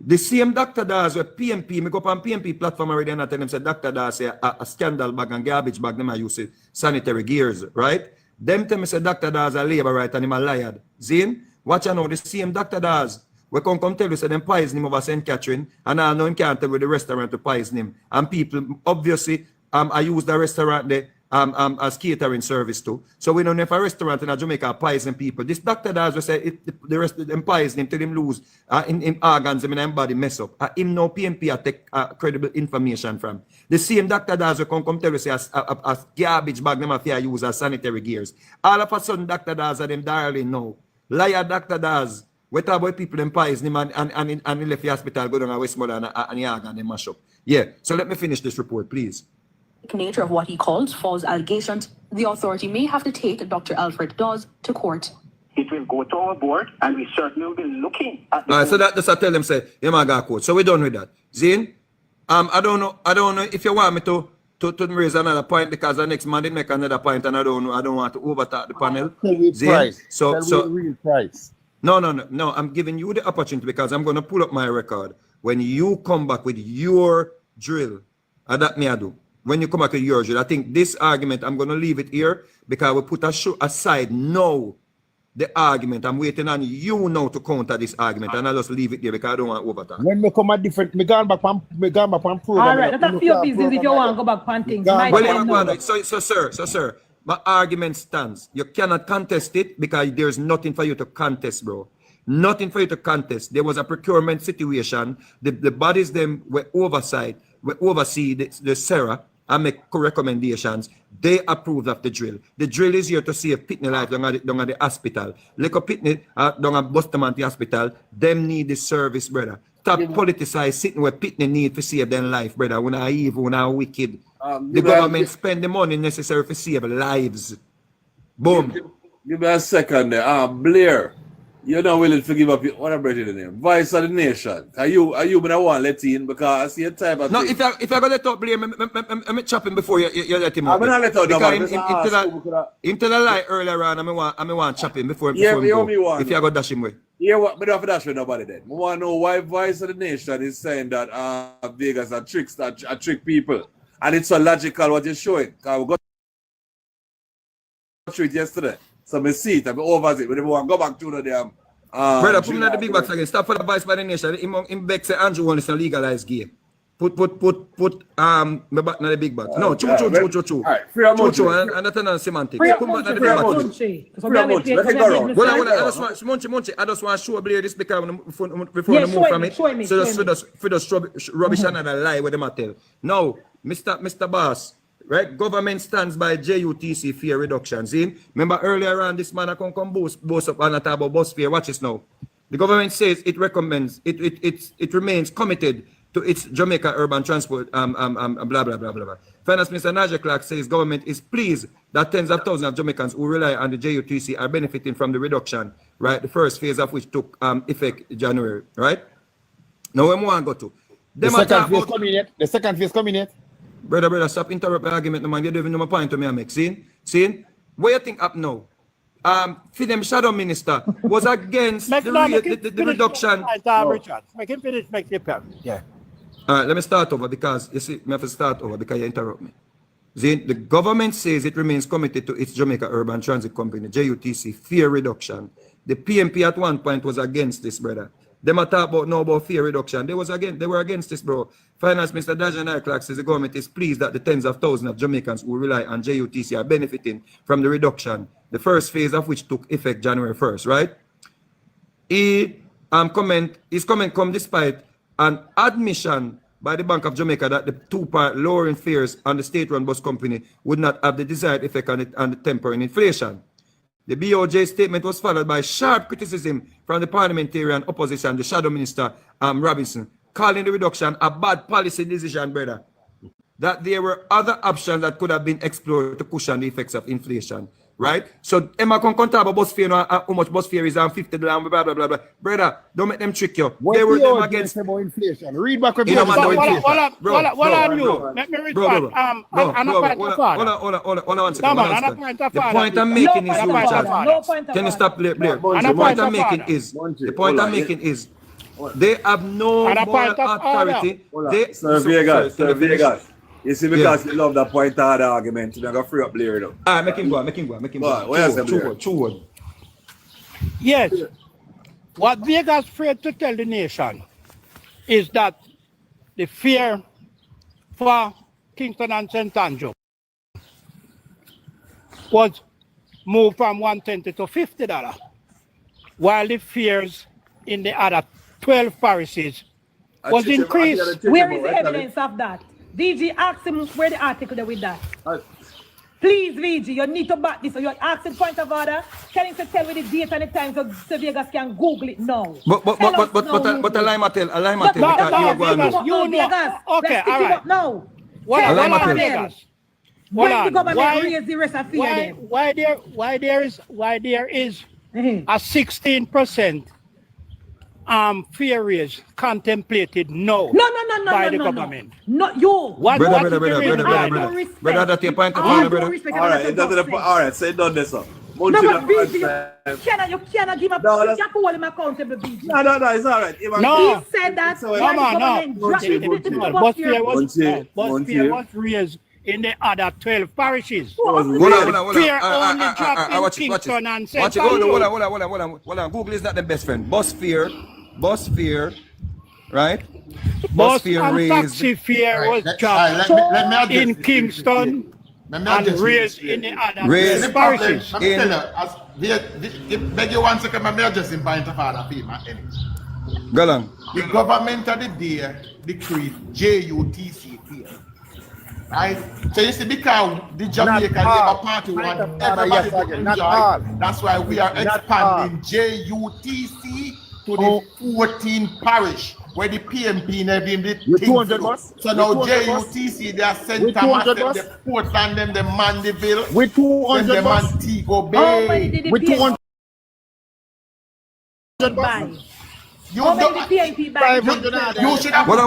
The same Dr. Dawes with PMP, me go up on PMP platform already and I tell them say Dr. Dawes say a scandal bag and garbage bag, them I use sanitary gears, right? Them tell me say Dr. Dawes a labor right and him a liar. Zin, watch I know the same Dr. Dawes. We come tell you say them poison him over St. Catherine and I know him can't tell with the restaurant to poison him. And people obviously I use the restaurant there as catering service too. So we don't know if a restaurant in Jamaica poison people. This Dr. Dawes will say the rest of them poison him till him lose in organs in him body mess up. Him no PMP take credible information from. The same Dr. Dawes will come tell you say as garbage bag them affair use as sanitary gears. All of a sudden Dr. Dawes are them darling now. Liar Dr. Dawes. We talk about people them poison him and he left the hospital go down to Westmoreland and the organ they mash up. Yeah. So let me finish this report, please. Nature of what he calls false allegations, the authority may have to take Dr. Alfred Dawes to court. It will go to our board and we certainly will be looking at the so that's I tell them say, you might go court. So we're done with that. Zane, I don't know if you want me to raise another point because the next man did make another point and I don't want to overtalk the panel. Zane, real price. No, I'm giving you the opportunity because I'm gonna pull up my record. When you come back with your drill, and that me I do. When you come back with your drill, I think this argument, I'm going to leave it here because we put aside now the argument. I'm waiting on you now to counter this argument and I'll just leave it there because I don't want to overtalk. When we come at different, me gone back on program. All right, that's a few pieces if you want to go back on things. So, sir, my argument stands. You cannot contest it because there's nothing for you to contest, bro. Nothing for you to contest. There was a procurement situation. The bodies them were oversee the Sarah and make recommendations. They approved of the drill. The drill is here to save Pitney life down at the hospital. Like a Pitney down at Bustamante Hospital, them need the service, brother. Stop politicize sitting where Pitney need to save their life, brother. When I evil, when I wicked. The government spend the money necessary to save lives. Boom. Give me a second there. Blair. You're not willing to give up your what I brought the name. Vice of the nation. Are you gonna want let in because I see a type of no, if I gonna let out Blair, I'm chopping before you let him out. I'm gonna let out him tell a lie earlier on, I want chop him before yeah, him go. If you go dash him away. Yeah, what me don't have to dash with nobody then. I wanna know why Vice of the Nation is saying that Vegas are tricks that trick people. And it's so logical what you're showing. Because we got through it yesterday. So I see it, I'm over it. But if we want to go back to the damn brother, put me in the big box again. Stop for the Vice by the Nation. In Beck say Andrew wants to legalize gay. Put me back in the big box. No, true. Alright, free a munchie. And that's another semantic. Free a Put back in the big box. munchie. Let it go around. Munchie. I just want to show Blair this because before we move from it. So just rubbish another lie with them I tell. Now, Mr. Boss. Right, government stands by JUTC fare reduction. See, remember earlier on this man I come boast up and talk about bus fare. Watch this now. The government says it recommends it remains committed to its Jamaica urban transport blah blah blah blah blah. Finance Minister Nigel Clark says government is pleased that tens of thousands of Jamaicans who rely on the JUTC are benefiting from the reduction. Right, the first phase of which took effect January. Right. Now where we want to go to? The second phase coming yet. Brother, stop interrupting argument, no man. You don't even know my point to me I make. See? What you think up now? For them shadow minister was against the reduction. Richard, make him finish, make him pen. Yeah. All right, let me start over because you see, I have to start over because you interrupt me. The government says it remains committed to its Jamaica Urban Transit Company, JUTC, fare reduction. The PMP at one point was against this, brother. Them a talk about no about fear reduction. They were against this, bro. Finance Minister Dajan Clark says the government is pleased that the tens of thousands of Jamaicans who rely on JUTC are benefiting from the reduction, the first phase of which took effect January 1st, right? His comment come despite an admission by the Bank of Jamaica that the two-part lowering fares on the state-run bus company would not have the desired effect on the tempering inflation. The BOJ statement was followed by sharp criticism from the parliamentarian opposition, the Shadow Minister Robinson, calling the reduction a bad policy decision, brother. That there were other options that could have been explored to cushion the effects of inflation, right? So Emma can talk about bus fare, how much bus fare is on $50, blah, blah, blah, blah. Brother, don't make them trick you. What they were them against against about inflation. Read back with you know, man, what are you? Let me respond. The point I'm making is, can you stop, Blair? The point I'm making is, they have no moral authority. Sir Vegas. You see, because you love that point hard argument, you're going to free up Blair. Make him go. True. Yes. What Vegas afraid to tell the nation is that the fare for Kingston and St. Andrew was moved from $120 to $50, while the fares in the other 12 parishes was increased. Where is the evidence of that? VG, ask him where the article there with that. Please, VG, you need to back this. So you're asking point of order. Tell him to tell me the date and the time so Vegas can Google it now. But a lie matel. You know. Okay, all right. No. Why the government raise the rest of fear? Why there is a 16% fare raise contemplated no by the government. Not you. Brother, that's your point of order, brother. All right, it doesn't. All right, say done this up. No, but BG, you cannot give up. You can't hold him accountable, BG. No, it's all right. No. He said that bus fare was raised in the other 12 parishes. Hold on. Google is not the best friend. Bus fare, right? Bus and taxi fare was dropped in Kingston and raised in the other parishes. Let me tell you, beg you 1 second, I'm just in point of order for him. Go on. The government of the day decreed JUTC fare. Right? So you see, because the Jamaica Labour Party want everybody to enjoy, that's why we are expanding JUTC to the 14 parish where the PMP never did things. So now JUTC, they are sent to the Portland, them the Mandeville, with 200 them the Montego Bay. With 200 buy. You should have Pull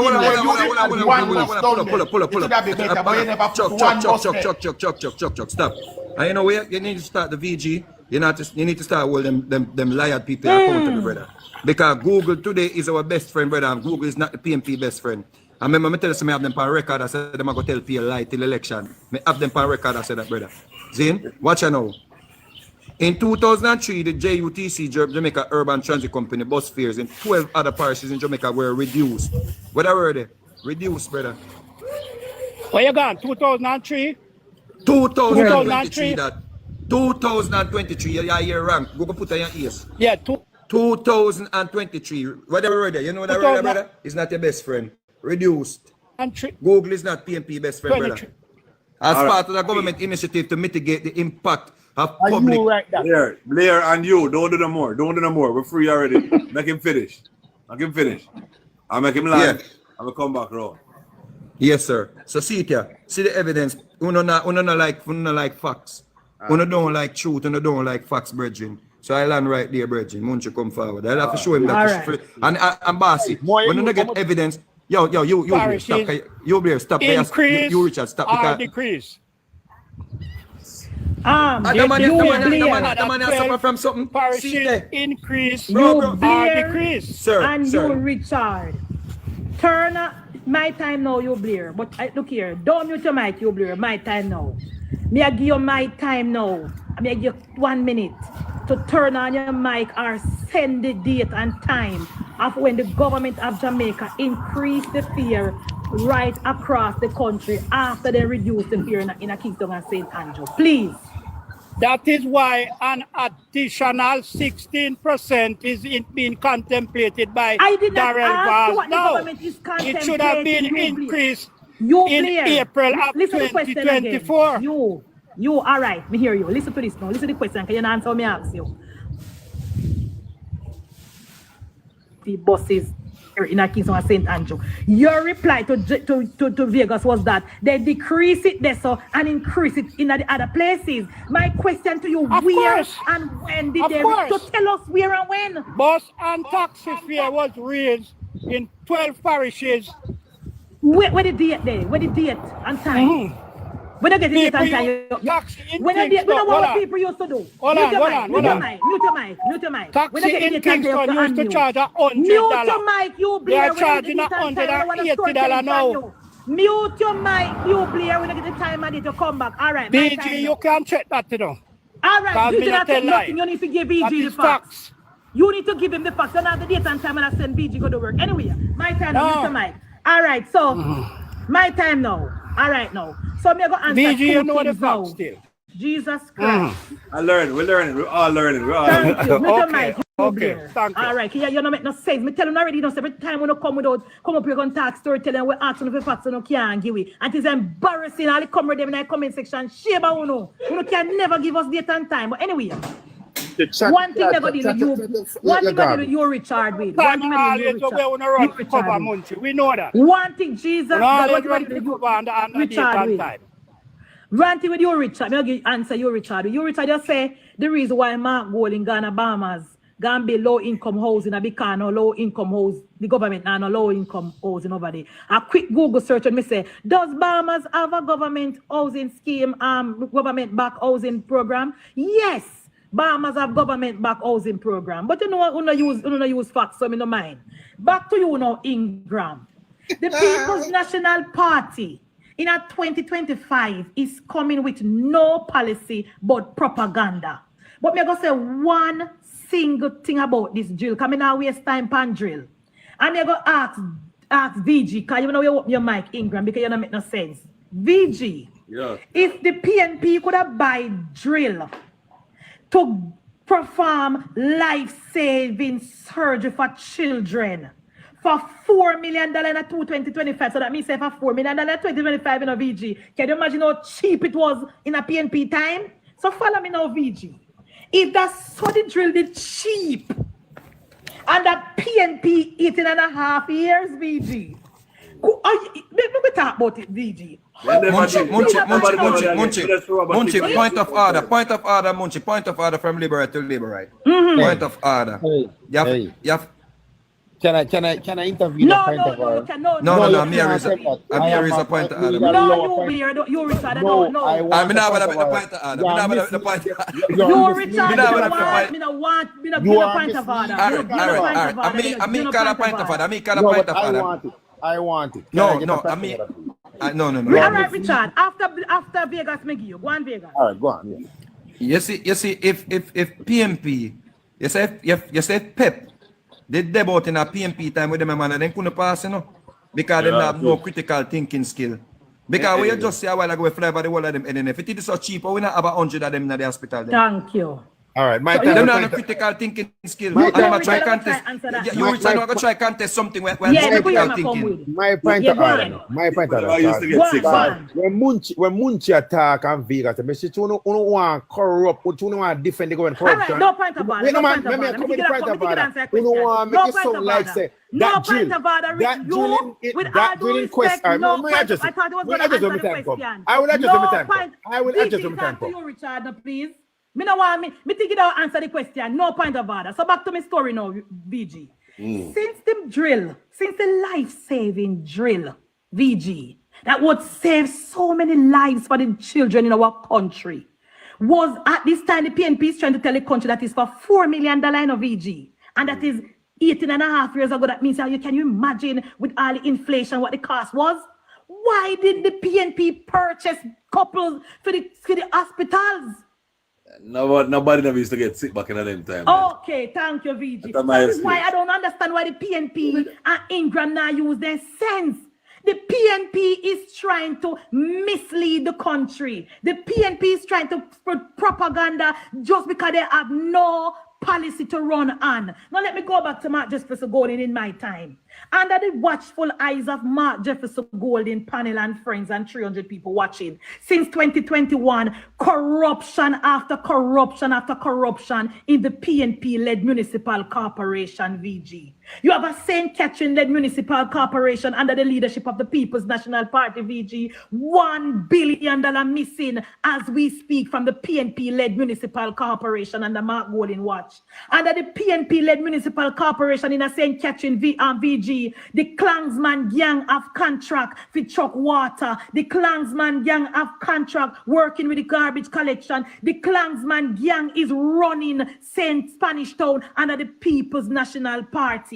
up. Stop. And you know where you need to start the VG. You need to start with them liar people accountable, brother. Because Google today is our best friend, brother, and Google is not the PMP best friend. I remember tell you, I have them on record. I said them I go tell people lie till election. I have them on record. I said that, brother. Zin, watch you now. In 2003, the JUTC, Jamaica Urban Transit Company, bus fares in 12 other parishes in Jamaica were reduced. What are they? Reduced, brother. Where you gone? 2003? 2023, that. 2023, you're wrong. Go put on your ears. Yeah, 2023. Whatever, you know what I read, brother? It's not your best friend. Reduced. Google is not PMP best friend, brother. As part of the government initiative to mitigate the impact of public. Blair and you, don't do no more. We're free already. Make him finish. I'll make him laugh. I'm gonna come back around. Yes, sir. So see it here. See the evidence. Uno like facts. Uno don't like truth. Uno don't like facts, brethren. So I land right there, brethren. Munch come forward. I'll have to show him that. Right. And Bossy, when you get evidence, you Blair, stop. You Blair, stop. Increase you Richard, stop. Or decrease. The man suffer from something. Parishes increase or decrease. Sir, you Richard. Turn my time now, you Blair. But look here, don't mute your mic, you Blair. My time now. Me I give you my time now. I give you 1 minute to turn on your mic or send the date and time of when the government of Jamaica increased the fare right across the country after they reduced the fare in Kingston and St. Andrew. Please. That is why an additional 16% is being contemplated by Darrell Vaz now. It should have been increased in April of 2024. You, all right, me hear you. Listen to this now. Listen to the question. Can you answer me? Ask you. The buses in Kingston and St. Andrew. Your reply to Vegas was that they decrease it there so and increase it in the other places. My question to you, where and when did they to tell us where and when? Bus and taxi fare was raised in 12 parishes. Where the date there? Where the date and time? When I get the date and time, when I did, what people used to do? Hold on. Mute your mic. Taxi in Kingston used to charge $100. Mute your mic, you Blair. They are charging $180 now. Mute your mic, you Blair. When I get the time I need to come back. All right. BG, you can check that, you know. All right. You cannot tell nothing. You need to give BG the facts. You need to give him the facts. And at the date and time when I send BG go to work. Anyway, my time now, Mr. Mike. All right, so my time now. All right now. So I'm going to answer BG, you know the facts still. Jesus Christ. We're learning. We're all learning. Thank you. Mr. Mike. Okay. Thank you. All right. You don't make no sense. Me tell them already, every time when you come up here and talk storytelling, we ask them for facts and you can't give it. And it's embarrassing. All the come with them in the comment section. Shame on you. You can never give us date and time. But anyway. One thing they're going to do with you. One thing they're going to do you, Richard, with. One thing they're going to do you, Richard. We know that. One thing, Jesus. Richard, Ranty with you, Richard. I'm going to answer you, Richard. You, Richard, just say the reason why Mark Gold in Ghana, Bahamas, going to be low-income housing because no low-income house, the government now no low-income housing over there. A quick Google search and me say, does Bahamas have a government housing scheme, government-backed housing program? Yes. Bahamas have government-backed housing program. But you know, you don't use facts, so I don't mind. Back to you now, Ingram. The People's National Party in 2025 is coming with no policy but propaganda. But me going to say one single thing about this drill. Come in now waste time pan drill. And me going to ask VG, because you know you open your mic, Ingram, because you don't make no sense. VG, if the PNP could have buy drill to perform life-saving surgery for children for $4 million in 2025. So that means say for $4 million in 2025 in a VG. Can you imagine how cheap it was in a PNP time? So follow me now, VG. If that's so the drill did cheap and that PNP 18.5 years, VG. Let me talk about it, VG. Munchie, point of order, Munchie, point of order from liberal to liberal. Point of order. Can I intervene? No, me raise a point of order. No, you Richard, no. I'm not going to point of order. I'm not going to point of order. You Richard, me no want point of order. All right. I mean, call a point of order. I want it. No. All right, Richard. After Vegas, me give you. Go on, Vegas. All right, go on. Yeah. You see, if PMP, you say PEP, they debut in a PMP time with them, man, and they couldn't pass, because they have no critical thinking skill. Because we just say a while ago, we fly by the whole of them, and if it is so cheap, we not have 100 of them in the hospital. Thank you. All right, my time. They don't have no critical thinking skill. I'm going to try contest. You will try to try contest something where critical thinking. My point of order. When Munchie attack and Vegas, I say, you don't want corrupt, you don't want defend the government corruption. No point of order. You don't want make it sound like say that drill in quest. I will adjust my time. I will adjust my time. Richard, please. Me no want me think it out answer the question. No point of order. So back to my story now, VG. Since the life-saving drill, VG, that would save so many lives for the children in our country, was at this time the PNP is trying to tell the country that is for $4 million in a VG, and that is 18.5 years ago. That means can you imagine with all the inflation what the cost was? Why did the PNP purchase couples for the hospitals? Nobody never used to get sick back in them time. Okay, thank you, VG. That is why I don't understand why the PNP and Ingram now use their sense. The PNP is trying to mislead the country. The PNP is trying to put propaganda just because they have no policy to run on. Now let me go back to Mark Jefferson Golden in my time. Under the watchful eyes of Mark Jefferson Golden panel and friends and 300 people watching, since 2021, corruption after corruption after corruption in the PNP-led municipal corporation, VG. You have a St. Catherine-led municipal corporation under the leadership of the People's National Party, VG. $1 billion missing as we speak from the PNP-led municipal corporation under Mark Golden watch. Under the PNP-led municipal corporation in a St. Catherine VG, the Klansman gang have contract for truck water. The Klansman gang have contract working with the garbage collection. The Klansman gang is running St. Spanish Town under the People's National Party.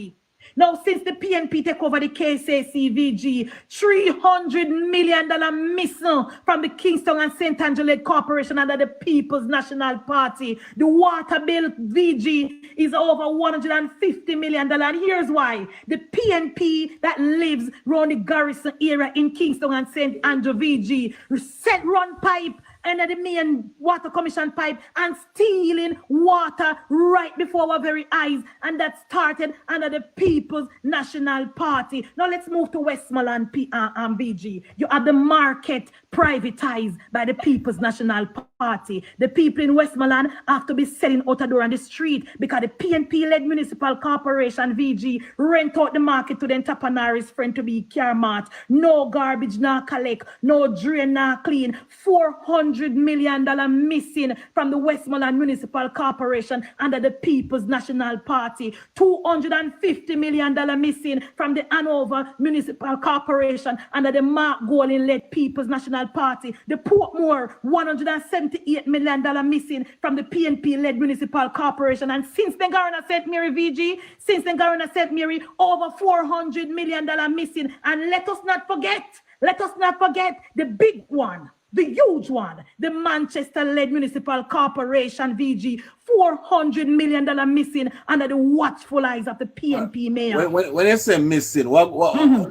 Now, since the PNP take over the KCCVG, $300 million missing from the Kingston and St. Angela Corporation under the People's National Party. The water bill VG is over $150 million. And here's why. The PNP that lives around the Garrison area in Kingston and St. Angela VG set run pipe under the main water commission pipe and stealing water right before our very eyes. And that started under the People's National Party. Now let's move to Westmoreland VG. You have the market privatized by the People's National Party. The people in Westmoreland have to be selling out the door on the street because the PNP-led municipal corporation VG rent out the market to the entrepreneurs friend to be Carmart. No garbage, no collect, no drain, no clean. $400 million missing from the Westmoreland Municipal Corporation under the People's National Party. $250 million missing from the Hanover Municipal Corporation under the Mark Golden-led People's National Party. The Portmore, $178 million missing from the PNP-led Municipal Corporation. And since the Garona St. Mary VG, since the Garona St. Mary, over $400 million missing. And let us not forget the big one, the huge one, the Manchester-led Municipal Corporation, VG, $400 million missing under the watchful eyes of the PNP mayor. When you say missing, what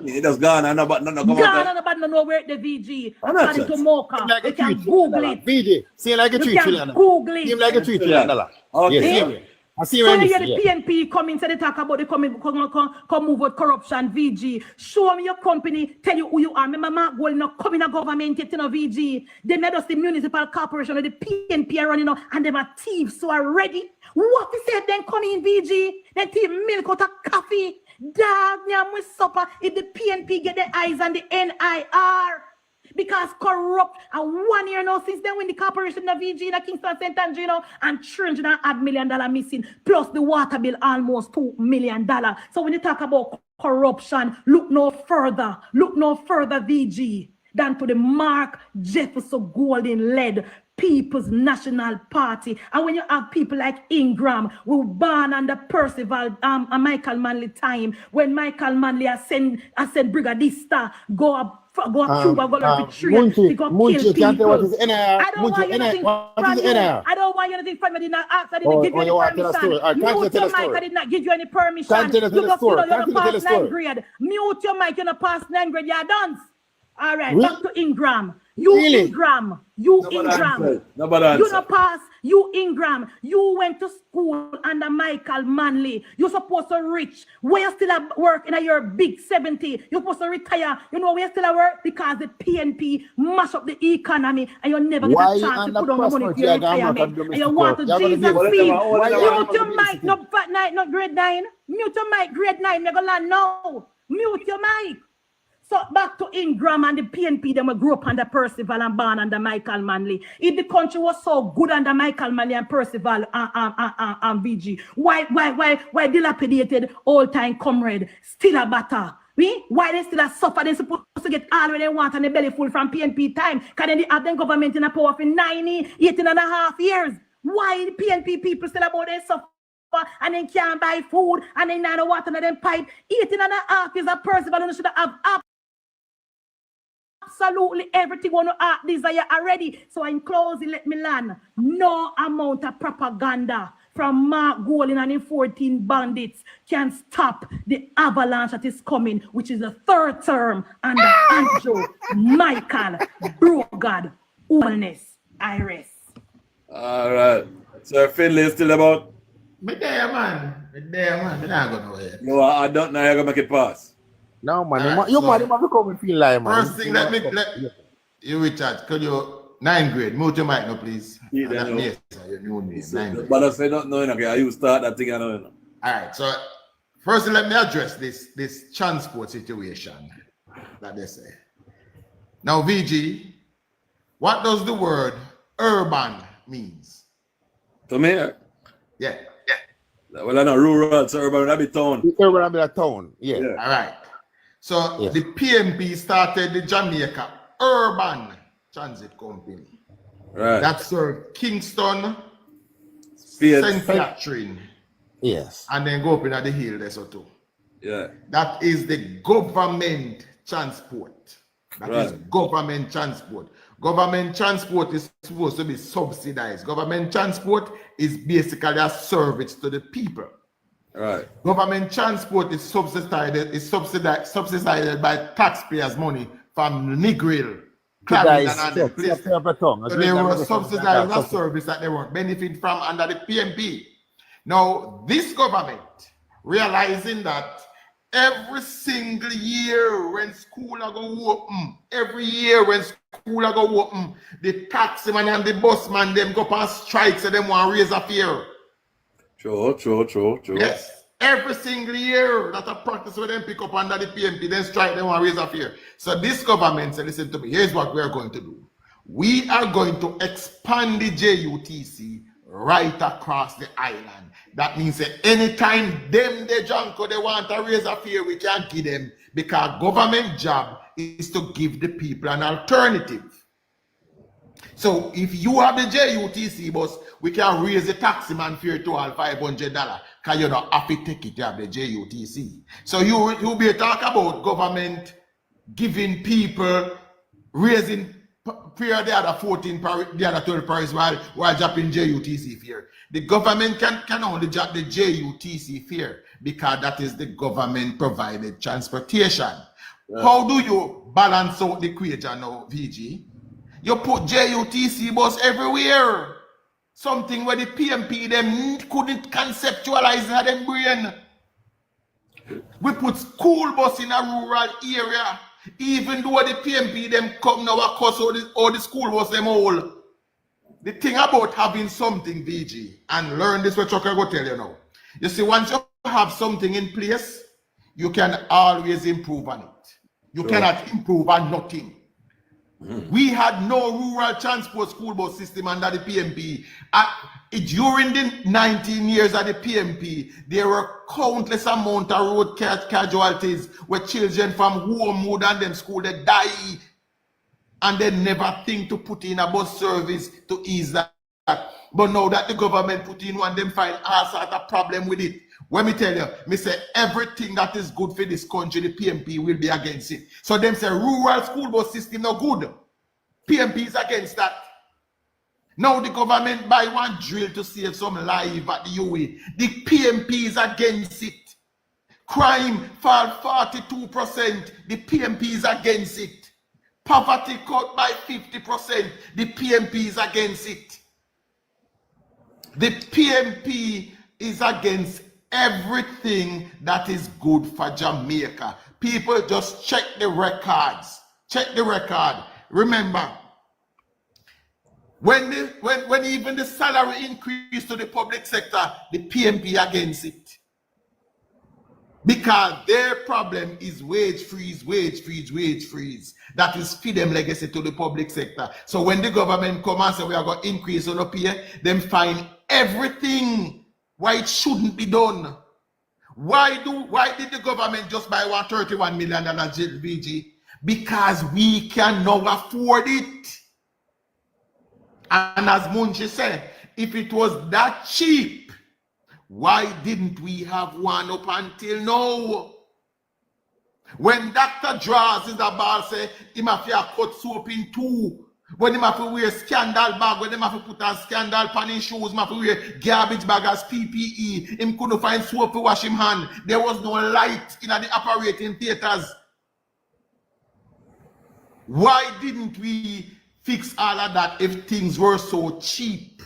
it has gone and about nowhere at the VG. According to Mocha, you can Google it. VG, seem like a $3 trillion. Google it. Seem like a $3 trillion. Okay. Yes, I see so where you hear the PNP coming, so they talk about the come move with corruption, VG. Show me your company, tell you who you are. Remember, Mark Gold not coming a government yet, VG. They made us the municipal corporation, or the PNP are running, and they are thieves, so are ready. What he said then come in, VG? They thief milk out of coffee. Dog, nyam with supper. If the PNP get the eyes and the NIR. Because corrupt, and 1 year now since then when the corporation of VG in Kingston St. Andrew and $300 million missing, plus the water bill almost $2 million. So when you talk about corruption, look no further, VG, than to the Mark Jefferson Golden-led People's National Party. And when you have people like Ingram, who born under Percival and Michael Manley time, when Michael Manley has sent Brigadista, go up Cuba, go to retreat, to go kill people. What is NIR? I don't want you to think from you. I don't want you to think from you. I did not ask. I didn't give you any permission. Mute your mic. I did not give you any permission. You don't pass 9th grade. Mute your mic. You don't pass 9th grade. You're done. All right, back to Ingram. Ingram. You don't pass. You Ingram. You went to school under Michael Manley. You're supposed to reach. Where you still at work in your big 70. You're supposed to retire. You know where you still at work? Because the PNP mash up the economy and you never get a chance to put on the money for your retirement. And you want to Jesus feed. Mute your mic. No fat night, not grade 9. Mute your mic, grade 9. You're going to land now. Mute your mic. So back to Ingram and the PNP, them grew up under Percival and born under Michael Manley. If the country was so good under Michael Manley and Percival and VG, why dilapidated old-time comrade still a batter? Why they still a suffer? They're supposed to get all what they want and the belly full from PNP time. Because they have them government in a power for 18 and a half years. Why the PNP people still about their suffer? And they can't buy food and they not water in them pipe. 18 and a half years of Percival and they should have absolutely everything one desire already. So in closing, let me land. No amount of propaganda from Mark Golding and the 14 bandits can stop the avalanche that is coming, which is the third term under Andrew Michael Brogard Oldness Iris. All right. So Finlay is still about. Me there, man. Me there, man. Me not going nowhere. No, I don't know how you're gonna make it pass. No, man. Right, You so- man, you have to come and feel like, man. First thing, let you, Richard, could you 9th grade, mute your mic now, please. Yeah, And that no. yes, your new name, 9th grade. But I say not knowing, okay, you start that thing, I know. All right, so first let me address this transport situation that they say. Now, VG, what does the word urban means? To me, Yeah. well, I know rural, so urban, that be town. Urban will be a town, yeah. All right. So the PMP started the Jamaica Urban Transit Company. Right. That served Kingston, Spades. St. Catherine, Yes. and then go up in the hill there so too. Yeah. That is the government transport. That is Right. government transport. Government transport is supposed to be subsidized. Government transport is basically a service to the people. Right. Government transport is subsidized by taxpayers' money from Negril, Clarendon, and the place. So they were subsidizing a service that they were benefit from under the PMP. Now, this government, realizing that every single year when school are going to open, every year when school are going to open, the taximan and the busman, them go on strike, so them want to raise a fare. True. Yes. Every single year that a practice with them pick up under the PMP, then strike, them want to raise a fare. So this government said, listen to me, here's what we are going to do. We are going to expand the JUTC right across the island. That means that anytime them the junko they want to raise a fare, we can give them, because government job is to give the people an alternative. So if you have the JUTC bus, we can raise the taxi man fare to all $500 because you don't have to take it to have the JUTC. So you be talk about government giving people raising fare the other 14 the other 12 price while dropping JUTC fare. The government can only drop the JUTC fare because that is the government provided transportation. Yeah. How do you balance out the equation now, VG? You put JUTC bus everywhere. Something where the PMP them couldn't conceptualize in their brain. We put school bus in a rural area. Even though the PMP them come now across all the school bus them all. The thing about having something, VG, and learn this what Chuck will tell you now. You see, once you have something in place, you can always improve on it. You cannot improve on nothing. We had no rural transport school bus system under the PMP. During the 19 years of the PMP, there were countless amount of road casualties where children from Homewood and them school they die, and they never think to put in a bus service to ease that. But now that the government put in one, them find all sort of problem with it. Let me tell you, me say everything that is good for this country, the PMP will be against it. So them say rural school bus system no good. PMP is against that. Now the government buy one drill to save some life at the UA. The PMP is against it. Crime fall 42%. The PMP is against it. Poverty cut by 50%. The PMP is against it. The PMP is against everything that is good for Jamaica. People just check the records. Check the record. Remember, when even the salary increase to the public sector, the PMP against it. Because their problem is wage freeze. That is feed them legacy to the public sector. So when the government come and say we are going to increase on the pay, them find everything why it shouldn't be done. Why did the government just buy $131 million VG? Because we can now afford it. And as Munchi said, if it was that cheap, why didn't we have one up until now? When Dr. Draws is the ball say, him have to cut soap in two. When him have to wear scandal bag, when him have to put a scandal pan in shoes, him have to wear garbage bag as PPE. Him couldn't find soap to wash him hand. There was no light in the operating theaters. Why didn't we fix all of that if things were so cheap?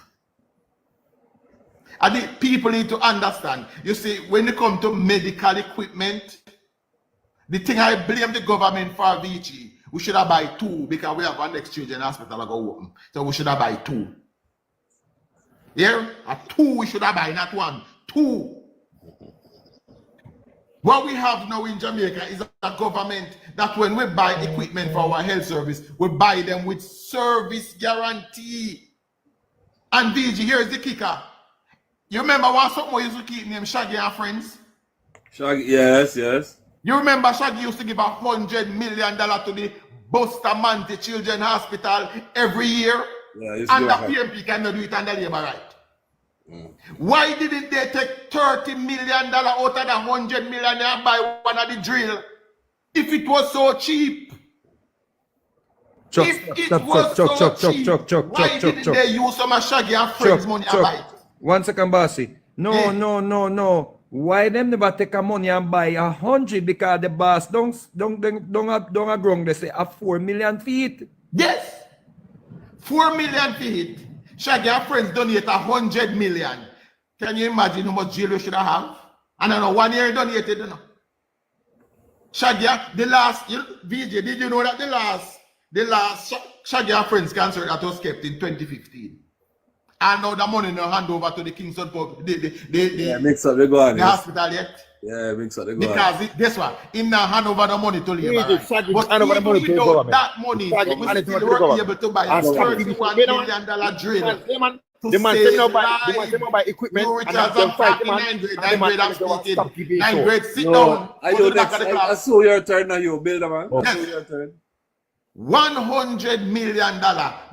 And the people need to understand. You see, when it comes to medical equipment, the thing I blame the government for, VG, we should have buy two because we have one next children hospital that go open. So we should have buy two. Yeah? A two we should have buy, not one. Two. What we have now in Jamaica is a government that when we buy equipment for our health service, we buy them with service guarantee. And VG, here's the kicker. You remember what something we used to keep named Shaggy and Friends? Shaggy, yes, yes. You remember Shaggy used to give $100 million to the Bustamante Children's Hospital every year? Yeah, and the PMP cannot do it under labor right. Why didn't they take $30 million out of the $100 million and buy one of the drill? If it was so cheap. Chuck, Why didn't they use some of Shaggy and Friends money and buy it? 1 second, Bossy. No. Why them never take a money and buy 100 because the boss don't agree. They say a 4 million feet. Yes, 4 million feet. Shaggy and Friends donate 100 million. Can you imagine how much jail you should have? And I know 1 year donated. You know. Shaggy, the last VJ, did you know that the last Shaggy and Friends concert that was kept in 2015? And now the money now hand over to the Kingston Pub. Mix up the go the hospital yet. Yeah, mix up the go because guess what? In now hand over the money to labor. Right? But hand over the money to without government. that money, we still were able to buy a $31 million drill. The man say no buy equipment and then fight ninth grade have splitted. Ninth grade sit down. I saw your turn now, you build a man. I saw your turn. $100 million.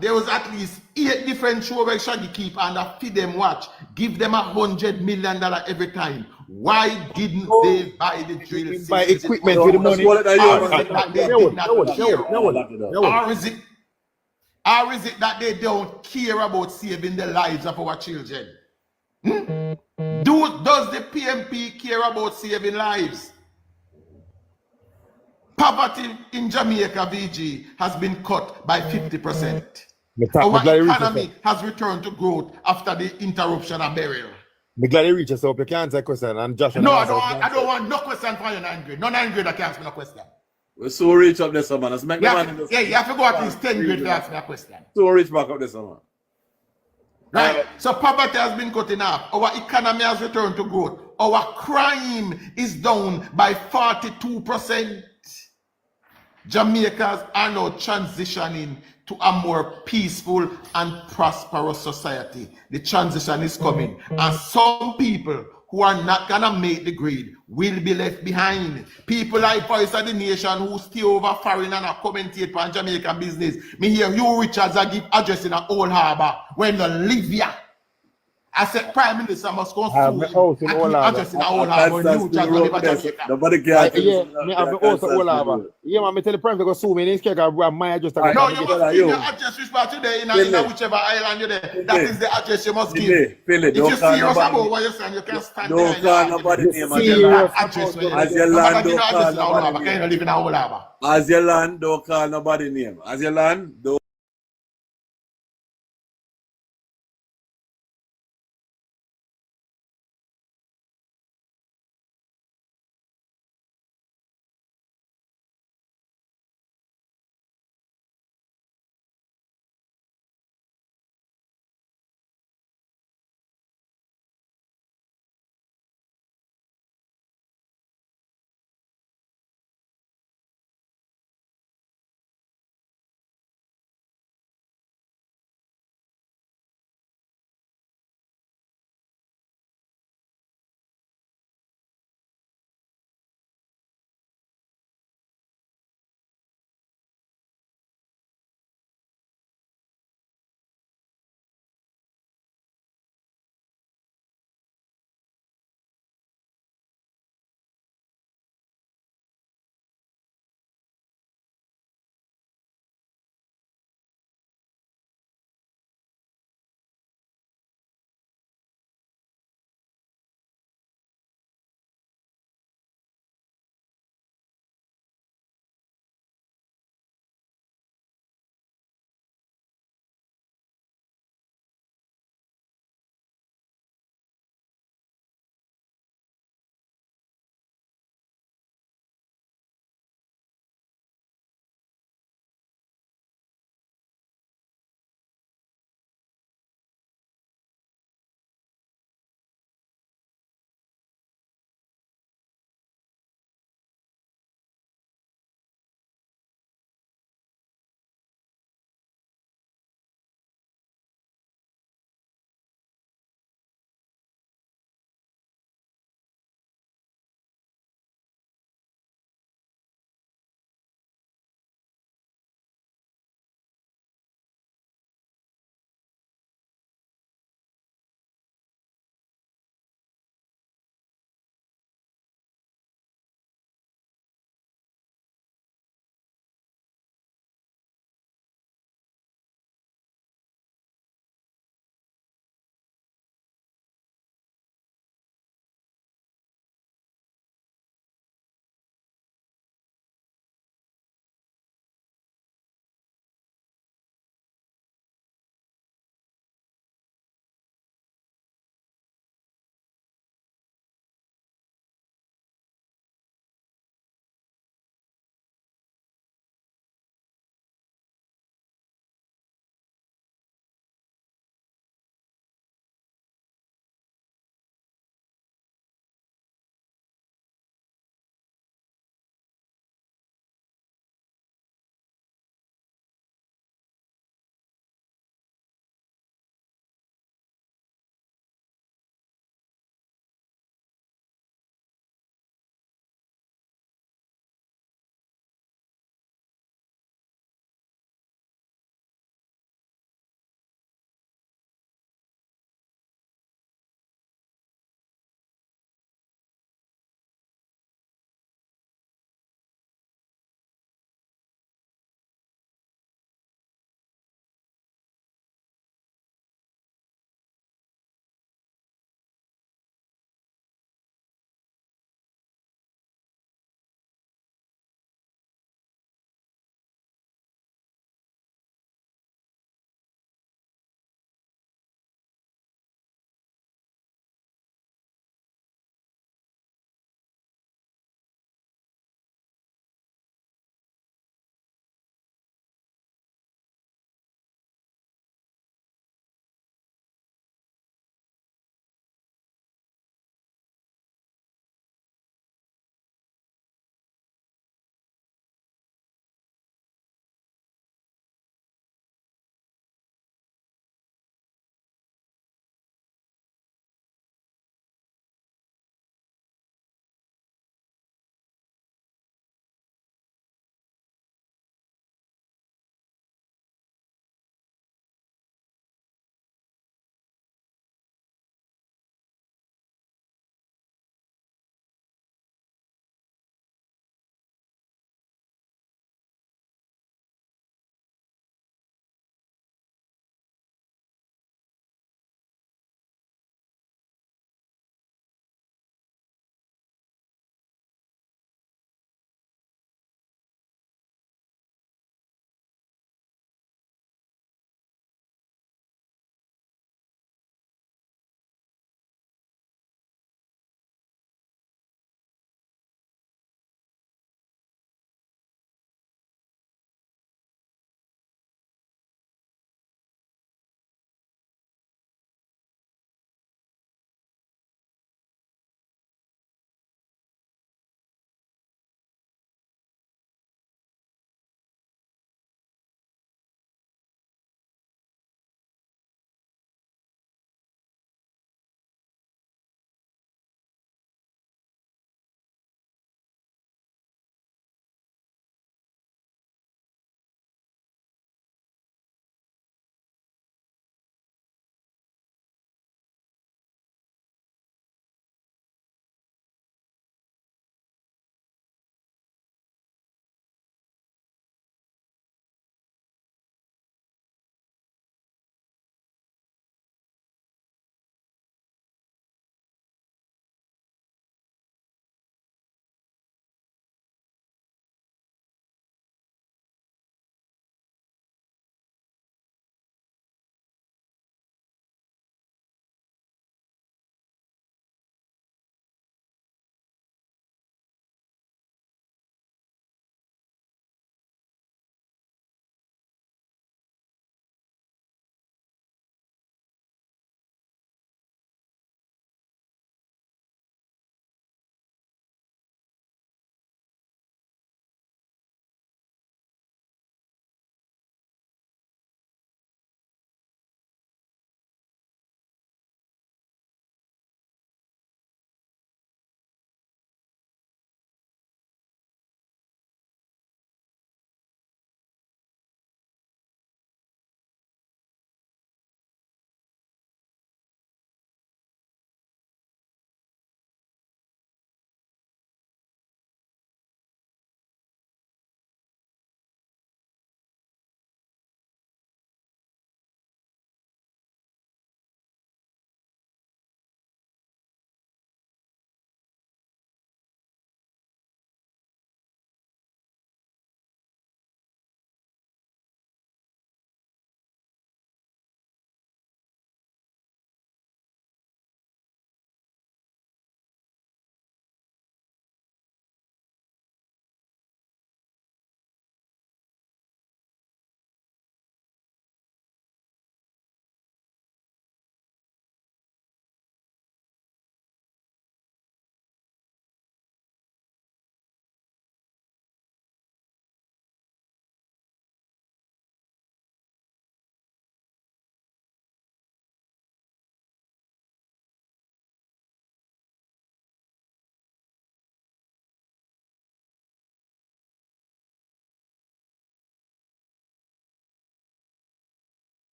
There was at least 8 different shows where Shaggy keep and I feed them watch. Give them $100 million every time. Why didn't they buy the drill? Buy equipment with the money. Or is it that they don't care about saving the lives of our children? Does the PMP care about saving lives? Poverty in Jamaica, VG, has been cut by 50%. Our economy has returned to growth after the interruption of burial. I'm glad you reach us up. You can't answer a question. And Josh, no, I don't want no question for your 9th grade. No 9th grade, I can't ask me no question. We're so rich up there, someone. Let's make you have to go at least 10th grade to ask me a question. So rich back up there, someone. Right. So poverty has been cut in half. Our economy has returned to growth. Our crime is down by 42%. Jamaicans are now transitioning to a more peaceful and prosperous society. The transition is coming. And some people who are not going to make the grade will be left behind. People like Voice of the Nation who stay over foreign and commentate on Jamaican business. Me hear Hugh Richards give address in an Old Harbour when they live here. I said Prime Minister must go soon. Nobody cares. Yeah, me have the house in Old Harbour. Yeah, man, me tell the Prime Minister go sue me. They scared of my address. No, you must give your address which today in whichever island you're there. That is the address you must give. If you're serious about what you're saying, you can stand there. Don't call nobody name as your land. Don't call nobody name. Live in Old Harbour. As your land, don't call nobody name. As your land, don't